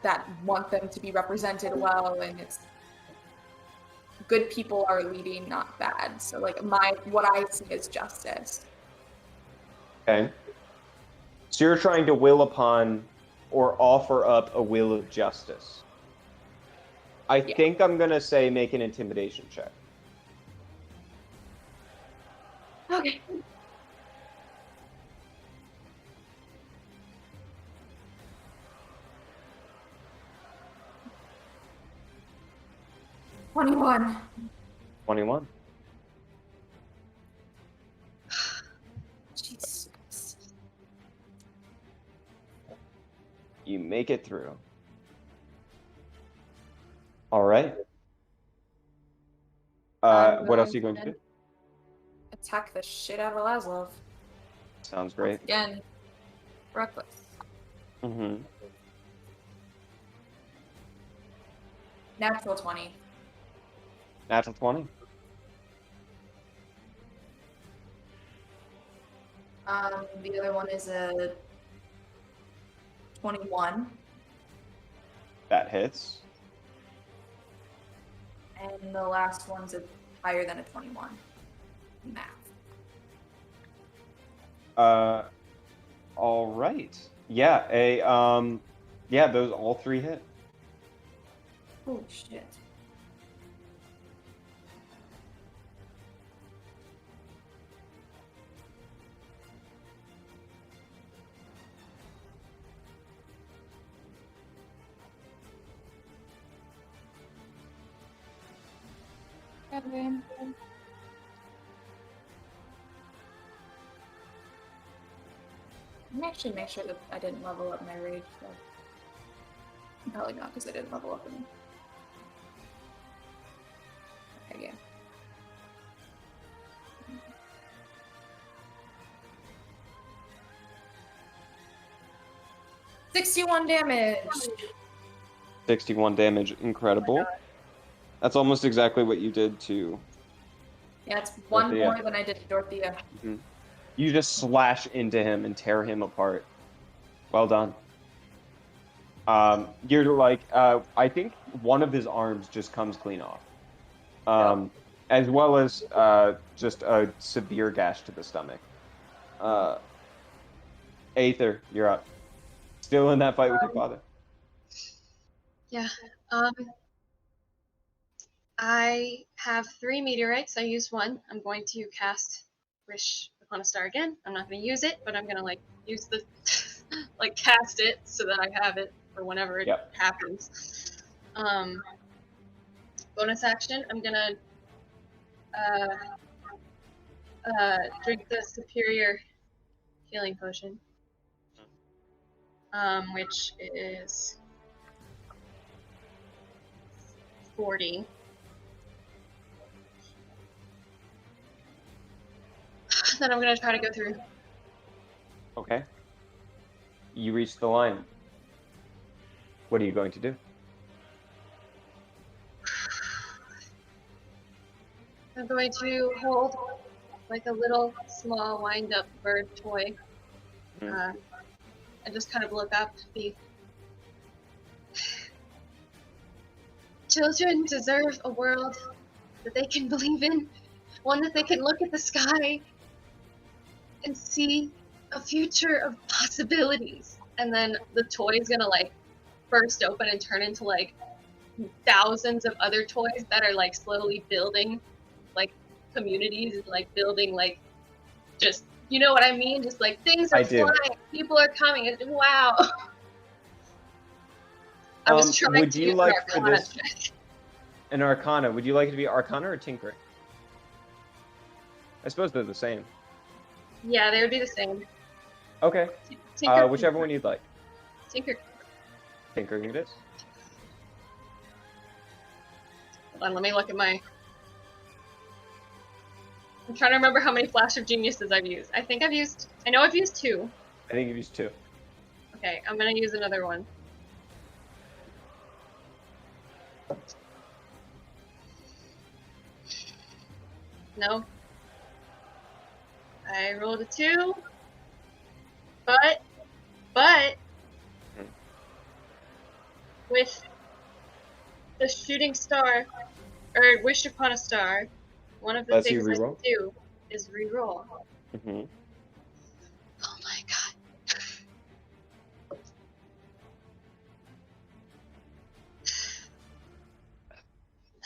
that want them to be represented well, and it's good people are leading, not bad. So like what I see is justice. Okay. So you're trying to will upon or offer up a will of justice. I Yeah. think I'm gonna say make an intimidation check. Okay. $21. 21. Jesus. You make it through. All right. What else are you going to do? Attack the shit out of Laszlo. Sounds great. Again, reckless. Mm-hmm. Natural 20. Natural 20. The other one is a 21. That hits. And the last one's higher than a 21. Math. All right. Yeah, yeah, those all three hit. Holy shit. Kevin. Let me actually make sure that I didn't level up my rage. So. Probably not, because I didn't level up any. Okay, yeah. 61 damage. 61 damage. Incredible. That's almost exactly what you did to. Yeah, it's one Dorothea. more than I did to Dorothea. Mhm. You just slash into him and tear him apart. Well done. You're like, I think one of his arms just comes clean off. As well as just a severe gash to the stomach. Aether, you're up. Still in that fight with your father. Yeah. I have 3 meteorites. I used one. I'm going to cast Wish Upon a Star again. I'm not going to use it, but I'm going to use the cast it so that I have it for whenever it happens. Bonus action. I'm going to drink the Superior Healing Potion, which is 40. Then I'm gonna try to go through. Okay. You reach the line. What are you going to do? I'm going to hold a little small wind-up bird toy, and just kind of look up. Children deserve a world that they can believe in, one that they can look at the sky and see a future of possibilities. And then the toy is gonna burst open and turn into thousands of other toys that are slowly building communities and building just, you know what I mean? Just things are flying, people are coming, and wow. I was trying would to you use like an for Arcana this check. an Arcana? Would you like it to be Arcana or Tinkering? I suppose they're the same. Yeah, they would be the same. Okay. Tinker, Whichever one you'd like. Tinker. Tinkering it is. Hold on, let me look at my... I'm trying to remember how many Flash of Geniuses I've used. I know I've used 2. I think you've used 2. Okay, I'm gonna use another one. No. I rolled a 2. But the shooting star, or wished upon a star, one of the Lets you things I can reroll? do is reroll. Mm-hmm. Oh my god.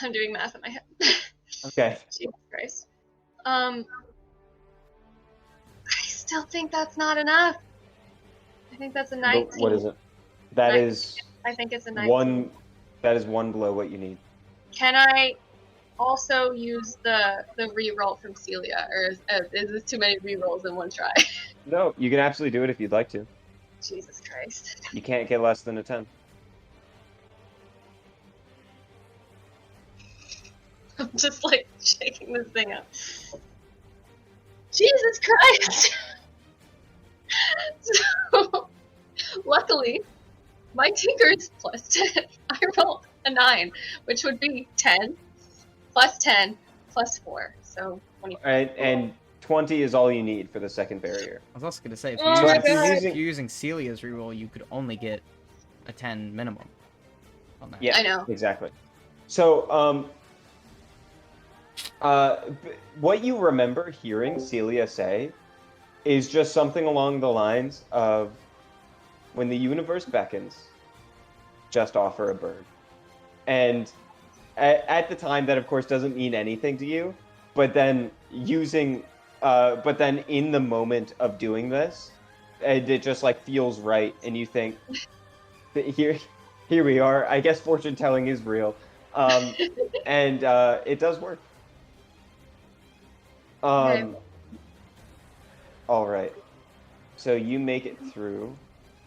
I'm doing math in my head. Okay. Jesus Christ. I still think that's not enough. I think that's a 19. What is it? That I- is I think it's a 19. one. That is one below what you need. Can I also use the reroll from Celia, or is this too many rerolls in one try? No, you can absolutely do it if you'd like to. Jesus Christ. You can't get less than a 10. I'm just like shaking this thing up. Jesus Christ! So, luckily, my tinker is plus 10. I rolled a 9, which would be 10 plus 10 plus 4. So 24. And 20 is all you need for the second barrier. I was also gonna say, if Oh you're, my using, God. if you're using Celia's reroll, you could only get a 10 minimum on that. Yeah, I know. exactly. So, what you remember hearing Celia say is just something along the lines of, when the universe beckons, just offer a bird. And at the time, that of course doesn't mean anything to you, but then but then in the moment of doing this, it just like feels right, and you think, here we are. I guess fortune telling is real, and it does work. Okay. All right. So you make it through.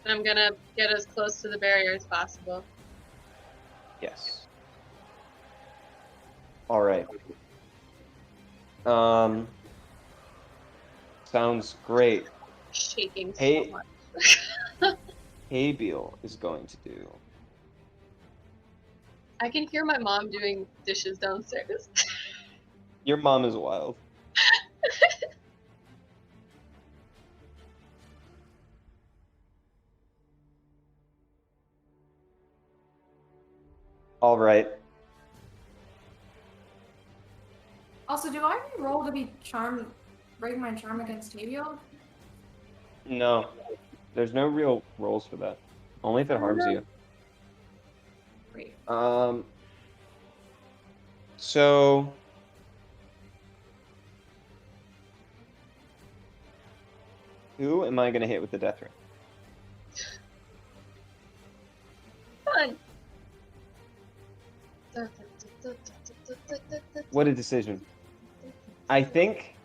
And I'm gonna get as close to the barrier as possible. Yes. All right. Sounds great. Shaking Hey. so much. Habiel is going to do. I can hear my mom doing dishes downstairs. Your mom is wild. All right. Also, do I roll to be charmed, break my charm against Taviel? No, there's no real rolls for that. Only if it harms you. Great. So who am I gonna hit with the death ring? Fun. What a decision. I think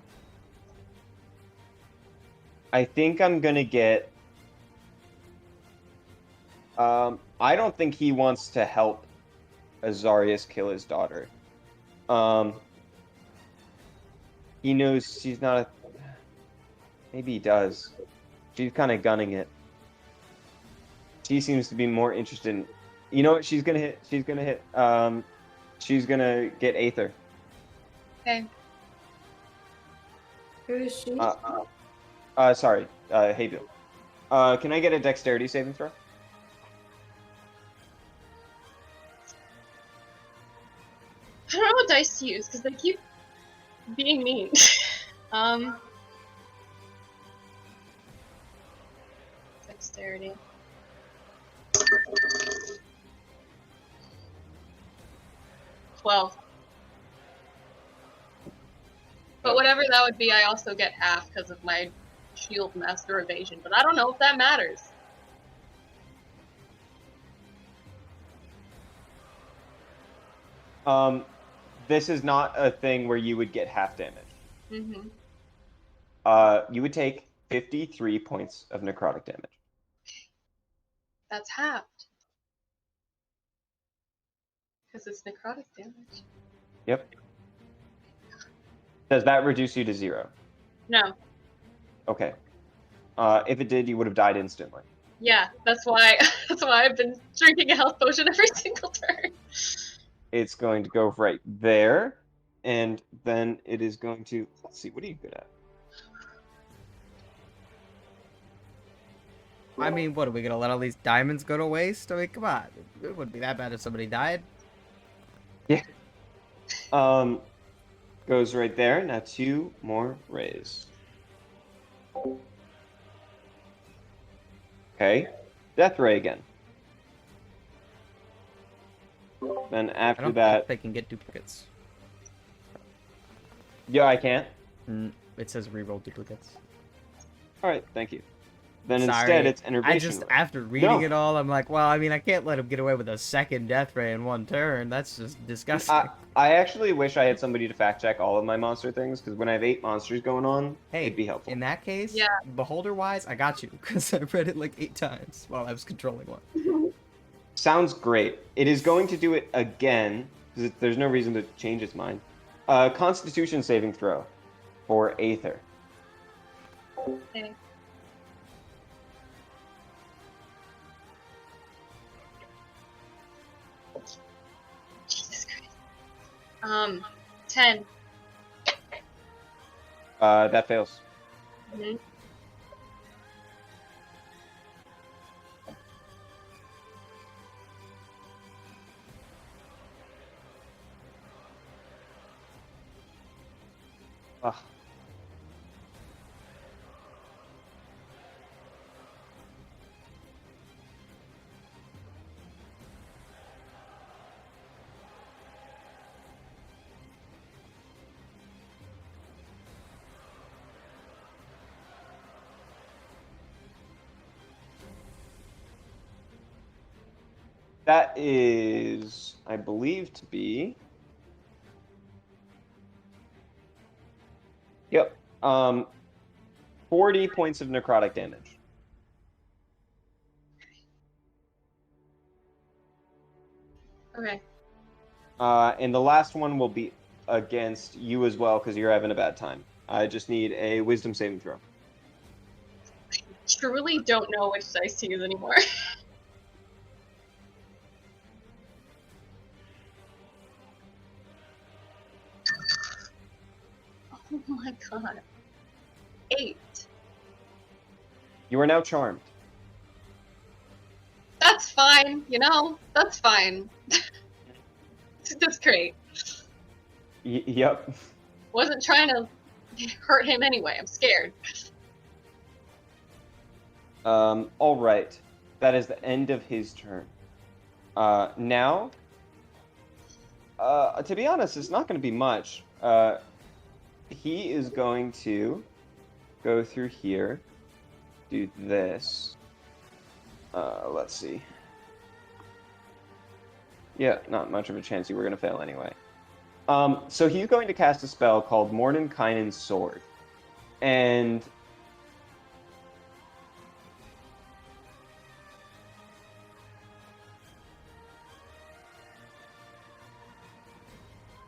I'm gonna get. I don't think he wants to help Azarius kill his daughter. He knows she's not a. Maybe he does. She's kind of gunning it. She seems to be more interested in. You know what? She's gonna hit. She's gonna hit. She's gonna get Aether. Okay. Who is she? Sorry. Habiel. Can I get a dexterity saving throw? I don't know what dice to use because they keep being mean. Dexterity. Well, but whatever that would be, I also get half because of my shield master evasion. But I don't know if that matters. This is not a thing where you would get half damage. Mm-hmm. You would take 53 points of necrotic damage. That's halved. Because it's necrotic damage. Yep. Does that reduce you to 0? No. Okay. If it did, you would have died instantly. Yeah, that's why I've been drinking a health potion every single turn. It's going to go right there, and then it is going to. Let's see. What are you good at? I mean, what, are we gonna let all these diamonds go to waste? I mean, come on. It wouldn't be that bad if somebody died. Yeah. Goes right there. Now 2 more rays. Okay. Death ray again. Then I after don't think that, they can get duplicates. yeah, I can't. It says reroll duplicates. All right, thank you. Then instead, Sorry. it's enervation ray. After reading No, it all, I'm like, well, I mean, I can't let him get away with a second death ray in one turn. That's just disgusting. I actually wish I had somebody to fact check all of my monster things because when I have 8 monsters going on, Hey, it'd be helpful. in that case, Yeah. beholder-wise, I got you, because I read it like 8 times while I was controlling one. Sounds great. It is going to do it again because there's no reason to change its mind. Constitution saving throw for Aether. Okay. Jesus Christ. 10. That fails. Mhm. Ugh. That is, I believe, to be. Yep. 40 points of necrotic damage. Okay. And the last one will be against you as well because you're having a bad time. I just need a wisdom saving throw. Truly don't know which dice to use anymore. Oh my god. 8. You are now charmed. That's fine, you know? That's fine. That's great. Yep. Wasn't trying to hurt him anyway. I'm scared. All right. That is the end of his turn. Now, to be honest, it's not going to be much. He is going to go through here, do this. Let's see. Yeah, not much of a chance you were going to fail anyway. So he's going to cast a spell called Mordenkainen's Sword. And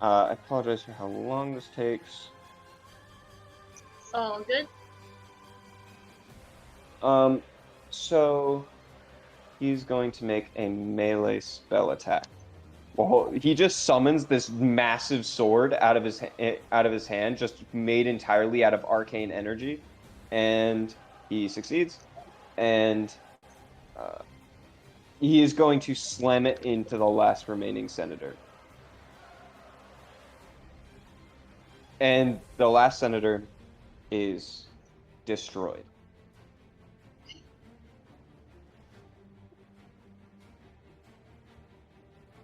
I apologize for how long this takes. It's all good. So he's going to make a melee spell attack. Well, he just summons this massive sword out of his hand, just made entirely out of arcane energy, and he succeeds. And he is going to slam it into the last remaining senator. And the last senator is destroyed.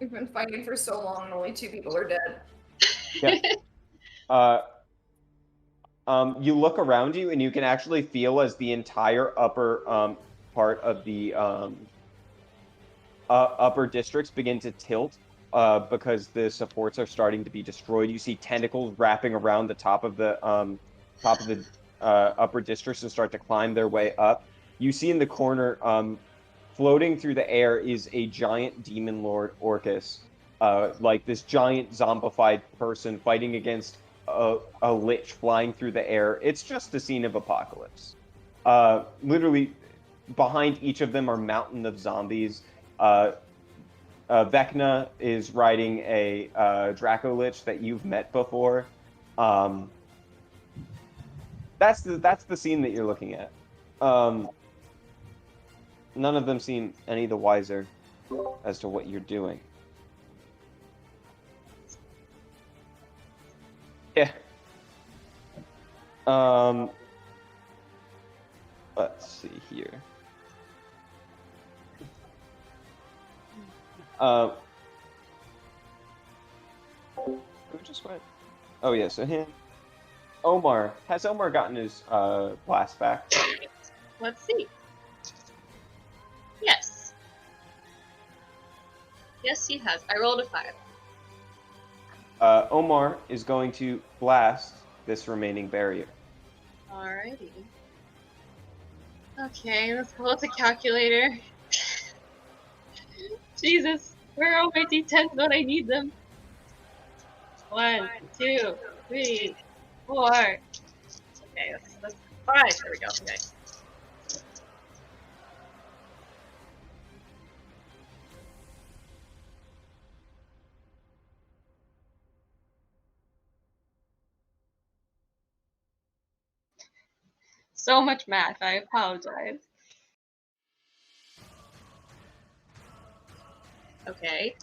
We've been fighting for so long and only 2 people are dead. Yeah. You look around you and you can actually feel as the entire upper part of the upper districts begin to tilt because the supports are starting to be destroyed. You see tentacles wrapping around the top of the upper districts and start to climb their way up. You see in the corner, floating through the air is a giant demon lord Orcus, like this giant zombified person fighting against a lich flying through the air. It's just the scene of apocalypse. Literally, behind each of them are mountain of zombies. Vecna is riding a Draco Lich that you've met before. That's the scene that you're looking at. None of them seem any the wiser as to what you're doing. Let's see here. Who just went? Oh yeah, so him. Omar. Has Omar gotten his blast back? Let's see. Yes. Yes, he has. I rolled a 5. Omar is going to blast this remaining barrier. Alrighty. Okay, let's pull up the calculator. Jesus, where are my d10s when I need them? 1, 2, 3, 4. Okay, that's 5. There we go. Okay. So much math. I apologize. Okay.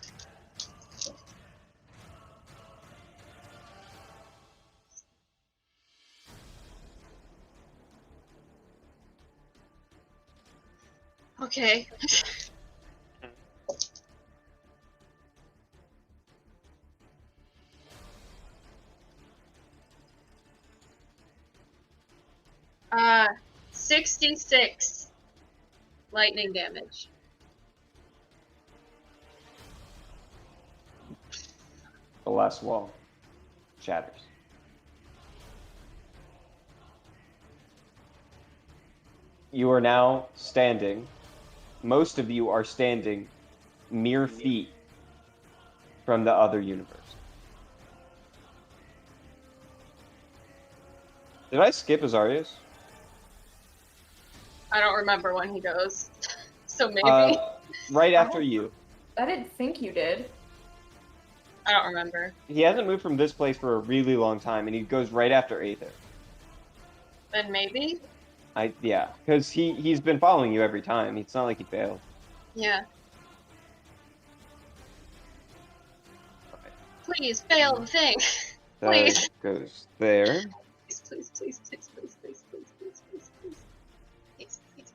Okay. uh, 66 lightning damage. The last wall shatters. You are now standing. Most of you are standing mere feet from the other universe. Did I skip Azarius? I don't remember when he goes. So maybe. Right after you. I didn't think you did. I don't remember. He hasn't moved from this place for a really long time, and he goes right after Aether. Then maybe? Yeah, because he's been following you every time. It's not like he failed. Yeah. Please fail the thing. That Please. goes there. Please, please, please, please, please, please, please, please, please. Please, please.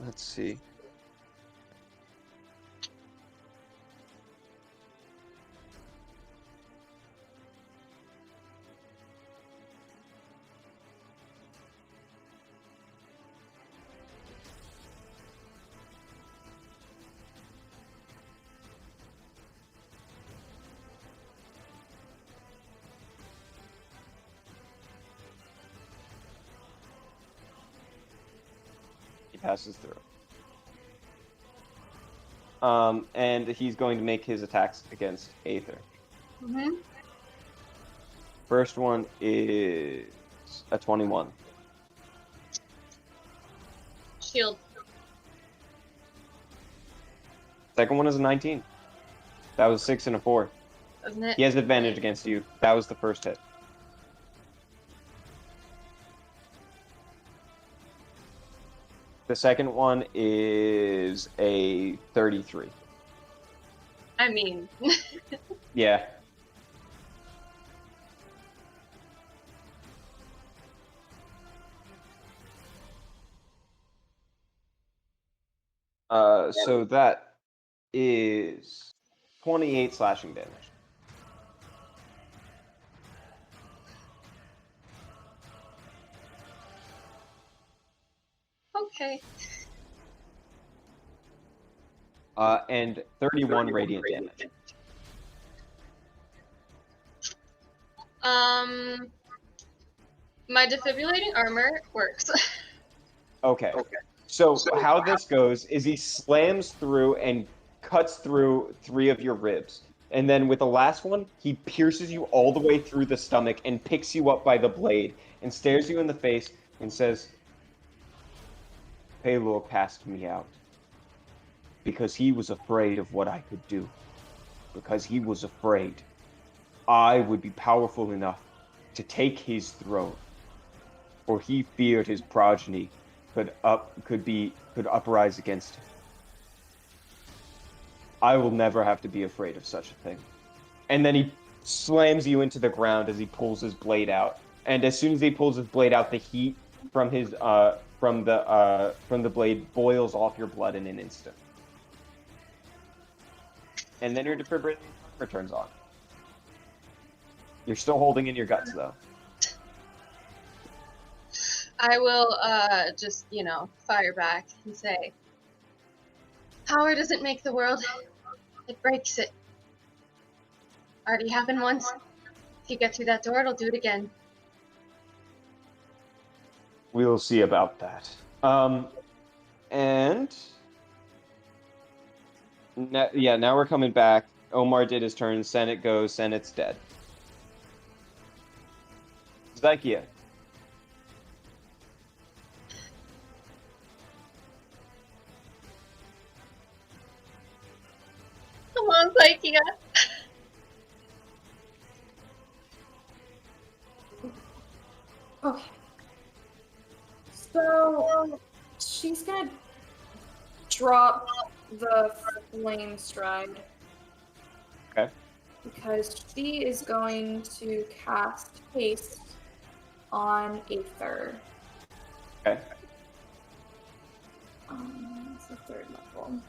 Let's see. He passes through. And he's going to make his attacks against Aether. Mm-hmm. First one is a 21. Shield. Second one is a 19. That was 6 and a 4. Doesn't it? He has advantage against you. That was the first hit. The second one is a 33. I mean. Yeah. So that is 28 slashing damage. Okay. And 31 radiant damage. My defibrillating armor works. Okay. So how this goes is he slams through and cuts through 3 of your ribs. And then with the last one, he pierces you all the way through the stomach and picks you up by the blade and stares you in the face and says, Pelor cast me out because he was afraid of what I could do. Because he was afraid I would be powerful enough to take his throne. For he feared his progeny could uprise against him. I will never have to be afraid of such a thing. And then he slams you into the ground as he pulls his blade out. And as soon as he pulls his blade out, the heat from his from the blade boils off your blood in an instant. And then your defibrillator turns on. You're still holding in your guts though. I will just, fire back and say, power doesn't make the world, it breaks it. Already happened once. If you get through that door, it'll do it again. We'll see about that. And now we're coming back. Omar did his turn. Senate goes. Senate's dead. Zykia. Come on, Zykia. Okay. So she's gonna drop the flame stride. Okay. Because she is going to cast haste on Aether. Okay. It's the 3rd level.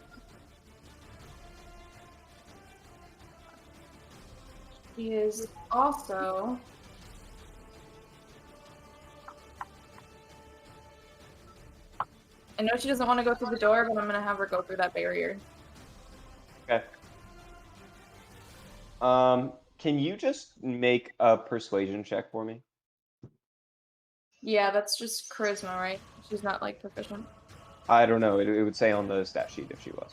She is also I know she doesn't want to go through the door, but I'm gonna have her go through that barrier. Okay. Can you just make a persuasion check for me? Yeah, that's just charisma, right? She's not like proficient. I don't know. It would say on the stat sheet if she was.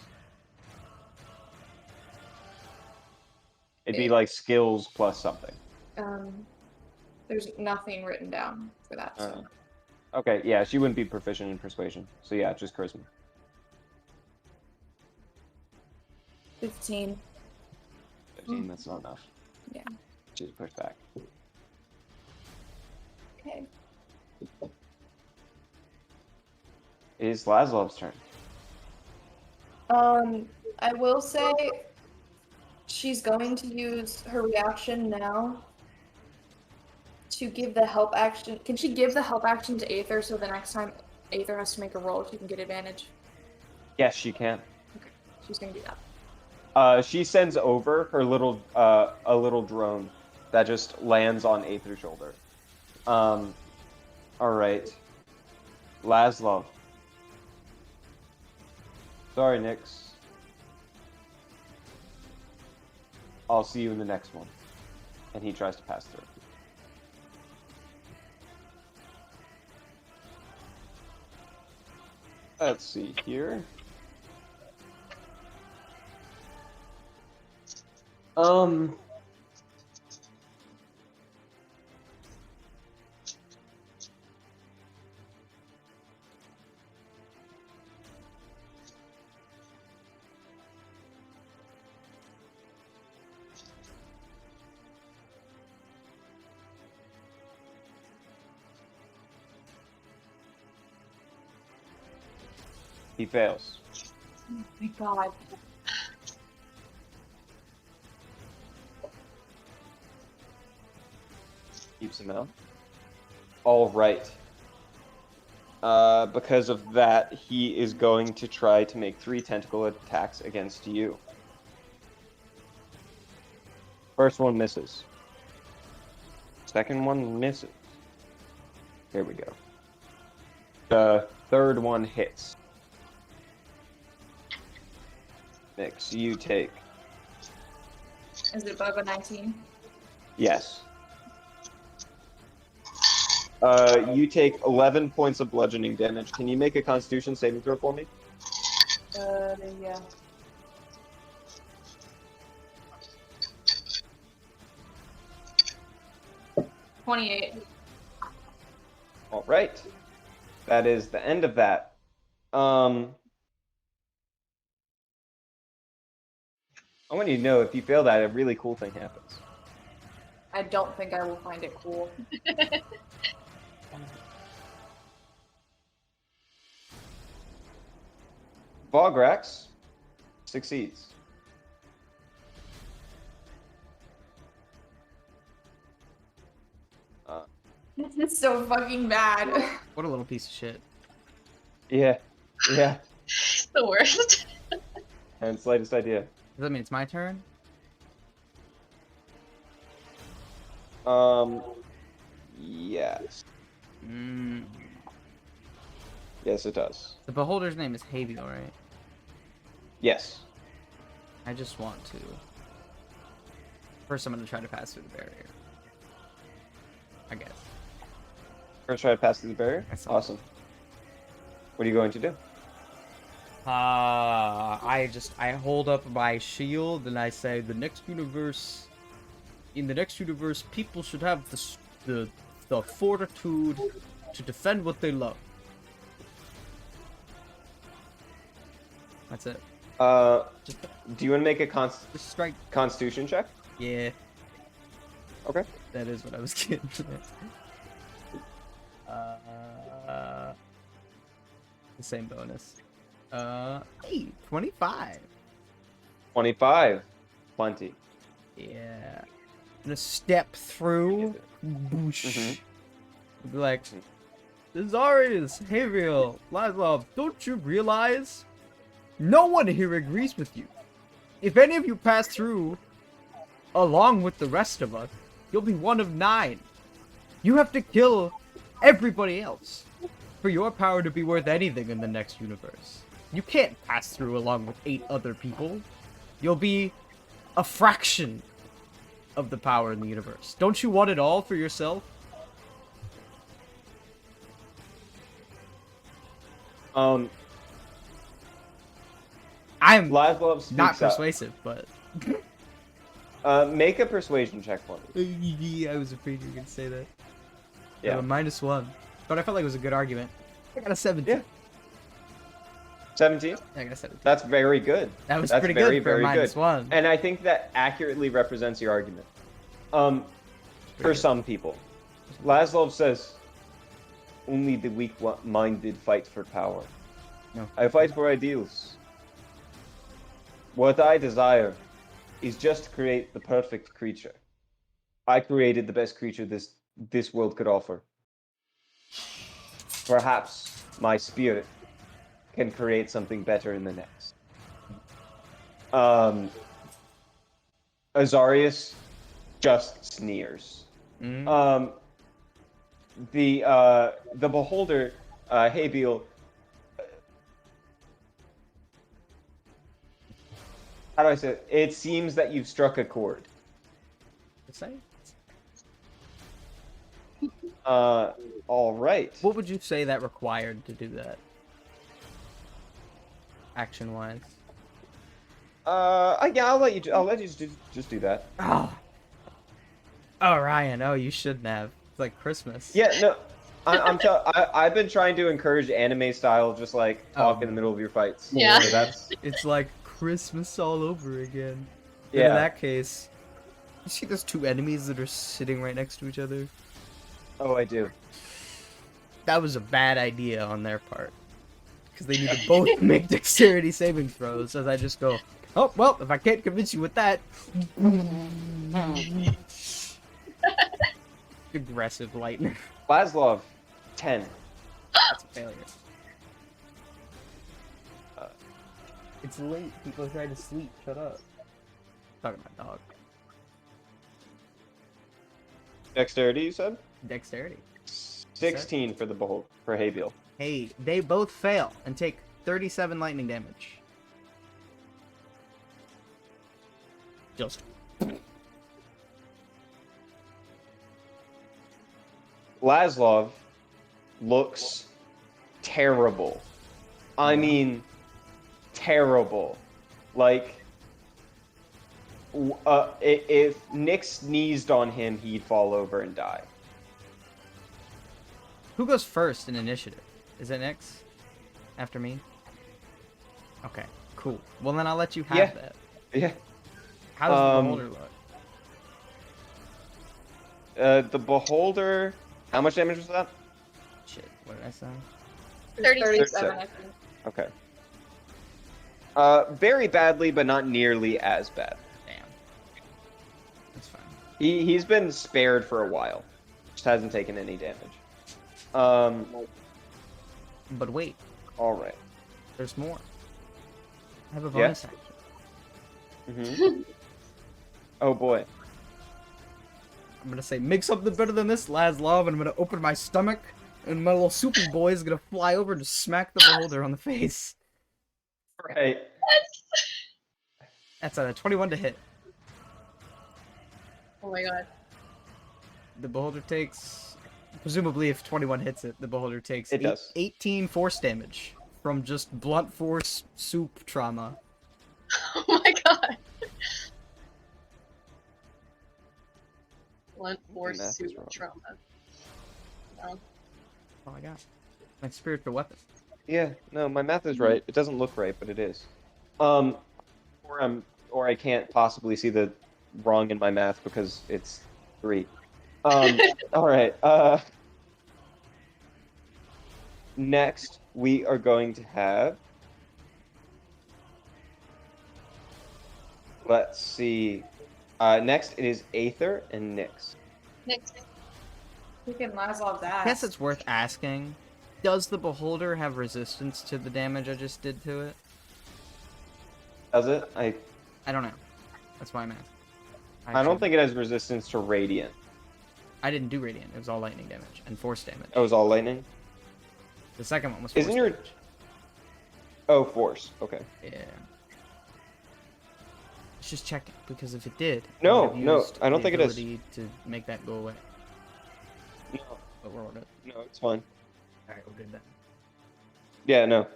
It'd be like skills plus something. There's nothing written down for that. So. Okay, yeah, she wouldn't be proficient in persuasion. So yeah, just charisma. 15. 15, that's not enough. Yeah. She's pushed back. Okay. It is Laszlo's turn. I will say she's going to use her reaction now to give the help action. Can she give the help action to Aether so the next time Aether has to make a roll, she can get advantage? Yes, she can. Okay, she's gonna do that. She sends over her a little drone that just lands on Aether's shoulder. All right, Laszlo. Sorry, Nyx. I'll see you in the next one. And he tries to pass through. Let's see here. He fails. Oh my god. Keeps him out. All right. Because of that, he is going to try to make 3 tentacle attacks against you. First one misses. Second one misses. Here we go. The third one hits. Nyx, you take. Is it above a 19? Yes. You take 11 points of bludgeoning damage. Can you make a Constitution saving throw for me? Yeah. $28. All right. That is the end of that. I want you to know if you fail that, a really cool thing happens. I don't think I will find it cool. Vograx succeeds. This is so fucking bad. What a little piece of shit. Yeah. Yeah. It's the worst. And slightest idea. Does that mean it's my turn? Yes. Mm. Yes, it does. The beholder's name is Haviel, right? Yes. I just want to. First, I'm gonna try to pass through the barrier. I guess. First try to pass through the barrier? That's Awesome. What are you going to do? I hold up my shield and I say, in the next universe, people should have the fortitude to defend what they love. That's it. Do you want to make a Just strike. Constitution check? Yeah, Okay. that is what I was getting. The same bonus. Hey, 25. 25. Plenty. Yeah. I'm gonna step through. Boosh. Be like, Zarius, Haviel, Lazlov, don't you realize? No one here agrees with you. If any of you pass through, along with the rest of us, you'll be one of 9. You have to kill everybody else for your power to be worth anything in the next universe. You can't pass through along with 8 other people. You'll be a fraction of the power in the universe. Don't you want it all for yourself? I'm Laszlo speaks not up. persuasive, but Make a persuasion check for me. I was afraid you were gonna say that. Yeah. -1, but I felt like it was a good argument. I got a 17. Yeah. 17? I got a 17. That's very good. That was That's pretty very, good for a very good. -1. And I think that accurately represents your argument. For some people. Laszlo says, only the weak-minded fight for power. No. I fight for ideals. What I desire is just to create the perfect creature. I created the best creature this world could offer. Perhaps my spirit can create something better in the next. Azarius just sneers. Mm. The beholder, Habiel, how do I say it? It seems that you've struck a chord. Say? All right. What would you say that required to do that? Action-wise. Yeah, I'll let you just do that. Oh. Oh, Ryan. Oh, you shouldn't have. It's like Christmas. Yeah, no, I've been trying to encourage anime style, just like talk in the middle of your fights. Yeah. So that's It's like Christmas all over again. Yeah. In that case, you see those 2 enemies that are sitting right next to each other? Oh, I do. That was a bad idea on their part. Because they need to both make dexterity saving throws, as I just go, oh, well, if I can't convince you with that... Aggressive lightning. Laszlo, 10. That's a failure. It's late. People are trying to sleep. Shut up. Talking about dog. Dexterity, you said? Dexterity. 16 for for Habiel. Hey, they both fail and take 37 lightning damage. Just. Laszlo looks terrible. I mean, terrible. Like, if Nick sneezed on him, he'd fall over and die. Who goes first in initiative? Is it Nyx? After me? Okay, cool. Well, then I'll let you have Yeah. that. Yeah. How does the beholder look? The beholder. How much damage was that? Shit, what did I say? 37, I think. Okay. Very badly, but not nearly as bad. Damn. That's fine. He's been spared for a while. Just hasn't taken any damage. Um, But wait, all right. there's more. I have a Yeah? bonus action. Mm-hmm. Oh boy. I'm gonna say, make something better than this, Laszlo, and I'm gonna open my stomach, and my little soupy boy is gonna fly over and just smack the beholder on the face. Right. That's a 21 to hit. Oh my god. The beholder takes, presumably if 21 hits it, the beholder takes It does. 18 force damage from just blunt force soup trauma. Oh my god. Blunt force math is suit wrong. trauma. No. Oh my god. My spiritual weapon. Yeah, no, my math is right. It doesn't look right, but it is. Or I can't possibly see the wrong in my math because it's 3. All right. Next we are going to have. Let's see. Next it is Aether and Nyx. Next. Freaking Laszlo's I guess ass. it's worth asking. Does the beholder have resistance to the damage I just did to it? Does it? I I don't know. That's why I'm asking. I don't think it has resistance to radiant. I didn't do radiant. It was all lightning damage and force damage. Oh, it was all lightning? The second one was force Isn't your damage. Oh, force. Okay. Yeah. Let's just check it, because if it did, No, I would have no, used I don't the think it is. ability to make that go away. No, But we're all good. no, it's fine. Alright, we're good then. Yeah, no.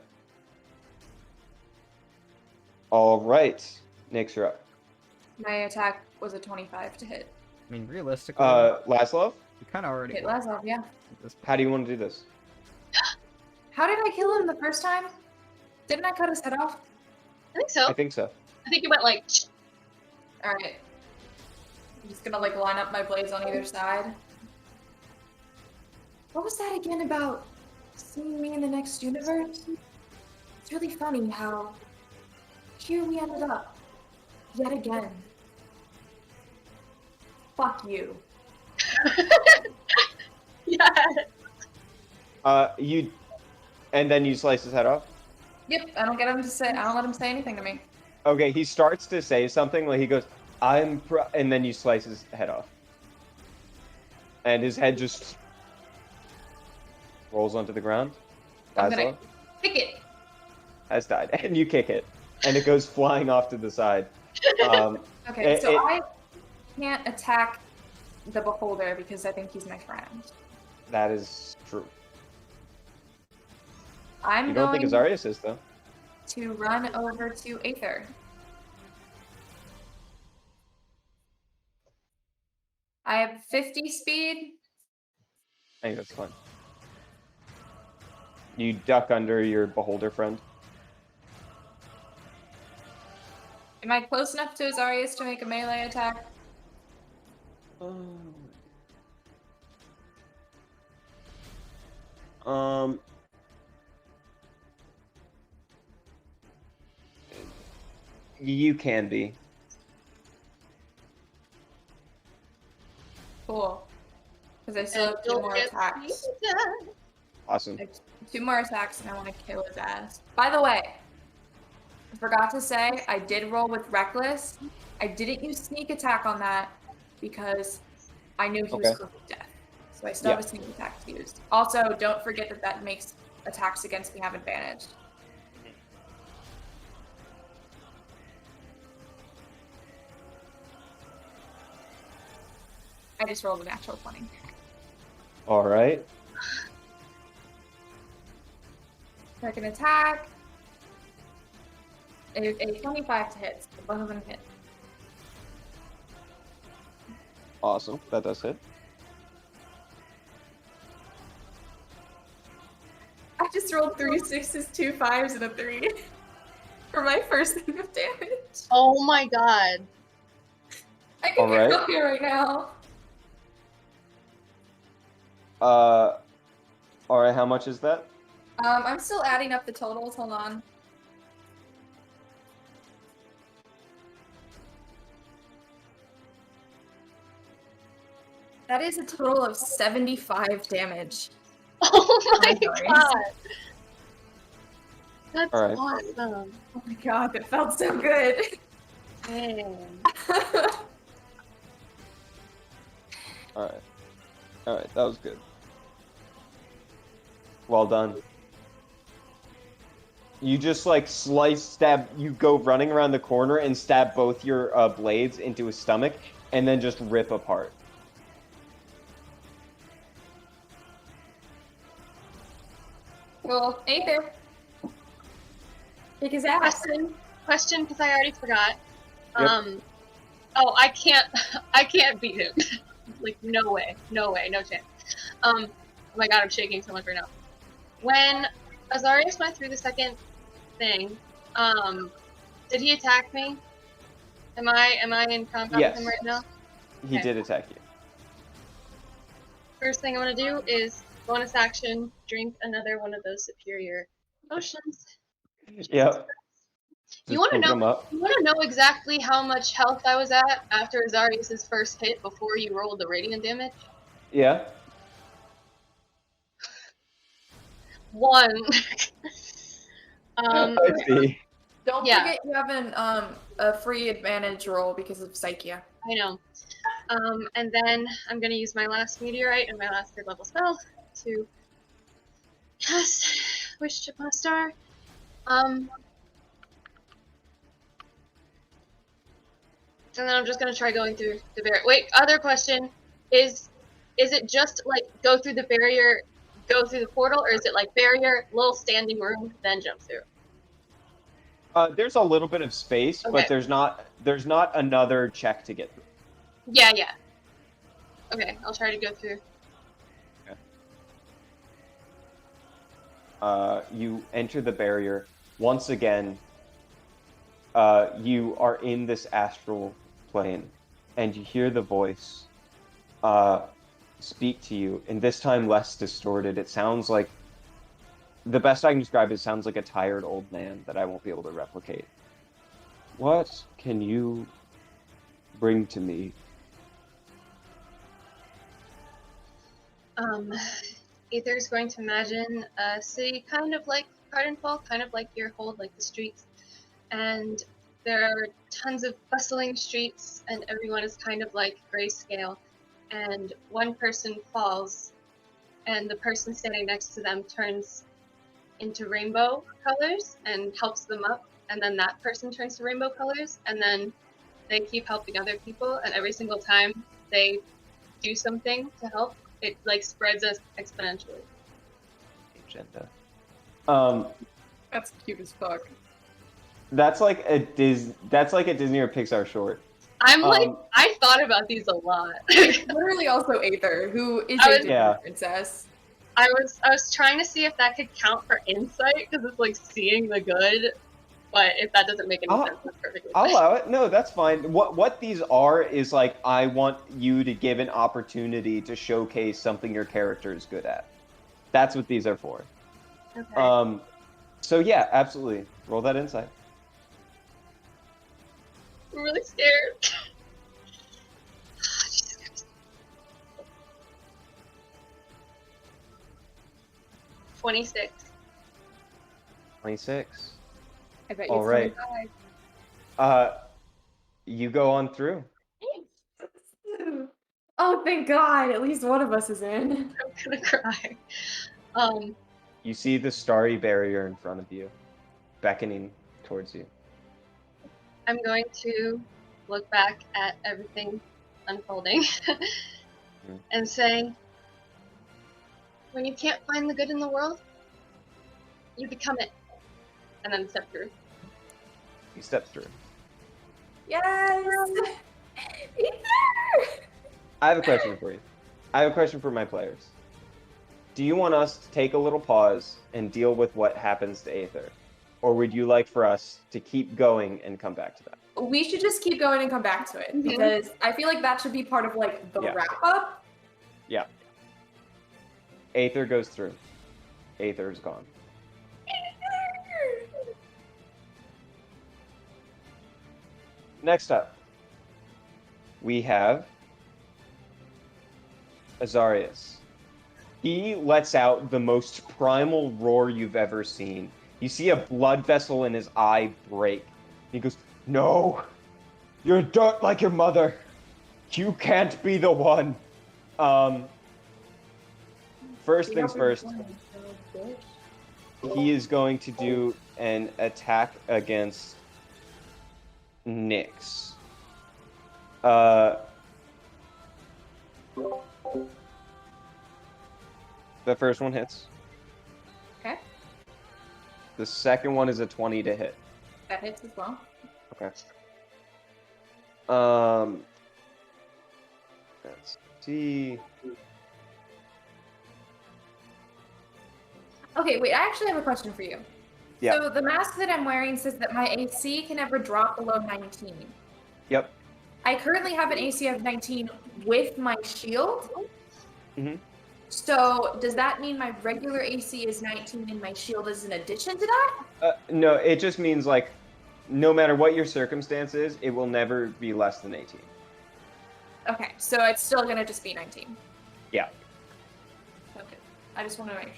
All right. Nyx, you're up. My attack was a 25 to hit. I mean, realistically, Laszlo, we kind of already Hit won Laszlo, yeah. at this point. how do you want to do this? How did I kill him the first time? Didn't I cut his head off? I think so. I think so. I think it went like. Alright. I'm just gonna like line up my blades on either side. What was that again about seeing me in the next universe? It's really funny how here we ended up. Yet again. Fuck you. Yeah. And then you slice his head off? Yep, I don't get him to say, I don't let him say anything to me. Okay, he starts to say something, like he goes, and then you slice his head off. And his head just rolls onto the ground. I'm Laszlo gonna kick it. has died. And you kick it. And it goes flying off to the side. Okay, It- so it- I can't attack the beholder because I think he's my friend. That is true. I'm You don't think going Azarius is, though? to run over to Aether. I have 50 speed. I think that's fine. You duck under your beholder friend. Am I close enough to Azarius to make a melee attack? You can be. Cool. Because I still have 2 more attacks. Awesome. I have 2 more attacks and I want to kill his ass. By the way, I forgot to say, I did roll with Reckless. I didn't use Sneak Attack on that because I knew he was Okay. close to death. So I still have a Sneak Attack to use. Also, don't forget that that makes attacks against me have advantage. I just rolled a natural 20. All right. Second attack. A 25 to hit. So both of them hit. Awesome. That does hit. I just rolled 3 6s, 2 5s, and a 3 for my first thing of damage. Oh my god. I can Alright. get up here right now. All right. How much is that? I'm still adding up the totals. Hold on. That is a total of 75 damage. Oh my Sorry. god. That's Alright. awesome. Oh my god, that felt so good. Man. Alright. Alright, that was good. Well done. You just like stab, you go running around the corner and stab both your blades into his stomach and then just rip apart. Well, Aether. Kick his ass. Question, because I already forgot. Yep. Oh, I can't beat him. Like, no way, no chance. Oh my god, I'm shaking so much right now. When Azarius went through the second thing, did he attack me? Am I in combat Yes. with him right now? He Okay. did attack you. First thing I'm gonna do is bonus action, drink another one of those superior potions. Yep. You Just want to picking them know? up. You want to know exactly how much health I was at after Azarius' first hit before you rolled the radiant damage? Yeah. 1. I see. Don't Yeah. forget you have a free advantage roll because of Psyche. I know. And then I'm gonna use my last meteorite and my last 3rd level spell to cast Wish Upon a Star. And then I'm just gonna try going through the barrier. Wait, other question is it just like go through the barrier, go through the portal, or is it like barrier, little standing room, then jump through? There's a little bit of space, Okay. but there's not another check to get through. Yeah. Okay, I'll try to go through. You enter the barrier. Once again, you are in this astral plane, and you hear the voice speak to you, and this time less distorted. It sounds like, the best I can describe it, sounds like a tired old man that I won't be able to replicate. What can you bring to me? Aether's going to imagine a city kind of like Cardinfall, kind of like your hold, like the streets. And there are tons of bustling streets, and everyone is kind of like grayscale. And one person falls, and the person standing next to them turns into rainbow colors and helps them up. And then that person turns to rainbow colors, and then they keep helping other people. And every single time they do something to help, it like spreads us exponentially. Agenda. That's cute as fuck. That's like a Disney or Pixar short. I'm like, I thought about these a lot. Literally also Aether, who is a Disney princess. I was trying to see if that could count for insight, because it's like seeing the good, but if that doesn't make any sense, that's perfectly fine. I'll allow it. No, that's fine. What these are is like, I want you to give an opportunity to showcase something your character is good at. That's what these are for. Okay. So yeah, absolutely. Roll that insight. I'm really scared. 26. 26. I bet you All right. 25. You go on through. Oh, thank God! At least one of us is in. I'm gonna cry. You see the starry barrier in front of you, beckoning towards you. I'm going to look back at everything unfolding and say, when you can't find the good in the world, you become it. And then step through. You step through. Yes! I have a question for you. I have a question for my players. Do you want us to take a little pause and deal with what happens to Aether? Or would you like for us to keep going and come back to that? We should just keep going and come back to it, because I feel like that should be part of like the wrap-up. Yeah. Aether goes through. Aether's gone. Next up, we have Azarius. He lets out the most primal roar you've ever seen. You see a blood vessel in his eye break. He goes, "No! You're dirt like your mother! You can't be the one!" First things first, he is going to do an attack against Nyx. The first one hits. Okay. The second one is a 20 to hit. That hits as well. Okay. Let's see. Okay, wait, I actually have a question for you. Yeah. So the mask that I'm wearing says that my AC can never drop below 19. Yep. I currently have an AC of 19 with my shield. Mhm. So does that mean my regular AC is 19 and my shield is in addition to that? No, it just means like, no matter what your circumstance is, it will never be less than 18. Okay, so it's still gonna just be 19. Yeah. Okay, I just want to make sure.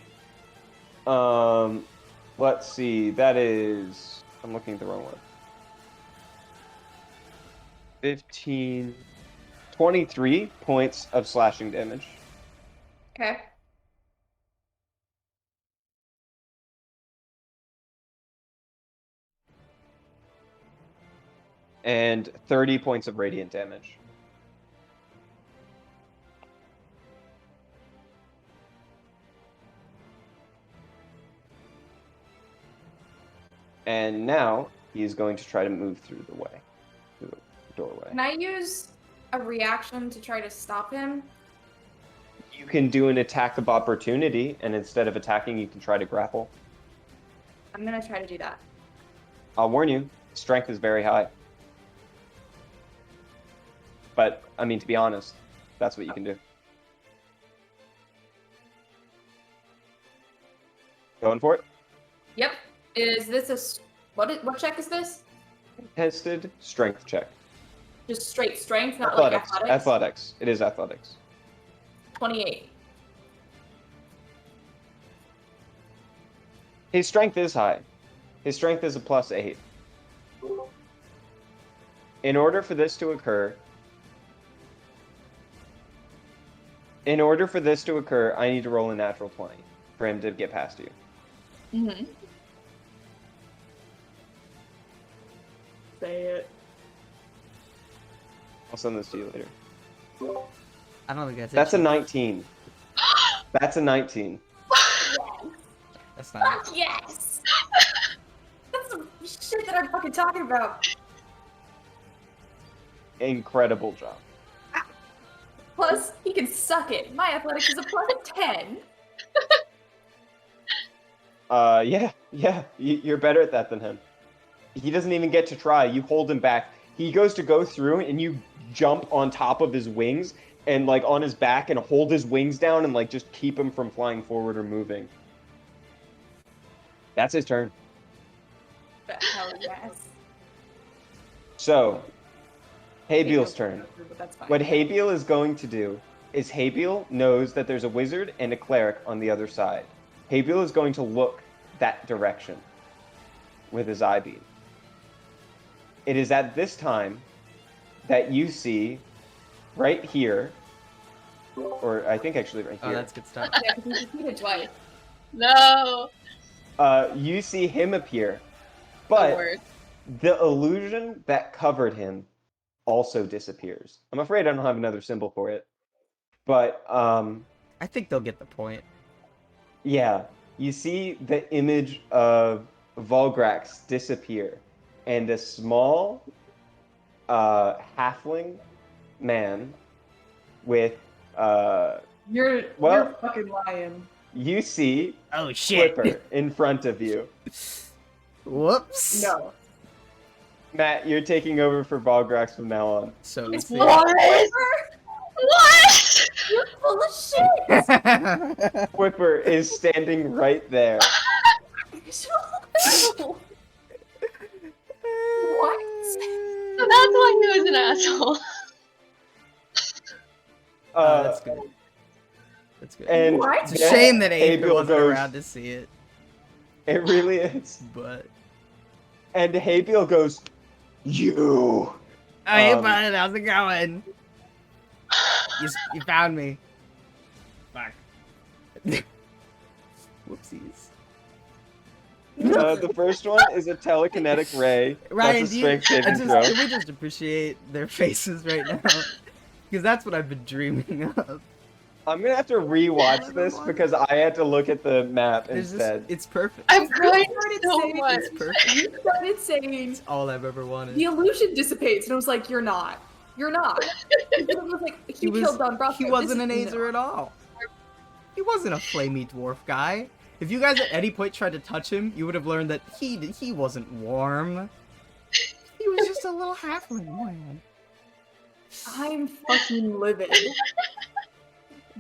Let's see. That is. I'm looking at the wrong one. 15, 23 points of slashing damage. Okay. And 30 points of radiant damage. And now he is going to try to move through the doorway. Can I use a reaction to try to stop him? You can do an attack of opportunity, and instead of attacking, you can try to grapple. I'm gonna try to do that. I'll warn you, strength is very high. But, I mean, to be honest, that's what you can do. Going for it? Yep. Is this what check is this? Tested strength check. Just straight strength, not Athletics. like athletics? Athletics. It is athletics. 28. His strength is high. His strength is a +8. In order for this to occur, I need to roll a natural 20 for him to get past you. Mm-hmm. Say it. I'll send this to you later. I don't think That's a 19. That's a 19. That's not. Fuck yes! That's some shit that I'm fucking talking about. Incredible job. Plus, he can suck it. My athletics is a +10. Yeah, you're better at that than him. He doesn't even get to try. You hold him back. He goes to go through, and you jump on top of his wings and like on his back and hold his wings down and like just keep him from flying forward or moving. That's his turn. But hell yes. So, Haybeel's turn. But that's fine. What Haybeel is going to do is Haybeel knows that there's a wizard and a cleric on the other side. Haybeel is going to look that direction with his eye beam. It is at this time that you see right here, or I think actually right Oh, here, that's good stuff. Yeah, because he's repeated twice. No. you see him appear, The but word. the illusion that covered him also disappears. I'm afraid I don't have another symbol for it, but I think they'll get the point. yeah, you see the image of Volgrax disappear, and a small halfling man with You're fucking lying. you see Oh shit! Flipper in front of you. Whoops. No. Matt, you're taking over for Volgrax from now on. So It's sick. what? What? You're full of shit. Flipper is standing right there. What? So that's why he was an asshole. Oh, that's good. It's good. And What? It's a then shame that Aether Habiel wasn't goes, around to see it, It really is. but... And Habiel goes, you. Oh, hey, Um, bud, how's it going? You found me. Fuck. Whoopsies. The first one is a telekinetic ray. Ryan, That's a strength saving throw. can we just appreciate their faces right now? Because that's what I've been dreaming of. I'm gonna have to rewatch this because I had to look at the map instead. It's perfect. I'm crying started so saying much. It's perfect. You started saying It's all I've ever wanted. the illusion dissipates, and I was like, "You're not. You're not." And it was like he killed Don Brosco. He wasn't an Azer at all. He wasn't a flamey dwarf guy. If you guys at any point tried to touch him, you would have learned that he wasn't warm. He was just a little halfling man. I'm fucking livid,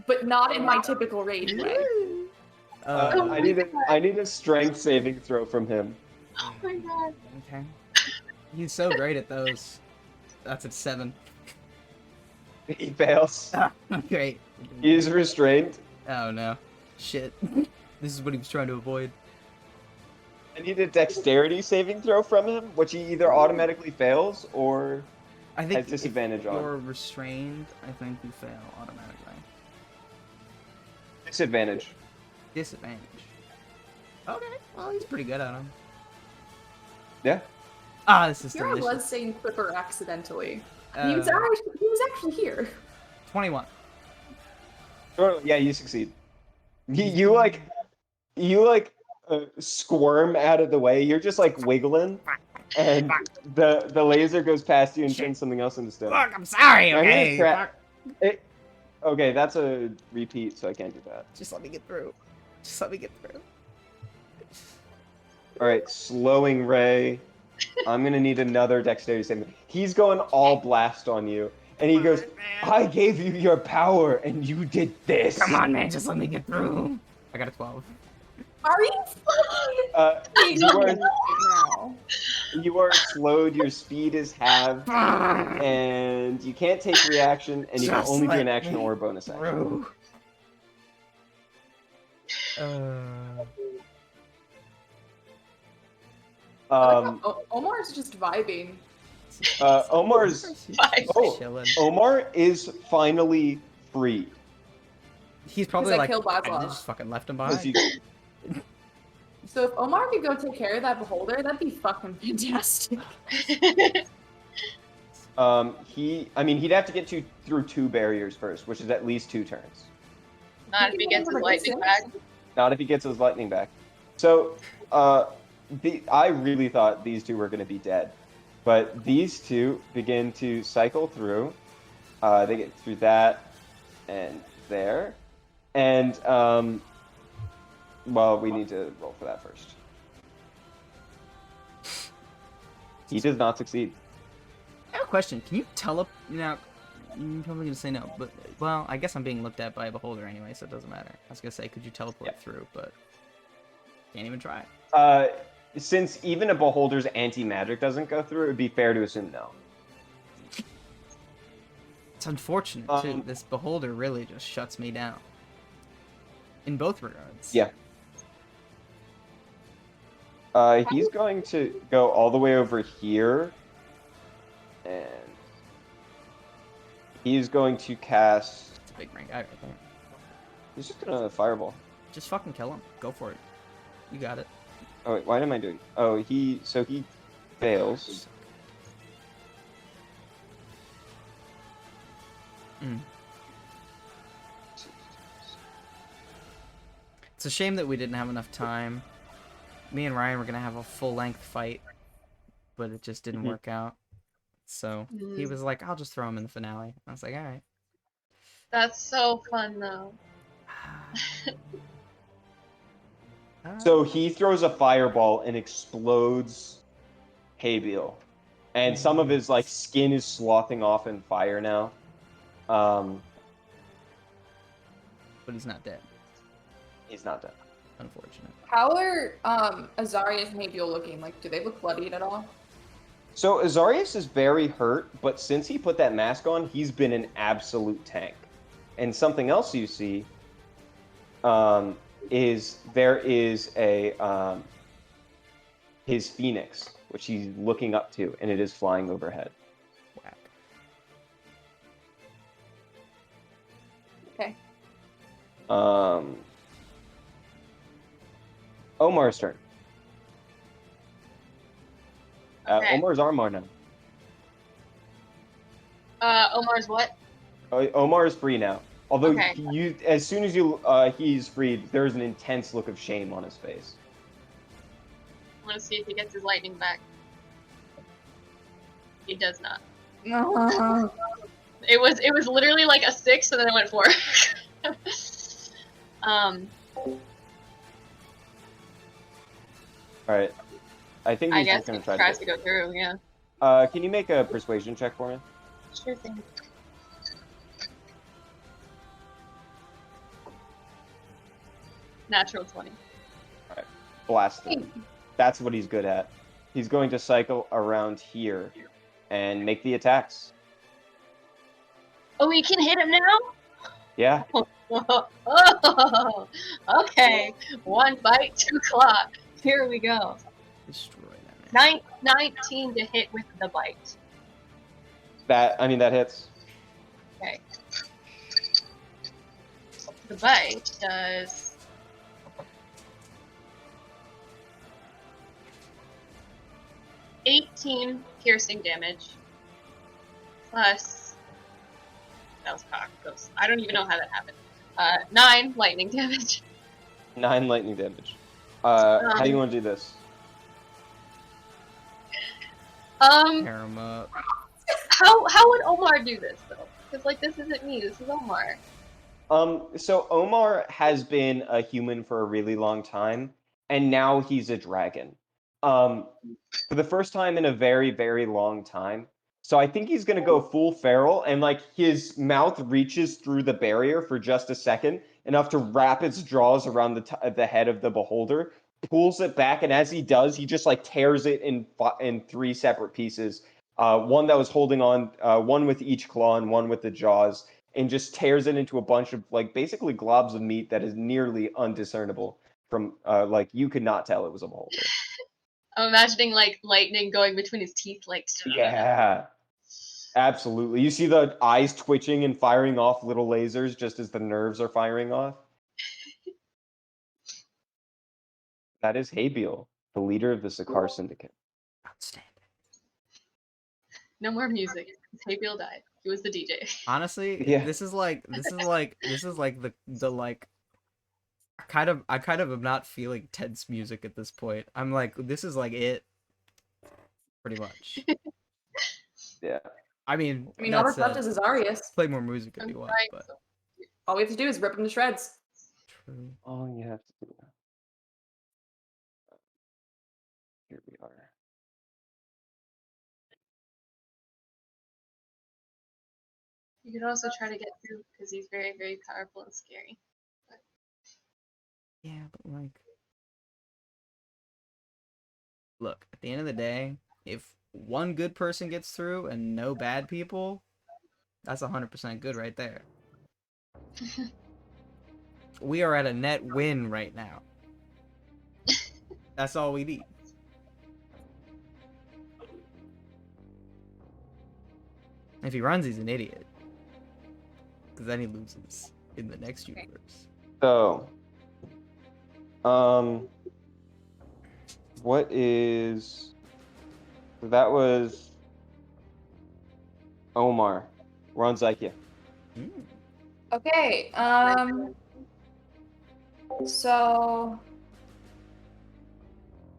but not in my typical rage way. I need a strength saving throw from him. Oh my god. Okay. He's so great at those. That's at 7. He fails. Great. He is restrained. Oh no. Shit. This is what he was trying to avoid. I need a dexterity saving throw from him, which he either automatically fails or I think has disadvantage if on. you're restrained, I think you fail automatically. Disadvantage. Disadvantage. Okay. Well, he's pretty good at them. Yeah. Ah, this is Kira delicious. was saying Clipper accidentally. Uh, He was actually here. 21. Yeah, you succeed. You like squirm out of the way. You're just like wiggling, and the laser goes past you and turns something else into stone. Fuck, I'm sorry, I'm gonna okay? cra- Fuck. Okay, that's a repeat, so I can't do that. Just let me get through. Just let me get through. All right, slowing ray. I'm gonna need another dexterity saving. He's going all blast on you, and he goes, "I gave you your power, and you did this." Come on, man, just let me get through. I got a 12. Are you fucking now? You are slowed. Your speed is halved, and you can't take reaction, and you can Just only do let an action me or a bonus action. Through. Omar's just vibing. Omar's Chilling. Omar is finally free. He's probably 'Cause I like, killed I Laszlo. just fucking left him Because behind. you- So if Omar could go take care of that beholder, that'd be fucking fantastic. he'd have to get through 2 barriers first, which is at least 2 turns. Not if he gets his lightning back. Not if he gets his lightning back. So, I really thought these 2 were going to be dead, but these 2 begin to cycle through. They get through that and there, and well, we need to roll for that first. He does not succeed. I have a question. Can you now, you're probably gonna say no, but well, I guess I'm being looked at by a beholder anyway, so it doesn't matter. I was gonna say, could you teleport through, but can't even try. Since even a beholder's anti-magic doesn't go through, it would be fair to assume no. It's unfortunate too. This beholder really just shuts me down. In both regards. Yeah. He's going to go all the way over here, and he's going to cast. It's a big ring guy right there. He's just gonna fireball. Just fucking kill him. Go for it. You got it. Oh wait, what am I doing? Oh, he fails. It's a shame that we didn't have enough time. Me and Ryan were gonna have a full-length fight, but it just didn't work out. So he was like, "I'll just throw him in the finale." I was like, "All right." That's so fun though. So he throws a fireball and explodes Habiel, and some of his like skin is sloughing off in fire now. But he's not dead. He's not dead. Unfortunate. How are Azarius and Habiel looking? Like, do they look bloodied at all? So Azarius is very hurt, but since he put that mask on, he's been an absolute tank. And something else you see is there is a his phoenix, which he's looking up to, and it is flying overhead. Whack. Okay. Omar's turn. Okay. Omar's Armor now. Omar's what? Omar is free now. Although Okay. as soon as he's freed, there's an intense look of shame on his face. I want to see if he gets his lightning back. He does not. No. It was literally like a 6, and then I went 4. All right. I think I he's guess just gonna he try tries to to go through. Yeah. Can you make a persuasion check for me? Sure thing. Natural 20. Blast him. That's what he's good at. He's going to cycle around here and make the attacks. Oh, we can hit him now? Yeah. Oh, okay. 1 bite, 2 claw. Here we go. Destroy that man. 19 to hit with the bite. That hits. Okay. The bite does 18 piercing damage plus that was cock. I don't even know how that happened. 9 lightning damage. 9 lightning damage. How do you want to do this? Tear him up. How would Omar do this though? Because like this isn't me. This is Omar. So Omar has been a human for a really long time, and now he's a dragon. For the first time in a very, very long time. So I think he's gonna go full feral, and like his mouth reaches through the barrier for just a second, enough to wrap its jaws around the head of the beholder, pulls it back, and as he does, he just like tears it in 3 separate pieces. One that was holding on, one with each claw and one with the jaws, and just tears it into a bunch of like basically globs of meat that is nearly undiscernible from like you could not tell it was a beholder. I'm imagining like lightning going between his teeth, like. Yeah, absolutely. You see the eyes twitching and firing off little lasers just as the nerves are firing off. That is Habiel, the leader of the Sakar Syndicate. Outstanding. No more music. Tabiel died. He was the DJ. Honestly, Yeah. this is like the like I kind of am not feeling tense music at this point. I'm like, this is like it, pretty much. Yeah. I mean, I mean, that all that's left said, is Azarius. play more music if I'm you want, trying but so- All we have to do is rip him to shreds. true. All you have to do. Here we are. You could also try to get through because he's very, very powerful and scary. Yeah, but like, look, at the end of the day, if one good person gets through and no bad people, that's 100% good right there. We are at a net win right now. That's all we need. If he runs, he's an idiot. Because then he loses in the next universe. So, what is... That was Omar. We're on Zykia. Okay, so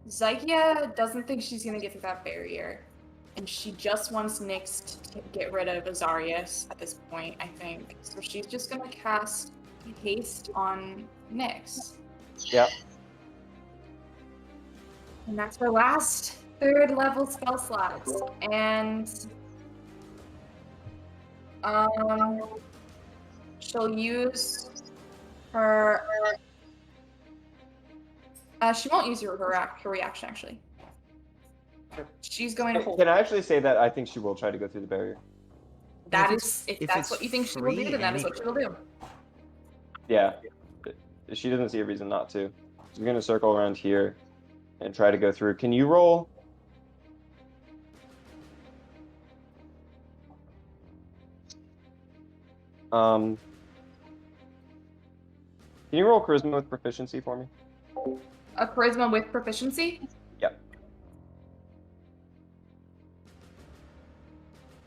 Zykia doesn't think she's gonna get through that barrier, and she just wants Nyx to get rid of Azarius at this point, I think. So she's just gonna cast haste on Nyx. Yep. And that's her last 3rd level spell slots. And she'll use her. She won't use her reaction actually. She's going to hold. Can I actually say that I think she will try to go through the barrier? That If is, if it's that's what you think she will do, free then that is and what she will do. Yeah. she doesn't see a reason not to. She's gonna circle around here and try to go through. Can you roll? Can you roll charisma with proficiency for me? A charisma with proficiency? Yep.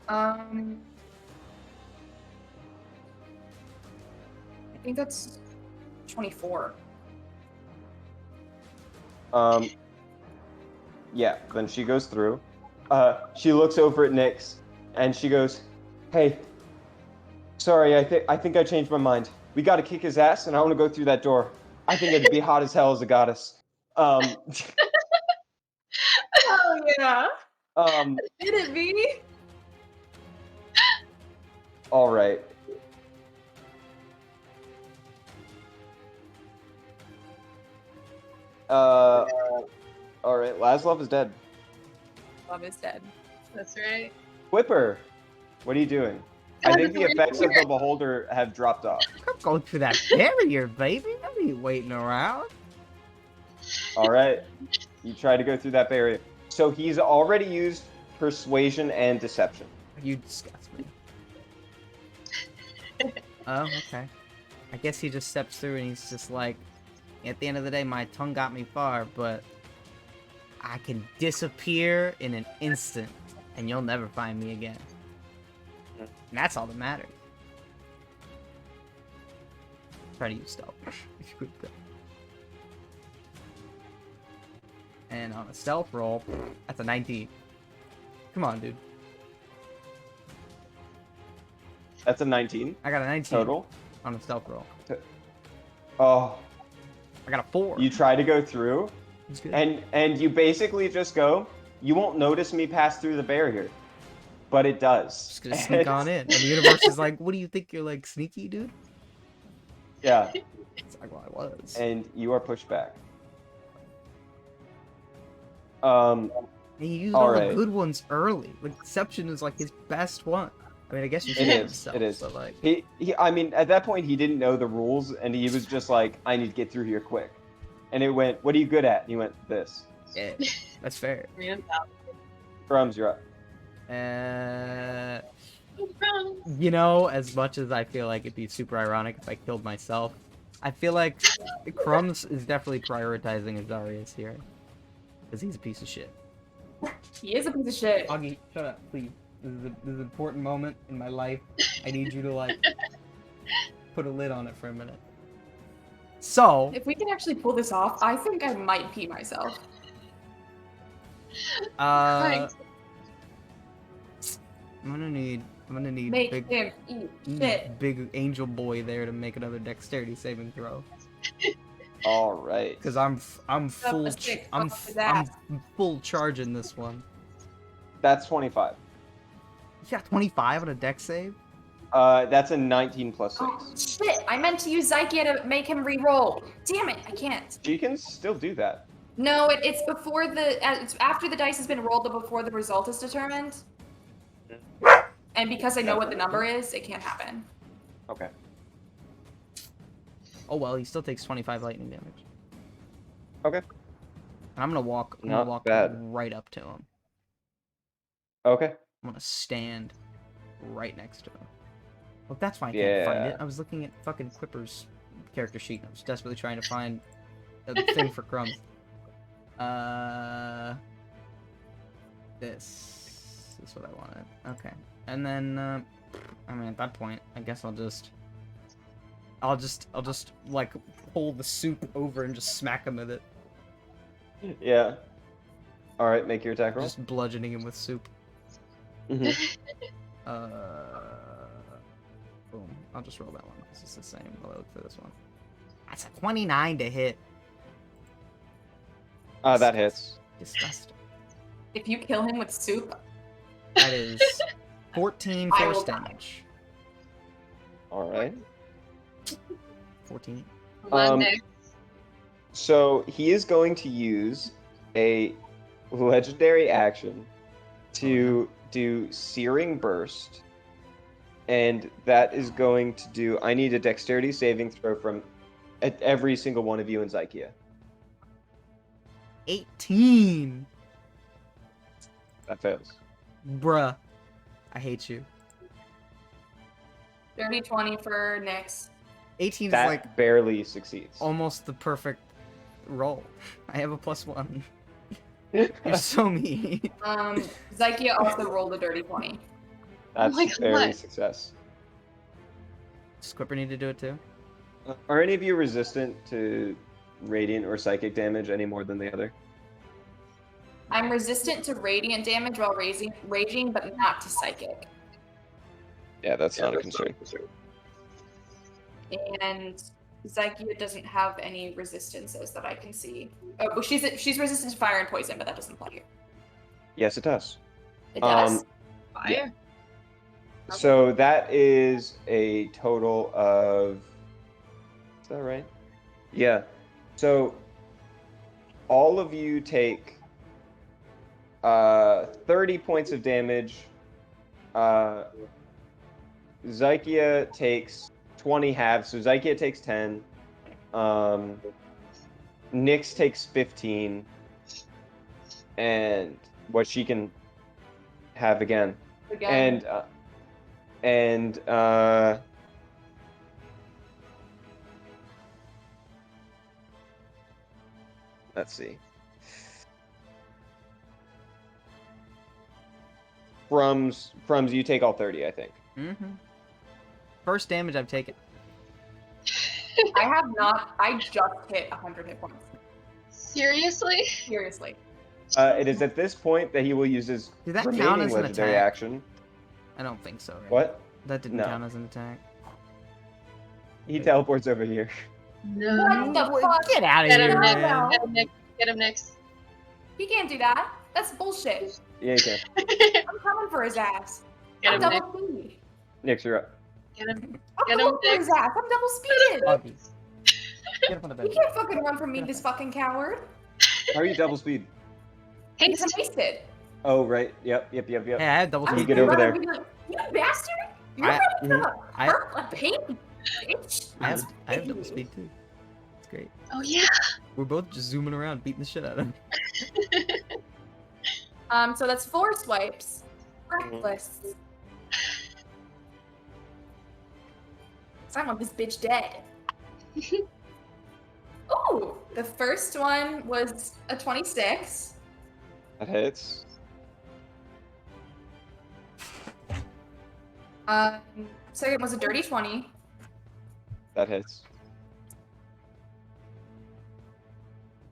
I think that's 24. Yeah, then she goes through. She looks over at Nyx and she goes, "Hey, sorry, I think I changed my mind. We gotta kick his ass and I wanna go through that door. I think it'd be hot as hell as a goddess." Oh yeah. Um, Did it be? all right. All right, Laszlo is dead. Love is dead. That's right. Whipper, what are you doing? I think the effects of the beholder have dropped off. I'm going through that barrier, baby. I ain't waiting around. All right, you try to go through that barrier. So he's already used persuasion and deception. You disgust me. Oh, okay. I guess he just steps through and he's just like, at the end of the day, my tongue got me far, but I can disappear in an instant, and you'll never find me again. And that's all that matters. Try to use stealth. And on a stealth roll, that's a 19. Come on, dude. That's a 19 I got a 19 total. on a stealth roll. Oh, I got a 4. you try to go through, That's good. and you basically just go, "You won't notice me pass through the barrier," but it does. Just gonna sneak on in. And the universe is like, what do you think? You're like sneaky, dude? Yeah, It's like, well, I was. and you are pushed back. And you used all all right. the good ones early. Like, Deception is like his best one. I mean, I guess you should It have is. himself, It is. but like, He. I mean, at that point, he didn't know the rules, and he was just like, "I need to get through here quick." And it went, "What are you good at?" And he went, "This." yeah, that's fair. Crumbs, you're up. You know, as much as I feel like it'd be super ironic if I killed myself, I feel like Crumbs is definitely prioritizing Azarius here. Because he's a piece of shit. He is a piece of shit. Augie, shut up, please. This is an important moment in my life. I need you to, like, put a lid on it for a minute. So, If we can actually pull this off, I think I might pee myself. I'm gonna need Make him eat shit. big angel boy there to make another dexterity saving throw. All right. Because I'm full a stick I'm up his I'm ass. full charge in this one. That's 25. You got 25 on a dex save? That's a 19 plus 6. Oh shit! I meant to use Zykia to make him re-roll. Damn it! I can't. She can still do that. No, it's before it's after the dice has been rolled, but before the result is determined. And because I know what the number is, it can't happen. Okay. Oh well, he still takes 25 lightning damage. Okay. And I'm gonna walk Not bad. right up to him. Okay. I'm gonna stand right next to him. Well, that's fine. I can't find it. Yeah. I was looking at fucking Quipper's character sheet. I was desperately trying to find a thing for Crumbs. This is what I wanted. Okay. And then, I mean, at that point, I guess I'll just like pull the soup over and just smack him with it. Yeah. All right. Make your attack roll. Just bludgeoning him with soup. Mhm. Boom. I'll just roll that one because it's the same. I'll look for this one. That's a 29 to hit. That hits. Disgusting. If you kill him with soup, That is 14 I will force die. damage. All right. 14. Monday. So he is going to use a legendary action to do Searing Burst, and that is going to do. I need a Dexterity saving throw from At every single one of you in Zykia. 18. That fails. Bruh. I hate you. Dirty 20 for Nyx. 18 is That like barely succeeds. almost the perfect roll. I have a +1. You're so mean. Zykia also rolled a dirty 20. That's my barely God. success. Does Squipper need to do it too? Are any of you resistant to radiant or psychic damage any more than the other? I'm resistant to radiant damage while raging, but not to psychic. Yeah, that's not a concern. And Zykia doesn't have any resistances that I can see. Oh, well, she's resistant to fire and poison, but that doesn't apply here. Yes, it does. It does. Fire. So that is a total of. Is that right? Yeah. So all of you take 30 points of damage. Zykia takes 20 halves, so Zykia takes 10. Nyx takes 15. And what she can have again. Again. And let's see. Frums, you take all 30, I think. Mm-hmm. First damage I've taken. I have not. I just hit 100 hit points. Seriously? Seriously. It is at this point that he will use his Did that count remaining as an legendary attack? action. I don't think so. Right? What? That didn't No. count as an attack. He teleports over here. What the fuck? Get out of Get here, him, Nick. man. Get him, Nick. Get him, Nick. He can't do that. That's bullshit. Yeah, you can. I'm coming for his ass. Get I'm him, Nick. double speed. Nyx, you're up. Get him. I'm Get coming him, for Nick. his ass. I'm double speeded. Augie. Get up on the You bed. can't fucking run from me, this fucking coward. How are you double speed? Because I'm Haste. wasted. Oh, right. Yep. Hey, I had double I'm You speed. get over running there. to be like, you bastard! You're I- running from I- a baby, bitch. I have double speed too. It's great. Oh, yeah. We're both just zooming around, beating the shit out of him. So that's 4 swipes. Reckless. I want this bitch dead. Ooh, the first one was a 26. That hits. Second was a dirty 20. That hits.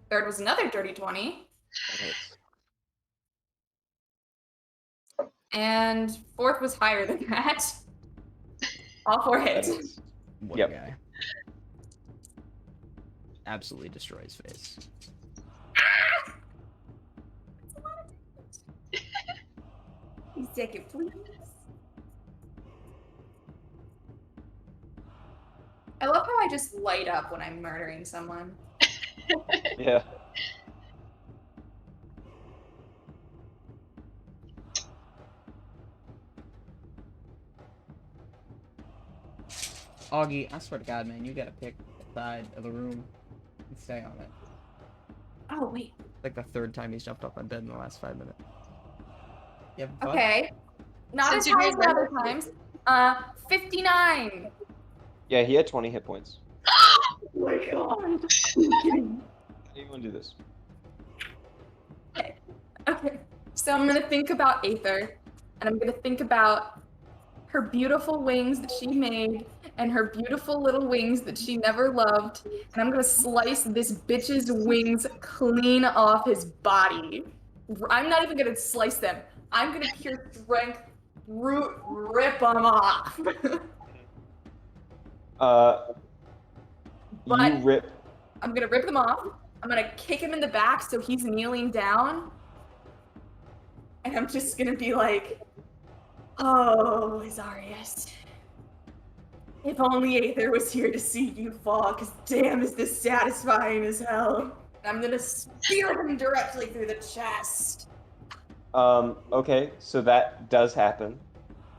Third was another dirty 20. That hits. And fourth was higher than that. All 4 That hits. hits. What Yep. a guy. Absolutely destroys face. Second, please. I love how I just light up when I'm murdering someone. Yeah. Augie, I swear to God, man, you gotta pick the side of the room and stay on it. Oh, wait. Like the third time he's jumped off my bed in the last 5 minutes. You having fun? Okay. Not Since as you high as made the other my- times. 59. Yeah, he had 20 hit points. Oh my god. How do you want to do this? Okay. So I'm gonna think about Aether, and I'm gonna think about her beautiful wings that she made, and her beautiful little wings that she never loved, and I'm gonna slice this bitch's wings clean off his body. I'm not even gonna slice them. I'm gonna pure strength rip them off. You But- rip. I'm gonna rip them off. I'm gonna kick him in the back so he's kneeling down. And I'm just gonna be like, oh, Azarius. If only Aether was here to see you fall, because damn is this satisfying as hell. I'm gonna spear him directly through the chest. Okay, so that does happen.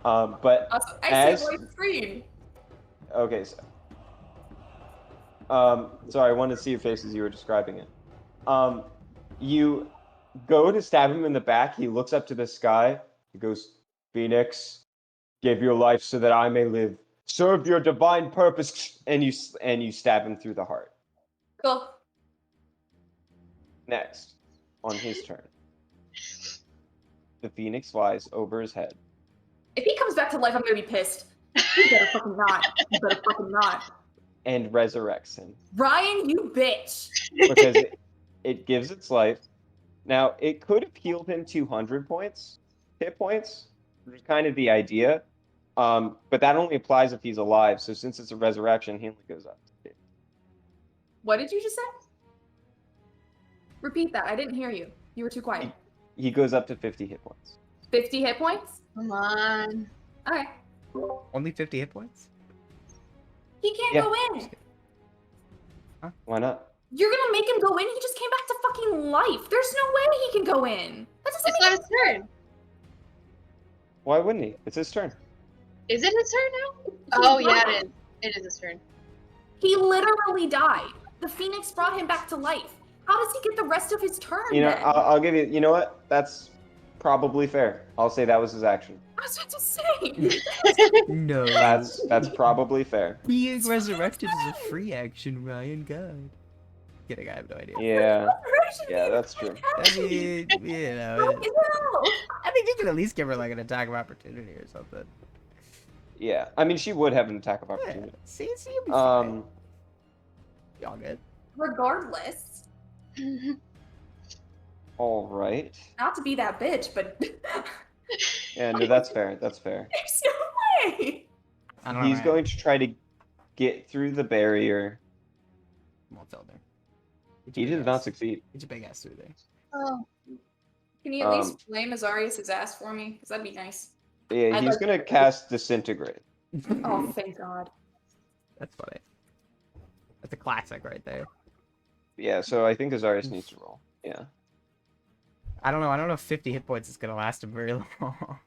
But Also, I As- see a voice scream. okay, so Sorry, I wanted to see your face as you were describing it. You go to stab him in the back. He looks up to the sky. He goes, "Phoenix, give your life so that I may live. Serve your divine purpose." And you stab him through the heart. Cool. Next, on his turn, the Phoenix flies over his head. If he comes back to life, I'm gonna be pissed. You better fucking not. You better fucking not. And resurrects him Ryan, you bitch. because it gives its life. Now, it could have healed him 200 hit points, which is kind of the idea. But that only applies if he's alive. So since it's a resurrection, he only goes up to 50. What did you just say? Repeat that. I didn't hear you. You were too quiet. He goes up to 50 hit points. 50 hit points? Come on. Okay. Only 50 hit points? He can't Yeah. go in. Why not? You're gonna make him go in? He just came back to fucking life. There's no way he can go in. That doesn't It's make not his turn. Why wouldn't he? It's his turn. Is it his turn now? He Oh, yeah, died. it is. It is his turn. He literally died. The Phoenix brought him back to life. How does he get the rest of his turn You know, then? I'll give you. You know what? That's probably fair. I'll say that was his action. I was about to say. No. That's probably fair. Being resurrected is a free action, Ryan. God. Kidding, I have no idea. Yeah. Yeah, that's true. I mean, you know. I think you could at least give her like an attack of opportunity or something. Yeah. I mean, she would have an attack of Yeah. opportunity. See, you'll be fine. Um. Y'all good. Regardless, All right. not to be that bitch, but Yeah. No, that's fair. That's fair. there's no way. I don't know. He's Ryan. going to try to get through the barrier. Come on, Felder. He did not succeed. Get your big ass through there. Oh, Can you at least flame Azarius' ass for me? Because that'd be nice. Yeah, I'd he's like- gonna cast Disintegrate. Oh, thank God. That's funny. That's a classic right there. Yeah, so I think Azarius needs to roll. Yeah. I don't know. I don't know if 50 hit points is gonna last him very long.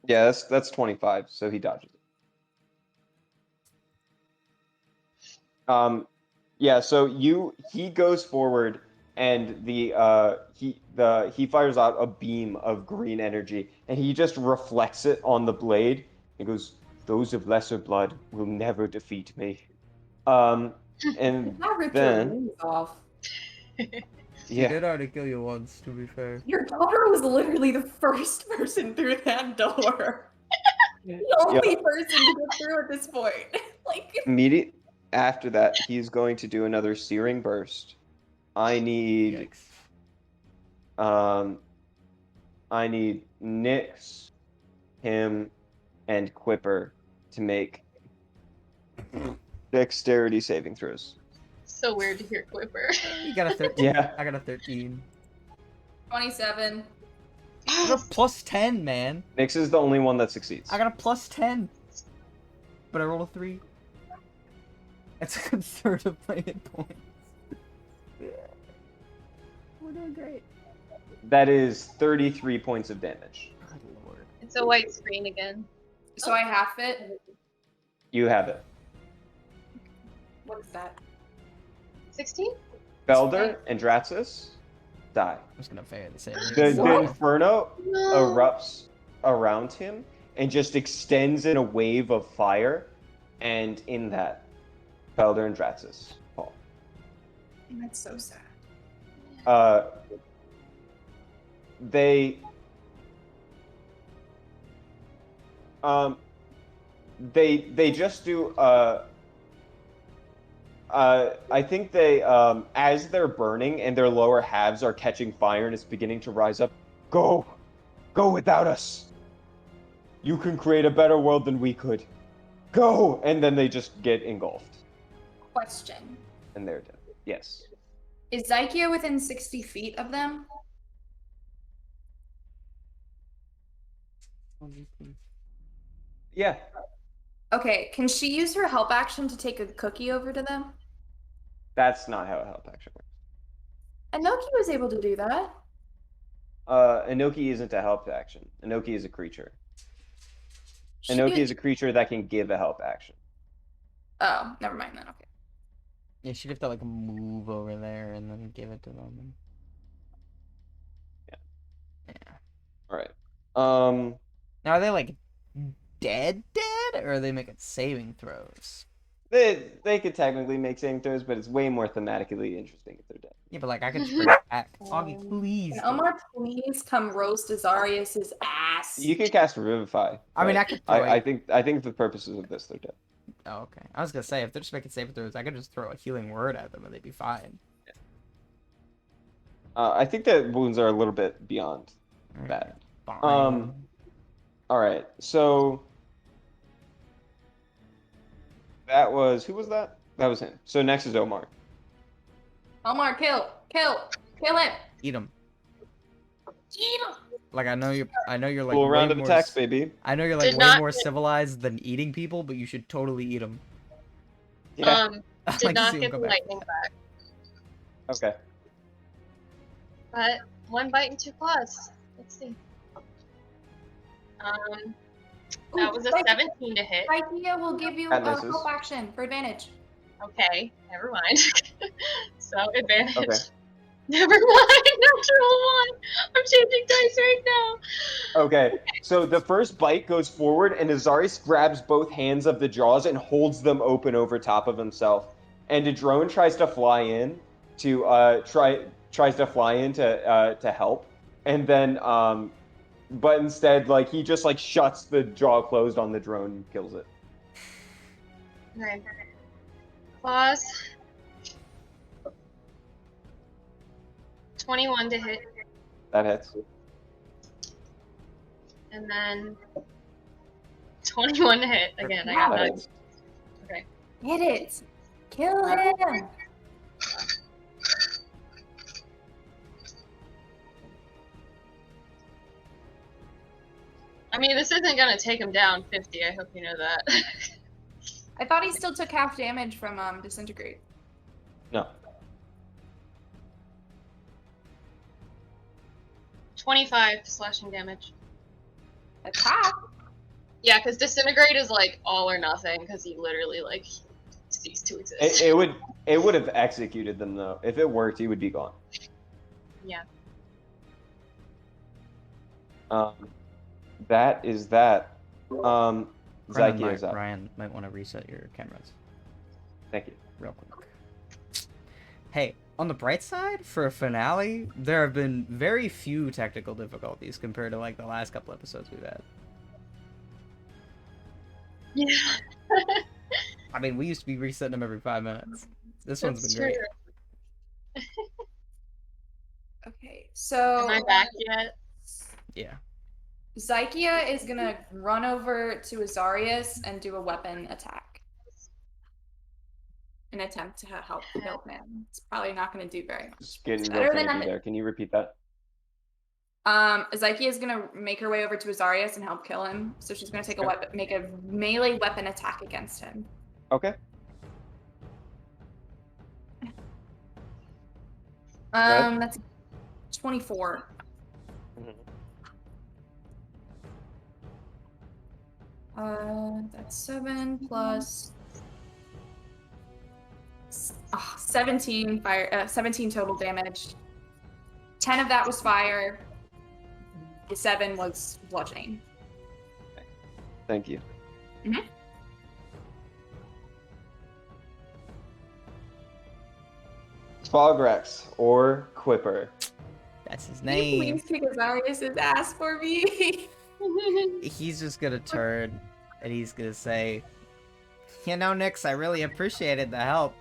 Yeah, that's 25, so he dodges it. Yeah, so he goes forward and he fires out a beam of green energy and he just reflects it on the blade. He goes, "Those of lesser blood will never defeat me." And That ripped then- your wings off. He yeah, did already kill you once, to be fair. Your daughter was literally the first person through that door. The only person to get through at this point. Like, immediate after that, he's going to do another searing burst. I need Yikes. I need Nyx, him, and Quipper to make dexterity saving throws. so weird to hear Quipper. You got a 13. Yeah. I got a 13. 27. I got a plus 10, man. Nyx is the only one that succeeds. I got a plus 10. But I rolled a 3. That's a good third of my hit points. Yeah. We're doing great. That is 33 points of damage. Good lord. It's a white screen again. So I half it. You have it. What is that? 16? Felder and Draxus die. I'm just gonna fade the same. The What? inferno No. erupts around him and just extends in a wave of fire, and in that, Felder and Draxus fall. That's so sad. They just do I think they as they're burning and their lower halves are catching fire and it's beginning to rise up. Go without us. You can create a better world than we could. Go, and then they just get engulfed Question. and they're dead. Yes. Is Zykia within 60 feet of them? Yeah. Okay, can she use her help action to take a cookie over to them? That's not how a help action works. Anoki was able to do that. Inoki isn't a help action. Inoki is a creature. Inoki is a creature that can give a help action. Oh, never mind then. Okay. Yeah, she'd have to like move over there and then give it to them. Yeah. Yeah. All right. Now are they like dead, or are they making saving throws? They could technically make saving throws, but it's way more thematically interesting if they're dead. Yeah, but like I could just bring it back. Augie, Can please. Omar please come roast Azarius's ass? You can cast Revivify. I mean, but I could throw I think for the purposes of this, they're dead. Oh, okay. I was gonna say if they're just making saving throws, I could just throw a healing word at them and they'd be fine. I think that wounds are a little bit beyond that. Fine. All right. So that was who was that? That was him. So next is Omar. Omar, kill him. Eat them. Eat him. Like I know you're like Full round way of more. attacks, baby. I know you're like Did way not more get- civilized than eating people, but you should totally eat them. Yeah. Did not get the lightning back. Okay. But 1 bite and 2 claws. Let's see. That was a 17 to hit. Ikea will give you That a misses. help action for advantage. Okay, never mind. So advantage. Okay. Never mind. Natural 1. I'm changing dice right now. Okay. So the first bite goes forward, and Azarius grabs both hands of the jaws and holds them open over top of himself. And the drone tries to fly in to to help, and then but instead like he just like shuts the jaw closed on the drone and kills it. Okay. Claws. 21 to hit, That hits. and then 21 to hit again. I got That that. hits. Okay. Hit it. Kill him. I mean, this isn't gonna take him down 50. I hope you know that. I thought he still took half damage from disintegrate. No. 25 slashing damage. Attack. Yeah, because disintegrate is like all or nothing. Because he literally like ceased to exist. It would have executed them though. If it worked, he would be gone. Yeah. That is that. Zykia is up. Ryan might want to reset your cameras Thank you. real quick. Hey, on the bright side, for a finale, there have been very few technical difficulties compared to like the last couple episodes we've had. Yeah. I mean, we used to be resetting them every 5 minutes. This one's That's been great. true. Okay, so Am I back yet? Yeah. Zykia is gonna run over to Azarius and do a weapon attack. An attempt to help him. It's probably not gonna do very much. Just getting Better real than finicky a- there. Can you repeat that? Zykia is gonna make her way over to Azarius and help kill him. So she's gonna take make a melee weapon attack against him. Okay. Right. That's 24. That's 7 plus 17 fire. 17 total damage. 10 of that was fire. The 7 was bludgeoning. Thank you. Mhm. Fogrex or Quipper. That's his Can you name. please kick Azarius' ass for me? He's just gonna turn and he's gonna say, "You know, Nix, I really appreciated the help.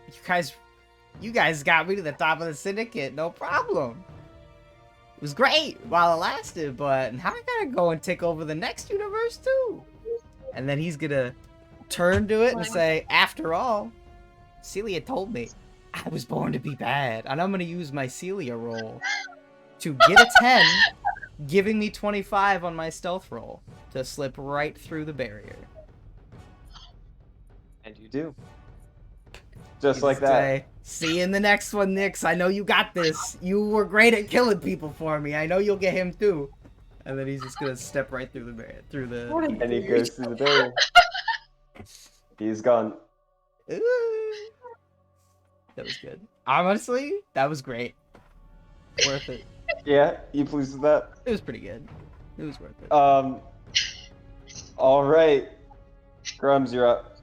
You guys got me to the top of the syndicate, no problem. It was great while it lasted, but now I gotta go and take over the next universe too." And then he's gonna turn to it and say, "After all, Celia told me I was born to be bad, and I'm gonna use my Celia roll to get a 10, giving me 25 on my stealth roll to slip right through the barrier." And you do. Just He's like gonna that. say, "See you in the next one, Nix. I know you got this. You were great at killing people for me. I know you'll get him too." And then he's just gonna step right through the barrier, And he goes through the barrier. He's gone. Ooh. That was good. Honestly, that was great. Worth it. Yeah, you pleased with that? It was pretty good. It was worth it. All right. Crumbs, you're up.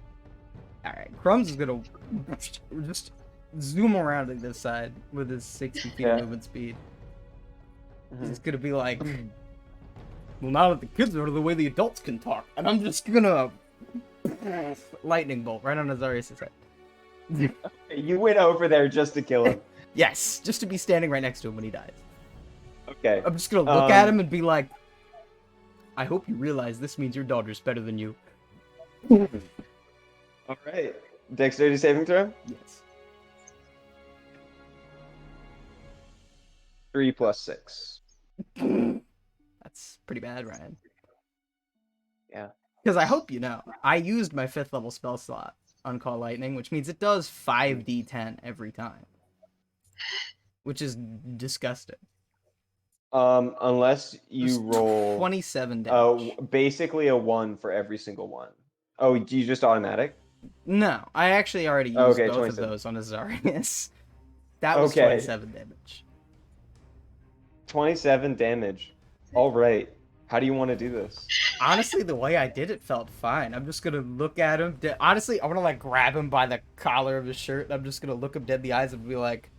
All right, Crumbs is gonna just zoom around to this side with his 60 feet Yeah. of movement speed. Mhm. He's gonna be like, well, now that the kids are the way the adults can talk, and I'm just gonna lightning bolt right on Azarius' head. You went over there just to kill him. Yes, just to be standing right next to him when he dies. Okay. I'm just gonna look at him and be like, I hope you realize this means your daughter's better than you. All right. Dexterity saving throw? Yes. 3 plus 6. That's pretty bad, Ryan. Yeah. Because I hope you know, I used my 5th level spell slot on Call Lightning, which means it does 5d10 every time. Which is disgusting. Unless you roll 27 damage. basically a 1 for every single one. Oh, do you just automatic? No, I actually already used Okay, both 27. of those on Azarius. That was Okay. 27 damage. 27 damage. All right. How do you want to do this? Honestly, the way I did it felt fine. I'm just gonna look at him. Honestly, I want to like grab him by the collar of his shirt. I'm just gonna look him dead in the eyes and be like,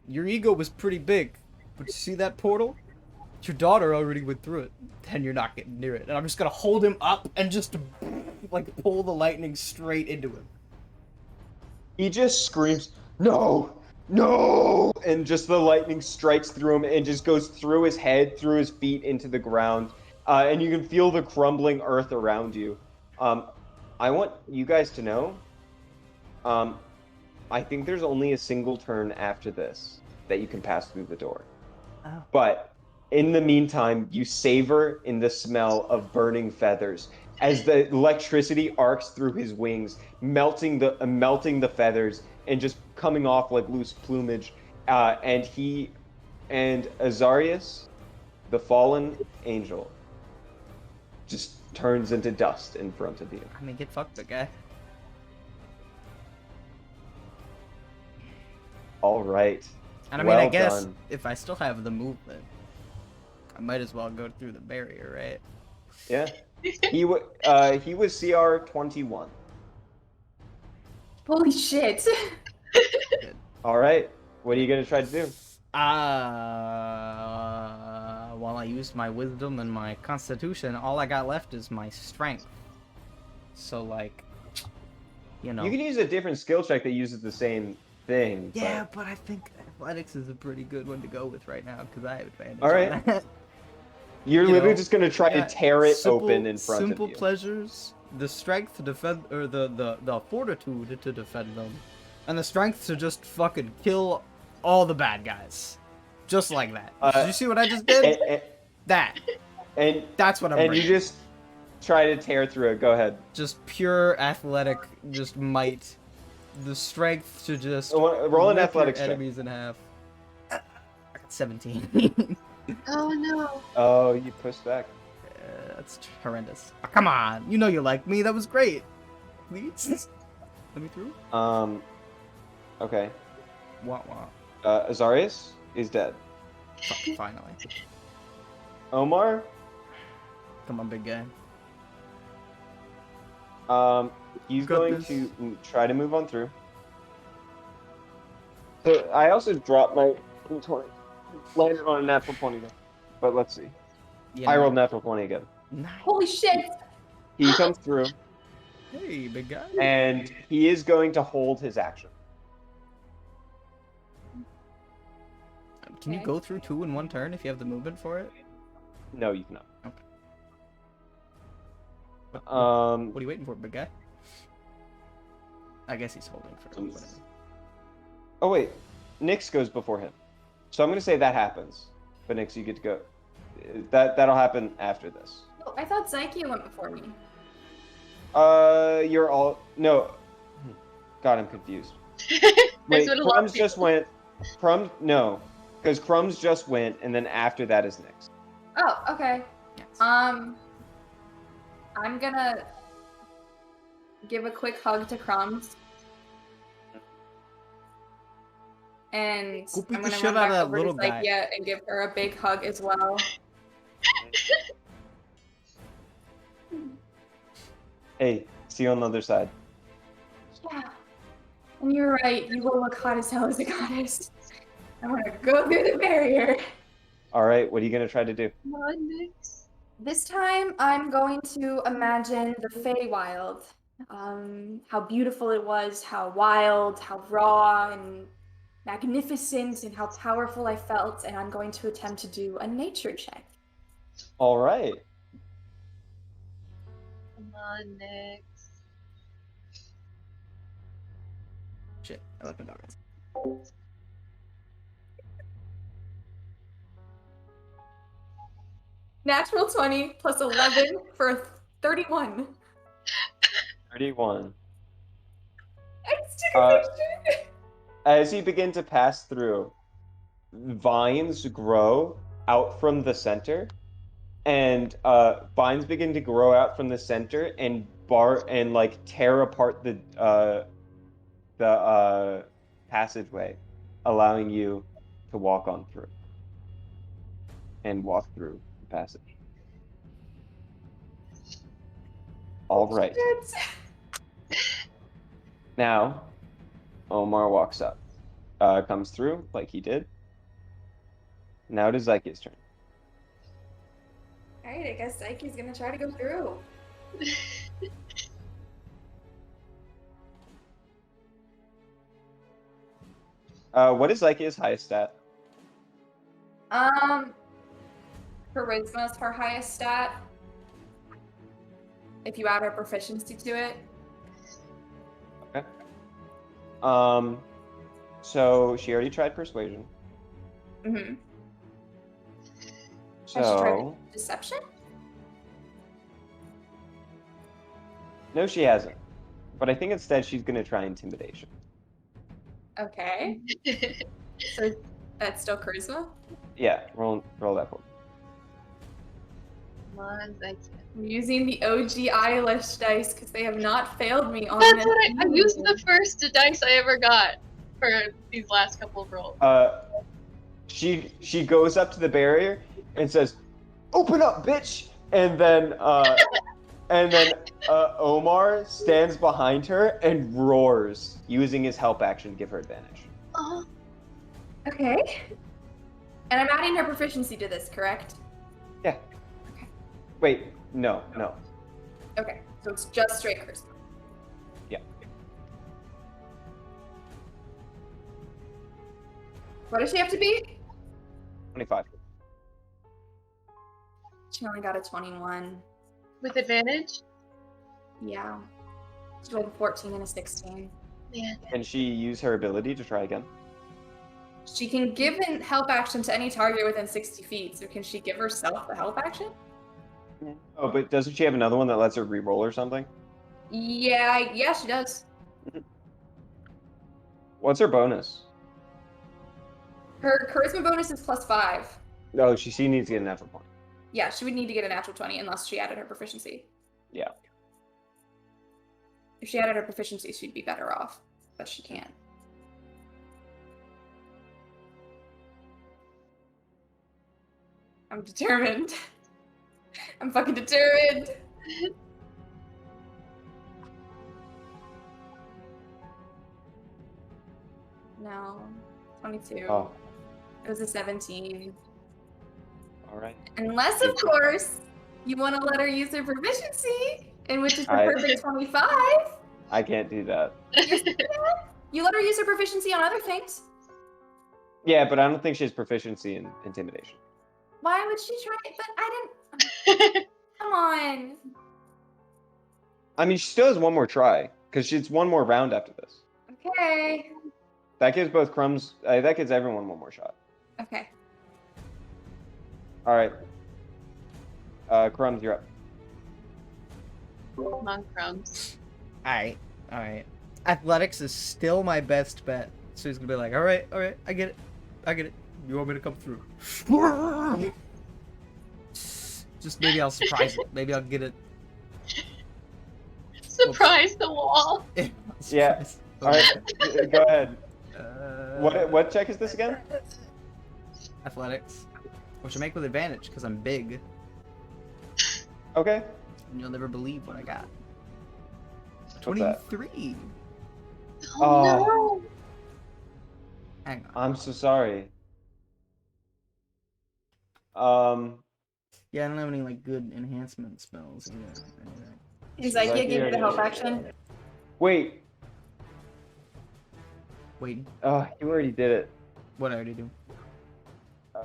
"Your ego was pretty big, but you see that portal? Your daughter already went through it, and you're not getting near it." And I'm just gonna hold him up and just like pull the lightning straight into him. He just screams, "No! No!" And just the lightning strikes through him and just goes through his head, through his feet, into the ground. And you can feel the crumbling earth around you. I want you guys to know, I think there's only a single turn after this that you can pass through the door. Oh. But in the meantime, you savor in the smell of burning feathers as the electricity arcs through his wings, melting the feathers and just coming off like loose plumage. And Azarius, the fallen angel, just turns into dust in front of you. I mean, get fucked, the guy. All right. And I mean, I Well guess done. if I still have the movement, I might as well go through the barrier, right? Yeah. He was CR 21. Holy shit. All right. What are you gonna try to do? While I used my wisdom and my constitution, all I got left is my strength. So, like, you know. You can use a different skill check that uses the same thing. Yeah, but I think athletics is a pretty good one to go with right now because I have advantage. All right. on that. You're You literally know, just gonna try to yeah, tear it open in front of Simple you. pleasures, the strength to defend, or the fortitude to defend them, and the strength to just fucking kill all the bad guys, just like that. Did you see what I just did? That's what I'm. And bringing. you just try to tear through it. Go ahead. Just pure athletic, just might, the strength to just Roll an rip athletics your check. enemies in half. I got 17. Oh no. Oh, you pushed back. That's horrendous. Oh, come on, you know you like me. That was great. Please, let me through. Okay. Wah wah. Azarius is dead. Fuck, finally. Omar, Come on, big guy. he's Got going this. to try to move on through. So I also dropped my 20. Landed on a natural 20 though. But let's see. You I know. rolled natural 20 again. Nice. Holy shit. He comes through, Hey, big guy. and he is going to hold his action. Can you Okay. go through 2 in one turn if you have the movement for it? No, you cannot. Okay. What Um, are you waiting for, big guy? I guess he's holding for whatever. oh wait, Nyx goes before him. So I'm going to say that happens. But Nyx, you get to go. That'll happen after this. Oh, I thought Psyche went before me. You're all no. God, I'm confused. There's Wait, been a lot of Crumbs just people. went. Crumbs no, because Crumbs just went, and then after that is Nyx. Oh, okay. Yes. I'm gonna give a quick hug to Crumbs. And Go beat I'm the gonna shit run out of back that over to little guy. Zykia and give her a big hug as well. Hey, see you on the other side. Yeah. And you're right, you will look hot as hell as a goddess. I want to go through the barrier. All right, what are you gonna try to do? Come on, Nyx. This time, I'm going to imagine the Feywild. How beautiful it was, how wild, how raw and magnificent, and how powerful I felt. And I'm going to attempt to do a nature check. All right. Come on, Nyx. Shit, I left my dog. Natural 20 plus 11 for a 31. 31. I just took a picture. As you begin to pass through, vines grow out from the center, and vines begin to grow out from the center and like tear apart the passageway, allowing you to walk on through and walk through the passage. All right. Now, Omar walks up, comes through like he did. Now it is Zyke's turn. Alright, I guess Zyke's gonna try to go through. What is Zyke's highest stat? Charisma is her highest stat. If you add her proficiency to it. Okay. So she already tried persuasion. Mm-hmm. Has she tried So deception? no, she hasn't. But I think instead she's gonna try intimidation. Okay. So that's still charisma? Yeah, roll that for me. Come on, Zykia. I'm using the OG eyelash dice because they have not failed me on That's this. what I used the first dice I ever got for these last couple of rolls. She goes up to the barrier and says, "Open up, bitch!" And then Omar stands behind her and roars, using his help action to give her advantage. Oh, Okay. And I'm adding her proficiency to this, correct? Yeah. Okay. Wait, no. Okay. So it's just straight charisma. Yeah. What does she have to beat? 25. She only got a 21. with advantage? Yeah. She rolled a 14 and a 16. Man. Can she use her ability to try again? She can give an help action to any target within 60 feet. So can she give herself the help action? Oh, but doesn't she have another one that lets her re-roll or something? Yeah, she does. What's her bonus? Her charisma bonus is +5. Oh, she needs to get an natural point. Yeah, she would need to get a natural 20 unless she added her proficiency. Yeah. If she added her proficiency, she'd be better off. But she can't. I'm determined. I'm fucking determined. No. 22. Oh, It was a 17. all right. Unless, of course, you want to let her use her proficiency, in which is the I- perfect 25. I can't do that. You let her use her proficiency on other things. Yeah, but I don't think she has proficiency in intimidation. Why would she try it? But I didn't. Come on. I mean, she still has one more try because she's one more round after this. Okay. That gives both Crumbs. That gives everyone one more shot. Okay. All right. Crumbs, you're up. Come on, Crumbs. Alright. Athletics is still my best bet. So he's gonna be like, alright, I get it. You want me to come through? Just maybe I'll surprise it. Maybe I'll get it. Surprise the wall. Yeah. Surprise. All right. Go ahead. What check is this again? Athletics. Which I make with advantage, because I'm big. Okay. And you'll never believe what I got. What's that? 23. Oh, no! Hang on. I'm so sorry. Yeah, I don't have any like good enhancement spells either. Anything. Is Zykia Zykia give you the help already- action? Wait. Wait, Oh, you already did it. what did I already do?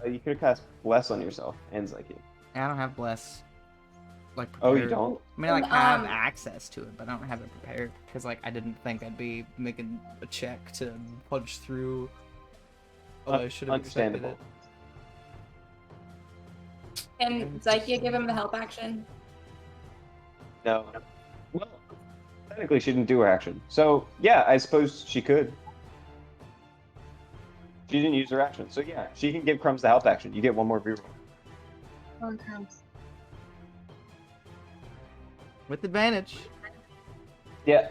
You could have cast Bless on yourself and Zykia. I don't have bless. Like Oh, prepared. you don't? I mean, I like have Um, access to it, but I don't have it prepared because like I didn't think I'd be making a check to punch through. Oh, I should have expected Understandable. it. Can Zykia give him the help action? No. Well, technically she didn't do her action. So, yeah, I suppose she could. She didn't use her action. So, yeah, she can give Crumbs the help action. You get one more reroll. On crumbs. With advantage. Yeah.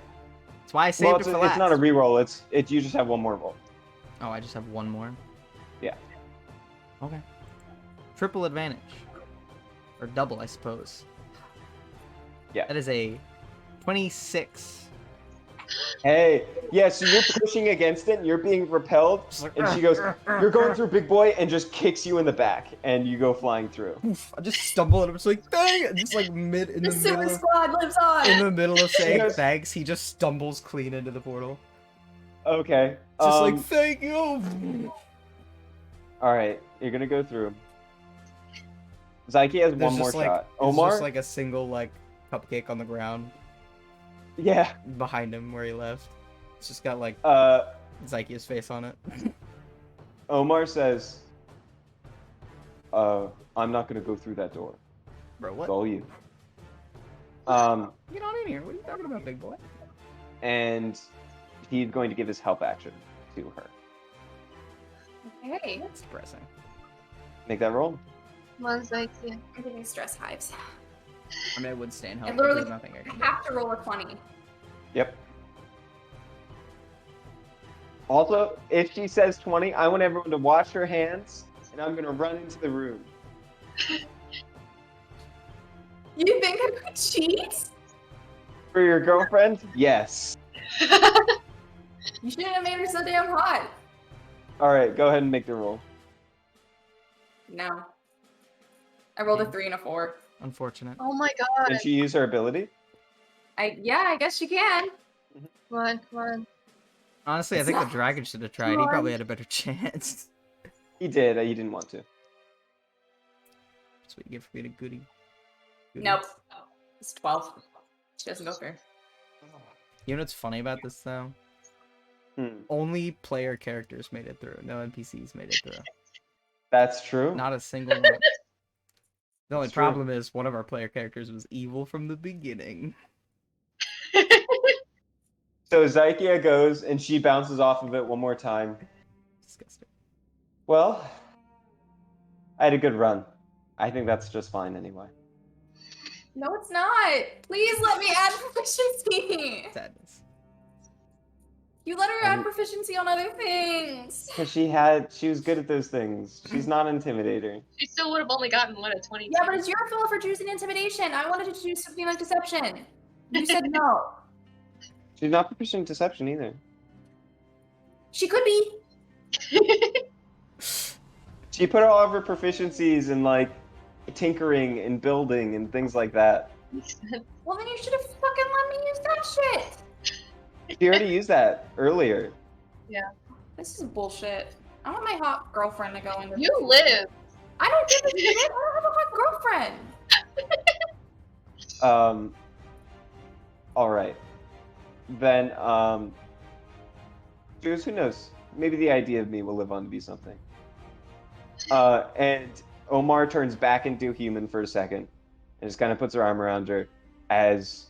That's why I saved Well, it it's, for it's last. not a reroll. It's you just have one more roll. Oh, I just have one more. Yeah. Okay. Triple advantage. Or double, I suppose. Yeah. That is a 26. Hey, yeah, so you're pushing against it, and you're being repelled, and she goes, you're going through Big Boy, and just kicks you in the back, and you go flying through. Oof, I just stumble and I'm just like, dang it! Just like in The the middle Super of, Squad lives on! in the middle of saying goes- thanks, he just stumbles clean into the portal. Okay. Just like, thank you! Alright, you're gonna go through. Zyke has There's one more just like, shot. there's Omar? just like a single like cupcake on the ground Yeah. behind him where he left. It's just got like Zyke's face on it. Omar says, I'm not gonna go through that door. Bro, It's what? all you. Get on in here. What are you talking about, big boy? And he's going to give his help action to her. Okay. That's depressing. Make that roll. Come on, Zykia. I'm getting stress hives. I mean, I would stand I help, but literally there's nothing I can do. have to roll a 20. Yep. Also, if she says 20, I want everyone to wash their hands, and I'm gonna run into the room. You think I could cheat? For your girlfriend? Yes. You shouldn't have made her so damn hot. Alright, go ahead and make the roll. No. I rolled a 3 and a 4. Unfortunate. Oh my god. Did she use her ability? Yeah, I guess you can. Come on, come on. Honestly, I It's think the not dragon should have tried. He fun. probably had a better chance. He did, he didn't want to. That's what you get for being a goody. Nope. It's 12. She doesn't go through. You know what's funny about this though? Only player characters made it through. No NPCs made it through. That's true. Not a single one. The only It's true. problem is one of our player characters was evil from the beginning. So Zykia goes, and she bounces off of it one more time. Disgusting. Well, I had a good run. I think that's just fine anyway. No, it's not. Please let me add proficiency. Sadness. You let her add proficiency on other things. Because she was good at those things. She's not intimidating. She still would have only gotten, what, a 22? Yeah, but it's your fault for choosing intimidation. I wanted to choose something like deception. You said no. She's not proficient in deception either. She could be. She put all of her proficiencies in like tinkering and building and things like that. Well, then you should have fucking let me use that shit. She already used that earlier. This is bullshit. I want my hot girlfriend to go into. You live. I don't give a shit. I don't have a hot girlfriend. All right. Then, Jules, who knows? Maybe the idea of me will live on to be something. And Omar turns back into human for a second and just kind of puts her arm around her as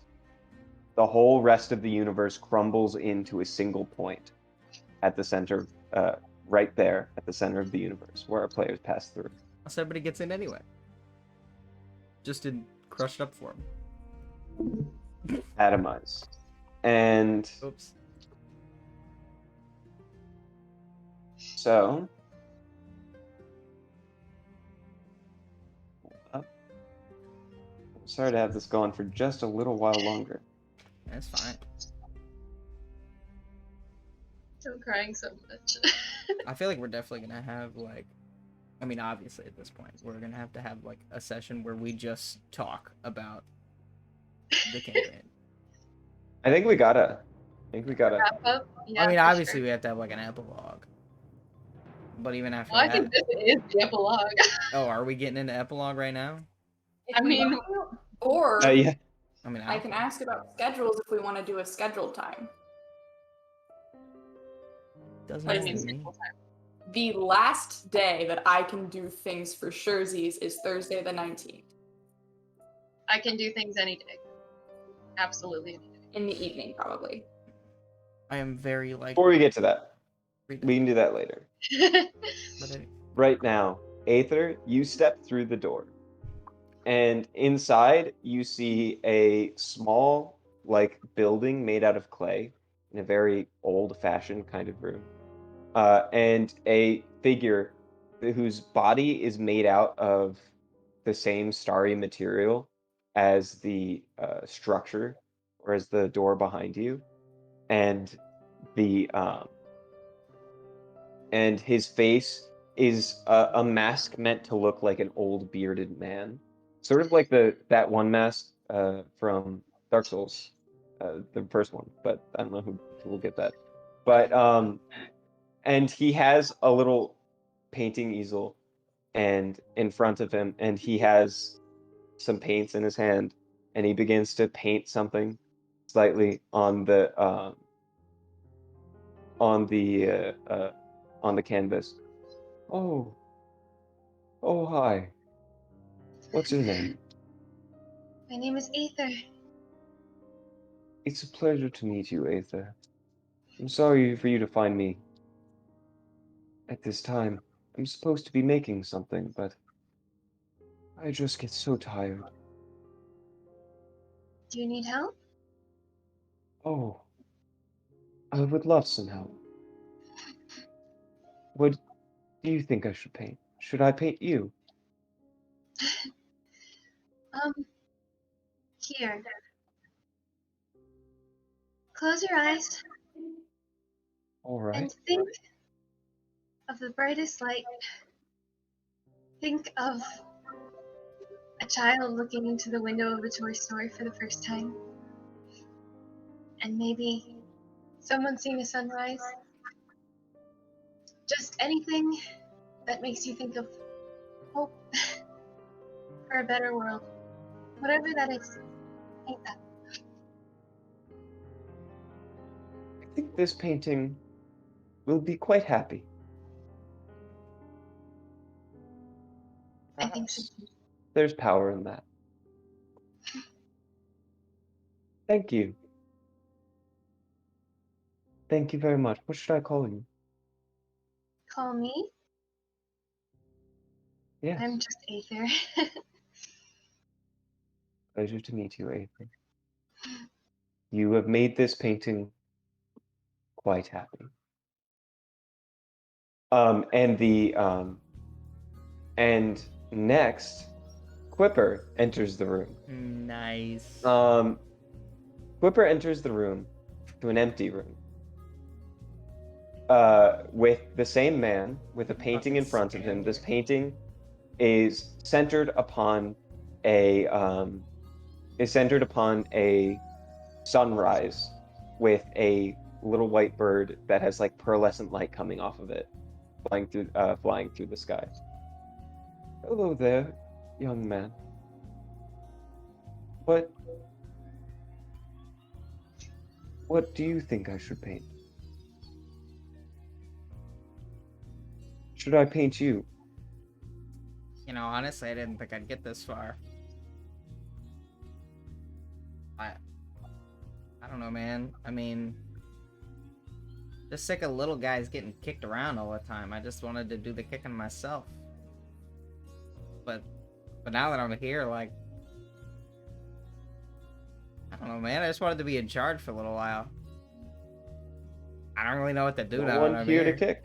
the whole rest of the universe crumbles into a single point at the center, right there at the center of the universe where our players pass through. So everybody gets in anyway. Just didn't crush it up for him. Atomized. And Oops. So, I'm sorry to have this go on for just a little while longer. That's fine. I'm crying so much. I feel like we're definitely gonna have like, I mean, obviously at this point, we're gonna have to have like a session where we just talk about the campaign. I think we gotta. Wrap up? Yeah, I mean, for obviously sure. we have to have like an epilogue. But even after Well, I that, think this is the epilogue. oh, are we getting into epilogue right now? If I we mean- want to, or Yeah. I mean, I don't can care. ask about schedules if we want to do a scheduled time. Doesn't What do you matter mean to me. schedule time? The last day that I can do things for surezies is Thursday the 19th I can do things any day. Absolutely any day. in the evening, probably. I am very like. Before we get to that, freaked we out, can do that later. but Right now, Aether, you step through the door, and inside you see a small, like, building made out of clay in a very old-fashioned kind of room, and a figure whose body is made out of the same starry material as the structure or as the door behind you, and the and his face is a mask meant to look like an old bearded man, sort of like that one mask from Dark Souls, the first one. But I don't know who will get that. But and he has a little painting easel, and in front of him, and he has some paints in his hand, and he begins to paint something slightly on the on the canvas. Oh, oh, hi. What's your name? My name is Aether. It's a pleasure to meet you, Aether. I'm sorry for you to find me at this time. I'm supposed to be making something, but I just get so tired. Do you need help? Oh, I would love some help. What do you think I should paint? Should I paint you? Here. Close your eyes All right. and think of the brightest light. Think of a child looking into the window of a toy store for the first time. And maybe someone seeing a sunrise. Just anything that makes you think of hope for a better world. Whatever that is, paint that. I think this painting will be quite happy. I think so. Perhaps there's power in that. Thank you. Thank you very much. What should I call you? Call me. Yes. I'm just Aether. Pleasure to meet you, Aether. You have made this painting quite happy. And next, Quipper enters the room. nice. Quipper enters the room to an empty room. With the same man with a painting in Fucking front of him. This standard. painting is centered upon a sunrise with a little white bird that has like pearlescent light coming off of it, flying through the sky. Hello there, young man. What do you think I should paint? Should I paint you? You know, honestly, I didn't think I'd get this far. I don't know, man. I mean, just sick of little guys getting kicked around all the time. I just wanted to do the kicking myself. But now that I'm here, like, I don't know, man. I just wanted to be in charge for a little while. I don't really know what to do No now one that I'm here to here. kick.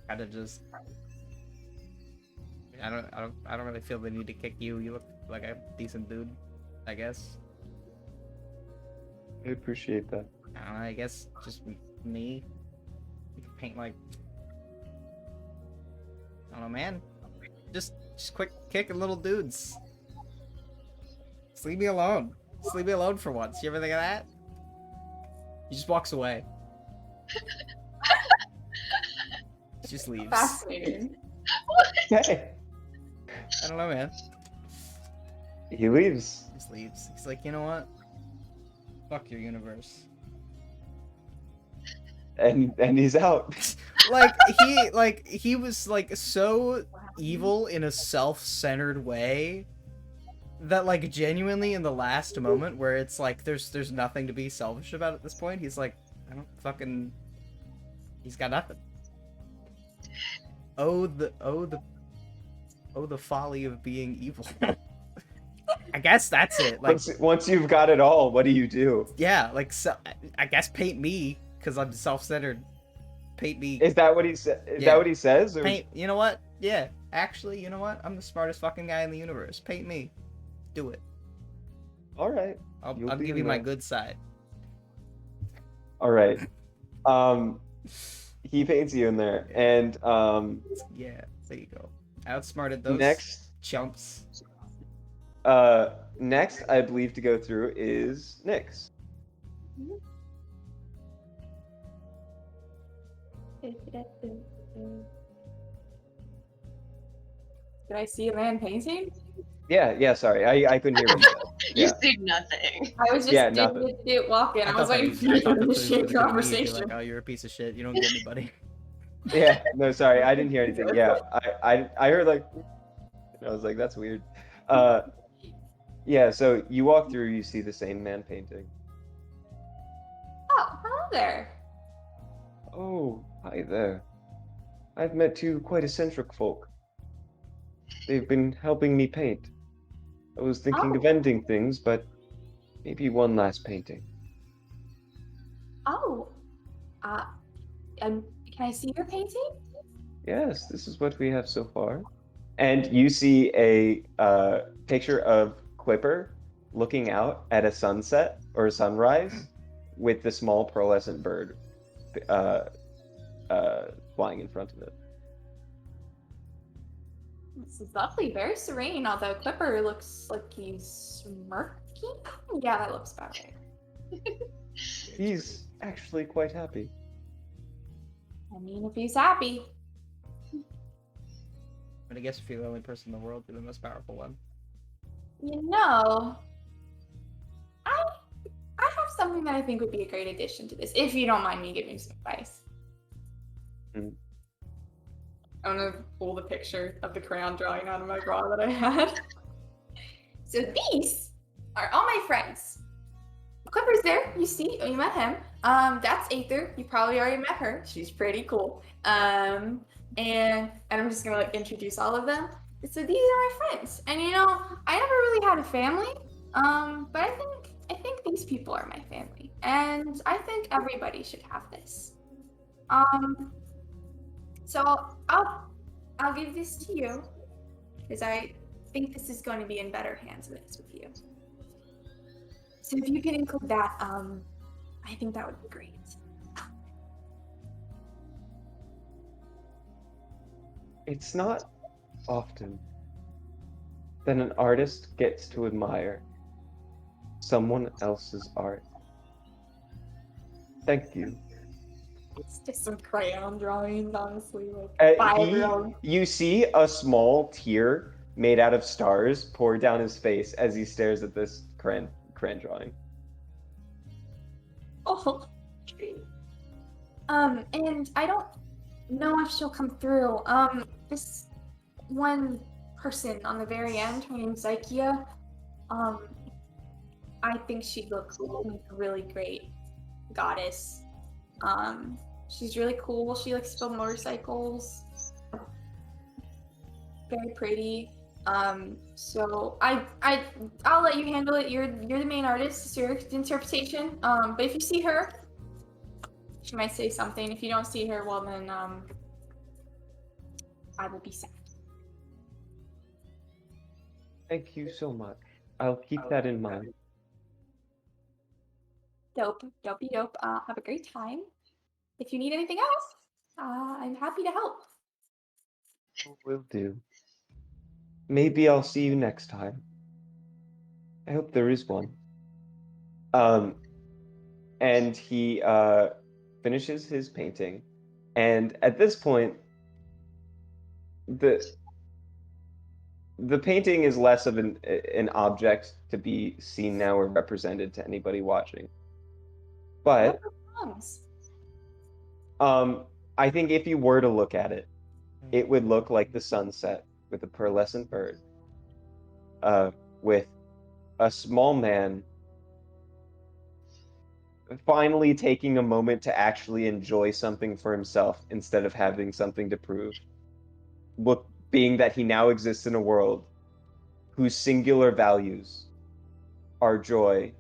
kind of just. I don't really feel the need to kick you. You look like a decent dude, I guess. I appreciate that. I don't know, I guess just me. You can paint like. I don't know, man. Just quick kicking little dudes. Just leave me alone. Just leave me alone for once. You ever think of that? He just walks away. He just leaves. Fascinating. Hey, I don't know, man. he leaves. He just leaves. He's like, you know what? Fuck your universe. And he's out. He was like so evil in a self-centered way that like genuinely in the last moment where it's like there's nothing to be selfish about at this point, he's like, I don't fucking, he's got nothing. Oh the folly of being evil. I guess that's it. Like Once you've got it all, what do you do? yeah, like so, I guess paint me because I'm self-centered. Paint me. Is that what he said? Is Yeah. that what he says? Or... Paint. You know what? Yeah. Actually, you know what? I'm the smartest fucking guy in the universe. Paint me. Do it. All right. I'll You'll be give in you my there. good side. All right. He paints you in there, and Yeah. There you go. Outsmarted those next, chumps. next I believe to go through is Nyx. Did I see a man painting? Yeah. Sorry, I couldn't hear what you said. You Yeah. see nothing. I was just Yeah, nothing. walking. I was waiting for you to initiate conversation. Like, oh, you're a piece of shit. You don't get anybody. Yeah. No, sorry, I didn't hear anything. Yeah, I heard like, and I was like, that's weird. Yeah. So you walk through, you see the same man painting. Oh, hello there. Oh, hi there. I've met two quite eccentric folk. They've been helping me paint. I was thinking of ending things, but maybe one last painting. Oh, can I see your painting? Yes, this is what we have so far. And you see a picture of Clipper looking out at a sunset or a sunrise with the small pearlescent bird flying in front of it. This is lovely, very serene, although Clipper looks like he's smirking. Yeah, that looks about right. He's actually quite happy. I mean, if he's happy. But I guess if you're the only person in the world, you're the most powerful one. You know, I have something that I think would be a great addition to this, if you don't mind me giving some advice. Mm. I'm gonna pull the picture of the crayon drawing out of my drawer that I had. So these are all my friends. Clipper's there, you see, you met him. That's Aether, you probably already met her. She's pretty cool. And I'm just gonna like introduce all of them. So these are my friends. And you know, I never really had a family. But I think these people are my family. And I think everybody should have this. So I'll give this to you because I think this is going to be in better hands than it's with you. So if you can include that, I think that would be great. It's not often that an artist gets to admire someone else's art. Thank you. It's just some crayon drawings, honestly. Like You see a small tear made out of stars pour down his face as he stares at this crayon drawing. Oh, and I don't know if she'll come through. This one person on the very end, her name's Zykia. I think she'd look like a really great goddess. She's really cool. She likes to build motorcycles. Very pretty. So I'll let you handle it. You're the main artist. It's your interpretation. But if you see her, she might say something. If you don't see her, well then I will be safe. Thank you so much. I'll keep that in mind. Dope. Dopey dope. Have a great time. If you need anything else, I'm happy to help. Will do. Maybe I'll see you next time. I hope there is one. Um, and he finishes his painting, and at this point, the the painting is less of an object to be seen now or represented to anybody watching. What But are crumbs? I think if you were to look at it, it would look like the sunset with a pearlescent bird, with a small man finally taking a moment to actually enjoy something for himself instead of having something to prove. Look, being that he now exists in a world whose singular values are joy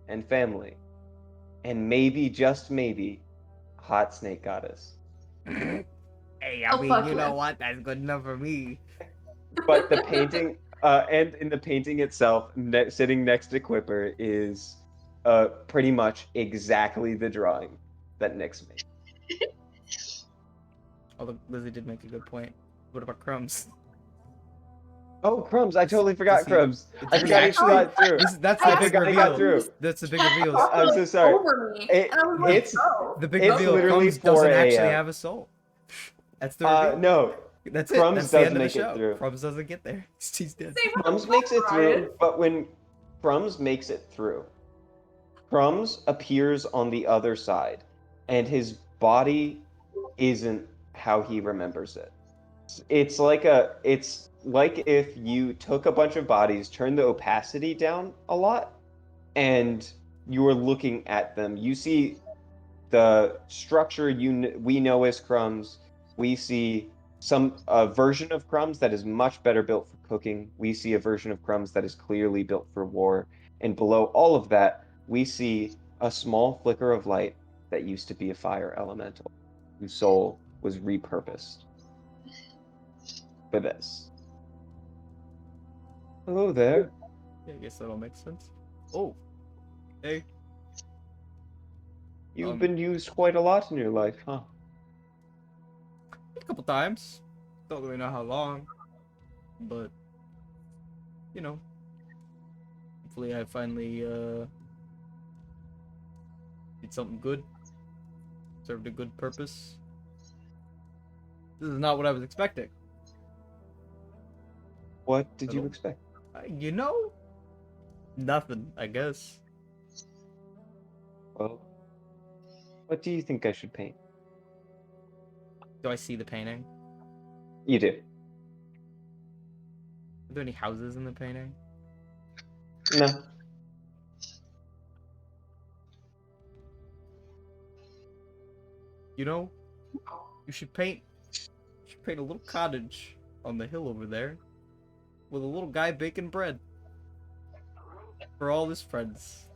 and family, and maybe, just maybe, a hot snake goddess. Hey, I Oh, mean, fuck you know yeah. what? That's good enough for me. But the painting, and in the painting itself, sitting next to Quipper is pretty much exactly the drawing that Nyx made. Although Lizzie did make a good point. What about Crumbs? Oh, Crumbs! I totally Does forgot he- Crumbs. does I he forgot he actually- got through. That's I the big forgot he got reveal. through. That's the big reveal. I'm so sorry. Over me. It- and I was like, it's- oh. The big It's reveal. literally Crumbs doesn't 4 actually a.m. have a soul. That's the reveal. No, That's Crumbs it. That's the does end of the make it show. through. Crumbs doesn't get there. He's dead. Say what Crumbs the makes fuck, it through, Ryan? but when Crumbs makes it through, Crumbs appears on the other side, and his body isn't how he remembers it. It's like if you took a bunch of bodies, turned the opacity down a lot, and you were looking at them. You see the structure we know as Crumbs. We see a version of Crumbs that is much better built for cooking. We see a version of Crumbs that is clearly built for war. And below all of that, we see a small flicker of light that used to be a fire elemental, whose soul was repurposed for this. Hello there. Yeah, I guess that'll make sense. Oh, hey. You've been used quite a lot in your life, huh? A couple times. Don't really know how long, but you know, hopefully I finally did something good, served a good purpose. This is not what I was expecting. What did you Hello? expect? You know, nothing. I guess. Well, what do you think I should paint? Do I see the painting? You do. Are there any houses in the painting? No. You know, you should paint. You should paint a little cottage on the hill over there, with a little guy baking bread for all his friends.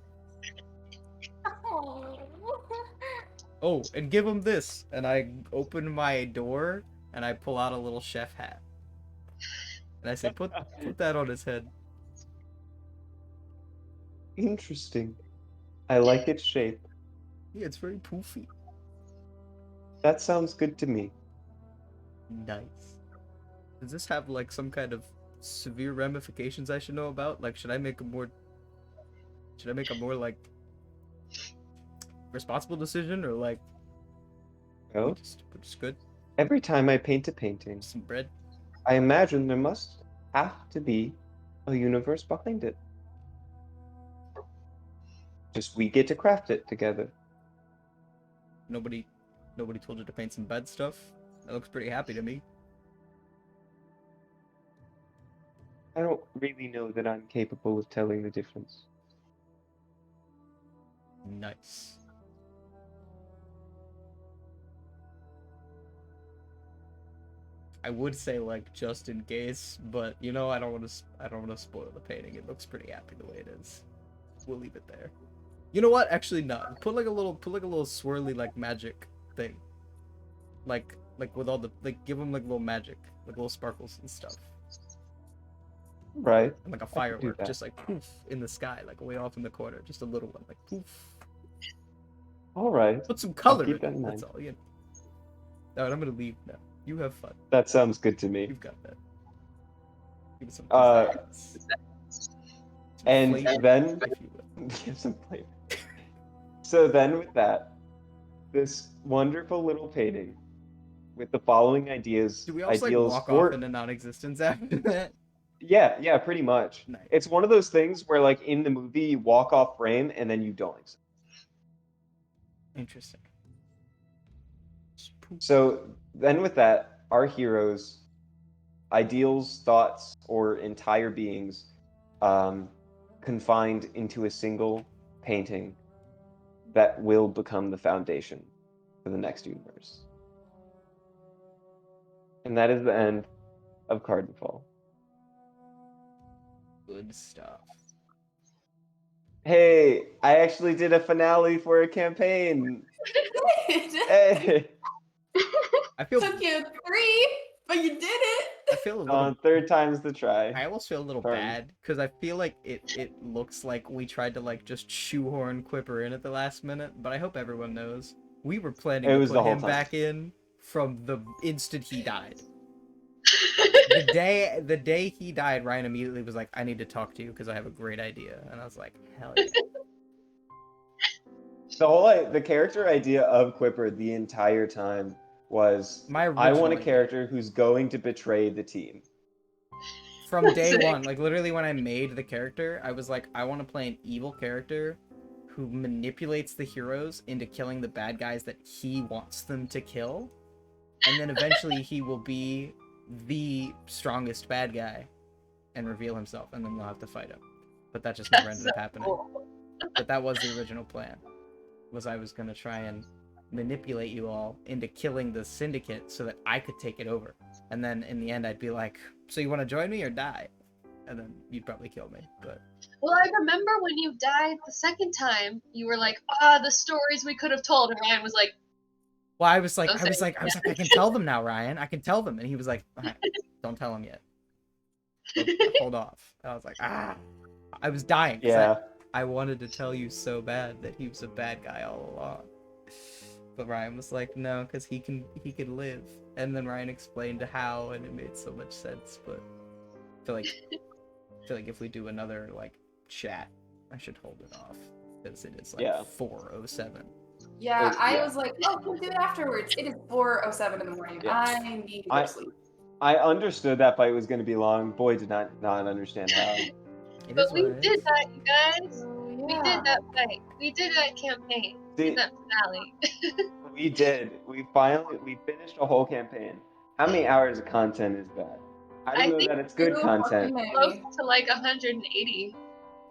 Oh, and give him this. And I open my door and I pull out a little chef hat. And I say, put that on his head. Interesting. I like its shape. Yeah, it's very poofy. That sounds good to me. Nice. Does this have like some kind of severe ramifications I should know about? Like, should I make a more like responsible decision, or like Well, we're just good? every time I paint a painting, Some bread. I imagine there must have to be a universe behind it. Just we get to craft it together. Nobody told you to paint some bed stuff. That looks pretty happy to me. I don't really know that I'm capable of telling the difference. Nice. I would say like just in case, but you know I don't want to spoil the painting. It looks pretty happy the way it is. We'll leave it there. You know what? Actually, no. Put like a little swirly like magic thing. Like like with all the give them like little magic, like little sparkles and stuff, Right. and like a do firework, that. just like poof in the sky, like way off in the corner, just a little one, like poof. All right. Put some I'll color keep in that it. in That's mind. all. You know. All right, I'm gonna leave now. You have fun. That sounds good to me. You've got that. Give it some Uh, pizzazz. Some and flavor, then if you will. give some flavor. So then, with that, this wonderful little painting with the following Do we also like ideals walk off for into non-existence after that? yeah, pretty much. Nice. It's one of those things where like in the movie you walk off frame and then you don't exist. Interesting. Just poof. So then with that, our heroes, ideals, thoughts, or entire beings, confined into a single painting that will become the foundation for the next universe. And that is the end of Cardinfall. Good stuff. Hey, I actually did a finale for a campaign. Hey, I feel Took you 3, but you did it. I feel a little third time's the try. I almost feel a little Burn. bad because I feel like it looks like we tried to like just shoehorn Quipper in at the last minute, but I hope everyone knows we were planning It to was put the whole him time. back in from the instant he died. The day he died, Ryan immediately was like, "I need to talk to you because I have a great idea," and I was like, "Hell yeah!" The character idea of Quipper the entire time was My I want a original idea. character who's going to betray the team. From day Sick. one, like literally when I made the character, I was like, I want to play an evil character who manipulates the heroes into killing the bad guys that he wants them to kill, and then eventually he will be the strongest bad guy and reveal himself, and then we'll have to fight him. But that just never That's ended up so happening. cool. But that was the original plan. Was I was gonna try and manipulate you all into killing the syndicate so that I could take it over. And then in the end I'd be like, so you wanna join me or die? And then you'd probably kill me. But Well, I remember when you died the second time, you were like, the stories we could have told. And Ryan was like, well, I was like, Don't say I can tell them now, Ryan. I can tell them. And he was like, "Ryan, don't tell them yet. Hold off." And I was like, I was dying. 'Cause Yeah. I wanted to tell you so bad that he was a bad guy all along. But Ryan was like, no, because he can live. And then Ryan explained how, and it made so much sense. But I feel like if we do another like chat, I should hold it off because it is like Yeah. 4:07. Yeah, I Yeah. was like, oh, we'll do it afterwards. It is 4:07 in the morning. Yeah. I need to go to sleep. I understood that fight was going to be long. Boy, did not understand how. It but is we what it did is. that, you guys. Oh, We yeah. did that fight. We did that campaign. We See, did that finale. we did. We finished a whole campaign. How many hours of content is that? I don't I know think that it's good Too content. fucking Close many. to like 180,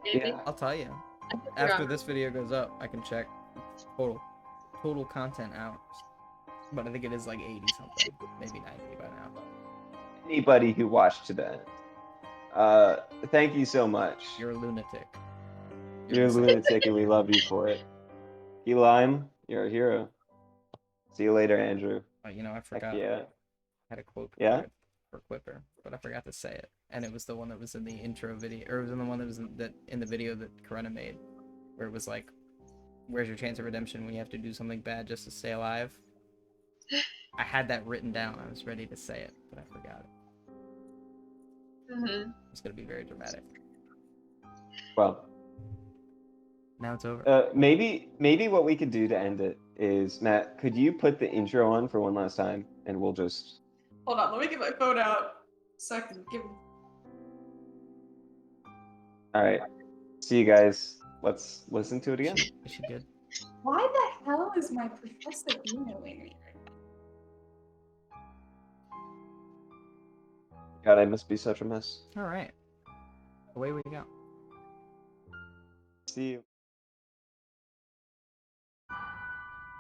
maybe. Yeah. I'll tell you. I think we're After on- this video goes up, I can check total content hours. But I think it is like 80 something, maybe 90 by now. Anybody who watched to the end. Thank you so much. You're a lunatic. You're a insane. lunatic and we love you for it. Elime, you're a hero. See you later, Andrew. You know, I Heck forgot. yeah. I had a quote Yeah? for Quipper, but I forgot to say it. And it was the one that was in the intro video, or it was in the one that was in the video that Corona made, where it was like, "Where's your chance of redemption when you have to do something bad just to stay alive?" I had that written down. I was ready to say it, but I forgot it. Mhm. It's gonna be very dramatic. Well, Now it's over. maybe what we could do to end it is, Matt, could you put the intro on for one last time and we'll just Hold on, let me get my phone out so I can give. all right. See you guys. Let's listen to it again. Is she good? Why the hell is my professor emailing me? God, I must be such a mess. All right. Away we go. See you.